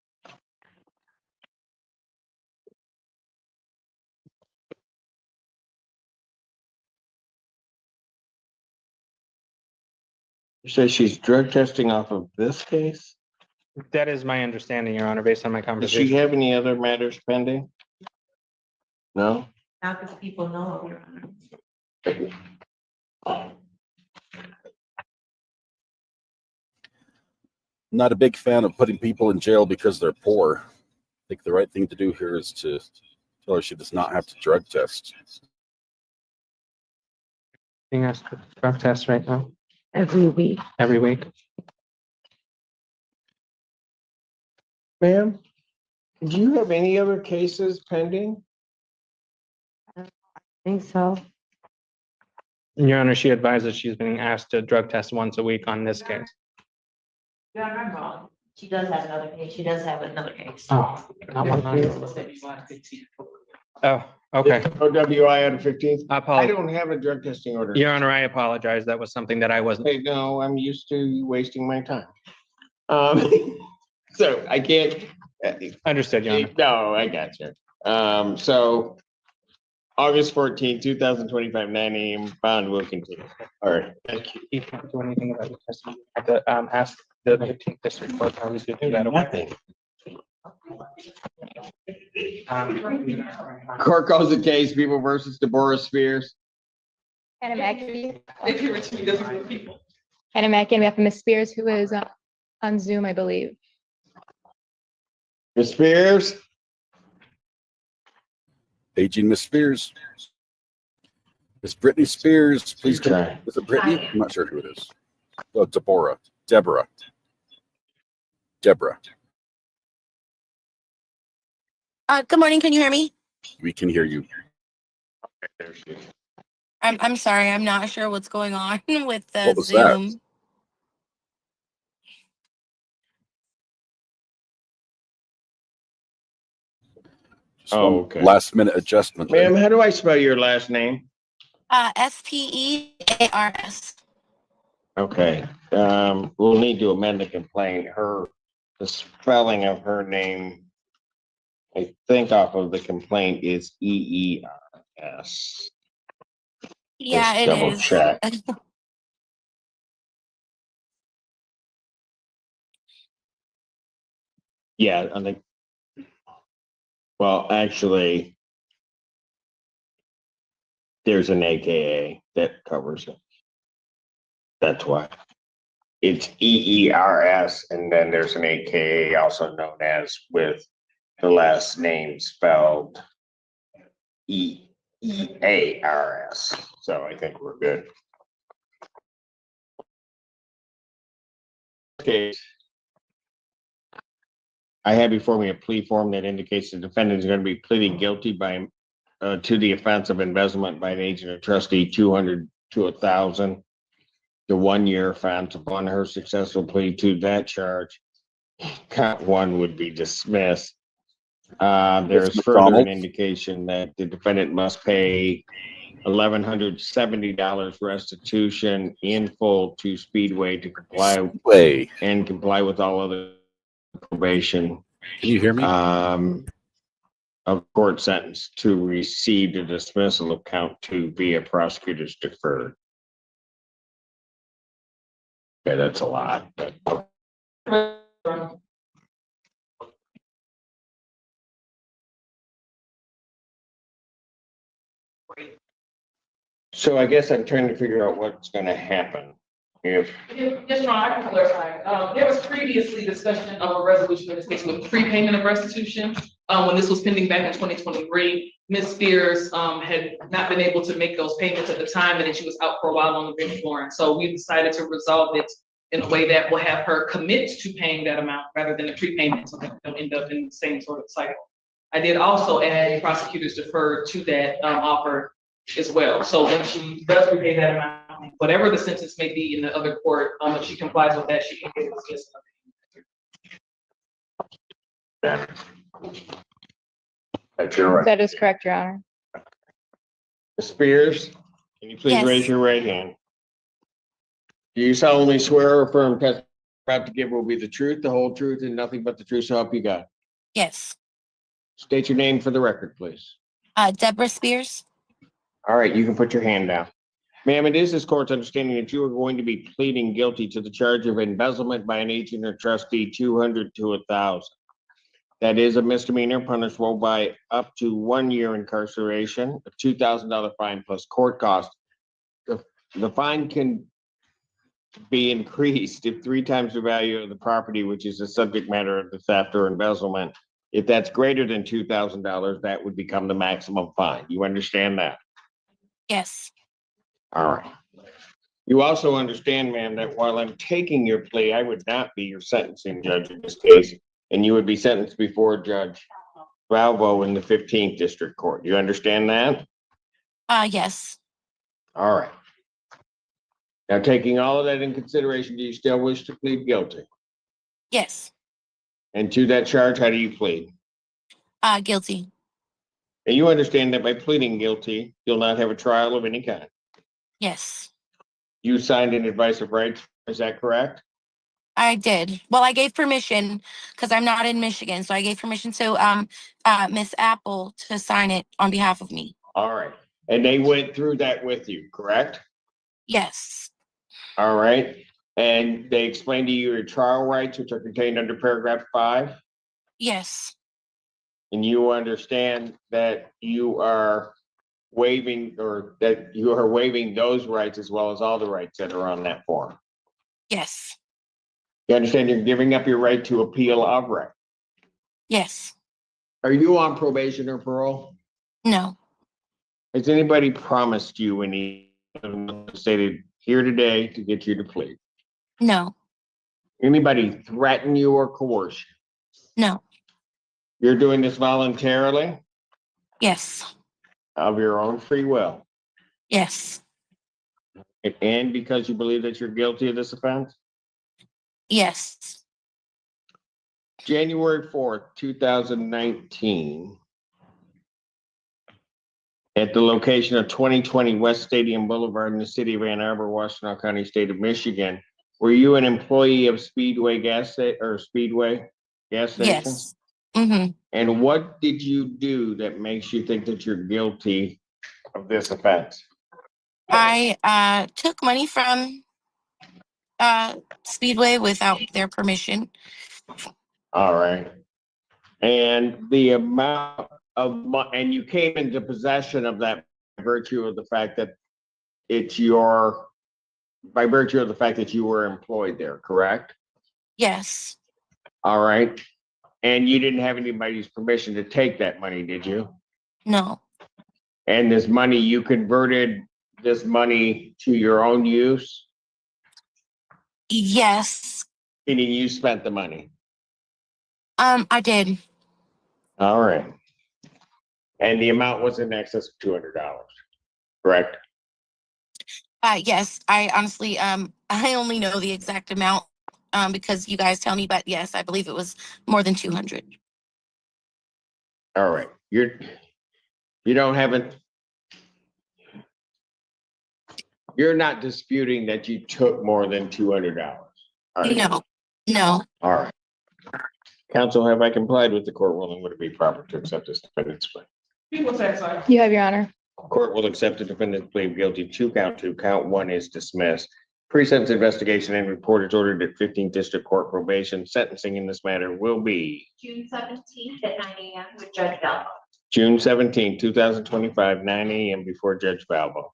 You say she's drug testing off of this case? That is my understanding, Your Honor, based on my Does conversation. she have any other matters pending? No? Not that people know of, Your Honor. Not a big fan of putting people in jail because they're poor. I think the right thing to do here is to tell her she does not have to drug test. Being asked for drug tests right now? Every week. Every week? Ma'am, do you have any other cases pending? I think so. Your Honor, she advises she's being asked to drug test once a week on this case. Your Honor, I'm wrong. She does have another case. She does have another case. Oh, not one. Oh, okay. OWI on the 15th? I I apologize. don't have a drug testing order. Your Honor, I apologize. That was something that I wasn't. Hey, no, I'm used to you wasting my time. So I can't. Understood, Your Honor. No, I got you. So August 14th, 2025, 9 a.m. Bond will continue. All right, thank you. You can't do anything about your testimony. I have to ask the 15th district court how we should do that. Nothing. Court calls the case People versus Deborah Spears. Hannah Mackey. If you were to meet other people. Hannah Mackey on behalf of Ms. Spears, who is on Zoom, I believe. Ms. Spears. Paging Miss Spears. Miss Brittany Spears, please come. Okay. Is it Brittany? I'm not sure who it is. Oh, Deborah. Deborah. Good morning. Can you hear me? We can hear you. There she is. I'm sorry, I'm not sure what's going on with the What was that? Zoom. Oh, okay. Last minute adjustment. Ma'am, how do I spell your last name? Spears. Okay, we'll need to amend the complaint. The spelling of her name, I think off of the complaint is EERS. Yeah, Just it double is. check. Yeah, I think, well, actually, there's an AKA that covers it. That's why. It's EERS, and then there's an AKA, also known as with the last name spelled EARS. So I think we're good. Okay. I have before me a plea form that indicates the defendant is going to be pleading guilty by to the offense of embezzlement by an agent or trustee, 200 to 1,000. The 1-year offense. Upon her successful plea to that charge, count 1 would be dismissed. There is further an indication that the defendant must pay $1,170 restitution in full to Speedway to comply with all other probation. Can you hear me? Of court sentence to receive the dismissal of count 2 via prosecutor's deferred. Okay, that's a lot, but. So I guess I'm trying to figure out what's gonna happen if. Yes, Your Honor, I can clarify. There was previously discussion of a resolution in this case with prepayment of restitution. When this was pending back in 2023, Ms. Spears had not been able to make those payments at the time, and then she was out for a while on the bench warrant. So we decided to resolve it in a way that will have her commit to paying that amount rather than a prepayment, so that they'll end up in the same sort of cycle. I did also add prosecutors deferred to that offer as well. So when she does repay that amount, whatever the sentence may be in the other court, if she complies with that, she can get it dismissed. That's your right. That is correct, Your Honor. Ms. Spears, can you please Yes. raise your right hand? Do you solemnly swear or affirm testimony about to give will be the truth, the whole truth, and nothing but the truth, so help you God? Yes. State your name for the record, please. Deborah Spears. All right, you can put your hand down. Ma'am, it is this court's understanding that you are going to be pleading guilty to the charge of embezzlement by an agent or trustee, 200 to 1,000. That is a misdemeanor punishable by up to 1 year incarceration, a $2,000 fine plus court costs. The fine can be increased if 3 times the value of the property, which is the subject matter of the theft or embezzlement. If that's greater than $2,000, that would become the maximum fine. You understand that? Yes. All right. You also understand, ma'am, that while I'm taking your plea, I would not be your sentencing judge in this case, and you would be sentenced before Judge Valvo in the 15th District Court. You understand that? Yes. All right. Now, taking all of that in consideration, do you still wish to plead guilty? Yes. And to that charge, how do you plead? Guilty. And you understand that by pleading guilty, you'll not have a trial of any kind. Yes. You signed an advice of rights, is that correct? I did. Well, I gave permission because I'm not in Michigan, so I gave permission to Miss Apple to sign it on behalf of me. All right. And they went through that with you, correct? Yes. All right. And they explained to you your trial rights, which are contained under paragraph 5. Yes. And you understand that you are waiving those rights as well as all the rights that are on that form. Yes. You understand you're giving up your right to appeal of right. Yes. Are you on probation or parole? No. Has anybody promised you any stated here today to get you to plead? No. Anybody threaten you or coerce you? No. You're doing this voluntarily? Yes. Of your own free will? Yes, And because you believe that you're guilty of this offense? yes, January 4th, 2019. At the location of 2020 West Stadium Boulevard in the city of Ann Arbor, Washtenaw County, state of Michigan. Were you an employee of Speedway Speedway gas station? yes. Mm-hmm. And what did you do that makes you think that you're guilty of this offense? I took money from Speedway without their permission. All right. And the amount of and you came into possession of that by virtue of the fact that by virtue of the fact that you were employed there, correct? Yes, All right. And you didn't have anybody's permission to take that money, did you? no, And this money, you converted this money to your own use, yes. meaning you spent the money. I did. All right. And the amount was in excess of $200, correct? Yes, I honestly, I only know the exact amount, because you guys tell me, but yes, I believe it was more than 200. All right. You're not disputing that you took more than $200. No, no. All right. Counsel, have I complied with the court ruling? Would it be proper to accept this defendant's plea? People say so. You have your honor. Court will accept the defendant's plea of guilty to count 2. Count 1 is dismissed. Pre-sentence investigation and report is ordered at 15th District Court probation. Sentencing in this matter will be June 17th at 9 a.m. with Judge Balbo. June 17, 2025, 9 a.m. before Judge Balbo.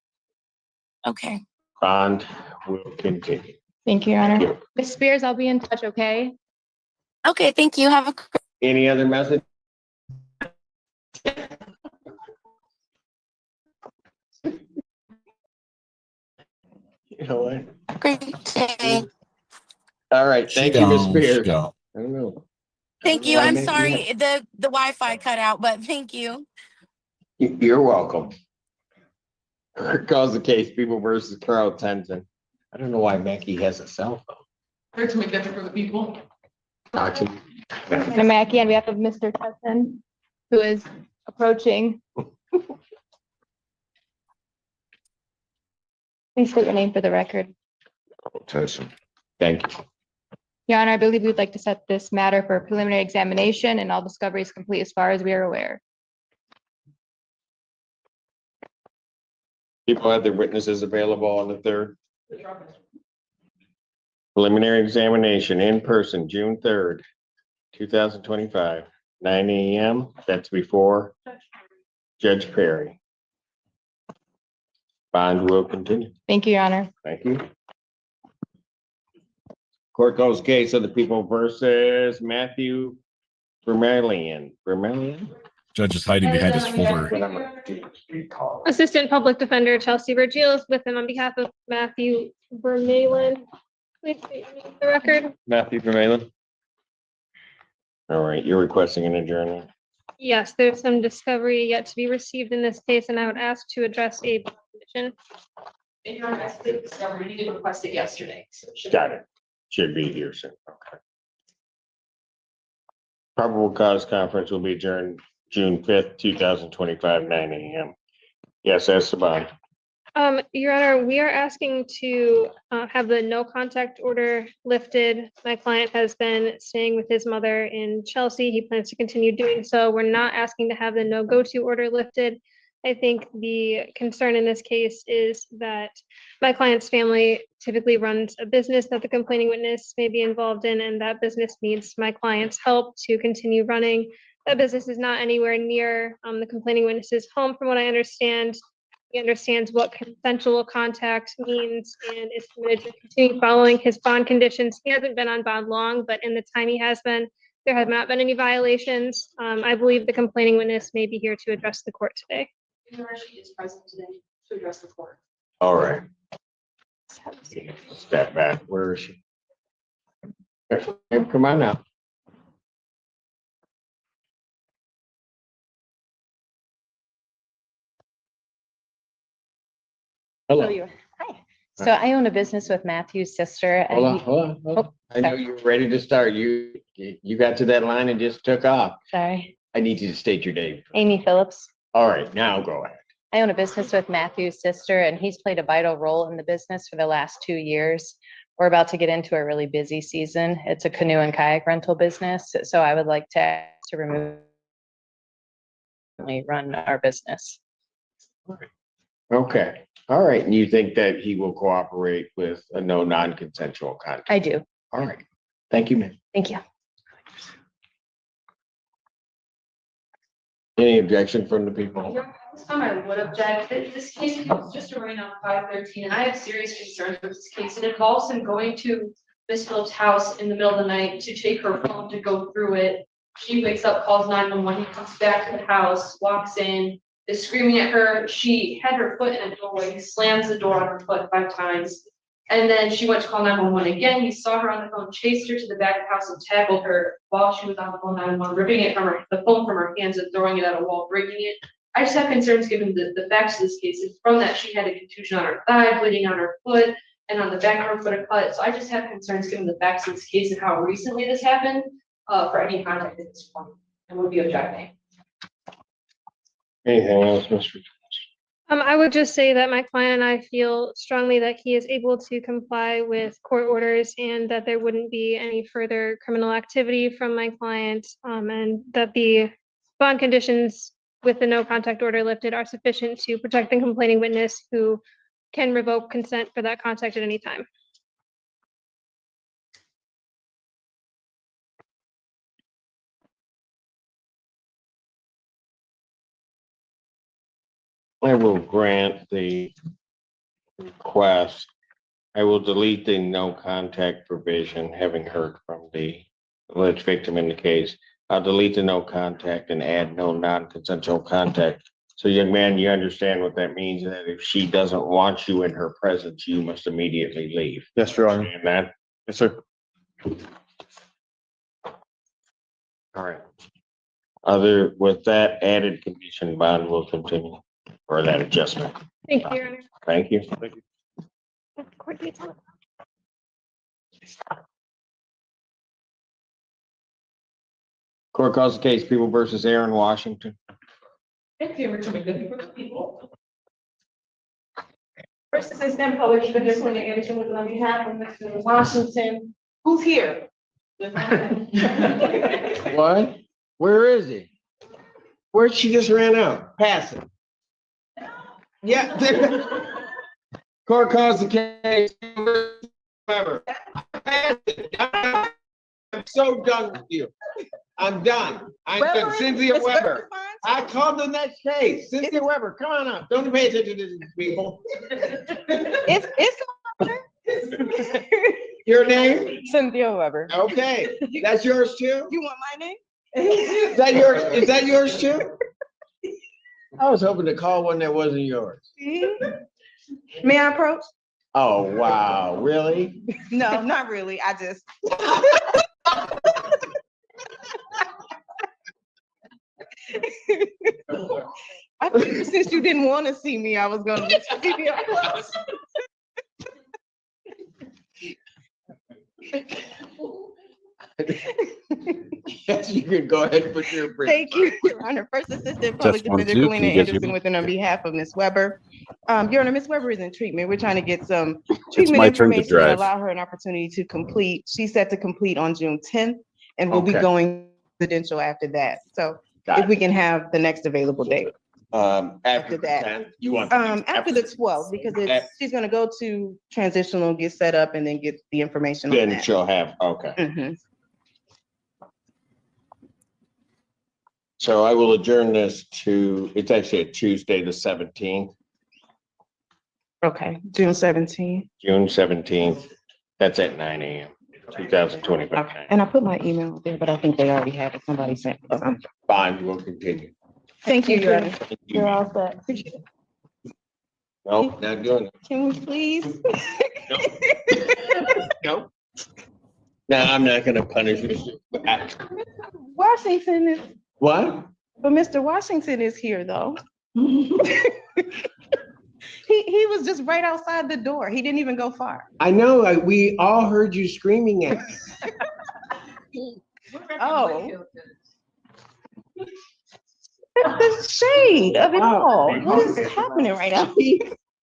Okay. Bond will continue. Thank you, your honor. Ms. Spears, I'll be in touch, okay? Okay, thank you. Have a Any other message? You know what? great day. All right, thank you, Ms. Spears. I don't know. Thank you. Why I'm make sorry you- the Wi-Fi cut out, but thank you. You're welcome. Calls the case, People versus Carl Tenzin. I don't know why Mackie has a cell phone. Here to make that for the people. Gotcha. Anna Mackey on behalf of Mr. Tesson, who is approaching. Please state your name for the record. Tessin. Thank you. Your honor, I believe we'd like to set this matter for preliminary examination and all discovery is complete as far as we are aware. People have their witnesses available on the 3rd. Preliminary examination in person, June 3rd, 2025, 9 a.m. That's before Judge Perry. Bond will continue. Thank you, your honor. Thank you. Court calls case of the People versus Matthew Vermillion. Judge is hiding behind his folder. Assistant Public Defender Chelsea Virgil is with him on behalf of Matthew Vermeulen. Please state your name for the record. Matthew Vermeulen. All right, you're requesting an adjournment. Yes, there's some discovery yet to be received in this case, and I would ask to address a condition. And you're asking the discovery, you did request it yesterday. So it should- Got it. Should be here soon. Okay. Probable cause conference will be adjourned June 5th, 2025, 9 a.m. Yes, Esteban. Your Honor, we are asking to have the no contact order lifted. My client has been staying with his mother in Chelsea. He plans to continue doing so. We're not asking to have the no go-to order lifted. I think the concern in this case is that my client's family typically runs a business that the complaining witness may be involved in, and that business needs my client's help to continue running. That business is not anywhere near the complaining witness's home, from what I understand. He understands what consensual contact means and is committed to continue following his bond conditions. He hasn't been on bond long, but in the time he has been, there have not been any violations. I believe the complaining witness may be here to address the court today. She is present today to address the court. All right. Step back. Where is she? Come on now. Hello. Hi. So I own a business with Matthew's sister. and Hold on, he- hold on, hold on. Oh, I know sorry. you were ready to start. You got to that line and just took off. Sorry, I need you to state your name. Amy Phillips. All right, now go ahead. I own a business with Matthew's sister, and he's played a vital role in the business for the last 2 years. We're about to get into a really busy season. It's a canoe and kayak rental business, so I would like to remove run our business. Okay, all right. And you think that he will cooperate with a no non-consensual contact? I do. All right. Thank you, ma'am. Thank you. Any objection from the people? This time I would object. This case was just arraigned on 5/13, and I have serious concerns with this case. It involves him going to Miss Phillips' house in the middle of the night to take her phone to go through it. She wakes up, calls 911. He comes back to the house, walks in, is screaming at her. She had her foot in a doorway. He slams the door on her foot 5 times. And then she went to call 911 again. He saw her on the phone, chased her to the back of the house and tackled her while she was on the phone 911, ripping it from the phone from her hands and throwing it at a wall, breaking it. I just have concerns given the facts of this case. It's from that she had a contusion on her thigh, bleeding on her foot, and on the back of her foot a cut. So I just have concerns given the facts of this case and how recently this happened, for any contact at this point, and would be objecting. Anything else, Mr. I would just say that my client and I feel strongly that he is able to comply with court orders and that there wouldn't be any further criminal activity from my client, and that the bond conditions with the no contact order lifted are sufficient to protect the complaining witness, who can revoke consent for that contact at any time. I will grant the request. I will delete the no contact provision, having heard from the alleged victim in the case. I'll delete the no contact and add no non-consensual contact. So young man, you understand what that means, that if she doesn't want you in her presence, you must immediately leave. Yes, Your Honor. Understand that? Yes, sir. All right. With that added condition, bond will continue, or that adjustment. Thank you, Your Honor. Thank you. Court detail. Court calls the case People versus Aaron Washington. Thank you, Richard McGiffey for the people. First Assistant Public Defender Sonia Anderson with on behalf of Mr. Washington, who's here. What? Where is he? Where'd she just ran out? Pass it. Yeah. Court calls the case. Weber. Pass it. I'm so done with you. I'm done. I'm done. Cynthia Weber. I called the next case. Cynthia Weber, come on up. Don't pay attention to these people. It's Your name? Cynthia Weber. Okay. That's yours too? You want my name? Is that yours? Is that yours too? I was hoping to call one that wasn't yours. May I approach? Oh, wow. Really? No, not really. I just. I figured since you didn't want to see me, I was gonna let you see me up close. Yes, you can go ahead and put your. Thank you, Your Honor. First Assistant Public Just one, Defender two. Galena Can you guys hear Anderson me? with and on behalf of Ms. Weber. Your Honor, Ms. Weber is in treatment. We're trying to get some my treatment turn to information and drive. allow her an opportunity to complete. She's set to complete on June 10th and we'll be Okay. going residential after that. So Got if it. we can have the next available date. After the that. 10th, you want. After the 12th, because it's, she's gonna go to transitional, get set up and then get the information on Then that. she'll have, okay. Mhm. So I will adjourn this to, it's actually a Tuesday, the 17th, Okay, June 17th. June 17th. That's at 9 a.m. 2025. Okay, and I put my email there, but I think they already have it. Somebody sent it. Bond will continue. Thank you, Your Honor. Thank you. You're all set. Nope, not doing it. Can we please? Nope. No, I'm not gonna punish you. Washington is, What? but Mr. Washington is here though. He He was just right outside the door. He didn't even go far. I know, we all heard you screaming at me. Oh. The shade of it all. What is happening right now?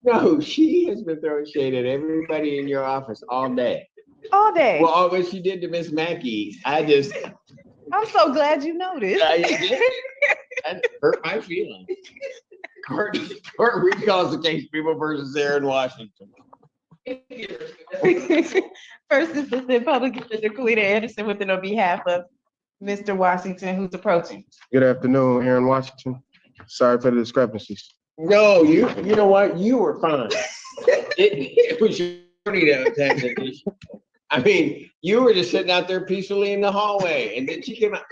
No, she has been throwing shade at everybody in your office all day. All day. Well, all what she did to Miss Mackey, I'm so glad you noticed. That hurt my feelings. Court recalls the case, People versus Aaron Washington. First Assistant Public Defender Kalita Anderson with it on behalf of Mr. Washington, who's approaching. Good afternoon, Aaron Washington. Sorry for the discrepancies. No, you know what? You were fine. It was your attorney that was having an issue. I mean, you were just sitting out there peacefully in the hallway, and then she came out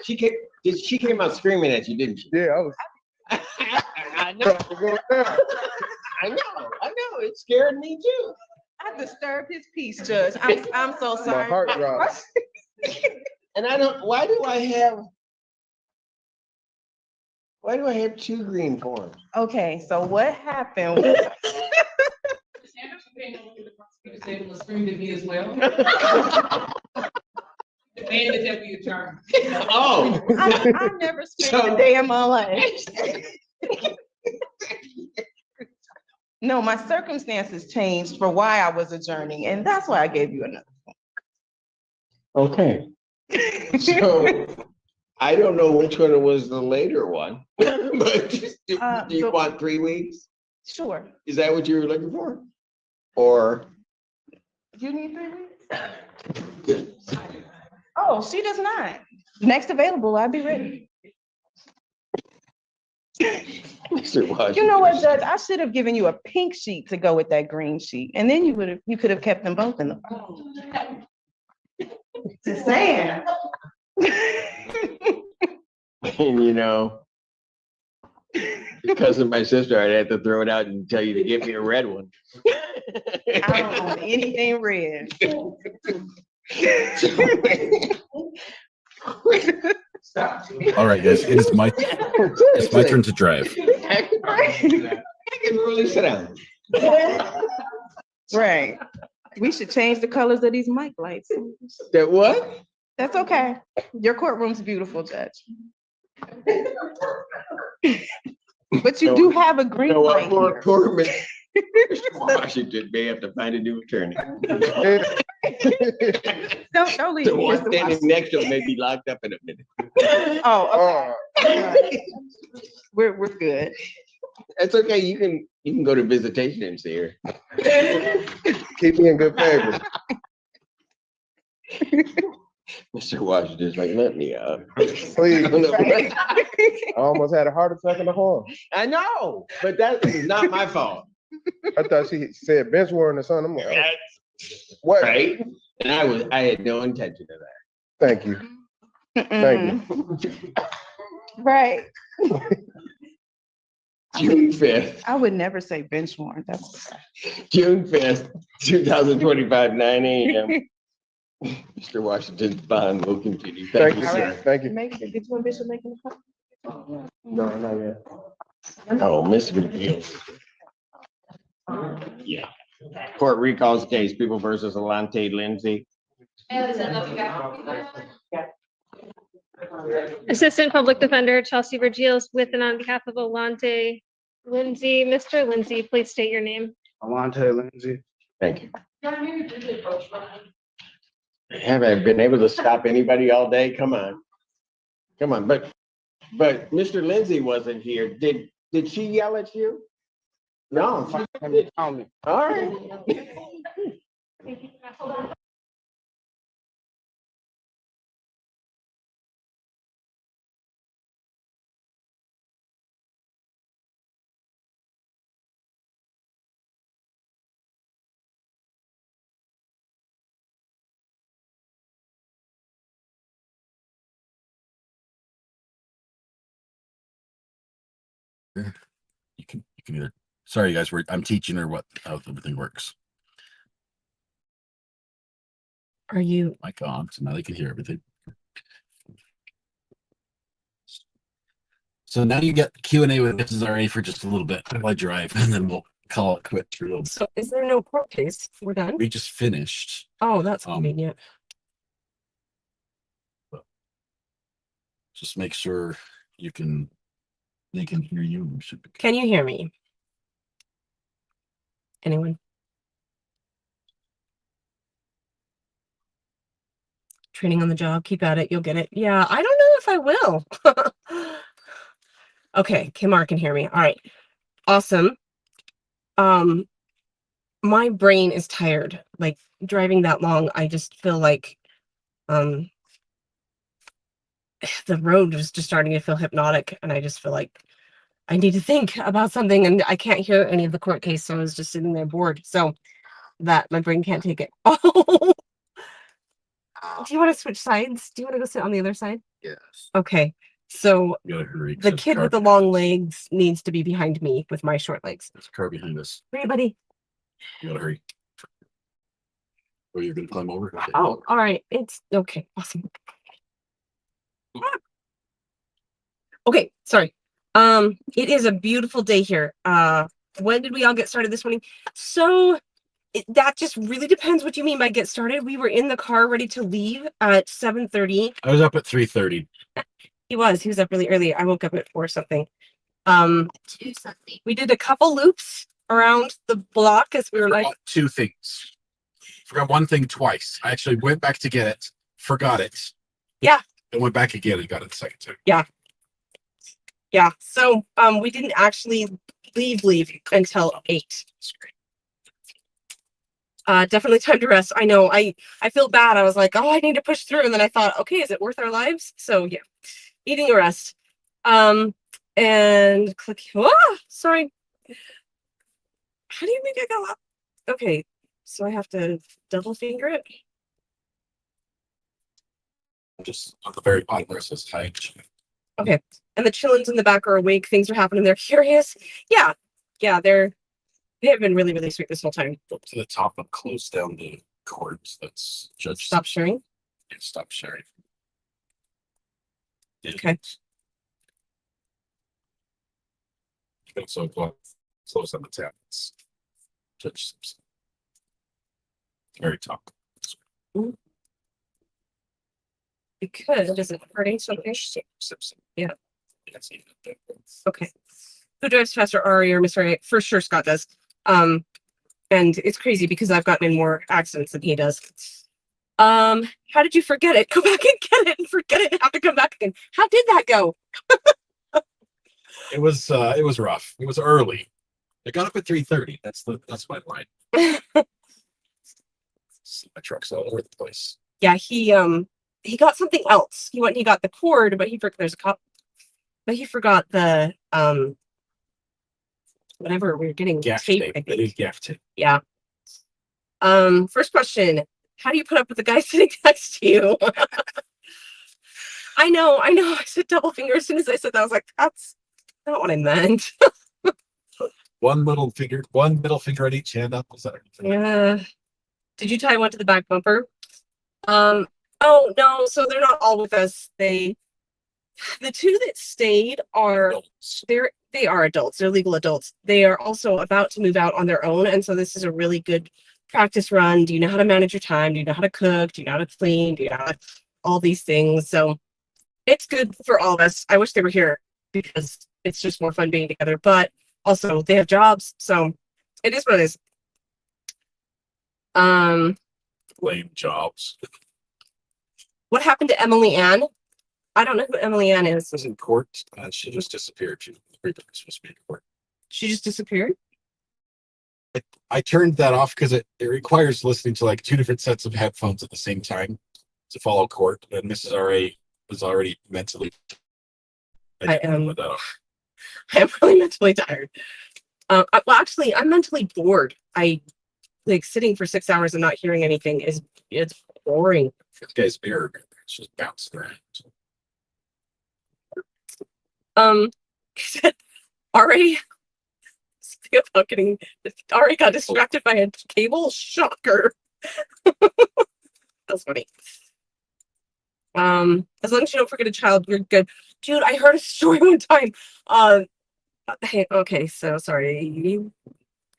screaming at you, didn't she? Yeah, I was. I know. I know. It scared me too. I disturbed his peace, Judge. I'm so sorry. My heart dropped. And why do I have two green forms? Okay, so what happened? Screamed at me as well. Demanded that we adjourn. Oh. I never spent a day in my life. No, my circumstances changed for why I was adjourning, and that's why I gave you another. Okay. So I don't know which one was the later one, but do you want 3 weeks? Sure. Is that what you were looking for? Or? You need 3 weeks? Oh, she does not. Next available, I'll be ready. Mr. Washington. You know what, Judge? I should have given you a pink sheet to go with that green sheet, and then you could have kept them both in the file. Just saying. And you know, because of my sister, I'd have to throw it out and tell you to give me a red one. I don't want anything red. All right, guys, it's my turn to drive. I can really sit down. Right. We should change the colors of these mic lights. That what? That's okay. Your courtroom's beautiful, Judge. But you do have a green light here. Mr. Washington may have to find a new attorney. Don't leave. The one standing next to him may be locked up in a minute. Oh, okay. We're good. That's okay. You can go to visitation and see her. Keep me in good favor. Mr. Washington's like, let me up. Please. Right. I almost had a heart attack in the hall. I know, but that is not my fault. I thought she said bench warrant or something. I'm like, oh, what? Right? And I had no intention of that. Thank you. Thank you. Right. June 5th. I would never say bench warrant. That's June 5th, 2025, 9 a.m. Mr. Washington's bond will continue. Thank you, sir. Thank you. Did you and Bishop make a copy? No, not yet. Oh, Mr. McGill. Yeah. Court recalls case, People versus Alante Lindsay. Assistant Public Defender Chelsea Vergils with and on behalf of Alante Lindsay. Mr. Lindsay, please state your name. Alante Lindsay. Thank you. Have I been able to stop anybody all day? Come on. Come on. But Mr. Lindsay wasn't here. Did she yell at you? No. All right. You can either. Sorry, guys, I'm teaching her how everything works. Are you? Mic on, so now they can hear everything. So now you get Q&A with Mrs. RA for just a little bit while I drive, and then we'll call it quit through. So is there no court case? We're done? We just finished. Oh, that's convenient. Just make sure they can hear you. Should be. Can you hear me? Anyone? Training on the job, keep at it, you'll get it. Yeah, I don't know if I will. Okay, Kimar can hear me. All right. Awesome. My brain is tired. Like driving that long, I just feel like the road is just starting to feel hypnotic, and I just feel like I need to think about something, and I can't hear any of the court case, so I was just sitting there bored. So that my brain can't take it. Oh, do you want to switch sides? Do you want to go sit on the other side? Yes. Okay. So You gotta hurry. the kid with the long legs needs to be behind me with my short legs. There's a car behind us. Hurry, buddy. You gotta hurry. Oh, you're gonna climb over? Okay. Oh, all right. It's okay. Awesome. Okay, sorry. It is a beautiful day here. When did we all get started this morning? So that just really depends what you mean by get started. We were in the car ready to leave at 7:30. I was up at 3:30. He was up really early. I woke up at 4 something. We did a couple loops around the block as we were like Two things. Forgot one thing twice. I actually went back to get it, forgot it. Yeah. And went back again and got it the second time. Yeah. Yeah. So we didn't actually leave until 8. Definitely time to rest. I know. I feel bad. I was like, oh, I need to push through. And then I thought, okay, is it worth our lives? So yeah, eating a rest. And click. Oh, sorry. How do you make it go up? Okay, so I have to double finger it. Just on the very bottom where it says hi. Okay, and the chillins in the back are awake. Things are happening. They're curious. Yeah, they have been really, really sweet this whole time. Up to the top and close down the cords. That's judge. Stop sharing. Yeah, stop sharing. Yeah. Okay. You can also close on the tabs. Judge Simpson. Very top. Because is it hurting something? Simpson. Yeah. Yes, Okay. Who drives faster, Ari or Mr. A? For sure, Scott does. And it's crazy because I've gotten in more accidents than he does. How did you forget it? Go back and get it and forget it and have to come back again. How did that go? It was rough. It was early. I got up at 3:30. That's my line. My truck's all over the place. Yeah, he got something else. He went and he got the cord, but there's a cop. But he forgot the whatever we were getting Gaff tape. tape. They did gaff tape. Yeah. First question. How do you put up with the guy sitting next to you? I know. I said double finger as soon as I said that. I was like, that's not what I meant. One middle finger on each hand up. Was that everything? Yeah. Did you tie one to the back bumper? Oh no, so they're not all with us. The two that stayed are they are adults. They're legal adults. They are also about to move out on their own, and so this is a really good practice run. Do you know how to manage your time? Do you know how to cook? Do you know how to clean? Do you know how to, all these things? So it's good for all of us. I wish they were here because it's just more fun being together, but also they have jobs, so it is what it is. Lame jobs. What happened to Emily Ann? I don't know who Emily Ann is. Was in court. She just disappeared. She was supposed to be in court. She just disappeared? I turned that off because it requires listening to like 2 different sets of headphones at the same time to follow court. And Mrs. R.A. was already mentally. I am really mentally tired. Well, actually, I'm mentally bored. I like sitting for 6 hours and not hearing anything it's boring. This guy's beard. It's just bouncing around. Ari got distracted by a cable. Shocker. That's funny. As long as you don't forget a child, you're good. Dude, I heard a story one time. Okay, so sorry.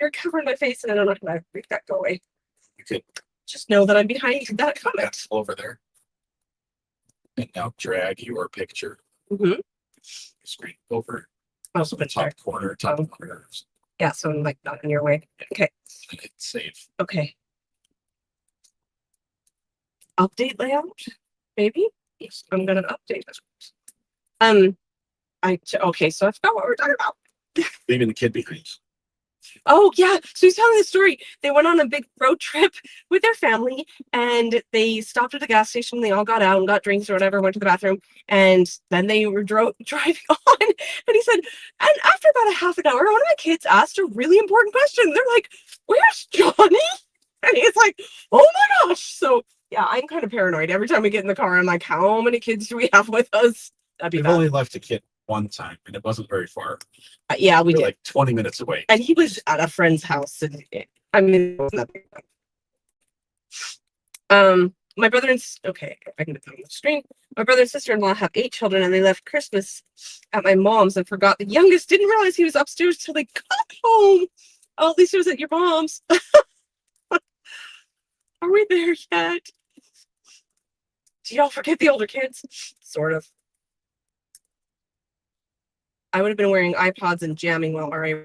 you're covering my face and I don't know how to make that go away. You could Just know that I'm behind that comment. that's over there. And now drag your picture. Mhm. Screen over. Oh, so Top corner, top corner. Yeah, so I'm like not in your way. Okay. And hit save. Okay. Update layout, maybe? Yes, I'm gonna update it. Okay, so I forgot what we're talking about. Leaving the kid behind. Oh yeah, so he's telling the story. They went on a big road trip with their family, and they stopped at a gas station. They all got out and got drinks or whatever, went to the bathroom, and then they were driving on. And he said, and after about a half an hour, one of my kids asked a really important question. They're like, "Where's Johnny?" And he's like, "Oh my gosh!" So yeah, I'm kind of paranoid. Every time we get in the car, I'm like, "How many kids do we have with us?" That'd be We've bad. only left a kid one time, and it wasn't very far. Yeah, we We're did. like 20 minutes away. And he was at a friend's house. And I mean, it wasn't that big. My brother and okay, I can put that on the screen. My brother and sister-in-law have 8 children, and they left Christmas at my mom's and forgot the youngest. Didn't realize he was upstairs till they got home. Oh, at least it was at your mom's. Are we there yet? Do y'all forget the older kids? Sort of. I would have been wearing iPods and jamming while I.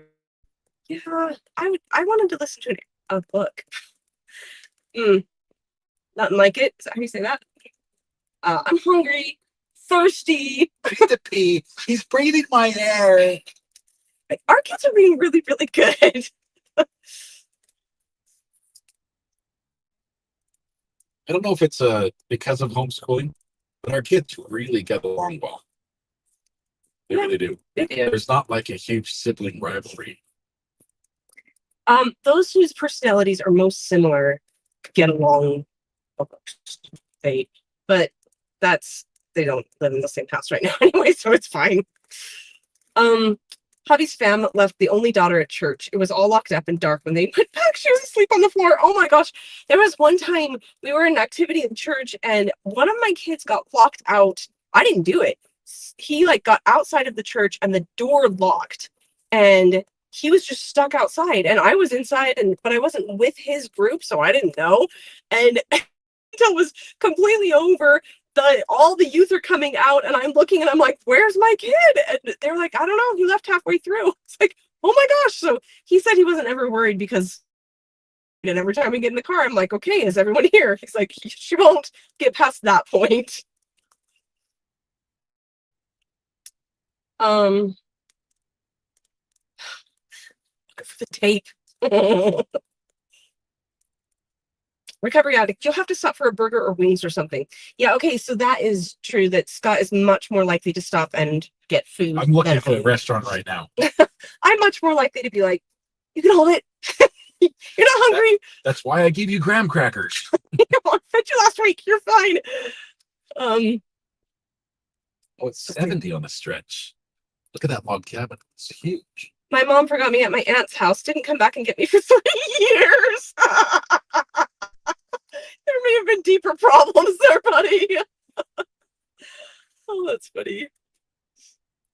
Yeah, I wanted to listen to a book. Nothing like it. Is that how you say that? I'm hungry, thirsty. I need to pee. He's breathing my air. Our kids are being really, really good. I don't know if it's because of homeschooling, but our kids really get along well. They really do. They do. There's not like a huge sibling rivalry. Those whose personalities are most similar get along. But they don't live in the same house right now anyway, so it's fine. Hubby's fam left the only daughter at church. It was all locked up and dark when they went back. She was asleep on the floor. Oh my gosh. There was one time we were in an activity in church and one of my kids got locked out. I didn't do it. He like got outside of the church and the door locked and he was just stuck outside and I was inside but I wasn't with his group, so I didn't know. And until it was completely over, all the youth are coming out and I'm looking and I'm like, "Where's my kid?" And they're like, "I don't know, he left halfway through." It's like, oh my gosh. So he said he wasn't ever worried because and every time we get in the car, I'm like, "Okay, is everyone here?" He's like, "She won't get past that point." Look for the tape. Recovery addict, you'll have to stop for a burger or wings or something. Yeah, okay, so that is true that Scott is much more likely to stop and get food. I'm looking for a restaurant right now. I'm much more likely to be like, "You can hold it." You're not hungry. That's why I gave you graham crackers. I fed you last week. You're fine. Oh, it's 70 on the stretch. Look at that log cabin. It's huge. My mom forgot me at my aunt's house. Didn't come back and get me for 3 years. There may have been deeper problems there, buddy. Oh, that's funny.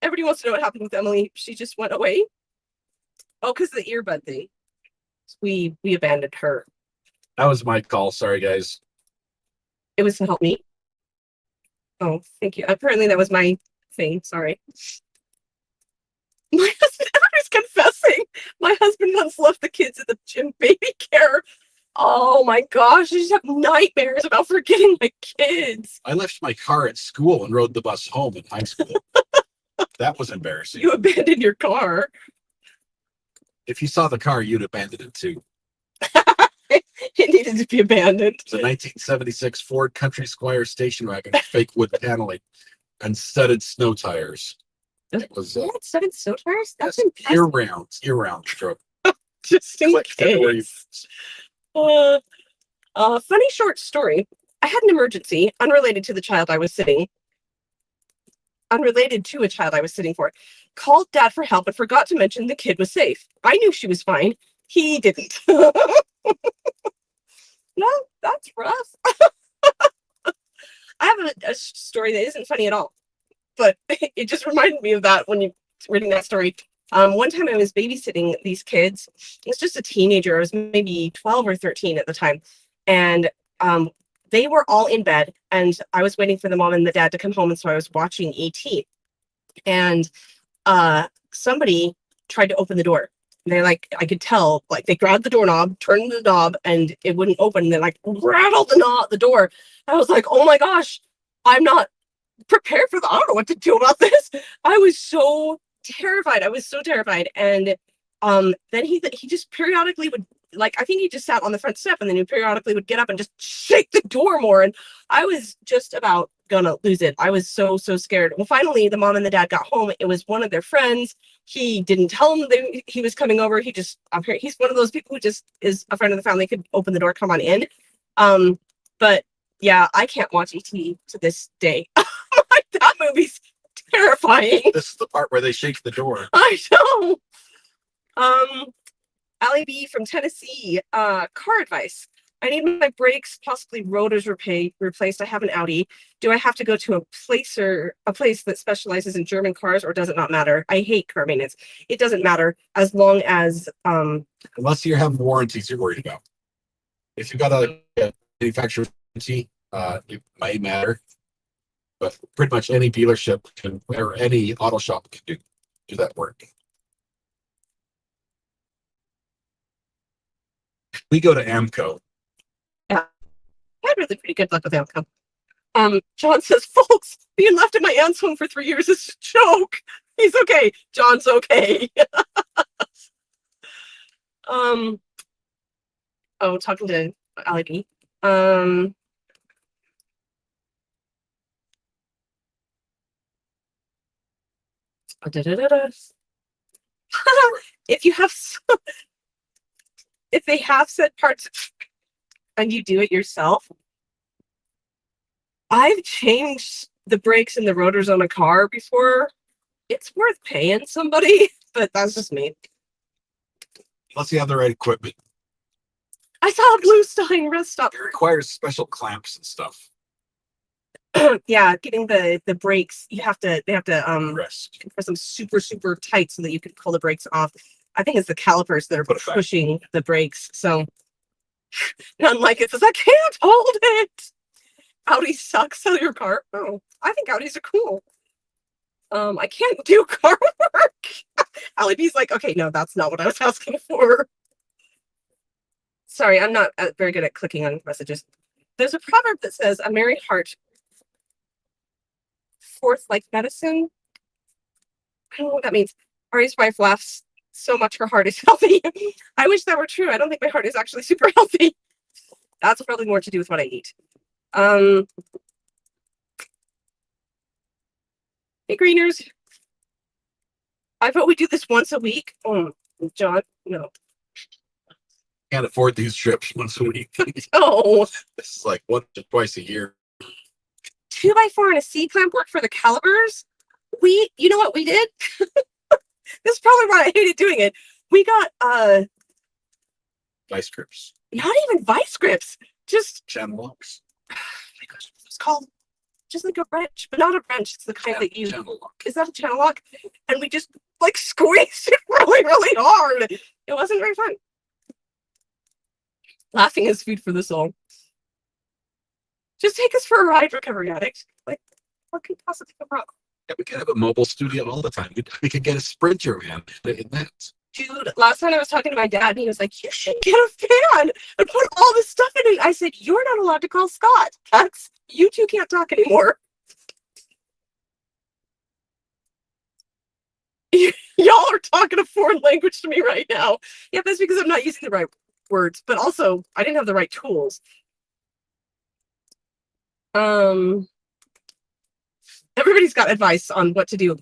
Everybody wants to know what happened with Emily. She just went away. Oh, because of the earbud thing. We abandoned her. That was my call. Sorry, guys. It was to help me. Oh, thank you. Apparently that was my thing. Sorry. My husband, everybody's confessing. My husband once left the kids at the gym baby care. Oh my gosh, I just have nightmares about forgetting my kids. I left my car at school and rode the bus home in high school. That was embarrassing. You abandoned your car. If you saw the car, you'd abandon it too. It needed to be abandoned. It's a 1976 Ford Country Squire station wagon, with fake wood paneling, and studded snow tires. It was You had 7 snow tires? That's year impressive. round stroke. Just in Clicked everywhere you- case. Funny short story. I had an emergency unrelated to a child I was sitting for. Called dad for help and forgot to mention the kid was safe. I knew she was fine. He didn't. No, that's rough. I have a story that isn't funny at all, but it just reminded me of that when you reading that story. One time I was babysitting these kids. It was just a teenager. I was maybe 12 or 13 at the time. And they were all in bed and I was waiting for the mom and the dad to come home. And so I was watching ET. And somebody tried to open the door. And they like, I could tell, like they grabbed the doorknob, turned the knob, and it wouldn't open. And they like rattled the door. I was like, oh my gosh, I'm not prepared for that. I don't know what to do about this. I was so terrified. I was so terrified. And then he just periodically would, like, I think he just sat on the front step and then he periodically would get up and just shake the door more. And I was just about gonna lose it. I was so scared. Well, finally the mom and the dad got home. It was one of their friends. He didn't tell them that he was coming over. He just, he's one of those people who just is a friend of the family, could open the door, come on in. But yeah, I can't watch ET to this day. Like, that movie's terrifying. This is the part where they shake the door. I know. Allie B from Tennessee, car advice. I need my brakes, possibly rotors replaced. I have an Audi. Do I have to go to a place that specializes in German cars, or does it not matter? I hate car maintenance. It doesn't matter as long as Unless you have warranties you're worried about. If you got a manufacturer warranty, it might matter. But pretty much any dealership can, or any auto shop can do that work. We go to AMCO. I had really pretty good luck with Amco. John says, folks, being left at my aunt's home for 3 years is a joke. He's okay. John's okay. Oh, talking to Ali B. If you have, if they have said parts and you do it yourself, I've changed the brakes and the rotors on a car before. It's worth paying somebody, but that's just me. Unless you have the right equipment. I saw a blue Stein rest stop. It requires special clamps and stuff. Yeah, getting the brakes, they have to press them super tight so that you can pull the brakes off. I think it's the calipers that are pushing the brakes. So none like it says, I can't hold it. Audi sucks. Sell your car. Oh, I think Audis are cool. I can't do car work. Ali B's like, okay, no, that's not what I was asking for. Sorry, I'm not very good at clicking on messages. There's a proverb that says, a merry heart forth like medicine. I don't know what that means. Ari's wife laughs so much her heart is healthy. I wish that were true. I don't think my heart is actually super healthy. That's probably more to do with what I eat. Hey, Greeners. I vote we do this once a week. Oh, John, no. Can't afford these trips once a week. Oh. This is like once or twice a year. 2x4 and a C-clamp work for the calipers. You know what we did? This is probably why I hated doing it. We got Vice grips. not even vice grips, just Channel locks. it's called just like a wrench, but not a wrench. It's the kind that you is that a channel lock? And we just like squeezed it really hard. It wasn't very fun. Laughing is food for the soul. Just take us for a ride, recovery addict. Like, what could possibly go wrong? Yeah, we could have a mobile studio all the time. We could get a Sprinter van in that. Dude, last time I was talking to my dad, and he was like, you should get a fan and put all this stuff in it. I said, you're not allowed to call Scott. You two can't talk anymore. Y'all are talking a foreign language to me right now. Yeah, that's because I'm not using the right words, but also I didn't have the right tools. Everybody's got advice on what to do.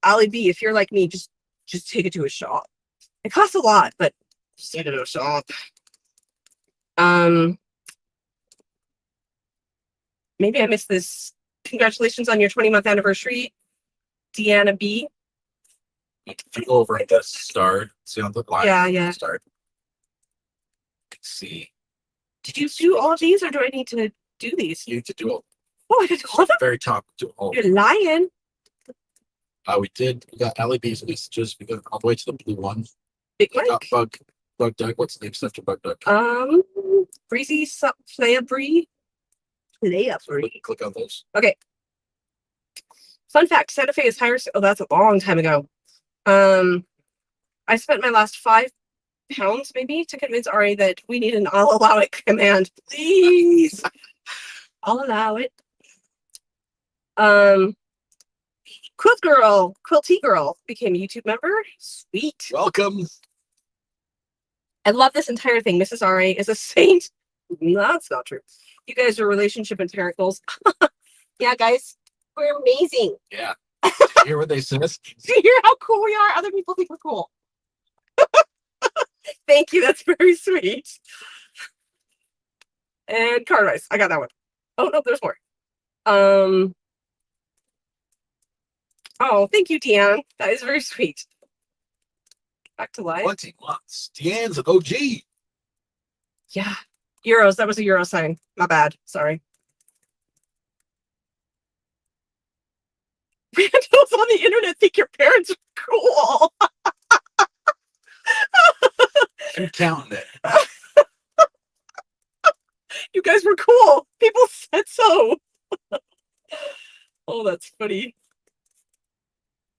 Ali B, if you're like me, just take it to a shop. It costs a lot, but just take it to a shop. Maybe I missed this. Congratulations on your 20-month anniversary, Deanna B. If you go over at the start, see on the line. Yeah. Start. See. Did you do all of these, or do I need to do these? You need to do all. Oh, I did all of them? Very top. Do all. You're lying. We got Ally B's messages. We got all the way to the blue one. Big We got Mike. Bug Duck. What's the name after Bug Duck? Breezy Playabri. Playabri. Click on those. Okay. Fun fact, Santa Fe is higher. Oh, that's a long time ago. I spent my last £5 maybe to convince Ari that we need an I'll allow it command. Please. I'll allow it. Quilty Girl became a YouTube member. Sweet. Welcome. I love this entire thing. Mrs. Ari is a saint. No, that's not true. You guys are relationship and parent goals. Yeah, guys, we're amazing. Yeah. Did you hear what they said? Do you hear how cool we are? Other people think we're cool. Thank you. That's very sweet. And car rice. I got that one. Oh no, there's more. Oh, thank you, Deanne. That is very sweet. Back to life. 20 months. Deanne's an OG. Yeah. Euros. That was a Euro sign. My bad. Sorry. Randos on the internet think your parents are cool. I'm counting it. You guys were cool. People said so. Oh, that's funny.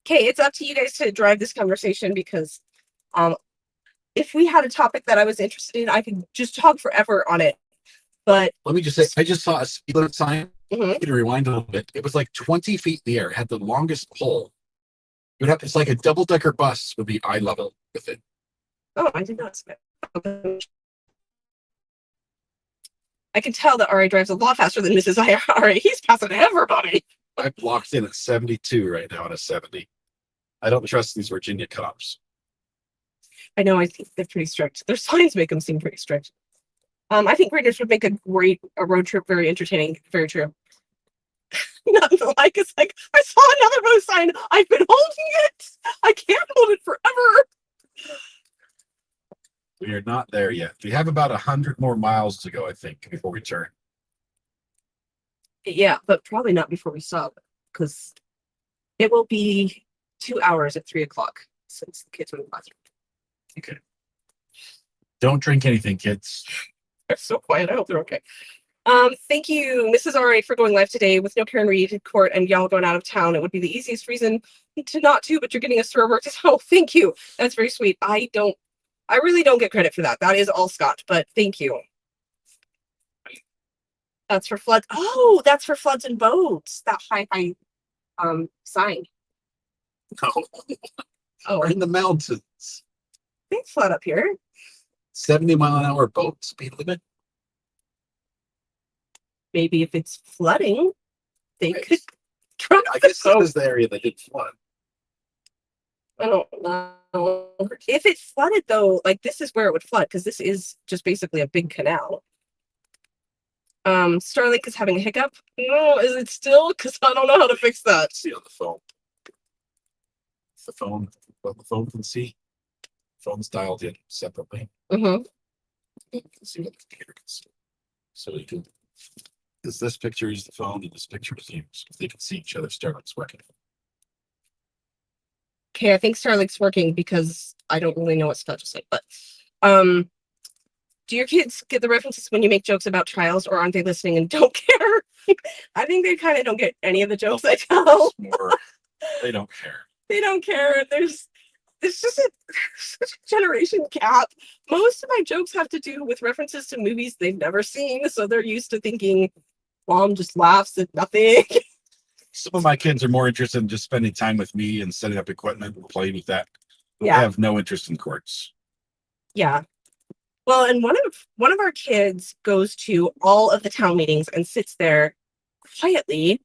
Okay, it's up to you guys to drive this conversation because if we had a topic that I was interested in, I could just talk forever on it. But let me just say, I just saw a speed limit sign. Mm-hmm. To rewind a little bit. It was like 20 feet in the air. It had the longest pole. You would have, it's like a double-decker bus would be eye level with it. Oh, I did not expect. I can tell that Ari drives a lot faster than Mrs. Ari. He's passing everybody. I blocked in at 72 right now on a 70. I don't trust these Virginia cops. I know. I think they're pretty strict. Their signs make them seem pretty strict. I think readers would make a road trip very entertaining. Very true. Nothing like it's like I saw another road sign. I've been holding it. I can't hold it forever. We are not there yet. We have about 100 more miles to go, I think, before we turn. Yeah, but probably not before we stop because it will be 2 hours at 3 o'clock since the kids are in the classroom. Okay. Don't drink anything, kids. They're so quiet. I hope they're okay. Thank you, Mrs. Ari, for going live today with no Karen Reed in court and y'all going out of town. It would be the easiest reason to not to, but you're getting us through our work. Oh, thank you. That's very sweet. I really don't get credit for that. That is all Scott, but thank you. That's for flood. Oh, that's for floods and boats. That high sign. No. Oh, we're in the mountains. They flood up here. 70-mile-an-hour boat speed limit. Maybe if it's flooding, they could. I guess that is the area that did flood. I don't know. If it flooded though, like this is where it would flood because this is just basically a big canal. Starlink is having a hiccup. No, is it still? Because I don't know how to fix that. See on the phone. It's the phone. What the phone can see. Phone's dialed in separately. Mm-hmm. You can see what the computer can see. So you can. Because this picture is the phone and this picture is you. So they can see each other. Starlink's working. Okay, I think Starlink's working because I don't really know what Scott just said. But do your kids get the references when you make jokes about trials, or aren't they listening and don't care? I think they kind of don't get any of the jokes I tell. More, they don't care. They don't care. There's just such a generation gap. Most of my jokes have to do with references to movies they've never seen, so they're used to thinking mom just laughs at nothing. Some of my kids are more interested in just spending time with me and setting up equipment and playing with that. Yeah. I have no interest in courts. Yeah. Well, and one of our kids goes to all of the town meetings and sits there quietly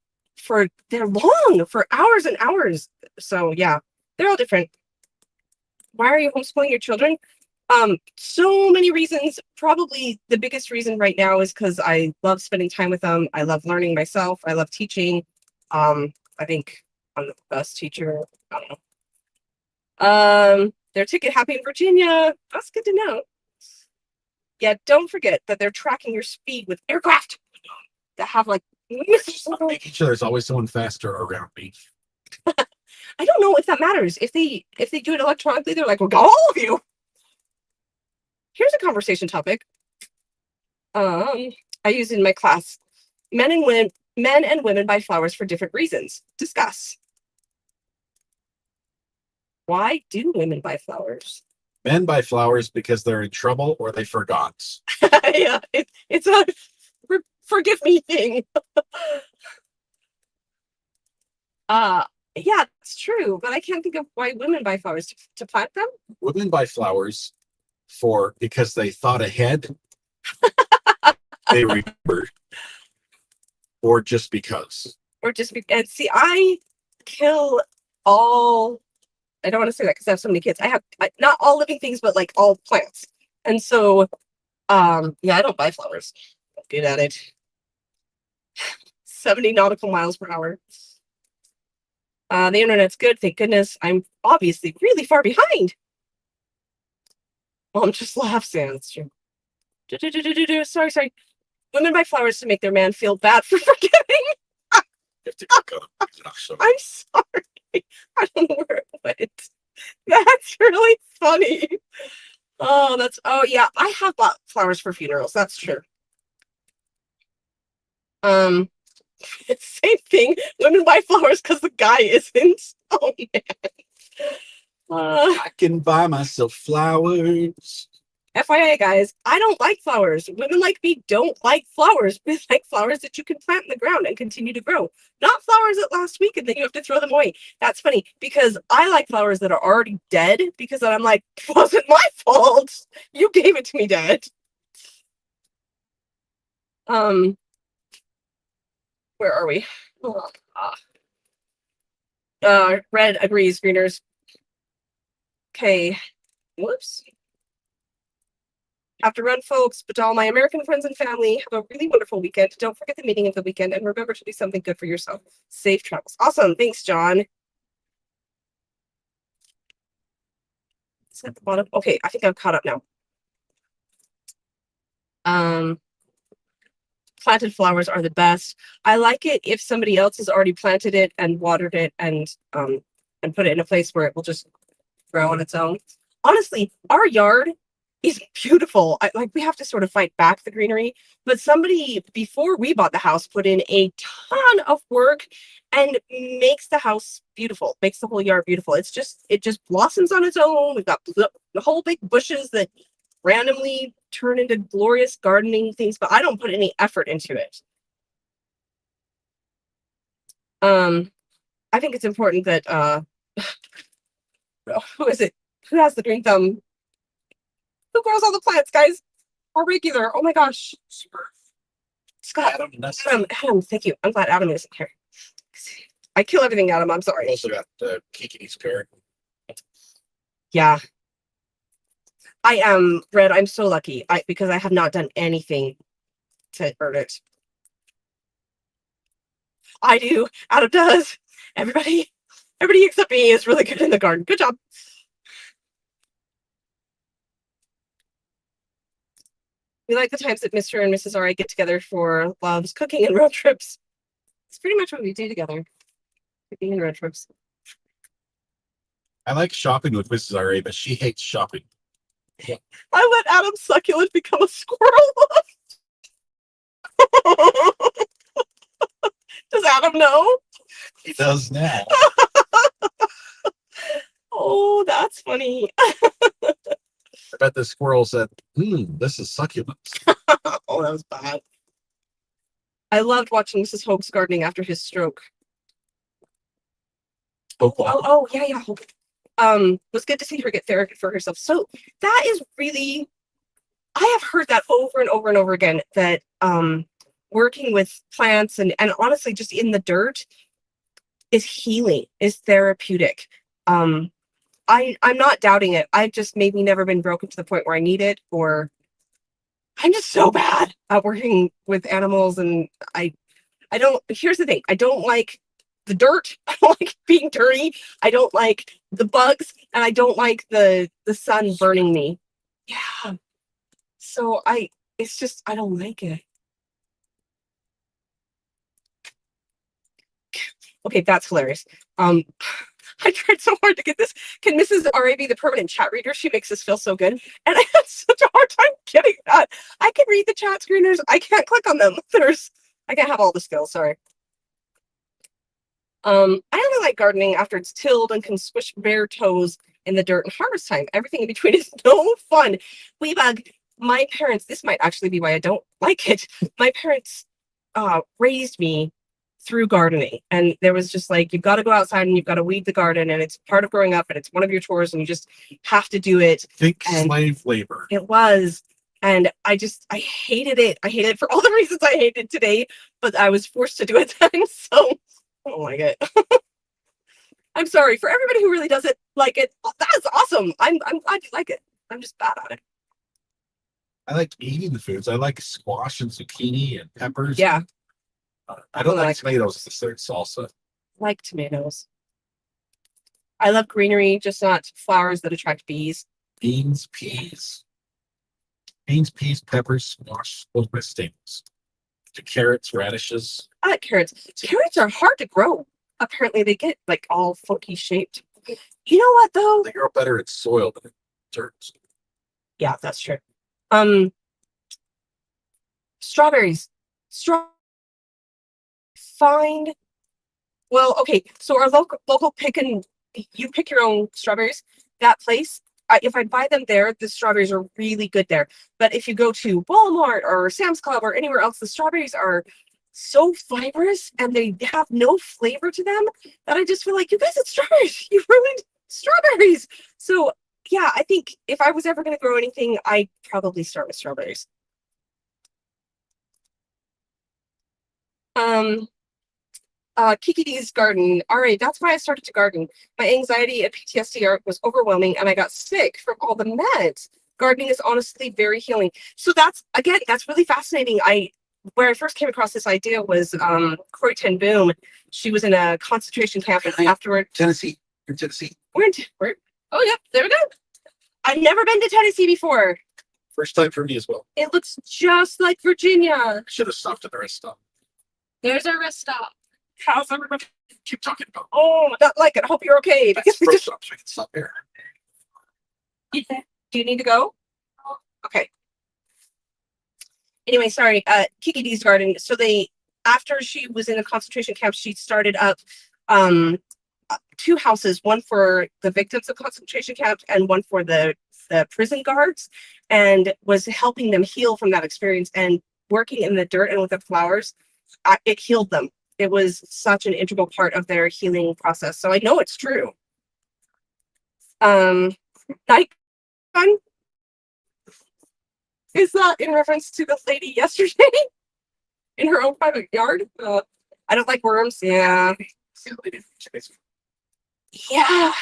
they're long for hours and hours. So yeah, they're all different. Why are you homeschooling your children? So many reasons. Probably the biggest reason right now is because I love spending time with them. I love learning myself. I love teaching. I think I'm the best teacher. I don't know. They're ticket happy in Virginia. That's good to know. Yeah, don't forget that they're tracking your speed with aircraft that have like missiles. Making sure there's always someone faster around me. I don't know if that matters. If they do it electronically, they're like, we'll go all of you. Here's a conversation topic. I use in my class. Men and women buy flowers for different reasons. Discuss. Why do women buy flowers? Men buy flowers because they're in trouble or they forgot. Yeah, it's a forgive me thing. Yeah, it's true, but I can't think of why women buy flowers to plant them. Women buy flowers because they thought ahead, they remembered, or just because. Or just and see, I kill all. I don't want to say that because I have so many kids. I have not all living things, but like all plants, and so yeah, I don't buy flowers. I'm good at it. 70 nautical miles per hour. The internet's good, thank goodness. I'm obviously really far behind. Mom just laughs, yeah, that's true. Sorry. Women buy flowers to make their man feel bad for forgiving. I'm sorry. I don't know where it went. That's really funny. Oh yeah, I have bought flowers for funerals. That's true. Same thing. Women buy flowers because the guy isn't. Oh man. I can buy myself flowers. FYI, guys, I don't like flowers. Women like me don't like flowers. We like flowers that you can plant in the ground and continue to grow. Not flowers that last week and then you have to throw them away. That's funny because I like flowers that are already dead because then I'm like, it wasn't my fault. You gave it to me dead. Where are we? Red agrees, greeners. Okay. Whoops. Have to run, folks, but to all my American friends and family, have a really wonderful weekend. Don't forget the meeting of the weekend and remember to do something good for yourself. Safe travels. Awesome. Thanks, John. It's at the bottom. Okay, I think I'm caught up now. Planted flowers are the best. I like it if somebody else has already planted it and watered it and put it in a place where it will just grow on its own. Honestly, our yard is beautiful. We have to sort of fight back the greenery, but somebody before we bought the house put in a ton of work and makes the house beautiful, makes the whole yard beautiful. It just blossoms on its own. We've got the whole big bushes that randomly turn into glorious gardening things, but I don't put any effort into it. I think it's important that who is it? Who has the green thumb? Who grows all the plants, guys? Or regular? Oh my gosh. Scott. Adam, thank you. I'm glad Adam isn't here. I kill everything, Adam. I'm sorry. Also got Kiki's car. Yeah. I am, Red, I'm so lucky because I have not done anything to earn it. I do. Adam does. Everybody except me is really good in the garden. Good job. We like the times that Mr. and Mrs. R.A. get together for loves, cooking, and road trips. It's pretty much what we do together. Cooking and road trips. I like shopping with Mrs. R.A., but she hates shopping. I let Adam's succulent become a squirrel. Does Adam know? He does now. Oh, that's funny. I bet the squirrel said, this is succulent. Oh, that was bad. I loved watching Mrs. Hope's gardening after his stroke. Oh, yeah. Hope. It was good to see her get therapy for herself. So that is really, I have heard that over and over and over again, that working with plants and honestly just in the dirt is healing, is therapeutic. I'm not doubting it. I've just maybe never been broken to the point where I need it, or I'm just so bad at working with animals. And I don't, here's the thing. I don't like the dirt. I don't like being dirty. I don't like the bugs, and I don't like the sun burning me. Yeah. So it's just, I don't like it. Okay, that's hilarious. I tried so hard to get this. Can Mrs. RA be the permanent chat reader? She makes us feel so good. And I had such a hard time getting that. I can read the chat screeners. I can't click on them. I can't have all the skills, sorry. I only like gardening after it's tilled and can squish bare toes in the dirt and harvest time. Everything in between is no fun. Weebug, my parents, this might actually be why I don't like it. My parents raised me through gardening, and there was just like, you've got to go outside and you've got to weed the garden, and it's part of growing up and it's one of your chores and you just have to do it. Think And slave labor. it was. And I hated it. I hated it for all the reasons I hated it today, but I was forced to do it then. So, oh my God. I'm sorry for everybody who really doesn't like it. That is awesome. I'm glad you like it. I'm just bad at it. I like eating the foods. I like squash and zucchini and peppers. Yeah. I don't like tomatoes. It's the third salsa. Like tomatoes. I love greenery, just not flowers that attract bees. Beans, peas. Beans, peas, peppers, squash. Those are my staples. The carrots, radishes. I like carrots. Carrots are hard to grow. Apparently they get like all funky shaped. You know what though? They grow better in soil than in dirt. Yeah, that's true. Strawberries. Find. Well, okay. So our local you pick your own strawberries. That place, if I buy them there, the strawberries are really good there. But if you go to Walmart or Sam's Club or anywhere else, the strawberries are so fibrous and they have no flavor to them that I just feel like, you guys, it's strawberries. You ruined strawberries. So yeah, I think if I was ever going to grow anything, I'd probably start with strawberries. Kiki D's garden. All right, that's why I started to garden. My anxiety and PTSD was overwhelming and I got sick from all the meds. Gardening is honestly very healing. So that's really fascinating. Where I first came across this idea was Corey Ten Boom. She was in a concentration camp and afterward. Tennessee. In Tennessee. Oh, yep, there we go. I've never been to Tennessee before. First time for me as well. It looks just like Virginia. Should have stopped at the rest stop. There's our rest stop. How's everybody? Keep talking about. Oh, not like it. Hope you're okay. That's first stop, so we can stop there. Do you need to go? Okay. Anyway, sorry. Kiki D's garden. So after she was in a concentration camp, she started up two houses, one for the victims of concentration camps and one for the prison guards, and was helping them heal from that experience. And working in the dirt and with the flowers, it healed them. It was such an integral part of their healing process. So I know it's true. Night fun. Is that in reference to the lady yesterday in her own private yard? I don't like worms. Yeah. Yeah.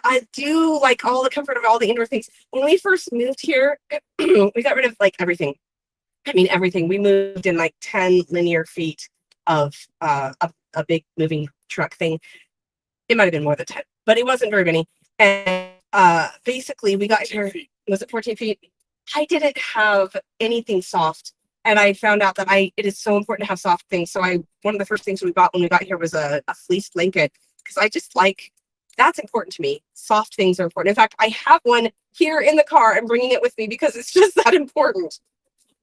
I do like all the comfort of all the indoor things. When we first moved here, we got rid of like everything. I mean, everything. We moved in like 10 linear feet of a big moving truck thing. It might have been more than 10, but it wasn't very many. And basically we got here, was it 14 feet? I didn't have anything soft. And I found out that it is so important to have soft things. So one of the first things we bought when we got here was a fleece blanket, because I just that's important to me. Soft things are important. In fact, I have one here in the car. I'm bringing it with me because it's just that important.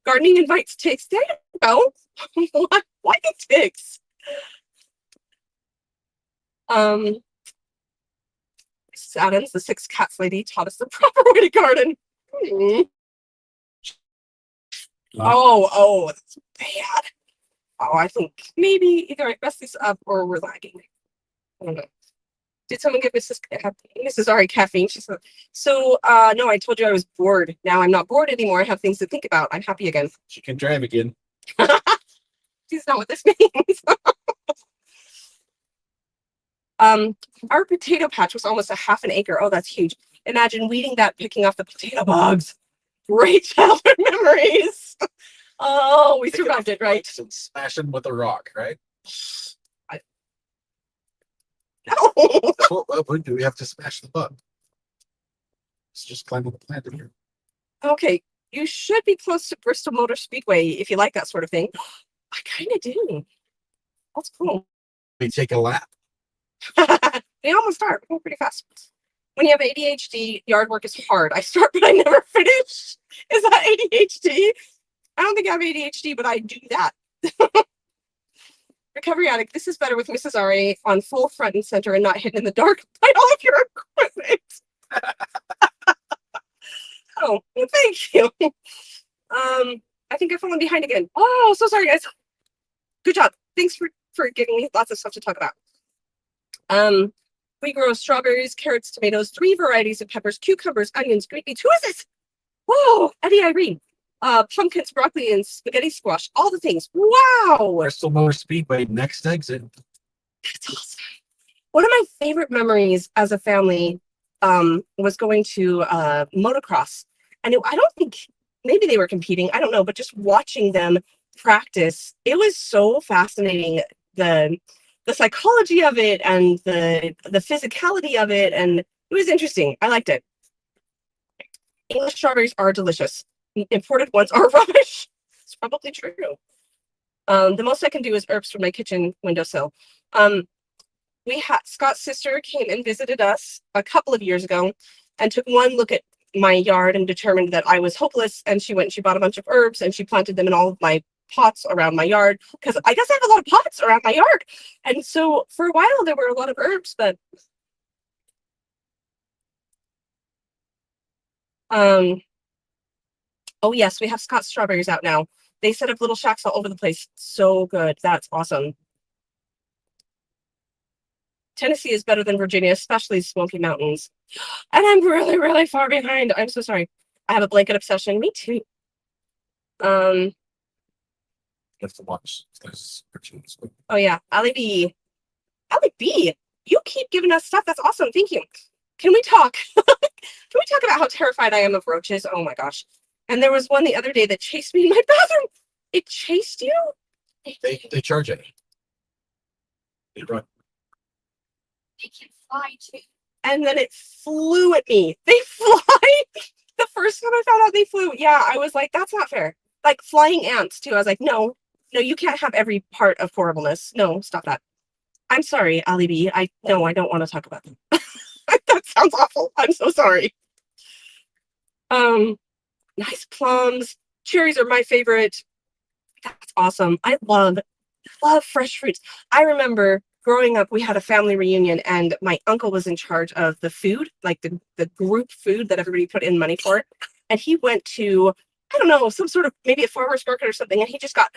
Gardening invites ticks. There you go. Why the ticks? Mrs. Adams, the 6 cats lady, taught us the proper way to garden. Oh, that's bad. Oh, I think maybe either I messed this up or we're lagging. I don't know. Did someone give Mrs. Ari caffeine? She said, so no, I told you I was bored. Now I'm not bored anymore. I have things to think about. I'm happy again. She can drive again. She's not what this means. Our potato patch was almost a half an acre. Oh, that's huge. Imagine weeding that, picking off the potato bugs. Great childhood memories. Oh, we survived it, right? And smash him with a rock, right? No. What do we have to smash the bug? Let's just climb up the plant in here. Okay, you should be close to Bristol Motor Speedway if you like that sort of thing. I kind of do. That's cool. We take a lap. They almost are. We're pretty fast. When you have ADHD, yard work is hard. I start, but I never finish. Is that ADHD? I don't think I have ADHD, but I do that. Recovery addict. This is better with Mrs. RA on full front and center and not hidden in the dark by all of your equipment. Oh, well, thank you. I think I've fallen behind again. Oh, so sorry, guys. Good job. Thanks for giving me lots of stuff to talk about. We grow strawberries, carrots, tomatoes, 3 varieties of peppers, cucumbers, onions, green beans. Who is this? Whoa, Eddie Irene. Pumpkins, broccoli, and spaghetti squash. All the things. Wow. Bristol Motor Speedway, next exit. That's awesome. One of my favorite memories as a family was going to motocross. And I don't think, maybe they were competing, I don't know, but just watching them practice, it was so fascinating. The psychology of it and the physicality of it, and it was interesting. I liked it. English strawberries are delicious. Imported ones are rubbish. It's probably true. The most I can do is herbs from my kitchen windowsill. Scott's sister came and visited us a couple of years ago and took one look at my yard and determined that I was hopeless. And she went and she bought a bunch of herbs and she planted them in all of my pots around my yard, because I guess I have a lot of pots around my yard. And so for a while there were a lot of herbs, but oh yes, we have Scott's strawberries out now. They set up little shacks all over the place. So good. That's awesome. Tennessee is better than Virginia, especially Smoky Mountains. And I'm really, really far behind. I'm so sorry. I have a blanket obsession. Me too. Have to watch those cartoons. Oh yeah, Ali B. Ali B, you keep giving us stuff. That's awesome. Thank you. Can we talk? Can we talk about how terrified I am of roaches? Oh my gosh. And there was one the other day that chased me in my bathroom. It chased you? They charge it. They run. They can fly too. And then it flew at me. They fly. The first time I found out they flew, yeah, I was like, that's not fair. Like flying ants too. I was like, no, you can't have every part of horribleness. No, stop that. I'm sorry, Ali B. I don't want to talk about them. That sounds awful. I'm so sorry. Nice plums. Cherries are my favorite. That's awesome. I love fresh fruits. I remember growing up, we had a family reunion and my uncle was in charge of the food, like the group food that everybody put in money for. And he went to, I don't know, some sort of maybe a farmer's market or something, and he just got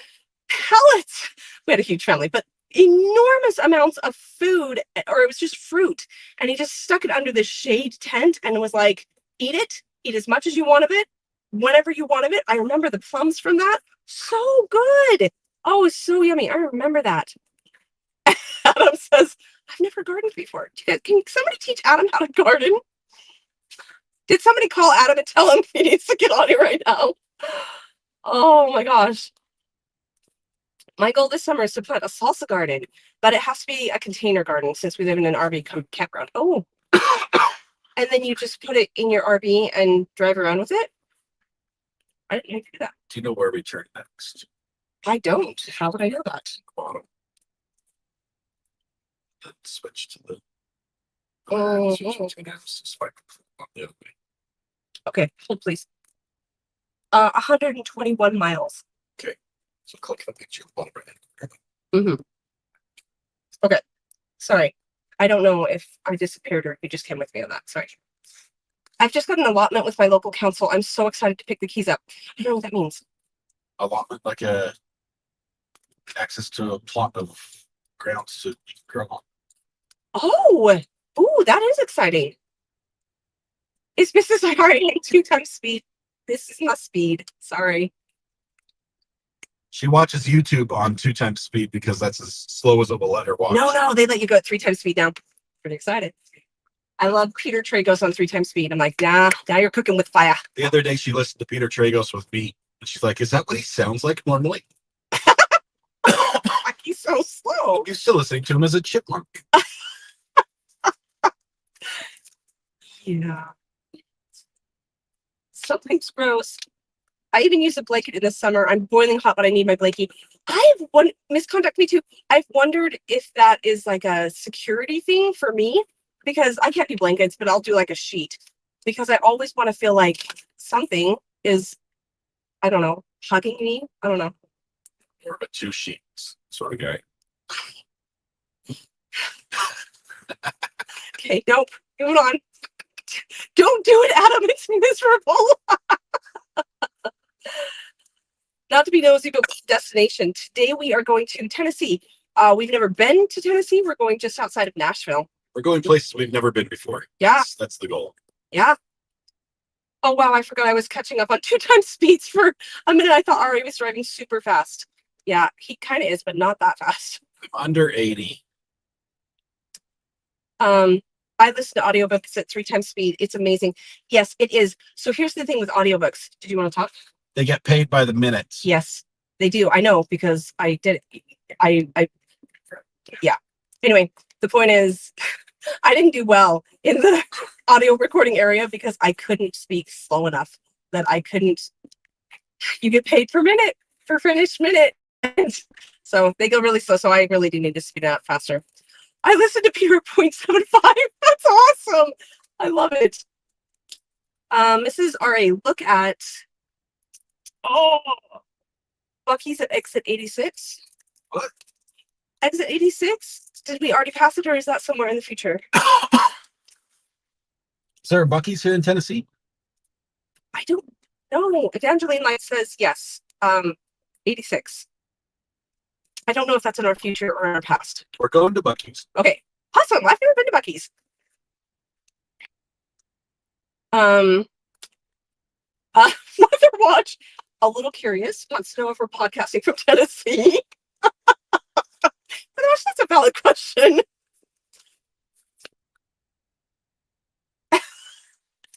pallets. We had a huge family, but enormous amounts of food, or it was just fruit. And he just stuck it under the shade tent and was like, eat it, eat as much as you want of it, whenever you want of it. I remember the plums from that. So good. Oh, it's so yummy. I remember that. Adam says, I've never gardened before. Can somebody teach Adam how to garden? Did somebody call Adam and tell him he needs to get on it right now? Oh my gosh. My goal this summer is to put a salsa garden, but it has to be a container garden since we live in an RV campground. Oh. And then you just put it in your RV and drive around with it? I didn't know you could do that. Do you know where we turn next? I don't. How would I know that? Bottom. Then switch to the. Oh. Switch between houses. On the other way. Okay, hold please. 121 miles. Okay, so click the picture. Mm-hmm. Okay, sorry. I don't know if I disappeared or if you just came with me on that. Sorry. I've just got an allotment with my local council. I'm so excited to pick the keys up. I don't know what that means. Allotment, like a access to a plot of grounds to grow on. Oh, ooh, that is exciting. Is Mrs. Irene 2 times speed? This is not speed. Sorry. She watches YouTube on 2 times speed because that's as slow as it will let her watch. No, they let you go at 3 times speed now. Pretty excited. I love Peter Tragos on 3 times speed. I'm like, nah, now you're cooking with fire. The other day she listened to Peter Tragos with me, and she's like, "Is that what he sounds like normally?" He's so slow. You're still listening to him as a chipmunk. Yeah. Something's gross. I even use a blanket in the summer. I'm boiling hot, but I need my blankie. I've one misconduct me too. I've wondered if that is like a security thing for me because I can't do blankets, but I'll do like a sheet because I always want to feel like something is, I don't know, hugging me. I don't know. More of a two sheets sort of guy. Okay, nope. Moving on. Don't do it, Adam. It's miserable. Not to be nosy, but destination. Today we are going to Tennessee. We've never been to Tennessee. We're going just outside of Nashville. We're going places we've never been before. Yeah. That's the goal. Yeah. Oh, wow. I forgot I was catching up on 2x speeds for a minute. I thought Ari was driving super fast. Yeah, he kind of is, but not that fast. I'm under 80. I listen to audiobooks at 3x speed. It's amazing. Yes, it is. So here's the thing with audiobooks. Did you want to talk? They get paid by the minute. Yes, they do. I know because I did it. Yeah. Anyway, the point is I didn't do well in the audio recording area because I couldn't speak slow enough that I couldn't. You get paid per minute for finished minute. So they go really slow. So I really do need to speed it up faster. I listened to Peter 0.75. That's awesome. I love it. Mrs. R.A., look at Bucky's at exit 86. What? Exit 86? Did we already pass it or is that somewhere in the future? Is there a Bucky's here in Tennessee? I don't know. Evangeline Light says yes. 86. I don't know if that's in our future or in our past. We're going to Bucky's. Okay. Awesome. I've never been to Bucky's. Mother Watch, a little curious, wants to know if we're podcasting from Tennessee. That's a valid question.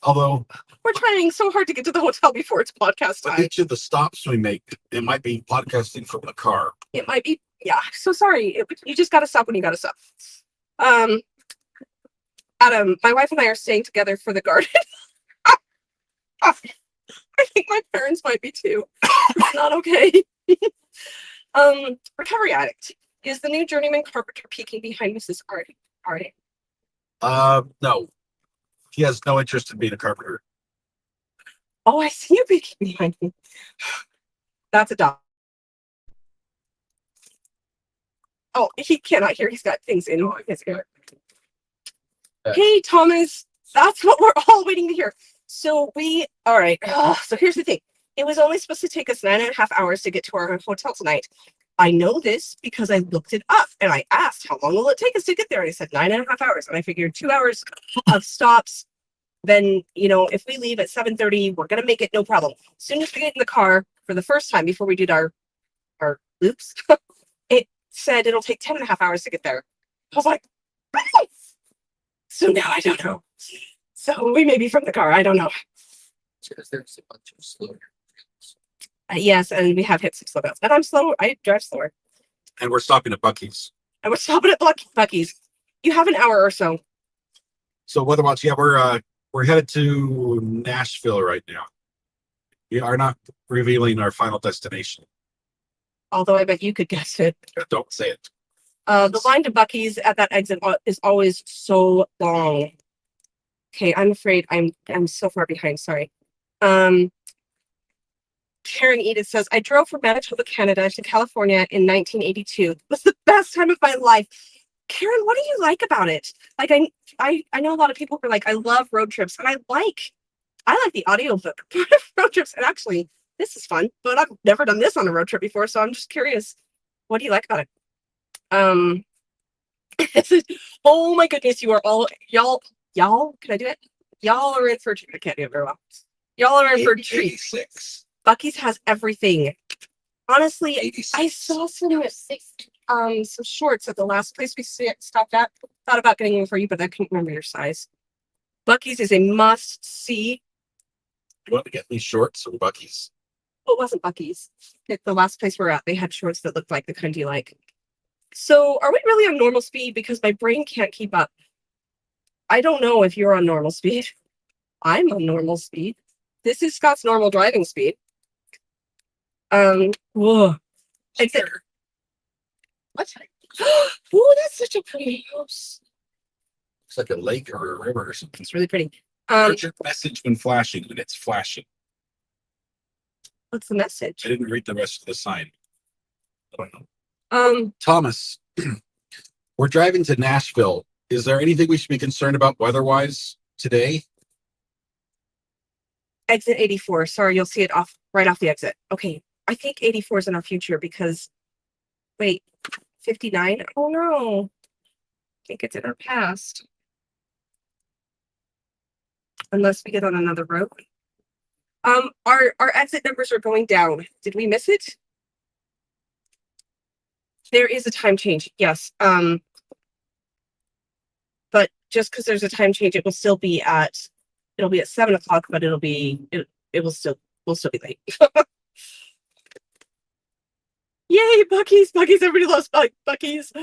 Although we're trying so hard to get to the hotel before it's podcasting. each of the stops we make, it might be podcasting from the car. It might be, yeah. So sorry. You just got to stop when you got to stop. Adam, my wife and I are staying together for the garden. I think my parents might be too. It's not okay. Recovery addict. Is the new journeyman carpenter peeking behind Mrs. Artie? No. He has no interest in being a carpenter. Oh, I see you peeking behind me. That's a dog. Oh, he cannot hear. He's got things in his ear. Hey, Thomas. That's what we're all waiting to hear. So all right. So here's the thing. It was only supposed to take us 9.5 hours to get to our hotel tonight. I know this because I looked it up and I asked how long will it take us to get there? And I said 9.5 hours. And I figured 2 hours of stops. Then, if we leave at 7:30, we're going to make it no problem. As soon as we get in the car for the first time before we did our loops, it said it'll take 10.5 hours to get there. I was like, oh! So now I don't know. So we may be from the car. I don't know. There's a bunch of slower. Yes, and we have hit some slowdowns. And I'm slow. I drive slower. And we're stopping at Bucky's. And we're stopping at Bucky's. You have an hour or so. So Weather Watch, yeah, we're headed to Nashville right now. We are not revealing our final destination. Although I bet you could guess it. Don't say it. The line to Bucky's at that exit is always so long. Okay, I'm afraid I'm so far behind. Sorry. Karen Edith says, I drove from Manitoba, Canada to California in 1982. It was the best time of my life. Karen, what do you like about it? Like, I know a lot of people who are like, I love road trips, and I like the audiobook road trips. And actually, this is fun, but I've never done this on a road trip before, so I'm just curious. What do you like about it? Oh my goodness, you are all y'all. Can I do it? Y'all are in for a treat. I can't do it very well. Y'all are in for a treat. Bucky's has everything. Honestly, 86. I saw some shorts at the last place we stopped at. Thought about getting them for you, but I couldn't remember your size. Bucky's is a must see. You want to get me shorts from Bucky's? Well, it wasn't Bucky's. It's the last place we're at. They had shorts that looked like the kind you like. So are we really on normal speed? Because my brain can't keep up. I don't know if you're on normal speed. I'm on normal speed. This is Scott's normal driving speed. Whoa. Exit. What? Oh, that's such a pretty house. It's like a lake or a river or something. It's really pretty. What's your message when flashing, when it's flashing? What's the message? I didn't read the rest of the sign. I don't know. Thomas, we're driving to Nashville. Is there anything we should be concerned about weather-wise today? Exit 84. Sorry, you'll see it right off the exit. Okay. I think 84 is in our future because wait, 59? Oh no. I think it's in our past. Unless we get on another road. Our exit numbers are going down. Did we miss it? There is a time change, yes. But just because there's a time change, it'll be at 7 o'clock, but we'll still be late. Yay, Buc-ee's! Buc-ee's, everybody loves Buc-ee's.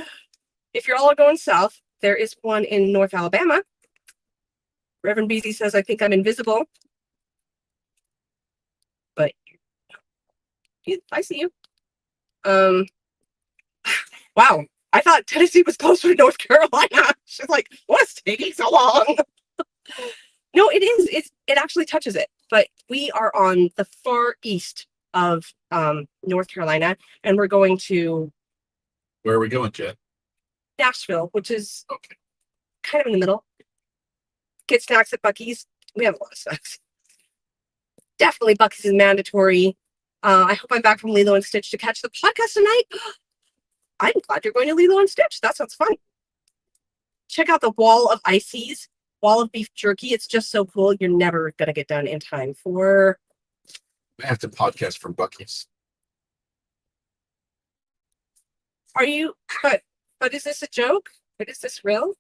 If you're all going south, there is one in North Alabama. Reverend Beasy says, I think I'm invisible. But I see you. Wow. I thought Tennessee was closer to North Carolina. She's like, what's taking so long? No, it is. It actually touches it. But we are on the far east of North Carolina, and we're going to. Where are we going, Jen? Nashville, which is kind of in the middle. Get snacks at Buc-ee's. We have a lot of snacks. Definitely Buc-ee's is mandatory. I hope I'm back from Lilo and Stitch to catch the podcast tonight. I'm glad you're going to Lilo and Stitch. That sounds fun. Check out the wall of ices, wall of beef jerky. It's just so cool. You're never going to get done in time for. I have to podcast from Buc-ee's. Are you? But is this a joke? But is this real?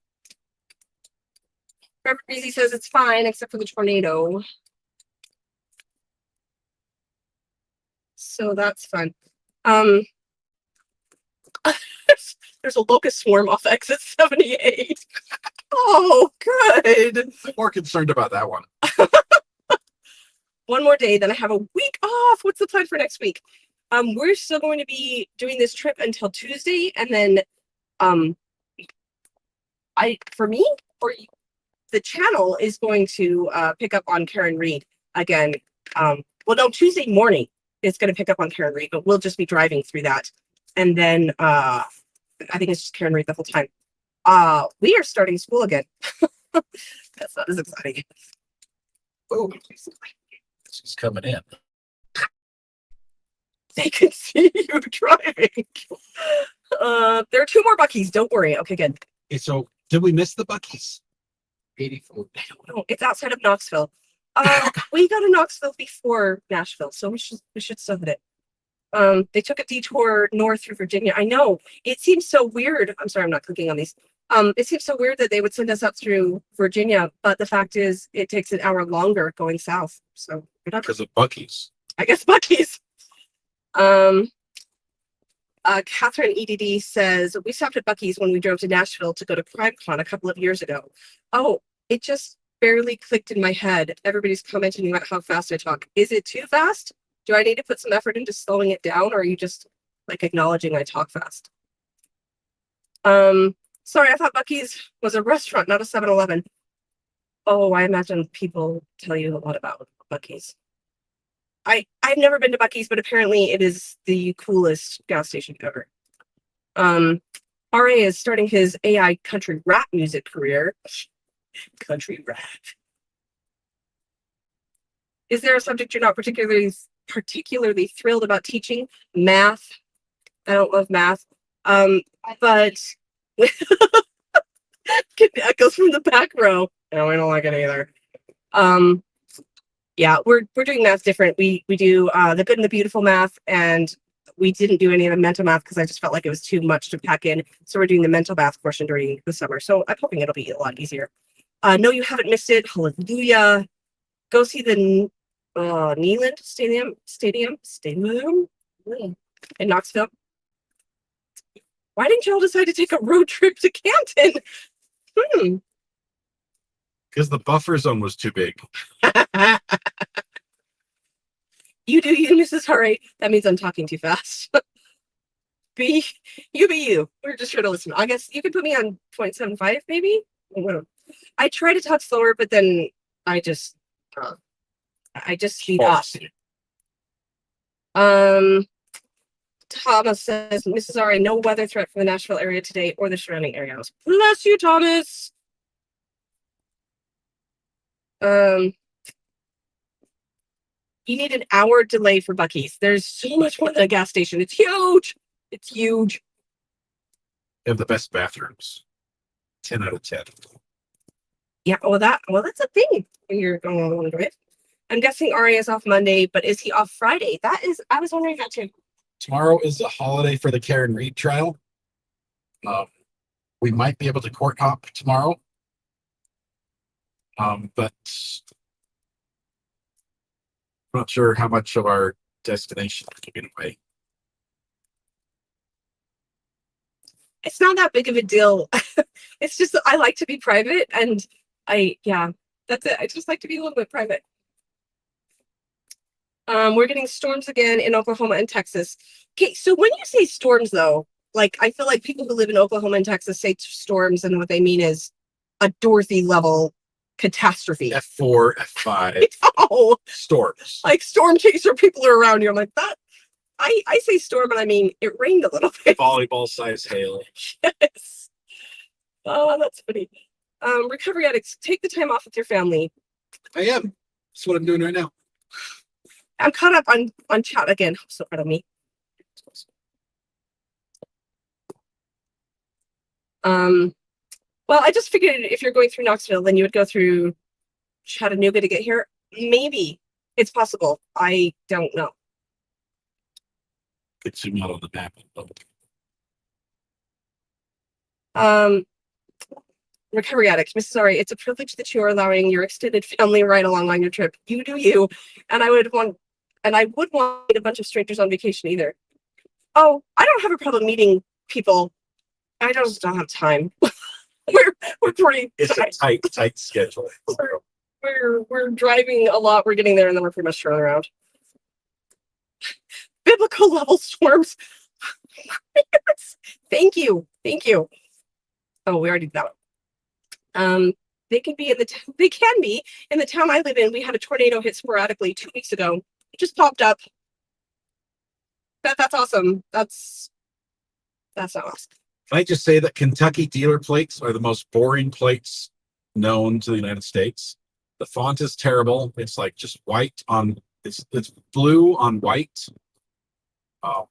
Reverend Breezy says it's fine except for the tornado. So that's fun. There's a locust swarm off exit 78. Oh, good. I'm more concerned about that one. One more day, then I have a week off. What's the plan for next week? We're still going to be doing this trip until Tuesday, and then the channel is going to pick up on Karen Reed again. Well, no, Tuesday morning is going to pick up on Karen Reed, but we'll just be driving through that. And then I think it's just Karen Reed the whole time. We are starting school again. That's not as exciting. Oh, she's coming in. They can see you driving. There are 2 more Buc-ee's. Don't worry. Okay, good. Okay, so did we miss the Buc-ee's? 84. I don't know. It's outside of Knoxville. We go to Knoxville before Nashville, so we should still hit it. They took a detour north through Virginia. I know. It seems so weird. I'm sorry, I'm not clicking on these. It seems so weird that they would send us up through Virginia, but the fact is it takes an hour longer going south. So because of Buc-ee's. I guess Buc-ee's. Catherine EDD says, we stopped at Buc-ee's when we drove to Nashville to go to CrimeCon a couple of years ago. Oh, it just barely clicked in my head. Everybody's commenting about how fast I talk. Is it too fast? Do I need to put some effort into slowing it down, or are you just like acknowledging I talk fast? Sorry, I thought Buc-ee's was a restaurant, not a 7-Eleven. Oh, I imagine people tell you a lot about Buc-ee's. I've never been to Buc-ee's, but apparently it is the coolest gas station ever. RA is starting his AI country rap music career. Country rap. Is there a subject you're not particularly thrilled about teaching? Math. I don't love math. But echoes from the back row. No, I don't like it either. Yeah, we're doing math different. We do the good and the beautiful math, and we didn't do any of the mental math because I just felt like it was too much to pack in. So we're doing the mental math portion during the summer. So I'm hoping it'll be a lot easier. No, you haven't missed it. Hallelujah. Go see the Neyland Stadium in Knoxville. Why didn't y'all decide to take a road trip to Canton? Because the buffer zone was too big. You do you, Mrs. Hurry. That means I'm talking too fast. Be you. We're just here to listen. I guess you could put me on 0.75 maybe. I try to talk slower, but then I just speed up. Thomas says, Mrs. Ari, no weather threat for the Nashville area today or the surrounding areas. Bless you, Thomas. You need an hour delay for Buc-ee's. There's so much more than a gas station. It's huge. It's huge. They have the best bathrooms. 10 out of 10. Yeah, that's a thing when you're going on a long drive. I'm guessing Ari is off Monday, but is he off Friday? I was wondering that too. Tomorrow is a holiday for the Karen Reed trial. We might be able to court hop tomorrow. But I'm not sure how much of our destination is giving away. It's not that big of a deal. It's just that I like to be private, and that's it. I just like to be a little bit private. We're getting storms again in Oklahoma and Texas. Okay, so when you say storms, though, like I feel like people who live in Oklahoma and Texas say storms, and what they mean is a Dorothy level catastrophe. F4, F5. Oh, storms. Like storm chaser people are around here. I'm like that. I say storm, and I mean it rained a little bit. Volleyball size hail. Yes. Oh, that's funny. Recovery addicts, take the time off with your family. I am. That's what I'm doing right now. I'm caught up on chat again. So proud of me. Well, I just figured if you're going through Knoxville, then you would go through Chattanooga to get here. Maybe it's possible. I don't know. Could zoom out on the map. Recovery addicts, Mrs. Ari, it's a privilege that you are allowing your extended family ride along on your trip. You do you, and I would want a bunch of strangers on vacation either. Oh, I don't have a problem meeting people. I just don't have time. we're pretty. It's a tight schedule. We're driving a lot. We're getting there, and then we're pretty much turning around. Biblical level storms. Thank you. Oh, we already did that. They can be in the town I live in. We had a tornado hit sporadically 2 weeks ago. It just popped up. That's awesome. That's not awesome. Can I just say that Kentucky dealer plates are the most boring plates known to the United States? The font is terrible. It's like just white on it's blue on white. Oh.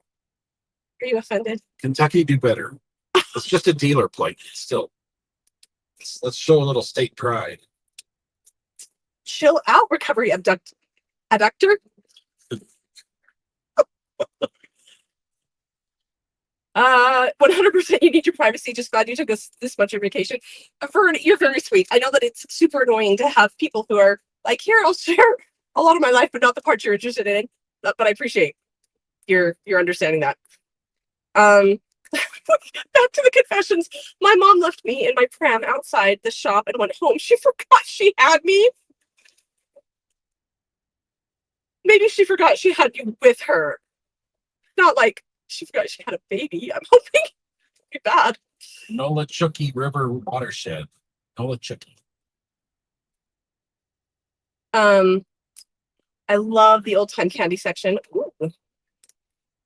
Are you offended? Kentucky, do better. It's just a dealer plate. Still, let's show a little state pride. Chill out, recovery adductor. 100% you need your privacy. Just glad you took this much of vacation. Vern, you're very sweet. I know that it's super annoying to have people who are like, here, I'll share a lot of my life, but not the parts you're interested in. But I appreciate your understanding that. Back to the confessions. My mom left me in my pram outside the shop and went home. She forgot she had me. Maybe she forgot she had you with her. Not like she forgot she had a baby. I'm hoping it'd be bad. Nolichucky River watershed. Nolichucky. I love the old time candy section. Ooh.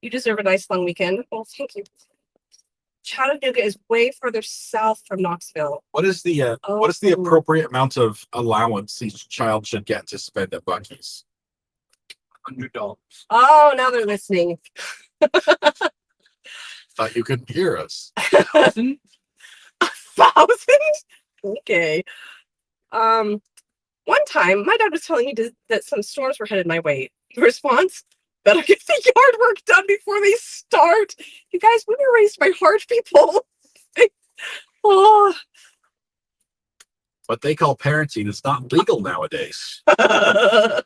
You deserve a nice long weekend. Well, thank you. Chattanooga is way further south from Knoxville. What is the appropriate amount of allowance each child should get to spend at Buc-ee's? $100. Oh, now they're listening. Thought you couldn't hear us. 1,000? 1,000? Okay. One time, my dad was telling me that some storms were headed my way. The response: better get the yard work done before they start. You guys, we were raised by hard people. Oh. What they call parenting is not legal nowadays. That's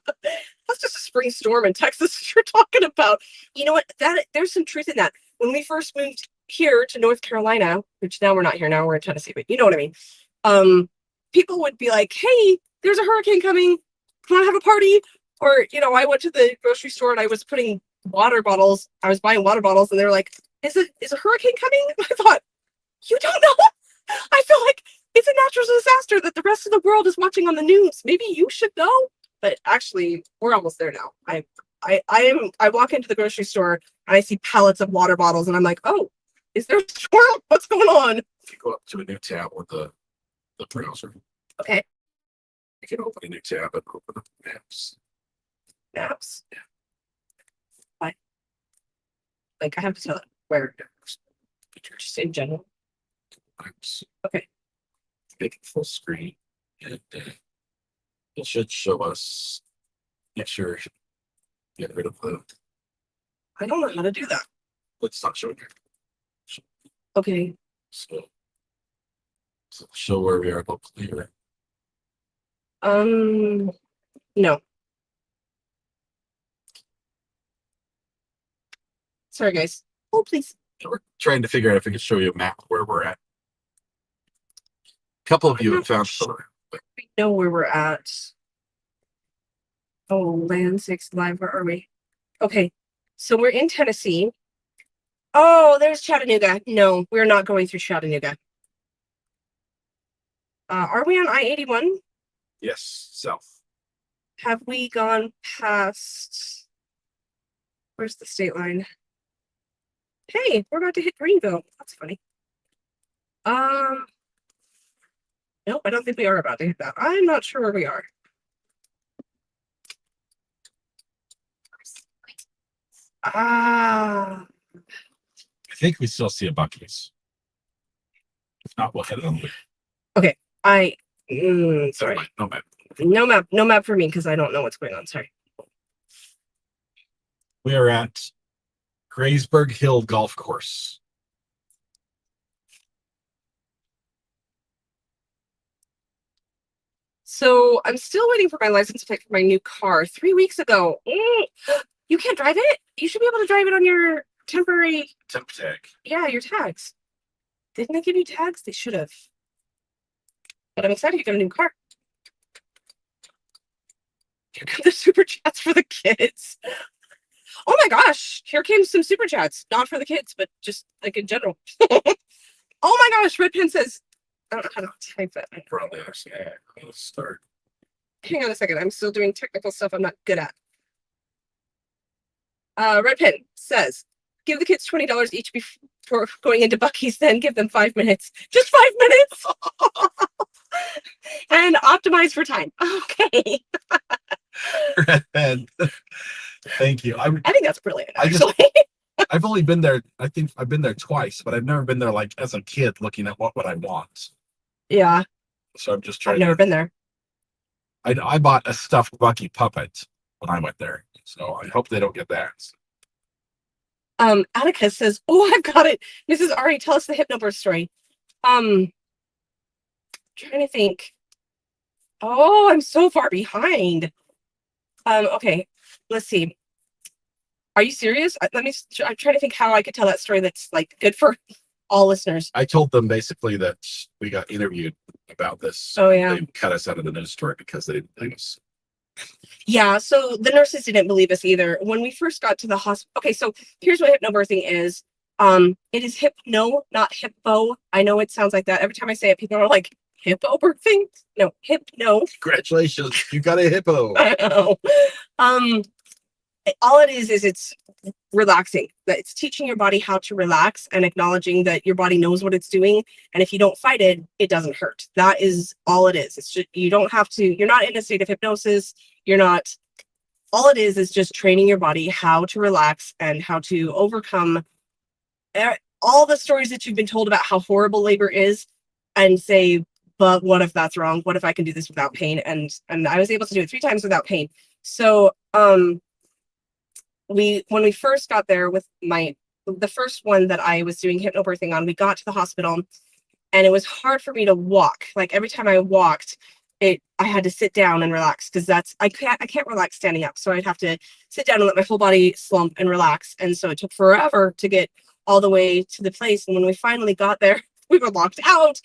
just a spring storm in Texas you're talking about. You know what? There's some truth in that. When we first moved here to North Carolina, which now we're not here, now we're in Tennessee, but you know what I mean. People would be like, hey, there's a hurricane coming. Want to have a party? Or, you know, I went to the grocery store and I was putting water bottles, I was buying water bottles and they're like, is a hurricane coming? I thought, you don't know? I feel like it's a natural disaster that the rest of the world is watching on the news. Maybe you should know. But actually, we're almost there now. I walk into the grocery store and I see pallets of water bottles and I'm like, oh, is there a storm? What's going on? If you go up to a new tab with the browser, Okay. you can open a new tab and open up maps. Maps. Yeah. Why? Like I have to tell it where. Just in general. Maps. Okay. Make it full screen, and it should show us. Make sure get rid of the. I don't know how to do that. Let's not show it here. Okay. So show where we are locally. No. Sorry, guys. Oh, please. We're trying to figure out if we can show you a map where we're at. A couple of you have found somewhere. We know where we're at. Oh, land 6 live. Where are we? Okay. So we're in Tennessee. Oh, there's Chattanooga. No, we're not going through Chattanooga. Are we on I-81? Yes, south. Have we gone past? Where's the state line? Hey, we're about to hit Greenville. That's funny. Nope, I don't think we are about to hit that. I'm not sure where we are. Ah. I think we still see a Buc-ee's. If not, we'll head on. Okay, sorry. No map. No map for me because I don't know what's going on. Sorry. We are at Graysburg Hill Golf Course. So I'm still waiting for my license plate for my new car. 3 weeks ago. You can't drive it? You should be able to drive it on your temporary temp tag. Yeah, your tags. Didn't they give you tags? They should have. But I'm excited to get a new car. Here come the super chats for the kids. Oh my gosh, here came some super chats. Not for the kids, but just like in general. Oh my gosh, Red Pen says, I don't know how to type that. Probably actually, let's start. Hang on a second. I'm still doing technical stuff I'm not good at. Red Pen says, give the kids $20 each before going into Buc-ee's, then give them 5 minutes. Just 5 minutes. And optimize for time. Okay. Red Pen. Thank you. I think that's brilliant. I've only been there. I think I've been there twice, but I've never been there like as a kid looking at what would I want. Yeah. So I'm just trying. I've never been there. I bought a stuffed Bucky puppet when I went there, so I hope they don't get that. Atticus says, "Oh, I've got it." Mrs. Ari, tell us the hypnobirth story. Trying to think. Oh, I'm so far behind. Okay, let's see. Are you serious? I'm trying to think how I could tell that story that's like good for all listeners. I told them basically that we got interviewed about this. Oh yeah. They cut us out of the news story because they didn't think us. Yeah, so the nurses didn't believe us either. When we first got to the hospital. Okay, so here's what hypnobirthing is. It is hypno, not hippo. I know it sounds like that. Every time I say it, people are like, hippo birthing? No, hypno. Congratulations, you got a hippo. I know. All it is it's relaxing. That it's teaching your body how to relax and acknowledging that your body knows what it's doing. And if you don't fight it, it doesn't hurt. That is all it is. It's just, you don't have to, you're not in a state of hypnosis. You're not, all it is just training your body how to relax and how to overcome all the stories that you've been told about how horrible labor is and say, but what if that's wrong? What if I can do this without pain? And I was able to do it 3 times without pain. So, when we first got there with the first one that I was doing hypnobirthing on, we got to the hospital and it was hard for me to walk. Like every time I walked, I had to sit down and relax because I can't relax standing up. So I'd have to sit down and let my whole body slump and relax. And so it took forever to get all the way to the place. And when we finally got there, we were locked out.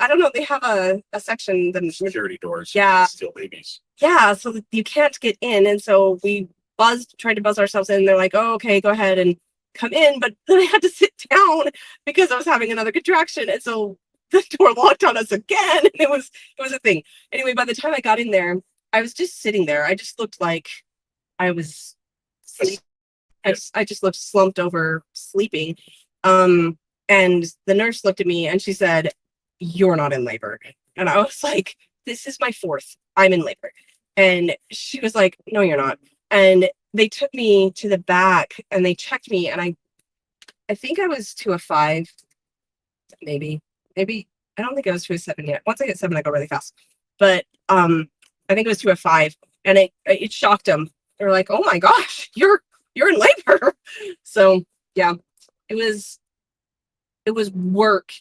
I don't know, they have a section that Security doors. Yeah. Still babies. yeah, so that you can't get in. And so we tried to buzz ourselves in. They're like, oh, okay, go ahead and come in. But then I had to sit down because I was having another contraction. And so the door locked on us again. And it was a thing. Anyway, by the time I got in there, I was just sitting there. I just looked like I was sleeping. I just looked slumped over sleeping. And the nurse looked at me and she said, "You're not in labor." And I was like, "This is my fourth. I'm in labor." And she was like, "No, you're not." And they took me to the back and they checked me, and I think I was to a 5, maybe. I don't think I was to a 7 yet. Once I hit 7, I go really fast. But I think it was to a 5, and it shocked them. They were like, "Oh my gosh, you're in labor." So yeah, it was work.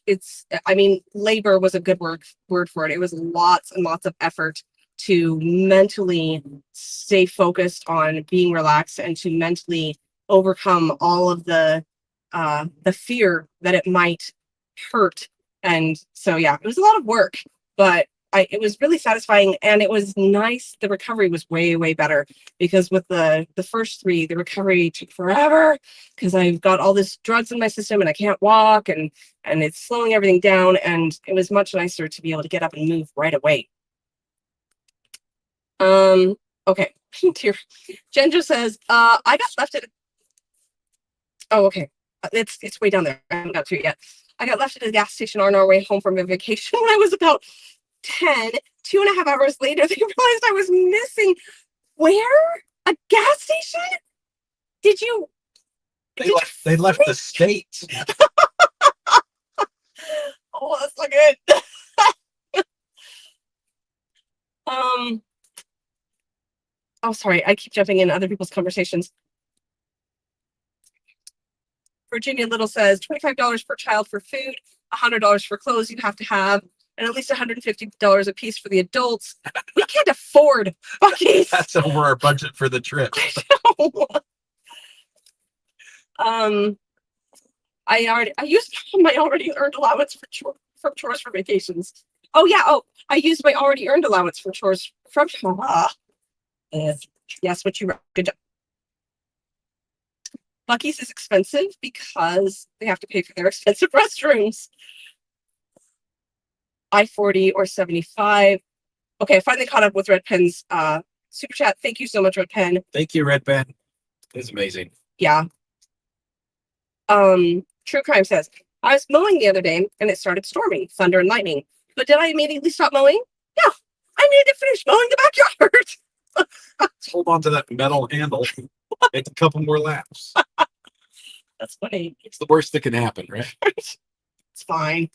Labor was a good word for it. It was lots and lots of effort to mentally stay focused on being relaxed and to mentally overcome all of the fear that it might hurt. And so yeah, it was a lot of work, but it was really satisfying, and it was nice. The recovery was way, way better, because with the first 3, the recovery took forever because I've got all this drugs in my system and I can't walk, and it's slowing everything down. And it was much nicer to be able to get up and move right away. Okay. Dear. Genjo says, I got left at, oh, okay. It's way down there. I haven't got to it yet. I got left at a gas station on our way home from a vacation when I was about 10. 2.5 hours later, they realized I was missing. Where? A gas station? They left the state. Oh, that's not good. Oh, sorry. I keep jumping in other people's conversations. Virginia Little says $25 per child for food, $100 for clothes you have to have, and at least $150 a piece for the adults. We can't afford Buc-ee's. That's over our budget for the trip. I used my already earned allowance from chores for vacations. Oh yeah. Oh, I used my already earned allowance for chores from. Yes, what you wrote. Good job. Buc-ee's is expensive because they have to pay for their expensive restrooms. I-40 or 75. Okay, I finally caught up with Red Pen's super chat. Thank you so much, Red Pen. Thank you, Red Pen. It's amazing. Yeah. True Crime says, I was mowing the other day and it started storming, thunder and lightning. But did I immediately stop mowing? No, I needed to finish mowing the backyard. Let's hold on to that metal handle. Make a couple more laps. That's funny. It's the worst that can happen, right? It's fine.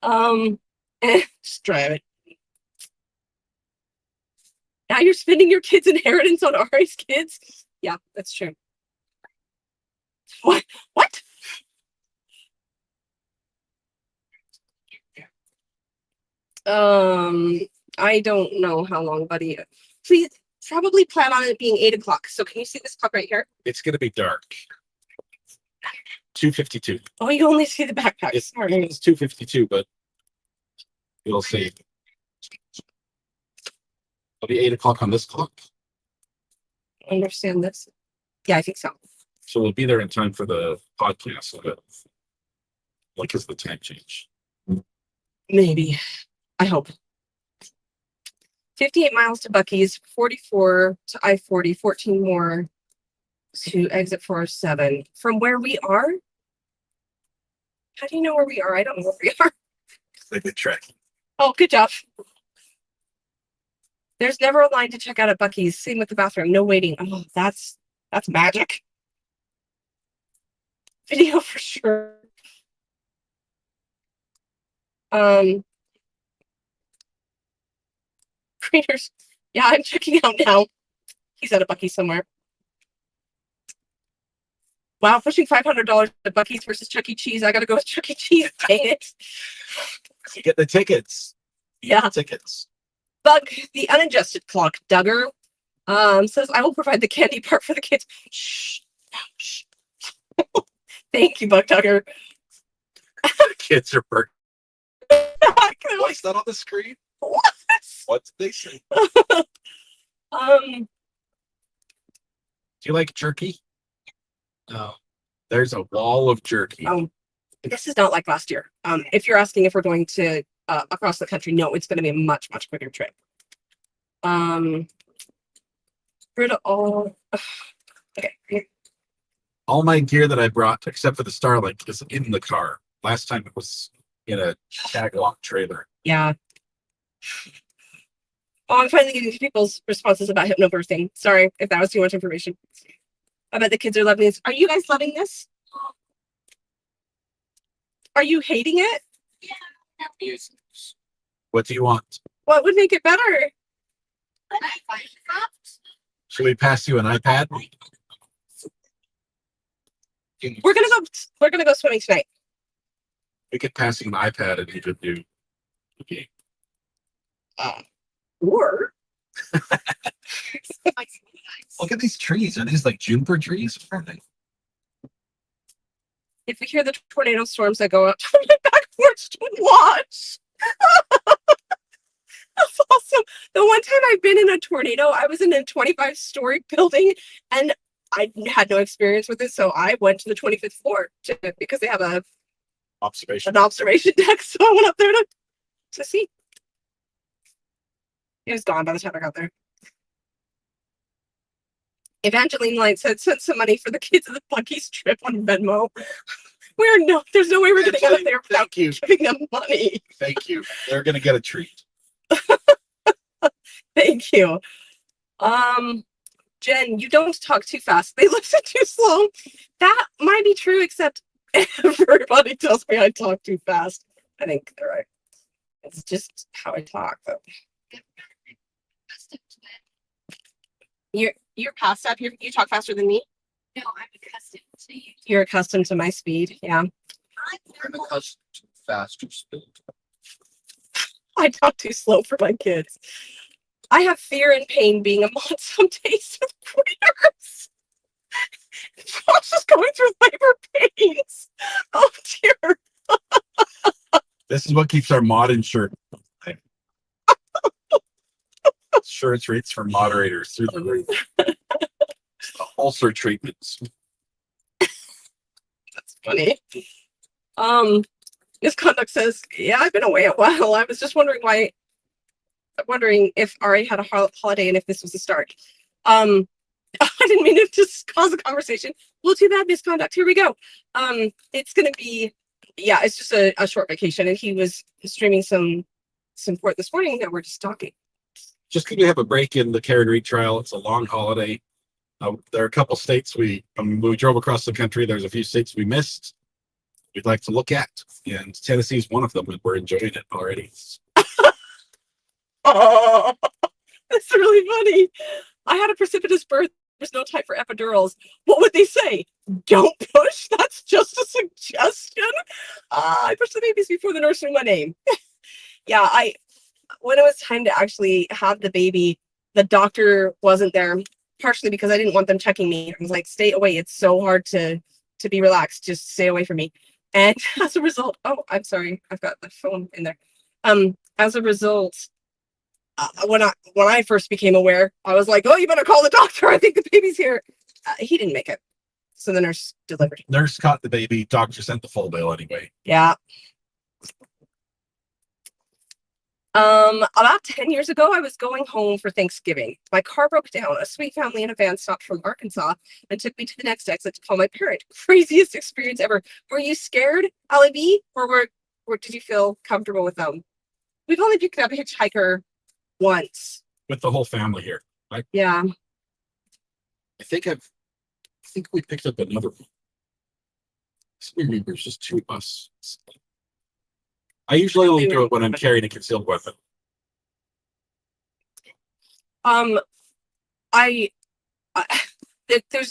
Just drive it. Now you're spending your kids' inheritance on Ari's kids? Yeah, that's true. What? I don't know how long, buddy. Please, probably plan on it being 8 o'clock. So can you see this clock right here? It's gonna be dark. 2:52. Oh, you only see the backpack. It's Sorry. 2:52, but you'll see. It'll be 8 o'clock on this clock. Understand this? Yeah, I think so. So we'll be there in time for the podcast of it. Like, is the time change? Maybe. I hope. 58 miles to Buc-ee's, 44 to I-40, 14 more to exit 407. From where we are? How do you know where we are? I don't know where we are. They've been tracking. Oh, good job. There's never a line to check out at Buc-ee's. Same with the bathroom. No waiting. Oh, that's magic. Video for sure. Creators. Yeah, I'm checking out now. He's at a Buc-ee's somewhere. Wow, pushing $500 at Buc-ee's versus Chuck E. Cheese. I gotta go with Chuck E. Cheese. Dang it. You get the tickets. Yeah. Tickets. Bug, the unadjusted clock, Duggar, says, I will provide the candy part for the kids. Shh. Shh. Thank you, Bug Duggar. kids are burnt. What's that on the screen? What? What did they say? Um, Do you like jerky? No. There's a wall of jerky. this is not like last year. If you're asking if we're going to across the country, no, it's going to be a much, much quicker trip. Rid of all. Okay. All my gear that I brought, except for the Starlink, is in the car. Last time it was in a tag-along trailer. Yeah. Oh, I'm finally getting people's responses about hypnobirthing. Sorry if that was too much information. I bet the kids are loving this. Are you guys loving this? Are you hating it? What do you want? What would make it better? Should we pass you an iPad? We're gonna go swimming tonight. We could pass you an iPad and you could do. Okay. Or Look at these trees. Are these like juniper trees? What are they? if we hear the tornado storms that go up to my back porch to watch. That's awesome. The one time I've been in a tornado, I was in a 25-story building and I had no experience with it. So I went to the 25th floor because they have an observation deck. So I went up there to see. It was gone by the time I got there. Evangeline Light said, send some money for the kids of the Bucky's trip on Venmo. There's no way we're getting out of there without giving them money. Thank you. They're gonna get a treat. Thank you. Jen, you don't talk too fast. They listen too slow. That might be true, except everybody tells me I talk too fast. I think they're right. It's just how I talk, though. You're past that. You talk faster than me. No, I'm accustomed to you. You're accustomed to my speed. Yeah. I'm accustomed to faster speed. I talk too slow for my kids. I have fear and pain being a mom some days with queers. Josh is going through labor pains. Oh dear. This is what keeps our mod insured. Insurance rates for moderators through the roof. It's the ulcer treatments. That's funny. Misconduct says, yeah, I've been away a while. I was just wondering if RA had a holiday and if this was the start. I didn't mean to just cause a conversation. Well, too bad, Misconduct. Here we go. It's gonna be, yeah, it's just a short vacation, and he was streaming some port this morning that we're just talking. Just because we have a break in the Karen Reed trial, it's a long holiday. There are a couple states we drove across the country. There's a few states we missed. We'd like to look at, and Tennessee is one of them, and we're enjoying it already. Oh, that's really funny. I had a precipitous birth. There's no time for epidurals. What would they say? Don't push. That's just a suggestion. I pushed the babies before the nurse knew my name. Yeah, when it was time to actually have the baby, the doctor wasn't there, partially because I didn't want them checking me. I was like, stay away. It's so hard to be relaxed. Just stay away from me. And as a result, oh, I'm sorry. I've got the phone in there. As a result, when I first became aware, I was like, oh, you better call the doctor. I think the baby's here. He didn't make it. So the nurse delivered. Nurse caught the baby. Doctor sent the full bill anyway. Yeah. About 10 years ago, I was going home for Thanksgiving. My car broke down. A sweet family in a van stopped from Arkansas and took me to the next exit to call my parent. Craziest experience ever. Were you scared, Allie B? Or did you feel comfortable with them? We've only picked up a hitchhiker once. With the whole family here. Yeah. I think we picked up another one. There's just two of us. I usually only do it when I'm carrying a concealed weapon. There's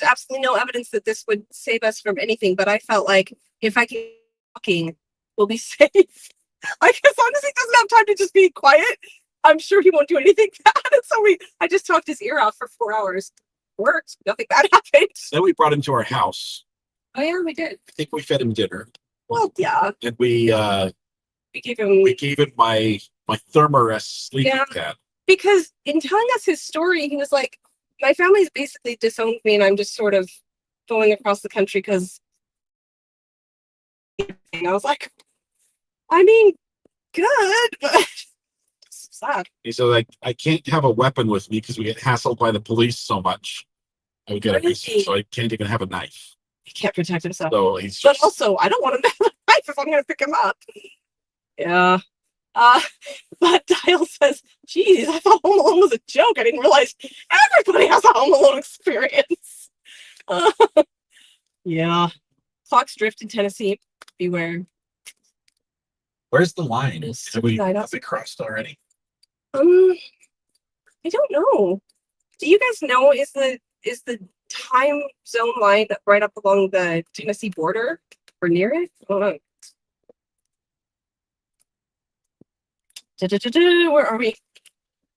absolutely no evidence that this would save us from anything, but I felt like if I keep talking, we'll be safe. Like, as long as he doesn't have time to just be quiet, I'm sure he won't do anything bad. And so I just talked his ear off for 4 hours. Worked. Nothing bad happened. Then we brought him to our house. Oh yeah, we did. I think we fed him dinner. Well, yeah, And we gave him, we gave him my Thermarest sleeping Yeah. pad. because in telling us his story, he was like, my family's basically disowned me and I'm just sort of going across the country because I was like, I mean, good, but sad. He said, like, I can't have a weapon with me because we get hassled by the police so much. I would get arrested, so I can't even have a knife. He can't protect himself. So he's But just, also, I don't want him to have a knife if I'm going to pick him up. Yeah. Uh, but Dial says, geez, I thought Home Alone was a joke. I didn't realize everybody has a Home Alone experience. Uh, yeah. Fox Drift in Tennessee. Beware. where's the line? I don't- Have we crossed already? I don't know. Do you guys know is the time zone line right up along the Tennessee border or near it? I don't know. Where are we?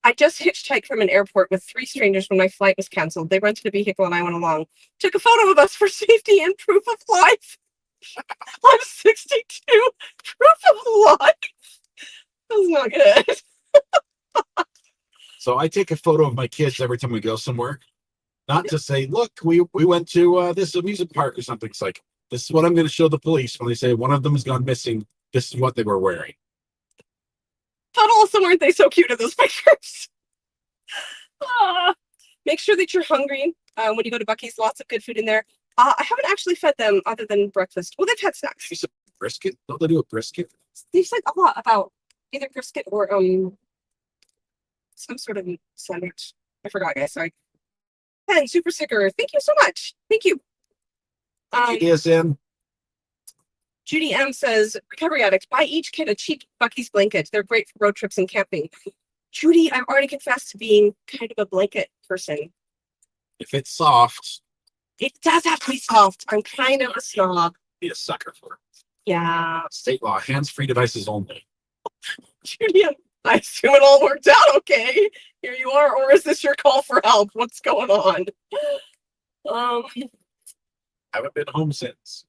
I just hitchhiked from an airport with 3 strangers when my flight was canceled. They rented a vehicle and I went along. Took a photo of us for safety and proof of life. I'm 62. Proof of life. That's not good. So I take a photo of my kids every time we go somewhere. Not to say, look, we went to this amusement park or something. It's like, this is what I'm going to show the police when they say one of them has gone missing. This is what they were wearing. But also, aren't they so cute in those pictures? Make sure that you're hungry when you go to Buc-ee's. Lots of good food in there. I haven't actually fed them other than breakfast. Well, they've had snacks. Brisket? Don't they do a brisket? They've said a lot about either brisket or some sort of meat sandwich. I forgot, guys. Sorry. Pen, super sticker. Thank you so much. Thank you. DSM. Judy M says, recovery addict, buy each kid a cheap Buc-ee's blanket. They're great for road trips and camping. Judy, I've already confessed to being kind of a blanket person. If it's soft, It does have to be soft. I'm kind of a snob. be a sucker for it. Yeah. State law, hands-free devices only. Judy, I assume it all worked out okay. Here you are, or is this your call for help? What's going on? Haven't been home since.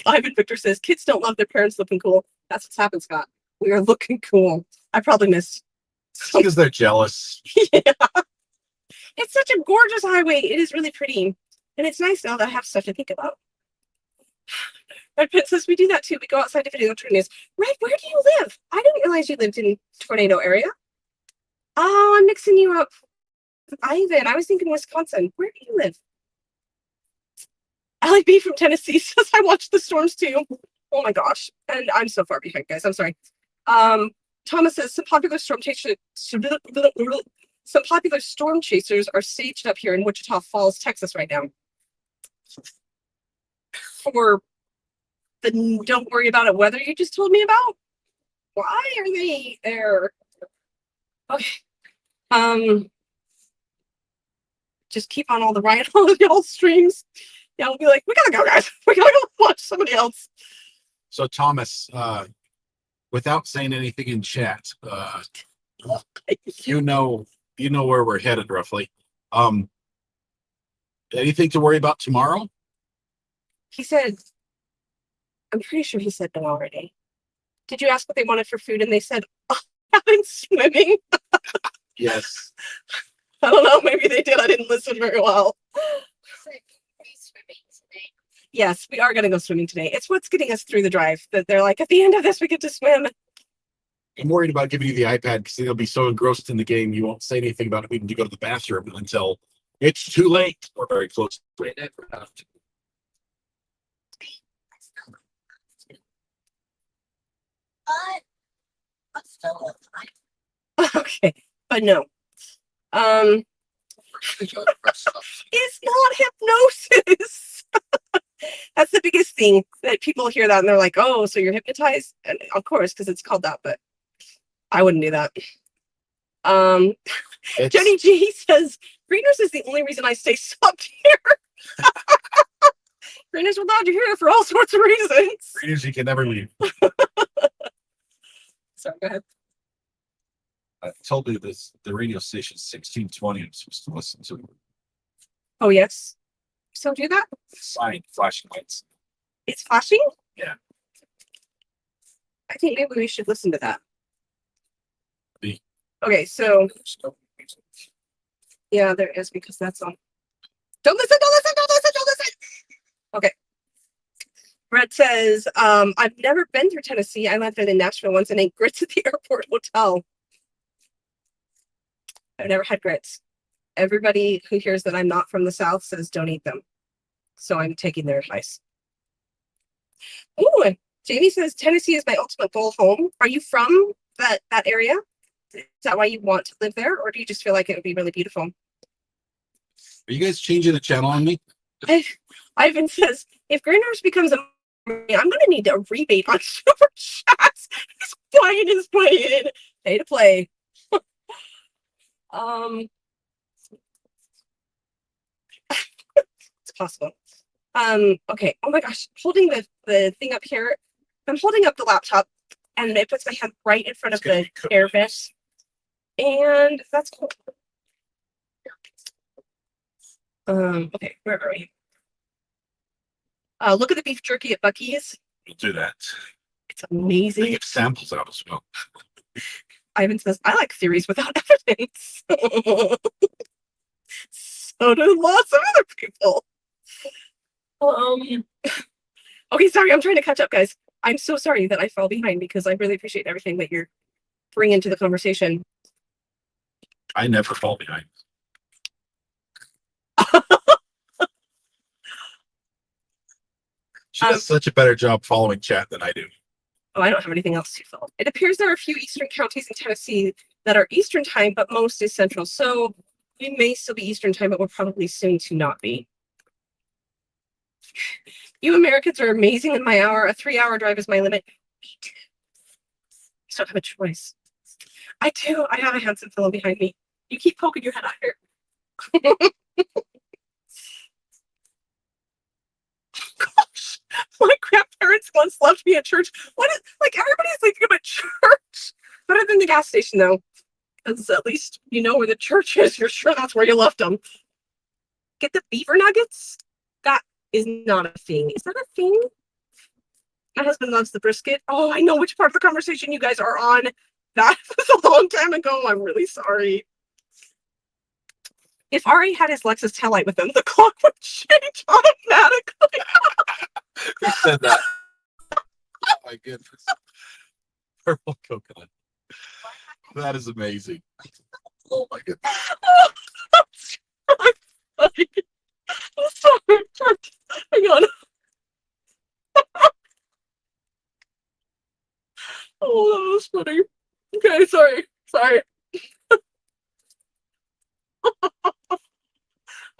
Ivan Victor says, kids don't love their parents looking cool. That's what's happened, Scott. We are looking cool. I probably missed. Because they're jealous. Yeah. It's such a gorgeous highway. It is really pretty. And it's nice now that I have stuff to think about. Red Pit says, we do that too. We go outside to video tornadoes. Red, where do you live? I didn't realize you lived in tornado area. Oh, I'm mixing you up. Ivan, I was thinking Wisconsin. Where do you live? Allie B from Tennessee says, I watched the storms too. Oh my gosh. And I'm so far behind, guys. I'm sorry. Thomas says, some popular storm chasers are staged up here in Wichita Falls, Texas right now. For the don't worry about it weather you just told me about. Why are they there? Okay. Just keep on all the Ryan y'all streams. Yeah, we'll be like, we gotta go, guys. We gotta go watch somebody else. So Thomas, without saying anything in chat, you know where we're headed roughly. Anything to worry about tomorrow? He said, I'm pretty sure he said no already. Did you ask what they wanted for food? And they said, oh, having swimming. Yes. I don't know, maybe they did. I didn't listen very well. Yes, we are going to go swimming today. It's what's getting us through the drive. That they're like, at the end of this, we get to swim. I'm worried about giving you the iPad because they'll be so engrossed in the game you won't say anything about it needing to go to the bathroom until it's too late. We're very close to it. Okay, but no. It's not hypnosis. That's the biggest thing that people hear that and they're like, oh, so you're hypnotized? And of course, because it's called that, but I wouldn't do that. Jenny G says, Greeners is the only reason I stay subbed here. Greeners will glad you're here for all sorts of reasons. Greeners, you can never leave. Sorry, go ahead. I told you this, the radio station 1620 I'm supposed to listen to. Oh, yes. still do that? Sign, flashing lights. It's flashing? Yeah. I think maybe we should listen to that. The- Okay, so yeah, there is because that's on. Don't listen, don't listen, don't listen, don't listen. Okay. Brett says, I've never been through Tennessee. I landed in Nashville once and ate grits at the airport hotel. I've never had grits. Everybody who hears that I'm not from the South says don't eat them. So I'm taking their advice. Ooh, Jamie says Tennessee is my ultimate goal home. Are you from that area? Is that why you want to live there, or do you just feel like it would be really beautiful? Are you guys changing the channel on me? Ivan says if Greenhurst becomes a, I'm gonna need a rebate on super chats. He's playing. Pay to play. It's possible. Okay. Oh my gosh, holding the thing up here. I'm holding up the laptop and it puts my hand right in front of the air vent. And that's cool. Okay, where are we? Look at the beef jerky at Buc-ee's. We'll do that. It's amazing. They give samples out as well. Ivan says, I like theories without evidence. So do lots of other people. Okay, sorry, I'm trying to catch up, guys. I'm so sorry that I fall behind because I really appreciate everything that you're bringing to the conversation. I never fall behind. She does such a better job following chat than I do. Oh, I don't have anything else to fill. It appears there are a few eastern counties in Tennessee that are Eastern time, but most is Central. So we may still be Eastern time, but we're probably soon to not be. You Americans are amazing in my hour. A 3-hour drive is my limit. Me too. I don't have a choice. I do. I have a handsome fellow behind me. You keep poking your head out here. Gosh, my grandparents once left me at church. What is like everybody's leaving them at church? Better than the gas station though, because at least you know where the church is. You're sure that's where you left them. Get the beaver nuggets. That is not a thing. Is that a thing? My husband loves the brisket. Oh, I know which part of the conversation you guys are on. That was a long time ago. I'm really sorry. If Ari had his Lexus taillight with him, the clock would change automatically. Who said that? Oh my goodness. Purple coconut. That is amazing. Oh my goodness. I'm sorry. Hang on. Oh, that was funny. Okay, sorry.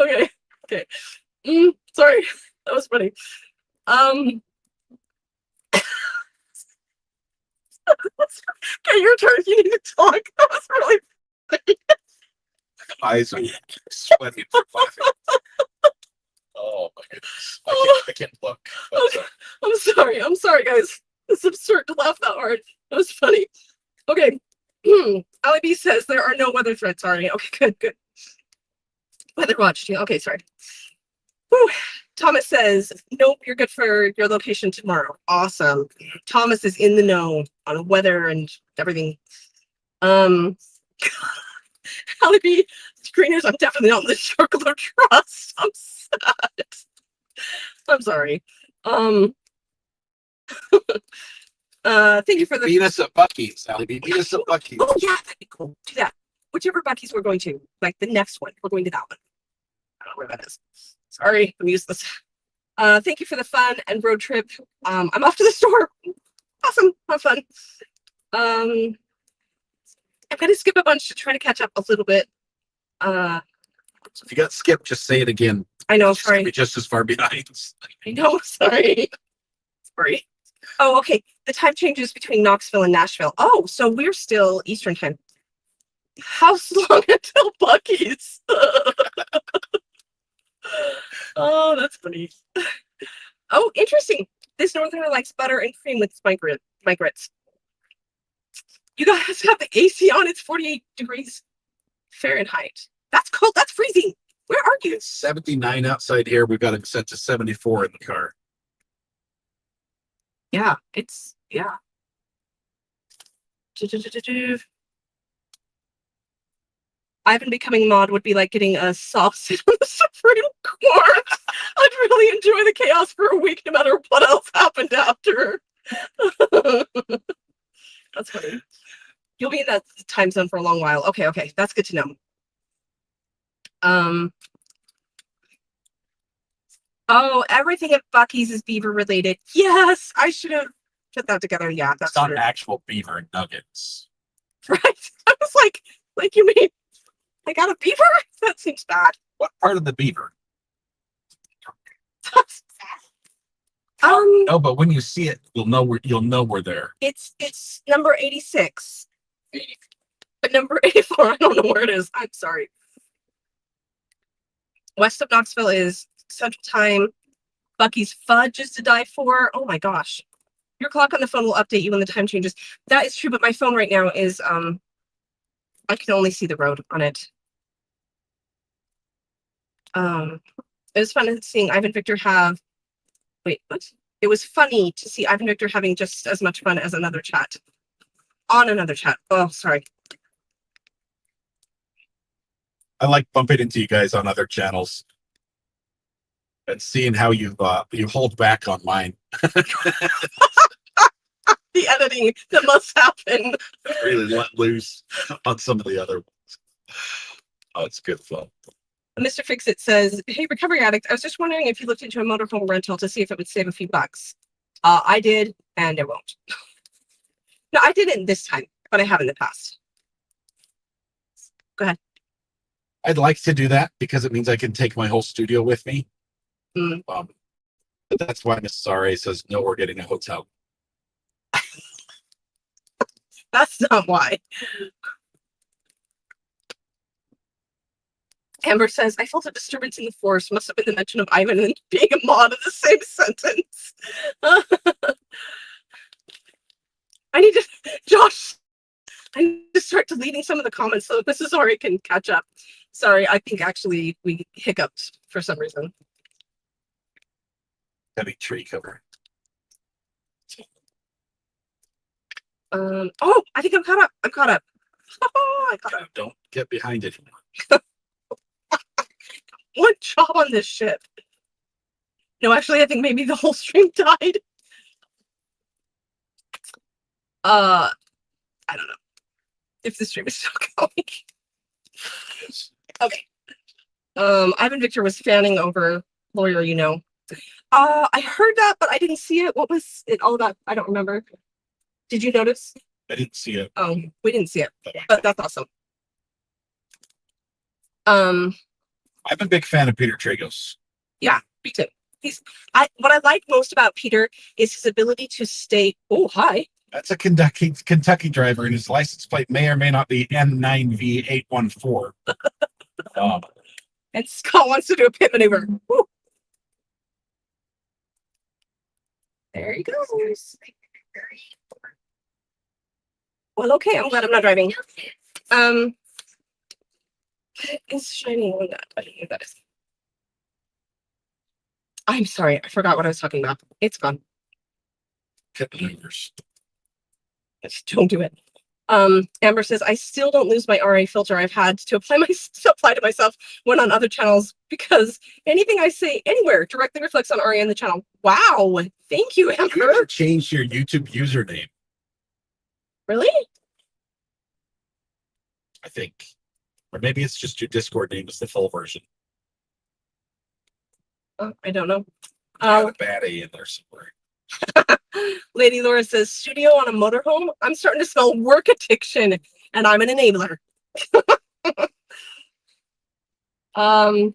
Okay. Sorry. That was funny. Okay, your turn. You need to talk. That was really funny. Eyes are sweating from laughing. Oh my goodness. I can't look. But, I'm sorry, guys. It's absurd to laugh that hard. That was funny. Okay. Ali B says there are no weather threats, Ari. Okay, good. Weather watch. Yeah, okay, sorry. Whew. Thomas says, nope, you're good for your location tomorrow. Awesome. Thomas is in the know on weather and everything. Ali B, screeners, I'm definitely on the circle of trust. I'm sad. I'm sorry. Thank you for the beat us at Buc-ee's, Sally. Beat us at Buc-ee's. Oh yeah, that'd be cool. Do that. Whichever Buc-ee's we're going to, like the next one, we're going to that one. I don't know where that is. Sorry, I'm useless. Thank you for the fun and road trip. I'm off to the store. Awesome, have fun. I'm gonna skip a bunch to try to catch up a little bit. So if you got skipped, just say it again. I know, It's gonna sorry. be just as far behind. I know, sorry. Sorry. Oh, okay. The time changes between Knoxville and Nashville. Oh, so we're still Eastern time. How long until Buc-ee's? Oh, that's funny. Oh, interesting. This northerner likes butter and cream with my grits. You guys have the AC on. It's 48 degrees Fahrenheit. That's cold. That's freezing. Where are you? It's 79 outside here. We've got it set to 74 in the car. Yeah, it's, yeah. Ivan becoming mod would be like getting a soft sit on the Supreme Court. I'd really enjoy the chaos for a week, no matter what else happened after. That's funny. You'll be in that time zone for a long while. Okay, okay, that's good to know. Oh, everything at Bucky's is beaver related. Yes, I should have put that together. Yeah, that's It's not true. actual beaver nuggets. Right? I was like you mean I got a beaver? That seems bad. What part of the beaver? Um, No, but when you see it, you'll know we're there. it's number 86. But number 84, I don't know where it is. I'm sorry. West of Knoxville is Central Time. Bucky's Fudge is to die for. Oh my gosh. Your clock on the phone will update you when the time changes. That is true, but my phone right now is I can only see the road on it. It was fun seeing Ivan Victor have what? It was funny to see Ivan Victor having just as much fun as another chat. On another chat. Oh, sorry. I like bumping into you guys on other channels and seeing how you hold back on mine. The editing that must happen. Really let loose on some of the other ones. Oh, it's good fun. Mr. Fixit says, hey, recovery addict, I was just wondering if you looked into a motorhome rental to see if it would save a few bucks. I did, and it won't. No, I didn't this time, but I have in the past. Go ahead. I'd like to do that because it means I can take my whole studio with me. Mm. But that's why Mrs. R.A. says, no, we're getting a hotel. That's not why. Amber says, I felt a disturbance in the force. Must have been the mention of Ivan and being a mod in the same sentence. I need to, Josh, I need to start deleting some of the comments so Mrs. Ori can catch up. Sorry, I think actually we hiccuped for some reason. Heavy tree cover. Oh, I think I'm caught up. I'm caught up. Oh, I caught up. Don't get behind it. One job on this ship. No, actually, I think maybe the whole stream died. I don't know if the stream is still going. Okay. Ivan Victor was fanning over lawyer, you know. I heard that, but I didn't see it. What was it all about? I don't remember. Did you notice? I didn't see it. Oh, we didn't see it, but that's awesome. I'm a big fan of Peter Tragos. Yeah, me too. What I like most about Peter is his ability to stay. Oh, hi. That's a Kentucky driver, and his license plate may or may not be N9V814. And Scott wants to do a pit maneuver. Woo. There he goes. Well, okay, I'm glad I'm not driving. It's shining on that. I don't know what that is. I'm sorry, I forgot what I was talking about. It's gone. Pit maneuvers. Just don't do it. Amber says, I still don't lose my RA filter. I've had to apply to myself when on other channels because anything I say anywhere directly reflects on RA in the channel. Wow. Thank you, Amber. You ever changed your YouTube username? Really? I think. Or maybe it's just your Discord name is the full version. I don't know. Got a bad A in there somewhere. Lady Laura says, studio on a motorhome? I'm starting to smell work addiction, and I'm an enabler. I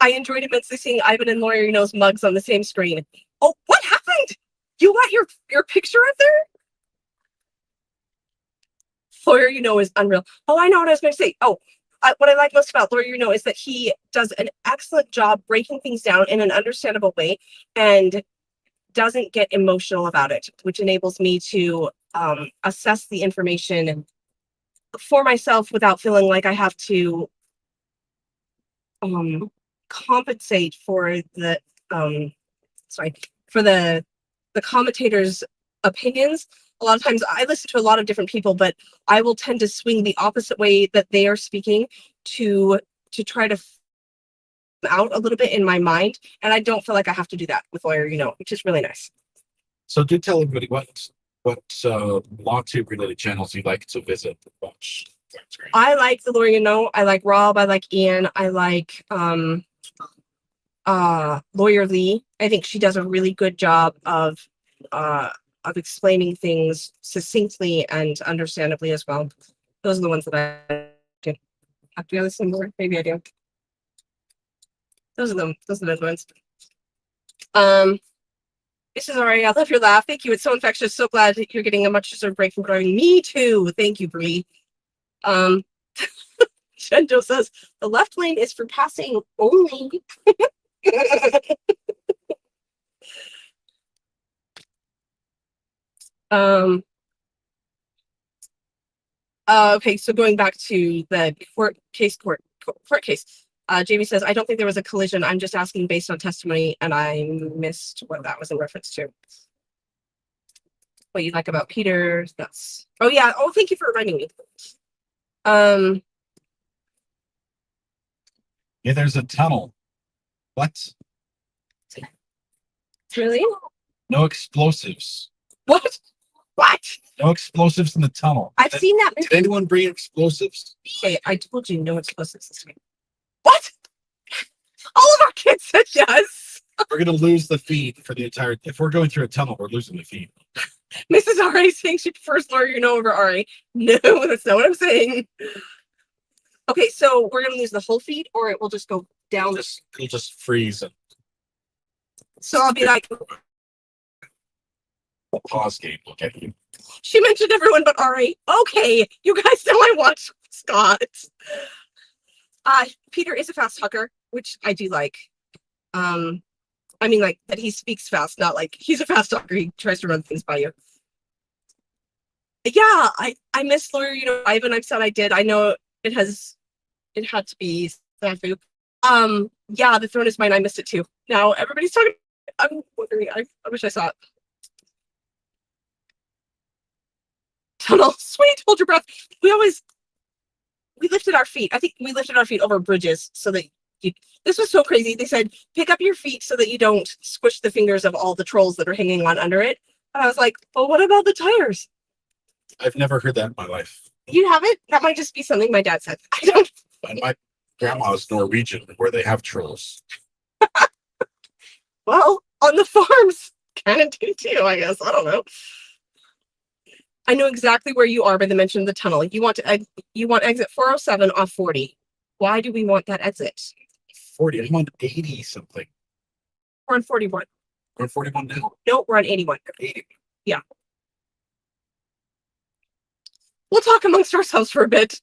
enjoyed immensely seeing Ivan and Lawyer You Know's mugs on the same screen. Oh, what happened? You got your picture up there? Lawyer You Know is unreal. Oh, I know what I was going to say. Oh, what I like most about Lawyer You Know is that he does an excellent job breaking things down in an understandable way and doesn't get emotional about it, which enables me to assess the information for myself without feeling like I have to compensate for the sorry, for the commentators' opinions. A lot of times I listen to a lot of different people, but I will tend to swing the opposite way that they are speaking to try to out a little bit in my mind. And I don't feel like I have to do that with Lawyer, which is really nice. So do tell everybody what law tube related channels you like to visit and watch. I like the Lawyer, I like Rob, I like Ian, I like Lawyer Lee. I think she does a really good job of explaining things succinctly and understandably as well. Those are the ones that I do. Do I listen more? Maybe I do. Those are the ones. This is alright. I love your laugh. Thank you. It's so infectious. So glad that you're getting a much deserved break from growing. Me too. Thank you, Bree. Shendo says the left lane is for passing only. Okay, so going back to the court case. Jamie says, I don't think there was a collision. I'm just asking based on testimony, and I missed what that was in reference to. What you like about Peter? That's yeah. Oh, thank you for reminding me. Yeah, there's a tunnel. What? Really? No explosives. What? No explosives in the tunnel. I've seen that. Did anyone bring explosives? Hey, I told you no explosives this week. What? All of our kids said yes. We're gonna lose the feed for the entire. If we're going through a tunnel, we're losing the feed. Mrs. Ari saying she prefers Lawyer over Ari. No, that's not what I'm saying. Okay, so we're gonna lose the whole feed, or it will just go down. It'll just freeze. So I'll be like, pause game. Look at you. she mentioned everyone but Ari. Okay, you guys know I watch Scott. Peter is a fast talker, which I do like. I mean, like that he speaks fast, not like he's a fast talker. He tries to run things by you. Yeah, I miss Lawyer, Ivan. I've said I did. I know it had to be snafu. Yeah, the throne is mine. I missed it too. Now everybody's talking. I'm wondering. I wish I saw it. Tunnel. Sweet. Hold your breath. We lifted our feet. I think we lifted our feet over bridges so that this was so crazy. They said, pick up your feet so that you don't squish the fingers of all the trolls that are hanging on under it. And I was like, well, what about the tires? I've never heard that in my life. You haven't? That might just be something my dad said. I don't. And my grandma's Norwegian, where they have trolls. Well, on the farms, kind of do too, I guess. I don't know. I know exactly where you are by the mention of the tunnel. You want exit 407 off 40. Why do we want that exit? 40. I'm on 80 something. We're on 41. We're on 41 now. No, we're on 81. 80. Yeah. We'll talk amongst ourselves for a bit.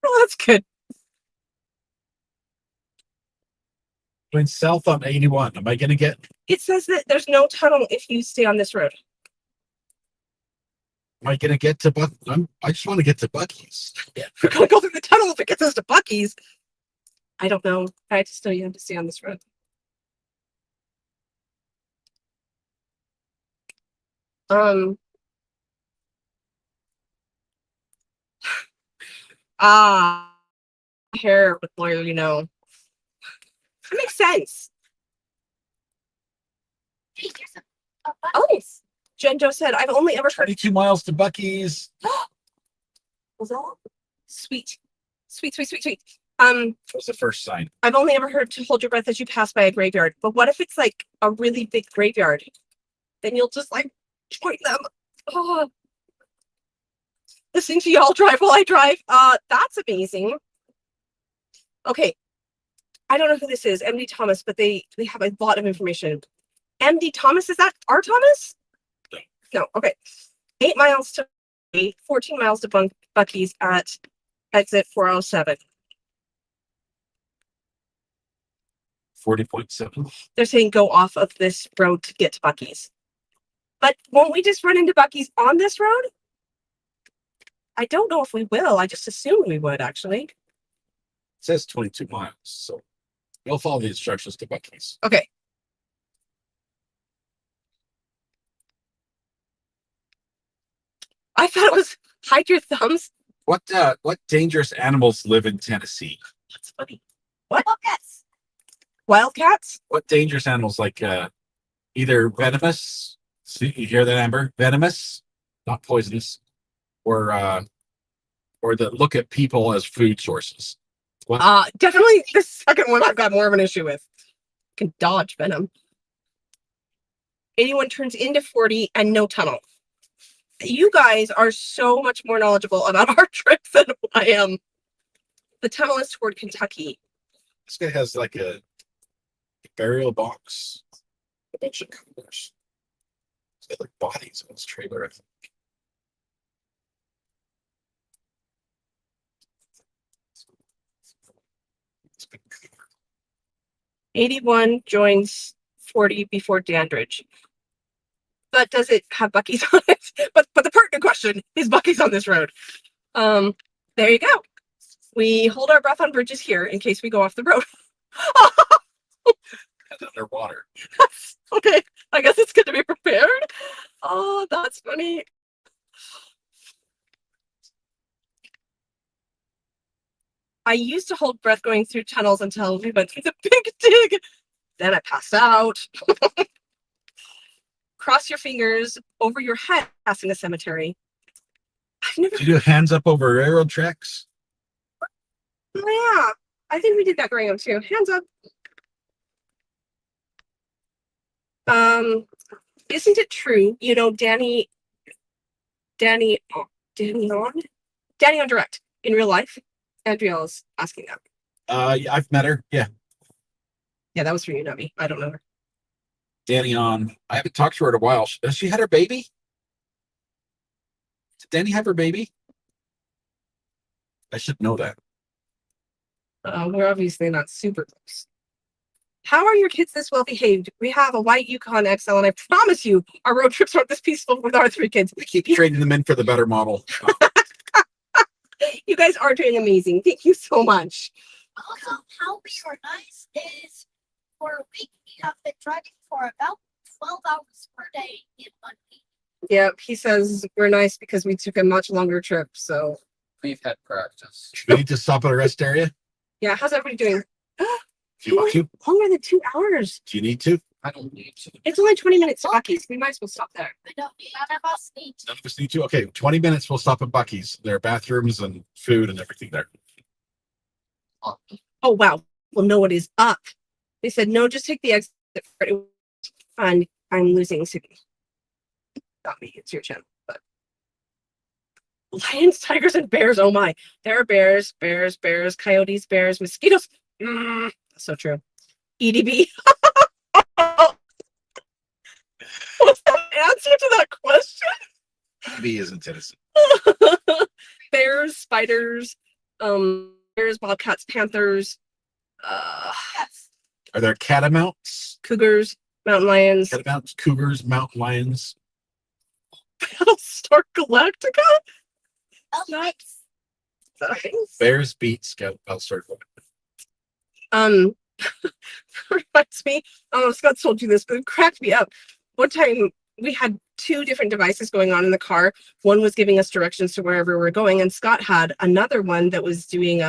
Well, that's good. Going south on 81. Am I gonna get? It says that there's no tunnel if you stay on this road. Am I gonna get to Buck? I just want to get to Bucky's. Yeah, we're gonna go through the tunnel if it gets us to Bucky's. I don't know. I just know you have to stay on this road. Hair with Lawyer, That makes sense. Oh, nice. Jen said, I've only ever heard 22 miles to Bucky's. Was that sweet? Sweet. That was the first sign. I've only ever heard to hold your breath as you pass by a graveyard. But what if it's like a really big graveyard? Then you'll just like join them. Oh. Listening to y'all drive while I drive. That's amazing. Okay. I don't know who this is, MD Thomas, but they have a lot of information. MD Thomas, is that our Thomas? No. Okay. 8 miles to 14 miles to Bucky's at exit 407. 40.7. They're saying go off of this road to get to Bucky's. But won't we just run into Bucky's on this road? I don't know if we will. I just assumed we would, actually. says 22 miles, so we'll follow the instructions to Bucky's. Okay. I thought it was hide your thumbs. What dangerous animals live in Tennessee? That's funny. What? Wildcats. Wildcats? What dangerous animals, like either venomous? See, you hear that, Amber? Venomous, not poisonous, or that look at people as food sources. What? Definitely the second one I've got more of an issue with. Can dodge venom. Anyone turns into 40 and no tunnel. You guys are so much more knowledgeable about our trip than I am. The tunnel is toward Kentucky. This guy has like a burial box, a bunch of coolers. He's got like bodies in his trailer, I think. 81 joins 40 before Dandridge. But does it have Bucky's on it? But the pertinent question is Bucky's on this road. There you go. We hold our breath on bridges here in case we go off the road. And underwater. Okay, I guess it's good to be prepared. Oh, that's funny. I used to hold breath going through tunnels until we went through the big dig. Then I passed out. Cross your fingers over your head passing a cemetery. I've never. Do you do hands up over railroad tracks? Yeah, I think we did that growing up too. Hands up. Isn't it true? You know, Danny on Direct in real life. Andriel's asking that. Yeah, I've met her. Yeah, Yeah, that was for you, not me. I don't know her. Danny on. I haven't talked to her in a while. Has she had her baby? Did Danny have her baby? I should know that. We're obviously not super close. How are your kids this well behaved? We have a white Yukon XL, and I promise you, our road trips aren't this peaceful with our 3 kids. We keep trading them in for the better model. You guys are doing amazing. Thank you so much. Also, how we were nice is for a week we have been driving for about 12 hours per day in 1 week. Yep, he says we're nice because we took a much longer trip. So We've had practice. We need to stop at a rest area. yeah, how's everybody doing? Do you want to? Longer than 2 hours. Do you need to? I don't need to. It's only 20 minutes to Bucky's. We might as well stop there. I don't need none of us need to. None of us need to. Okay, 20 minutes. We'll stop at Bucky's. There are bathrooms and food and everything there. Oh wow. Well, no, it is up. They said no, just take the exit. And I'm losing signal. Not me, it's your channel. But lions, tigers, and bears. Oh my. There are bears, coyotes, bears, mosquitoes. So true. EDB. What's the answer to that question? B is in Tennessee. Bears, spiders, bears, bobcats, panthers, Are there catamounts? cougars, mountain lions, Catamounts, cougars, mountain lions. Battlestar Galactica. Nice. Bears beat Scout Battlestar Reminds me, Scott told you this, but it cracked me up. One time we had 2 different devices going on in the car. One was giving us directions to wherever we're going, and Scott had another one that was doing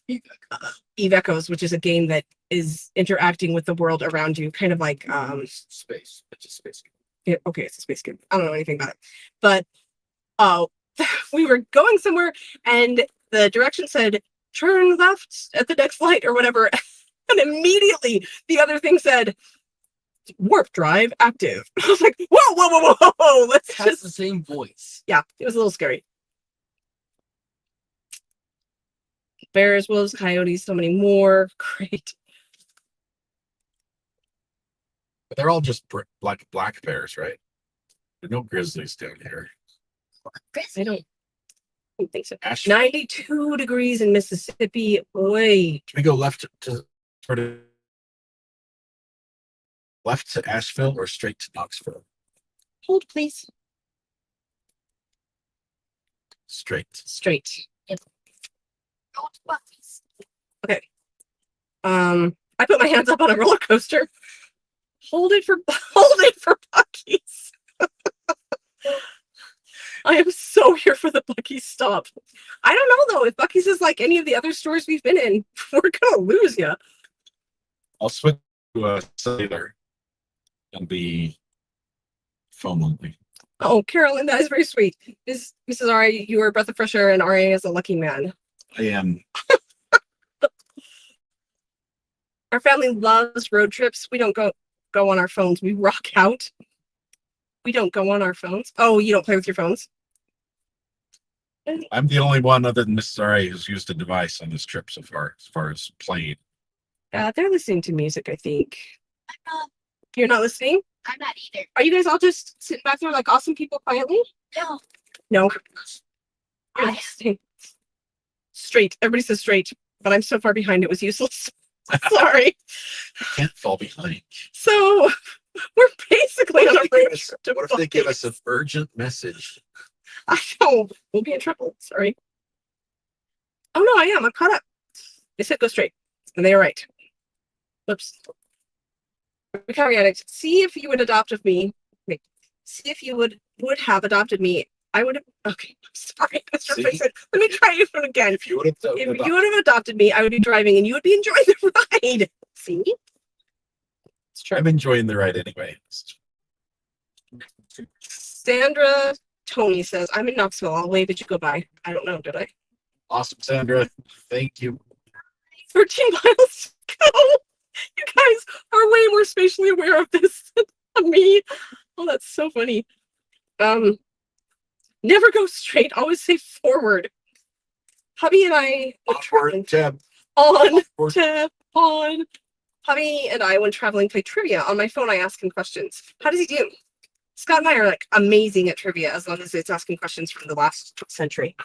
Eve Echoes, which is a game that is interacting with the world around you, kind of like Space. It's a space game. yeah, okay, it's a space game. I don't know anything about it, but we were going somewhere, and the direction said turn left at the next light or whatever, and immediately the other thing said warp drive active. I was like, whoa, let's Has just the same voice. yeah, it was a little scary. Bears, wolves, coyotes, so many more. Great. But they're all just black bears, right? There are no grizzlies down here. I don't think so. 92 degrees in Mississippi. Boy. Can we go left to Asheville or straight to Knoxville? Hold, please. Straight. Straight. Go to Bucky's. Okay. I put my hands up on a roller coaster. Hold it for Buc-ee's. I am so here for the Buc-ee's stop. I don't know though, if Buc-ee's is like any of the other stores we've been in, we're gonna lose you. I'll switch to a cellular and be phone only. Oh, Carolyn, that is very sweet. Mrs. Ari, you are a breath of fresh air, and RA is a lucky man. I am. Our family loves road trips. We don't go on our phones. We rock out. We don't go on our phones. Oh, you don't play with your phones? I'm the only one other than Mrs. R.A. who's used a device on this trip so far, as far as playing. They're listening to music, I think. You're not listening? I'm not either. Are you guys all just sitting back there like awesome people quietly? No. No. You're listening. Straight. Everybody says straight, but I'm so far behind it was useless. Sorry. I can't fall behind. So we're basically on a road trip to What if they give us an urgent message? I know. We'll be in trouble. Sorry. Oh no, I am. I'm caught up. They said go straight. And they are right. Whoops. Recovery addict. See if you would adopt of me. Wait. See if you would have adopted me. I would have. Okay. I'm sorry, Mr. See? Fixit. Let me try it again. If you would have If you would have adopted me, I would be driving and you would be enjoying the ride. See? It's true. I'm enjoying the ride anyway. Sandra Tony says, I'm in Knoxville. I'll wave as you go by. I don't know, did I? Awesome, Sandra. Thank you. 13 miles to go. You guys are way more spatially aware of this than me. Oh, that's so funny. Never go straight. Always say forward. Hubby and I went traveling. On. Hubby and I went traveling play trivia. On my phone, I ask him questions. How does he do? Scott and I are like amazing at trivia as long as it's asking questions from the last century.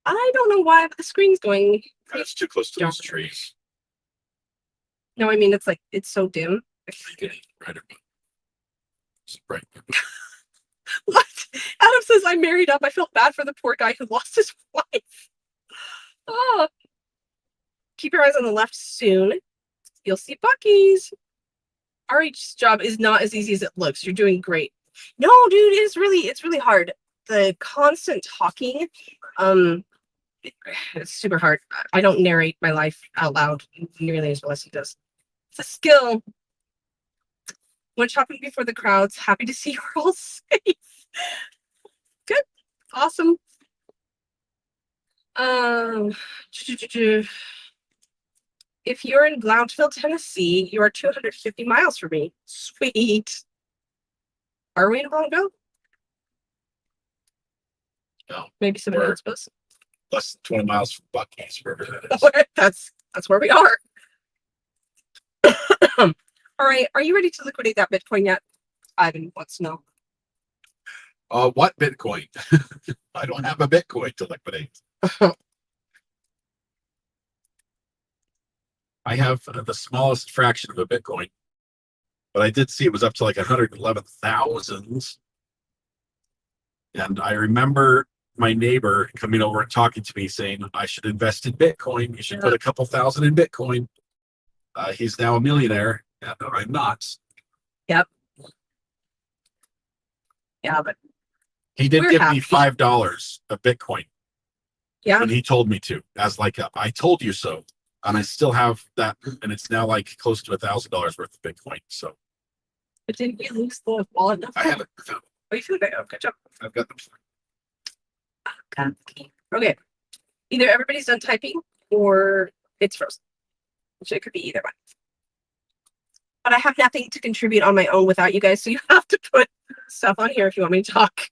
I don't know why but the screen's going. That's too close to those trees. No, I mean it's like it's so dim. Right. It's bright. What? Adam says I'm married up. I felt bad for the poor guy who lost his wife. Oh. Keep your eyes on the left soon. You'll see Buc-ee's. RH's job is not as easy as it looks. You're doing great. No, dude, it's really hard. The constant talking, it's super hard. I don't narrate my life out loud nearly as well as he does. It's a skill. Went shopping before the crowds. Happy to see you're all safe. Good. Awesome. If you're in Blounteville, Tennessee, you are 250 miles from me. Sweet. Are we in Blounteville? No. Maybe somebody else was. Less than 20 miles from Buc-ee's, wherever that is. That's where we are. All right. Are you ready to liquidate that Bitcoin yet? Ivan wants to know. What Bitcoin? I don't have a Bitcoin to liquidate. I have the smallest fraction of a Bitcoin, but I did see it was up to like 111,000. And I remember my neighbor coming over and talking to me saying, I should invest in Bitcoin. You should put a couple thousand in Bitcoin. He's now a millionaire, and I'm not. Yep. Yeah, but he did we're give happy. me $5 of Bitcoin. Yeah. When he told me to, as like I told you so. And I still have that, and it's now like close to $1,000 worth of Bitcoin. So. But didn't you lose the wallet? I haven't found it. Oh, you feel that? Oh, good job. I've got them. Okay. Either everybody's done typing or it's frozen. Which it could be either one. But I have nothing to contribute on my own without you guys, so you have to put stuff on here if you want me to talk.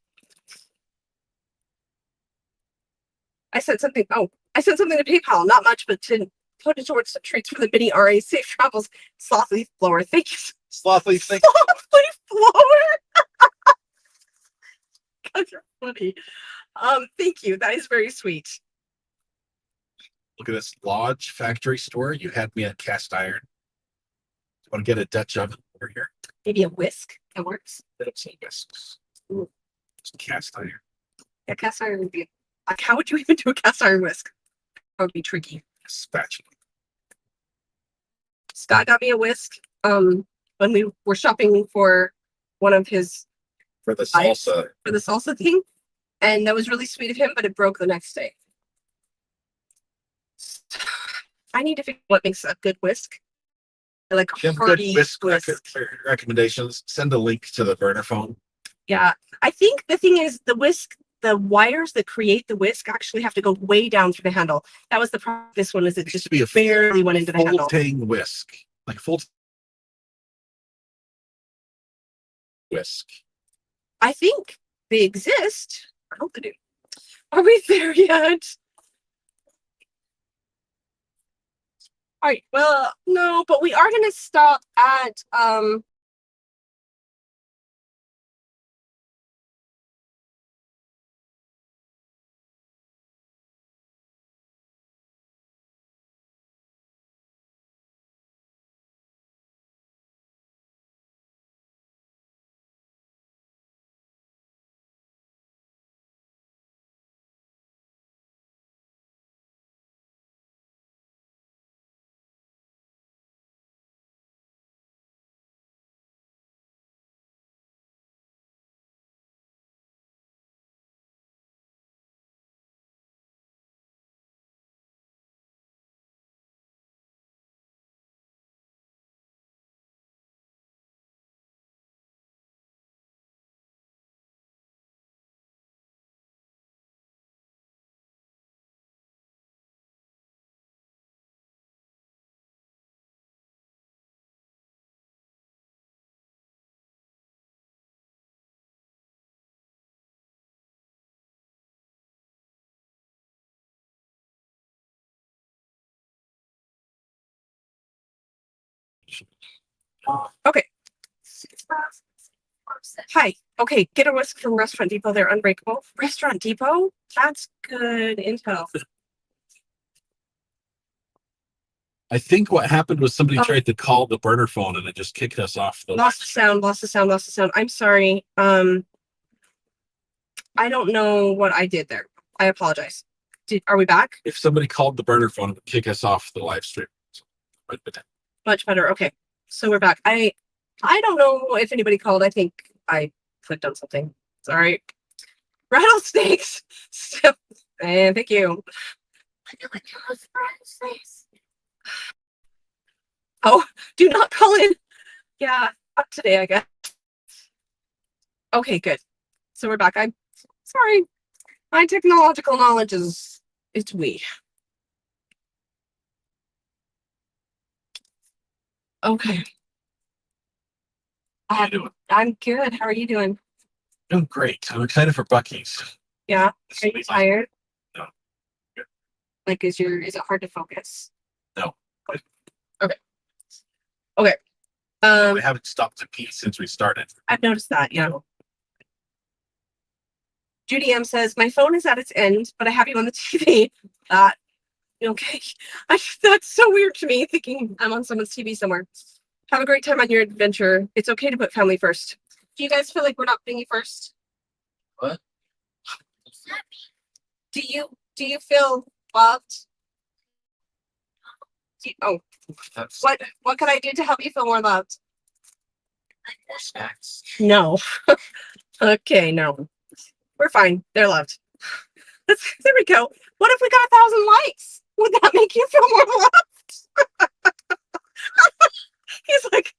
I sent something to PayPal, not much, but to put it towards some treats for the mini RA. Safe travels, Sloth Leaf Blower. Thank you. Sloth Leaf, thank you. Sloth Leaf Blower. God, you're funny. Thank you. That is very sweet. Look at this Lodge factory store. You had me at cast iron. Want to get a Dutch oven over here? Maybe a whisk that works. They don't say whisks. Ooh, it's cast iron. Yeah, cast iron would be, like, how would you even do a cast iron whisk? That would be tricky. Spatula. Scott got me a whisk, when we were shopping for one of his For the lights salsa. for the salsa thing. And that was really sweet of him, but it broke the next day. I need to figure out what makes a good whisk. Like If you have good hearty whisk whisk. recommendations, send a link to the burner phone. Yeah, I think the thing is the whisk, the wires that create the whisk actually have to go way down through the handle. That was the problem. This one is it just Be a barely went into the handle. full tang whisk. Like full whisk. I think they exist. I hope they do. Are we there yet? All right, well, no, but we are gonna stop at okay. Hi. Okay, get a whisk from Restaurant Depot. They're unbreakable. Restaurant Depot? That's good intel. I think what happened was somebody Oh. tried to call the burner phone and it just kicked us off the Lost the sound, lost the sound, lost the sound. I'm sorry. I don't know what I did there. I apologize. Are we back? If somebody called the burner phone, it would kick us off the live stream. Much better. Okay. So we're back. I don't know if anybody called. I think I clicked on something. It's all right. Rattlesnakes. And thank you. Oh, do not call in. Yeah, up today, I guess. Okay, good. So we're back. I'm sorry. My technological knowledge is it's weak. Okay. I'm good. How are you doing? Doing great. I'm excited for Bucky's. Yeah. Are you tired? No. Like, is it hard to focus? No. Okay. Okay. I haven't stopped to pee since we started. I've noticed that, yeah. Judy M says, my phone is at its end, but I have you on the TV. Okay. That's so weird to me, thinking I'm on someone's TV somewhere. Have a great time on your adventure. It's okay to put family first. Do you guys feel like we're not putting you first? What? Do you feel loved? What can I do to help you feel more loved? More snacks. No. Okay, no. We're fine. They're loved. There we go. What if we got 1,000 likes? Would that make you feel more loved? He's like,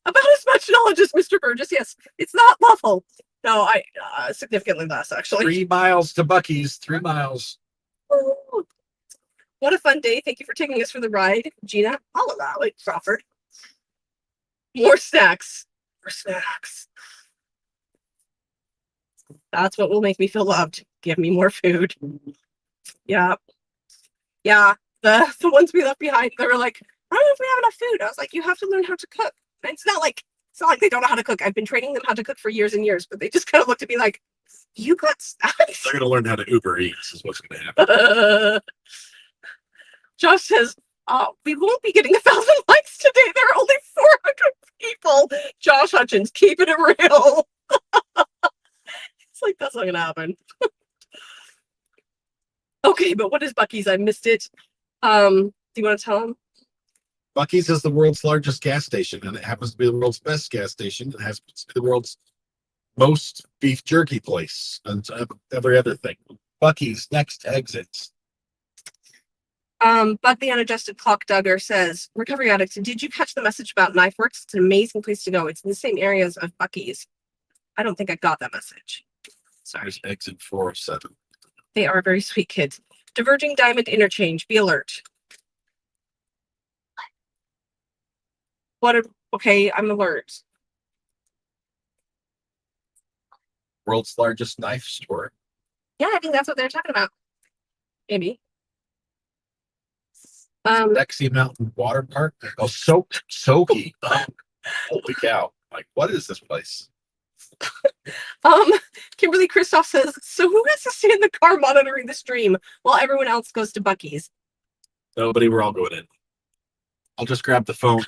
about as much knowledge as Mr. Burgess. Yes, it's not level. No, I significantly less actually. 3 miles to Bucky's. 3 miles. Ooh. What a fun day. Thank you for taking us for the ride, Gina. I'll allow it, Crawford. More snacks. More snacks. That's what will make me feel loved. Give me more food. Yeah. Yeah. The ones we left behind, they were like, I don't know if we have enough food. I was like, you have to learn how to cook. And it's not like they don't know how to cook. I've been training them how to cook for years and years, but they just kind of looked at me like, you got snacks. They're going to learn how to Uber Eats is what's going to happen. Josh says, we won't be getting 1,000 likes today. There are only 400 people. Josh Hutchins, keeping it real. like, that's not gonna happen. Okay, but what is Bucky's? I missed it. Do you want to tell him? Bucky's is the world's largest gas station, and it happens to be the world's best gas station. It has to be the world's most beef jerky place, and every other thing. Bucky's next exits. Buck the Unadjusted Clock Duggar says, recovery addicts, did you catch the message about Knife Works? It's an amazing place to go. It's in the same areas of Bucky's. I don't think I got that message. Sorry. There's exit 407. They are very sweet kids. Diverging Diamond Interchange, be alert. Okay, I'm alert. World's largest knife store. Yeah, I think that's what they're talking about. Maybe. Dexy Mountain Water Park. Oh, Soaky. Holy cow. Like, what is this place? Kimberly Christoph says, so who has to stay in the car monitoring the stream while everyone else goes to Bucky's? Nobody, we're all going in. I'll just grab the phone.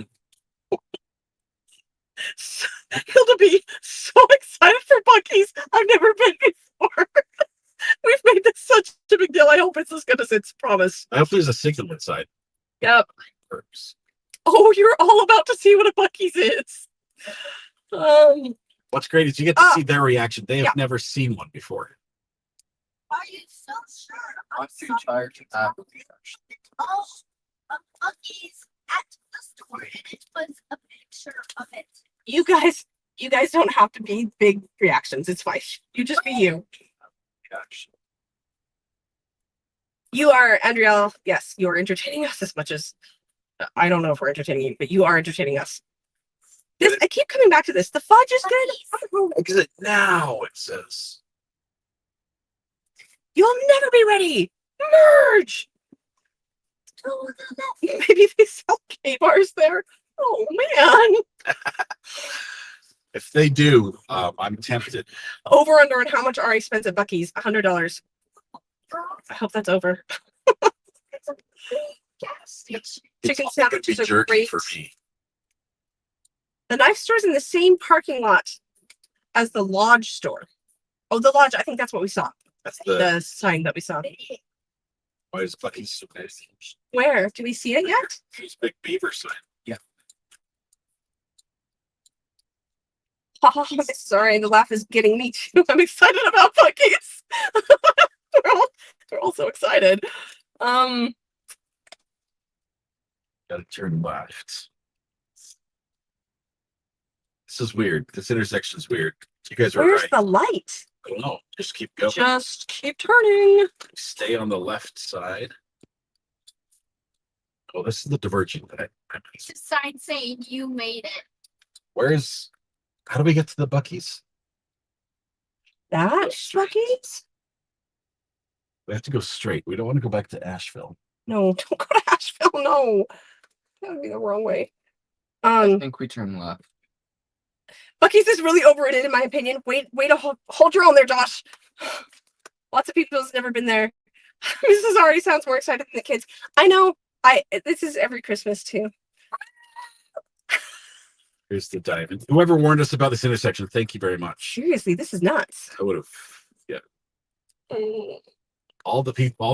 Hilda be so excited for Bucky's. I've never been before. We've made this such a big deal. I hope it's as good as it's promised. I hope there's a signal inside. Yep. Oh, you're all about to see what a Bucky's is. What's great is you get to see their reaction. They have never seen one before. Are you so sure? I'm too tired to have a Because of Bucky's at the store, and it was a picture of it. You guys don't have to be big reactions. It's fine. You just be you. You are, Andrea. Yes, you are entertaining us as much as I don't know if we're entertaining you, but you are entertaining us. This, I keep coming back to this. The fudge is good. Exit now, it says. You'll never be ready. Merge. Maybe they sell K-bars there. Oh man. If they do, I'm tempted. Over under on how much Ari spends at Bucky's? $100. I hope that's over. It's Chicken all gonna be sandwiches are jerky great. for me. The knife store's in the same parking lot as the Lodge store. Oh, the Lodge. I think that's what we saw. That's The sign that we saw. Why is Bucky's so nice? Where? Do we see it yet? There's a big beaver sign. Yeah. Sorry, the laugh is getting me too. I'm excited about Bucky's. they're all so excited. Gotta turn left. This is weird. This intersection is weird. You guys are Where's right. the light? I don't know. Just keep going. Just keep turning. Stay on the left side. Oh, this is the diverging. It's a sign saying you made it. Where's? How do we get to the Bucky's? That's Bucky's? We have to go straight. We don't want to go back to Asheville. No, don't go to Asheville. No, that would be the wrong way. I think we turn left. Bucky's is really overrated in my opinion. Wait to hold your own there, Josh. Lots of people has never been there. Mrs. already sounds more excited than the kids. I know. This is every Christmas too. Here's the diamond. Whoever warned us about this intersection, thank you very much. Seriously, this is nuts. I would have. Yeah. All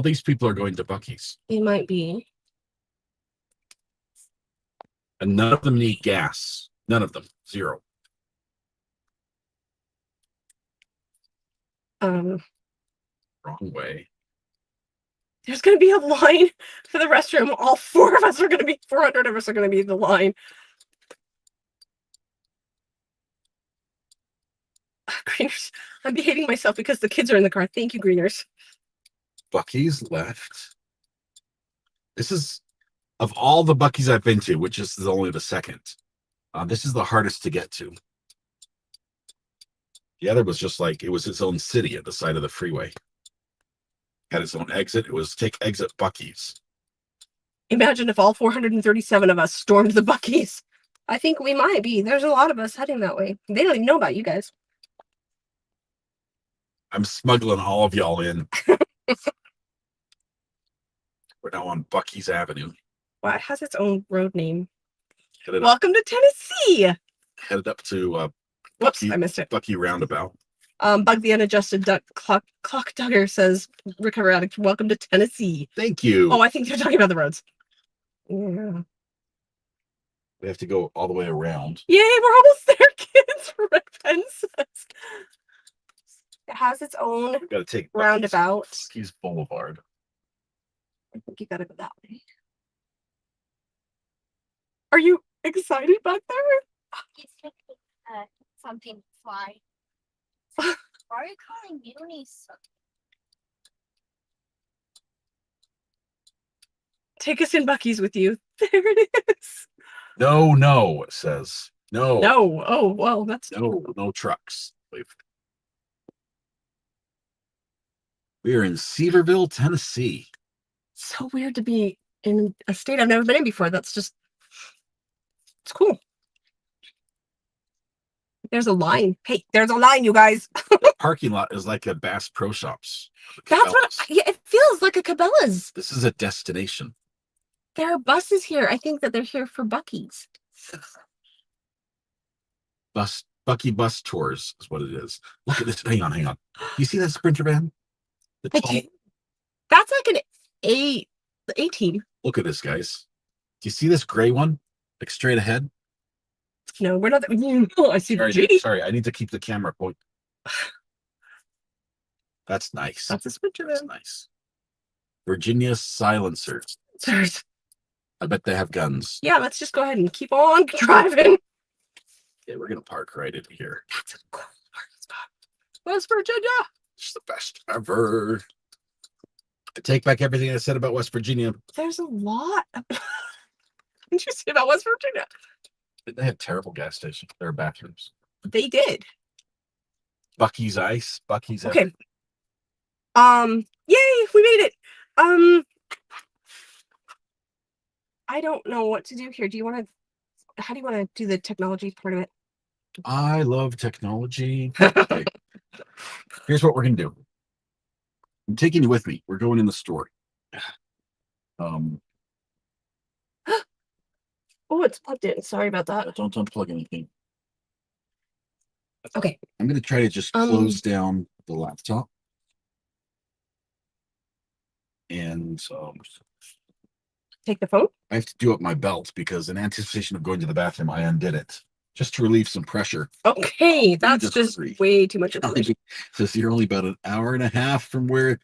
these people are going to Bucky's, It might be. and none of them need gas. None of them. Zero. Wrong way. There's gonna be a line for the restroom. All 400 of us are gonna be in the line. Greeners, I'm behaving myself because the kids are in the car. Thank you, Greeners. Bucky's left. This is, of all the Bucky's I've been to, which is only the second, this is the hardest to get to. The other was just like, it was its own city at the side of the freeway. Had its own exit. It was take exit Bucky's. Imagine if all 437 of us stormed the Bucky's. I think we might be. There's a lot of us heading that way. They don't even know about you guys. I'm smuggling all of y'all in. We're now on Bucky's Avenue. Wow, it has its own road name. Headed Welcome to Tennessee. Headed up to Whoops, I missed it. Bucky Roundabout. Bug the unadjusted duck clock dugger says, recover addict, welcome to Tennessee. Thank you. Oh, I think they're talking about the roads. Yeah. We have to go all the way around. Yay, we're almost there, kids. Rick Penn says. It has its own We gotta take roundabout. Bucky's Boulevard. I think you gotta go that way. Are you excited back there? It's like something fly. Why are you calling unis? Take us in Bucky's with you. There it is. No, it says. No. No. Oh, well, that's no trucks. We are in Seaverville, Tennessee. so weird to be in a state I've never been in before. It's cool. There's a line. Hey, there's a line, you guys. The parking lot is like a Bass Pro Shops. That's what, yeah, it feels like a Cabela's. This is a destination. There are buses here. I think that they're here for Bucky's. Bucky Bus Tours is what it is. Look at this. Hang on. You see that Sprinter van? That's like an A-team. Look at this, guys. Do you see this gray one? Like straight ahead? No, we're not. I see the Sorry, G. sorry, I need to keep the camera point. That's nice. That's a Sprinter van. That's nice. Virginia silencers. I bet they have guns. Yeah, let's just go ahead and keep on driving. Yeah, we're gonna park right in here. That's a cool parking spot. West Virginia. It's the best ever. I take back everything I said about West Virginia. There's a lot. Didn't you say about West Virginia? They had terrible gas stations. Their bathrooms. They did. Bucky's Ice. Bucky's. Okay. Yay, we made it. I don't know what to do here. How do you want to do the technology part of it? I love technology. Okay. Here's what we're gonna do. I'm taking you with me. We're going in the store. Oh, it's plugged in. Sorry about that. Don't unplug anything. Okay. I'm gonna try to just close down the laptop. And take the phone. I have to do up my belt because in anticipation of going to the bathroom, I undid it just to relieve some pressure. Okay, that's just way too much information. Says you're only about an hour and a half from where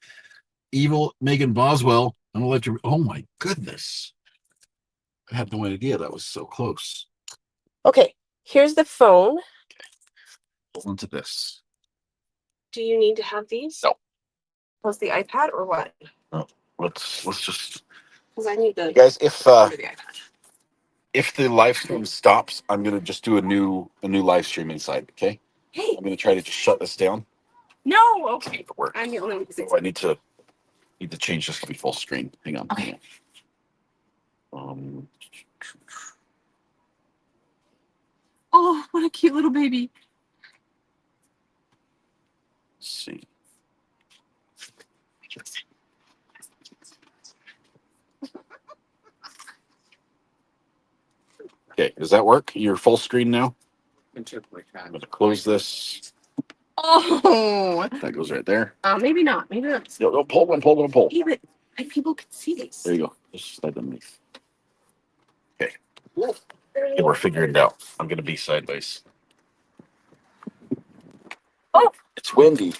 evil Megan Boswell. I'm gonna let you. Oh my goodness! I had no idea that was so close. Okay, here's the phone. Hold on to this. Do you need to have these? No. Was the iPad or what? No. Let's just. Because I need the. Guys, if the live stream stops, I'm gonna just do a new live stream inside. Okay. Hey. I'm gonna try to just shut this down. No. Okay. I'm the only one. Oh, I need to change this to be full screen. Hang on. Okay. Hang on. Oh, what a cute little baby. Let's see. Okay, does that work? You're full screen now? I'm gonna close this. Oh. That goes right there. Maybe not. Maybe not. No, pull. Hey, but people can see this. There you go. Just slide underneath. Okay. Okay, we're figuring it out. I'm gonna be sideways. Oh, it's windy.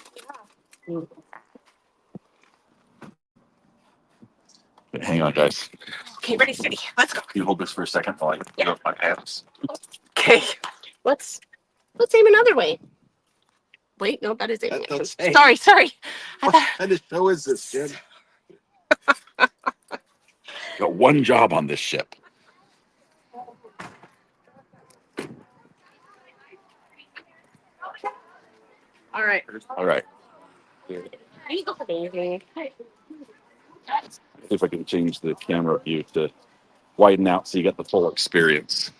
Hang on, guys. Okay, ready, steady. Let's go. Can you hold this for a second while I get up my pants? Okay. Let's aim another way. Wait, no, that is aiming. Sorry. What kind of show is this, Jen? Got one job on this ship. All right. See if I can change the camera view to widen out so you get the full experience.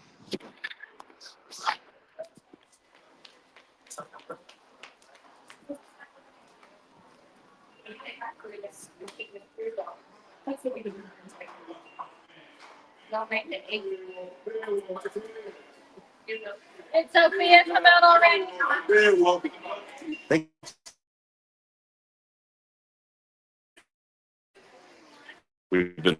It's Sophia, come out already. Thank We've been